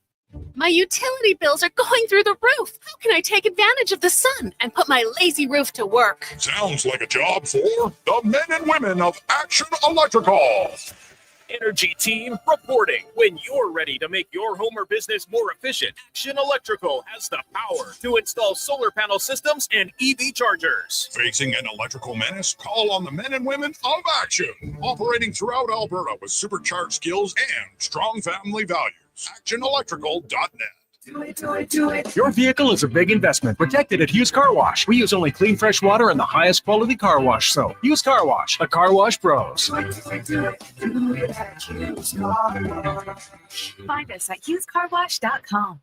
My utility bills are going through the roof. How can I take advantage of the sun and put my lazy roof to work? Sounds like a job for the men and women of Action Electrical. Energy team reporting. When you're ready to make your home or business more efficient, Action Electrical has the power to install solar panel systems and EV chargers. Facing an electrical menace? Call on the men and women of Action. Operating throughout Alberta with supercharged skills and strong family values. ActionElectrical.net. Do it. Your vehicle is a big investment. Protect it at Hughes Car Wash. We use only clean, fresh water and the highest quality car wash soap. Hughes Car Wash, the car wash pros. Do it at Hughes Car Wash. Find us at HughesCarWash.com.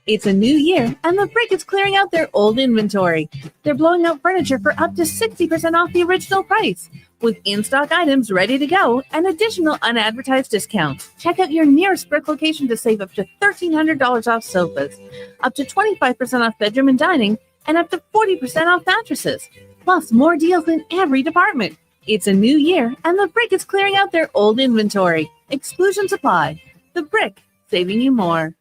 It's a new year, and the Brick is clearing out their old inventory. They're blowing out furniture for up to 60% off the original price, with in-stock items ready to go and additional unadvertised discounts. Check out your nearest Brick location to save up to $1,300 off sofas, up to 25% off bedroom and dining, and up to 40% off mattresses, plus more deals in every department. It's a new year, and the Brick is clearing out their old inventory. Exclusions apply. The Brick, saving you more.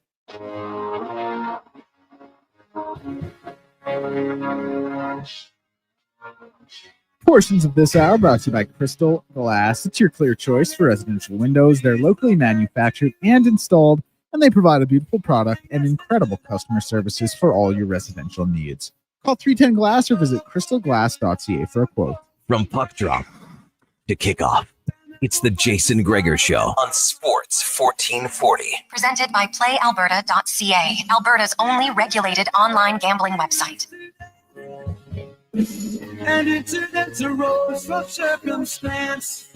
Portions of this hour brought to you by Crystal Glass. It's your clear choice for residential windows. They're locally manufactured and installed, and they provide a beautiful product and incredible customer services for all your residential needs. Call 310 Glass or visit crystalglass.ca for a quote. From puck drop to kickoff, it's the Jason Gregor Show on Sports 1440. Presented by PlayAlberta.ca, Alberta's only regulated online gambling website. And incidents arose from circumstance.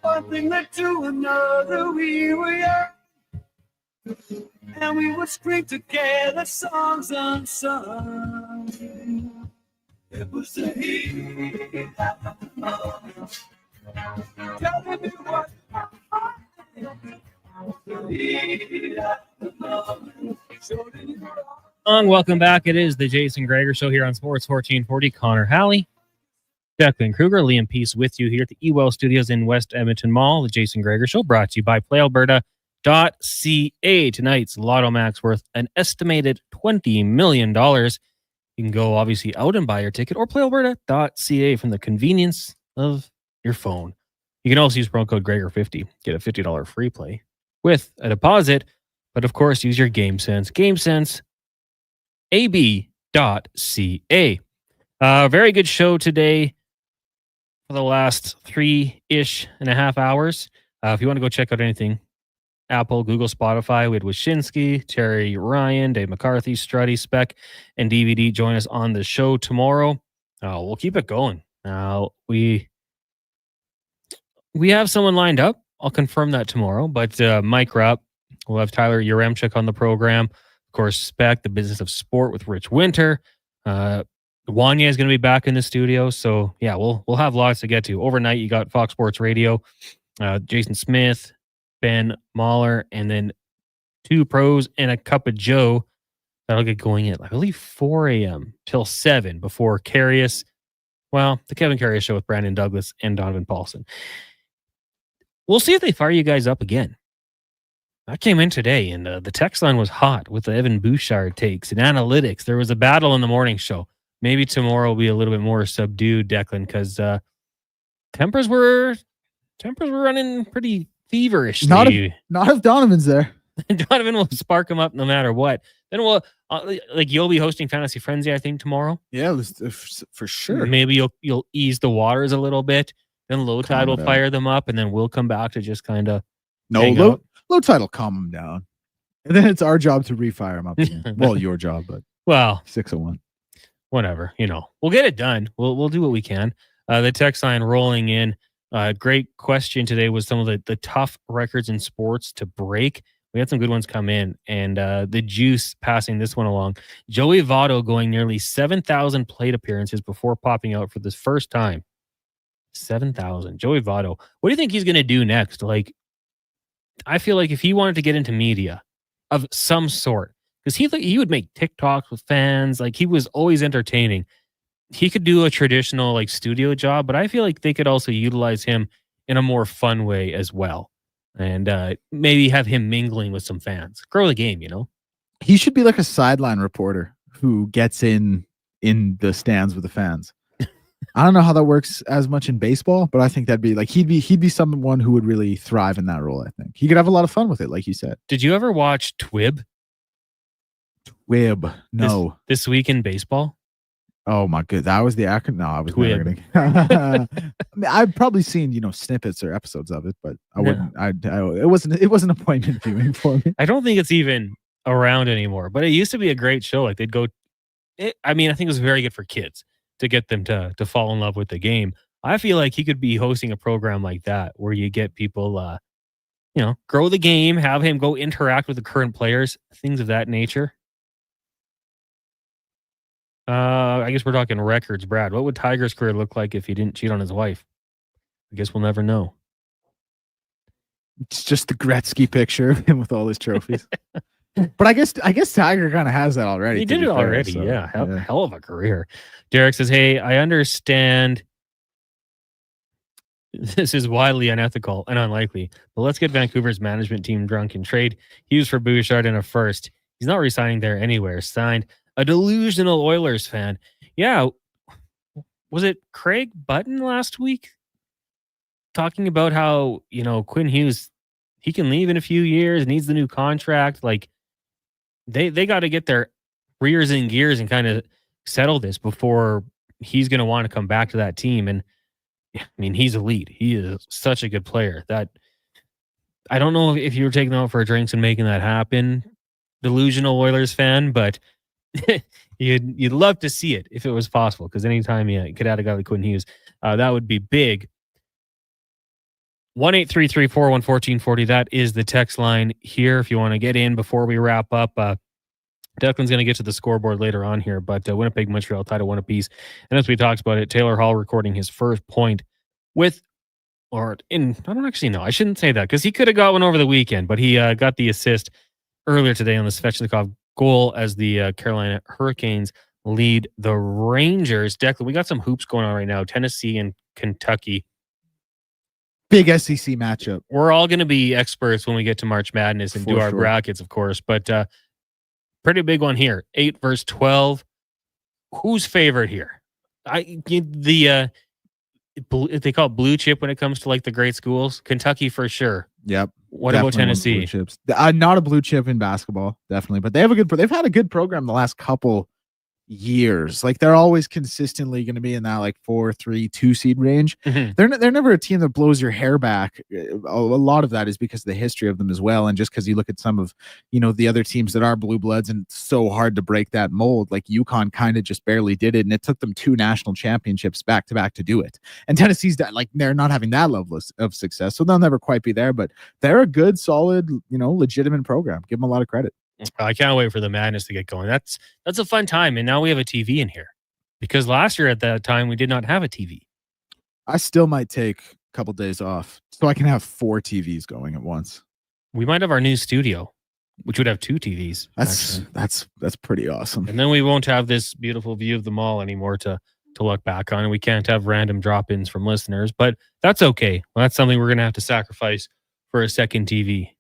One thing led to another, we were young. And we would scream together songs unsung. It was the heat of the moment. Telling me what the heat of the moment. Showing you Welcome back. It is the Jason Gregor Show here on Sports 1440. Connor Halley, Declan Kruger, Liam Peace with you here at the eWell Studios in West Edmonton Mall. The Jason Gregor Show brought to you by PlayAlberta.ca. Tonight's Lotto Max worth an estimated $20 million. You can go obviously out and buy your ticket or PlayAlberta.ca from the convenience of your phone. You can also use promo code Gregor50. Get a $50 free play with a deposit. But of course, use your Game Sense. Game Sense. AB.ca. Very good show today for the last 3.5 hours. If you want to go check out anything, Apple, Google, Spotify, we had Wyszynski, Terry Ryan, Dave McCarthy, Strutty, Speck, and DVD join us on the show tomorrow. We'll keep it going. We have someone lined up. I'll confirm that tomorrow, but Mike Rupp, we'll have Tyler Yaremchuk on the program. Of course, Spec, the business of sport with Rich Winter. Wanya is going to be back in the studio. So, yeah, we'll have lots to get to. Overnight, you got Fox Sports Radio, Jason Smith, Ben Mahler, and then 2 pros and a cup of Joe. That'll get going at, I believe, 4 a.m. till 7 before Carius. Well, the Kevin Carius Show with Brandon Douglas and Donovan Paulson. We'll see if they fire you guys up again. I came in today, and the text line was hot with the Evan Bouchard takes and analytics. There was a battle in the morning show. Maybe tomorrow will be a little bit more subdued, Declan, because tempers were running pretty feverish. Not if Donovan's there. Donovan will spark him up no matter what. Then we'll you'll be hosting Fantasy Frenzy, I think, tomorrow. Yeah, for sure. Maybe you'll ease the waters a little bit. Then Low Tide will fire them up, and then we'll come back to just kind of Low Tide will calm them down, and then it's our job to refire them up. Well, your job, but 601. Whatever, we'll get it done. We'll do what we can. The text line rolling in. Great question today was some of the tough records in sports to break. We had some good ones come in, and the Juice passing this one along. Joey Votto going nearly 7,000 plate appearances before popping out for the first time. 7,000. Joey Votto. What do you think he's going to do next? Like, I feel like if he wanted to get into media of some sort, because he would make TikToks with fans, like he was always entertaining. He could do a traditional like studio job, but I feel like they could also utilize him in a more fun way as well. And maybe have him mingling with some fans. Grow the game, you know? He should be like a sideline reporter who gets in the stands with the fans. I don't know how that works as much in baseball, but I think that'd be like he'd be someone who would really thrive in that role. I think he could have a lot of fun with it, like you said. Did you ever watch Twib? Twib, no. This week in baseball. Oh my god, that was the acronym. No, I was never Twib. gonna. I mean, I've probably seen snippets or episodes of it, but I wouldn't. It wasn't appointment viewing for me. I don't think it's even around anymore, but it used to be a great show. Like they'd go. I think it was very good for kids to get them to fall in love with the game. I feel like he could be hosting a program like that where you get people, grow the game, have him go interact with the current players, things of that nature. I guess we're talking records, Brad. What would Tiger's career look like if he didn't cheat on his wife? I guess we'll never know. It's just the Gretzky picture of him with all his trophies. But I guess Tiger kind of has that already. He did it already. Yeah. Hell of a career. Derek says, hey, I understand this is wildly unethical and unlikely, but let's get Vancouver's management team drunk and trade Hughes for Bouchard in a first. He's not resigning there anywhere. Signed, a delusional Oilers fan. Yeah. Was it Craig Button last week talking about how, Quinn Hughes, he can leave in a few years, needs the new contract. Like they got to get their rears in gears and kind of settle this before he's going to want to come back to that team. And I mean, he's elite. He is such a good player that I don't know if you were taking them out for drinks and making that happen, delusional Oilers fan, but you'd love to see it if it was possible, because anytime you could add a guy like Quinn Hughes, that would be big. 1-833-414-1440. That is the text line here if you want to get in before we wrap up. Declan's going to get to the scoreboard later on here, but Winnipeg, Montreal tied at 1 apiece. And as we talked about it, Taylor Hall recording his first point I don't actually know. I shouldn't say that because he could have got one over the weekend, but he got the assist earlier today on the Svechnikov goal as the Carolina Hurricanes lead the Rangers. Declan, we got some hoops going on right now. Tennessee and Kentucky. Big SEC matchup. We're all going to be experts when we get to March Madness and do our brackets, of course, but pretty big one here. 8 versus 12. Who's favored here? They call it blue chip when it comes to like the great schools. Kentucky for sure. Yep. What about Tennessee? Blue chips. Not a blue chip in basketball, definitely, but they've had a good program the last couple years. Like they're always consistently going to be in that like 4-3-2 seed range. Mm-hmm. They're never a team that blows your hair back. A lot of that is because of the history of them as well, and just because you look at some of the other teams that are blue bloods, and it's so hard to break that mold. Like UConn kind of just barely did it, and it took them 2 national championships back to back to do it. And Tennessee's they're not having that level of success, so they'll never quite be there. But they're a good, solid, legitimate program. Give them a lot of credit. I can't wait for the madness to get going. That's a fun time. And now we have a TV in here, because last year at that time, we did not have a TV. I still might take a couple days off so I can have 4 TVs going at once. We might have our new studio, which would have 2 TVs. That's pretty awesome. And then we won't have this beautiful view of the mall anymore to look back on. And we can't have random drop-ins from listeners, but that's okay. Well, that's something we're going to have to sacrifice for a second TV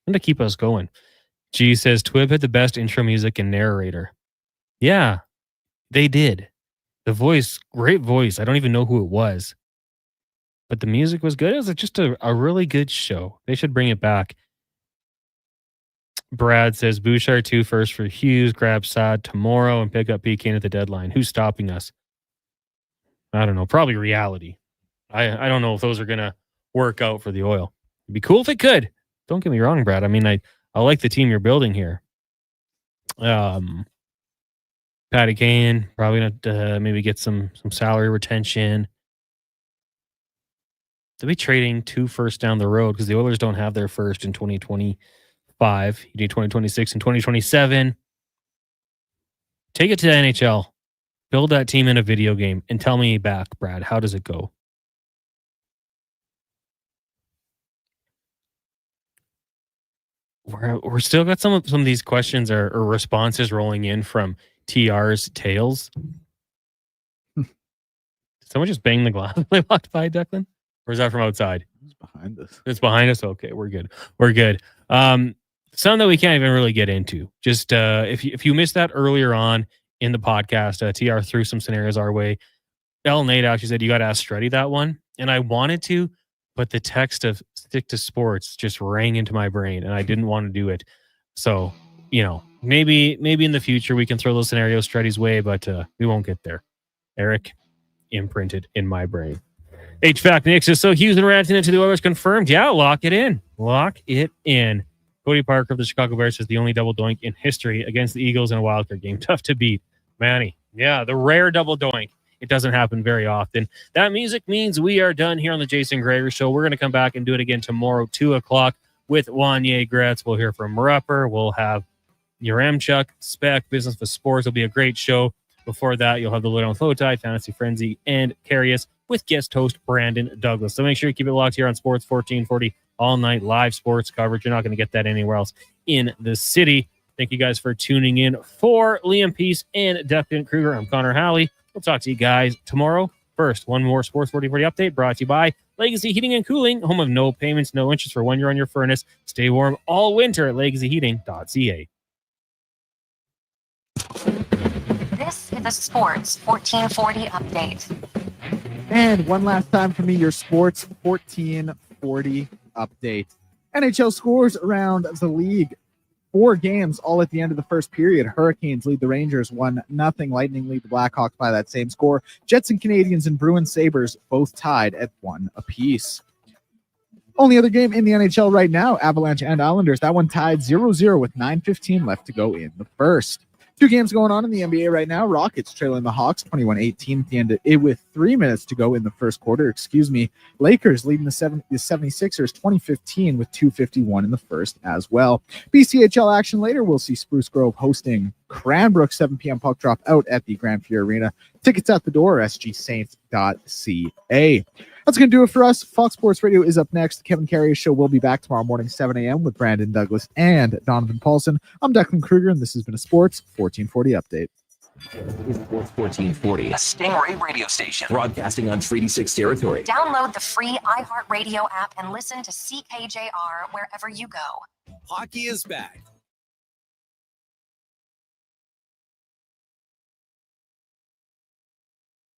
and to keep us going. G says Twib had the best intro music and narrator. Yeah, they did. The voice, great voice. I don't even know who it was, but the music was good. It was just a really good show. They should bring it back. Brad says Bouchard 2 first for Hughes, grab Saad tomorrow and pick up PK at the deadline. Who's stopping us? I don't know. Probably reality. I don't know if those are going to work out for the Oil. It'd be cool if it could. Don't get me wrong, Brad. I mean, I like the team you're building here. Patty Kane, probably not maybe get some salary retention. They'll be trading 2 firsts down the road because the Oilers don't have their first in 2025. You need 2026 and 2027. Take it to the NHL. Build that team in a video game and tell me back, Brad, how does it go? We're still got some of these questions or responses rolling in from TR's Tales. Did someone just bang the glass when they walked by, Declan? Or is that from outside? It's behind us. It's behind us? Okay, we're good. We're good. Some that we can't even really get into. Just if you missed that earlier on in the podcast, TR threw some scenarios our way. Nate actually said, you got to ask Struddy that one. And I wanted to, but the text of stick to sports just rang into my brain and I didn't want to do it. So, maybe in the future we can throw those scenarios Struddy's way, but we won't get there. Eric, imprinted in my brain. HVAC Nixes. So Hughes and Ranton into the Oilers confirmed. Yeah, lock it in. Lock it in. Cody Parker of the Chicago Bears is the only double doink in history against the Eagles in a wildcard game. Tough to beat. Manny. Yeah, the rare double doink. It doesn't happen very often. That music means we are done here on the Jason Gregor Show. We're going to come back and do it again tomorrow, 2 o'clock with Wanye Gretz. We'll hear from Rupper. We'll have Yaremchuk, Spec, Business with Sports. It'll be a great show. Before that, you'll have the Lid on Flow Tide, Fantasy Frenzy, and Carius with guest host Brandon Douglas. So make sure you keep it locked here on Sports 1440, all night live sports coverage. You're not going to get that anywhere else in the city. Thank you guys for tuning in. For Liam Peace and Declan Kruger, I'm Connor Halley. We'll talk to you guys tomorrow. First, one more Sports 1440 update brought to you by Legacy Heating and Cooling, home of no payments, no interest for 1 year on your furnace. Stay warm all winter at legacyheating.ca. This is the Sports 1440 update. And one last time for me, your Sports 1440 update. NHL scores around the league. 4 games all at the end of the first period. Hurricanes lead the Rangers 1-0. Lightning lead the Blackhawks by that same score. Jets and Canadiens and Bruins Sabres both tied at 1 apiece. Only other game in the NHL right now, Avalanche and Islanders. That one tied 0-0 with 9:15 left to go in the first. 2 games going on in the NBA right now. Rockets trailing the Hawks 21-18 at the end of it with 3 minutes to go in the first quarter. Lakers leading the 76ers 20-15 with 2:51 in the first as well. BCHL action later. We'll see Spruce Grove hosting Cranbrook, 7 p.m. puck drop out at the Grand Fear Arena. Tickets at the door, sgsaints.ca. That's going to do it for us. Fox Sports Radio is up next. The Kevin Carrier Show will be back tomorrow morning, 7 a.m. with Brandon Douglas and Donovan Paulson. I'm Declan Kruger, and this has been a Sports 1440 update. Sports 1440, a Stingray radio station broadcasting on Treaty 6 territory. Download the free iHeartRadio app and listen to CKJR wherever you go. Hockey is back,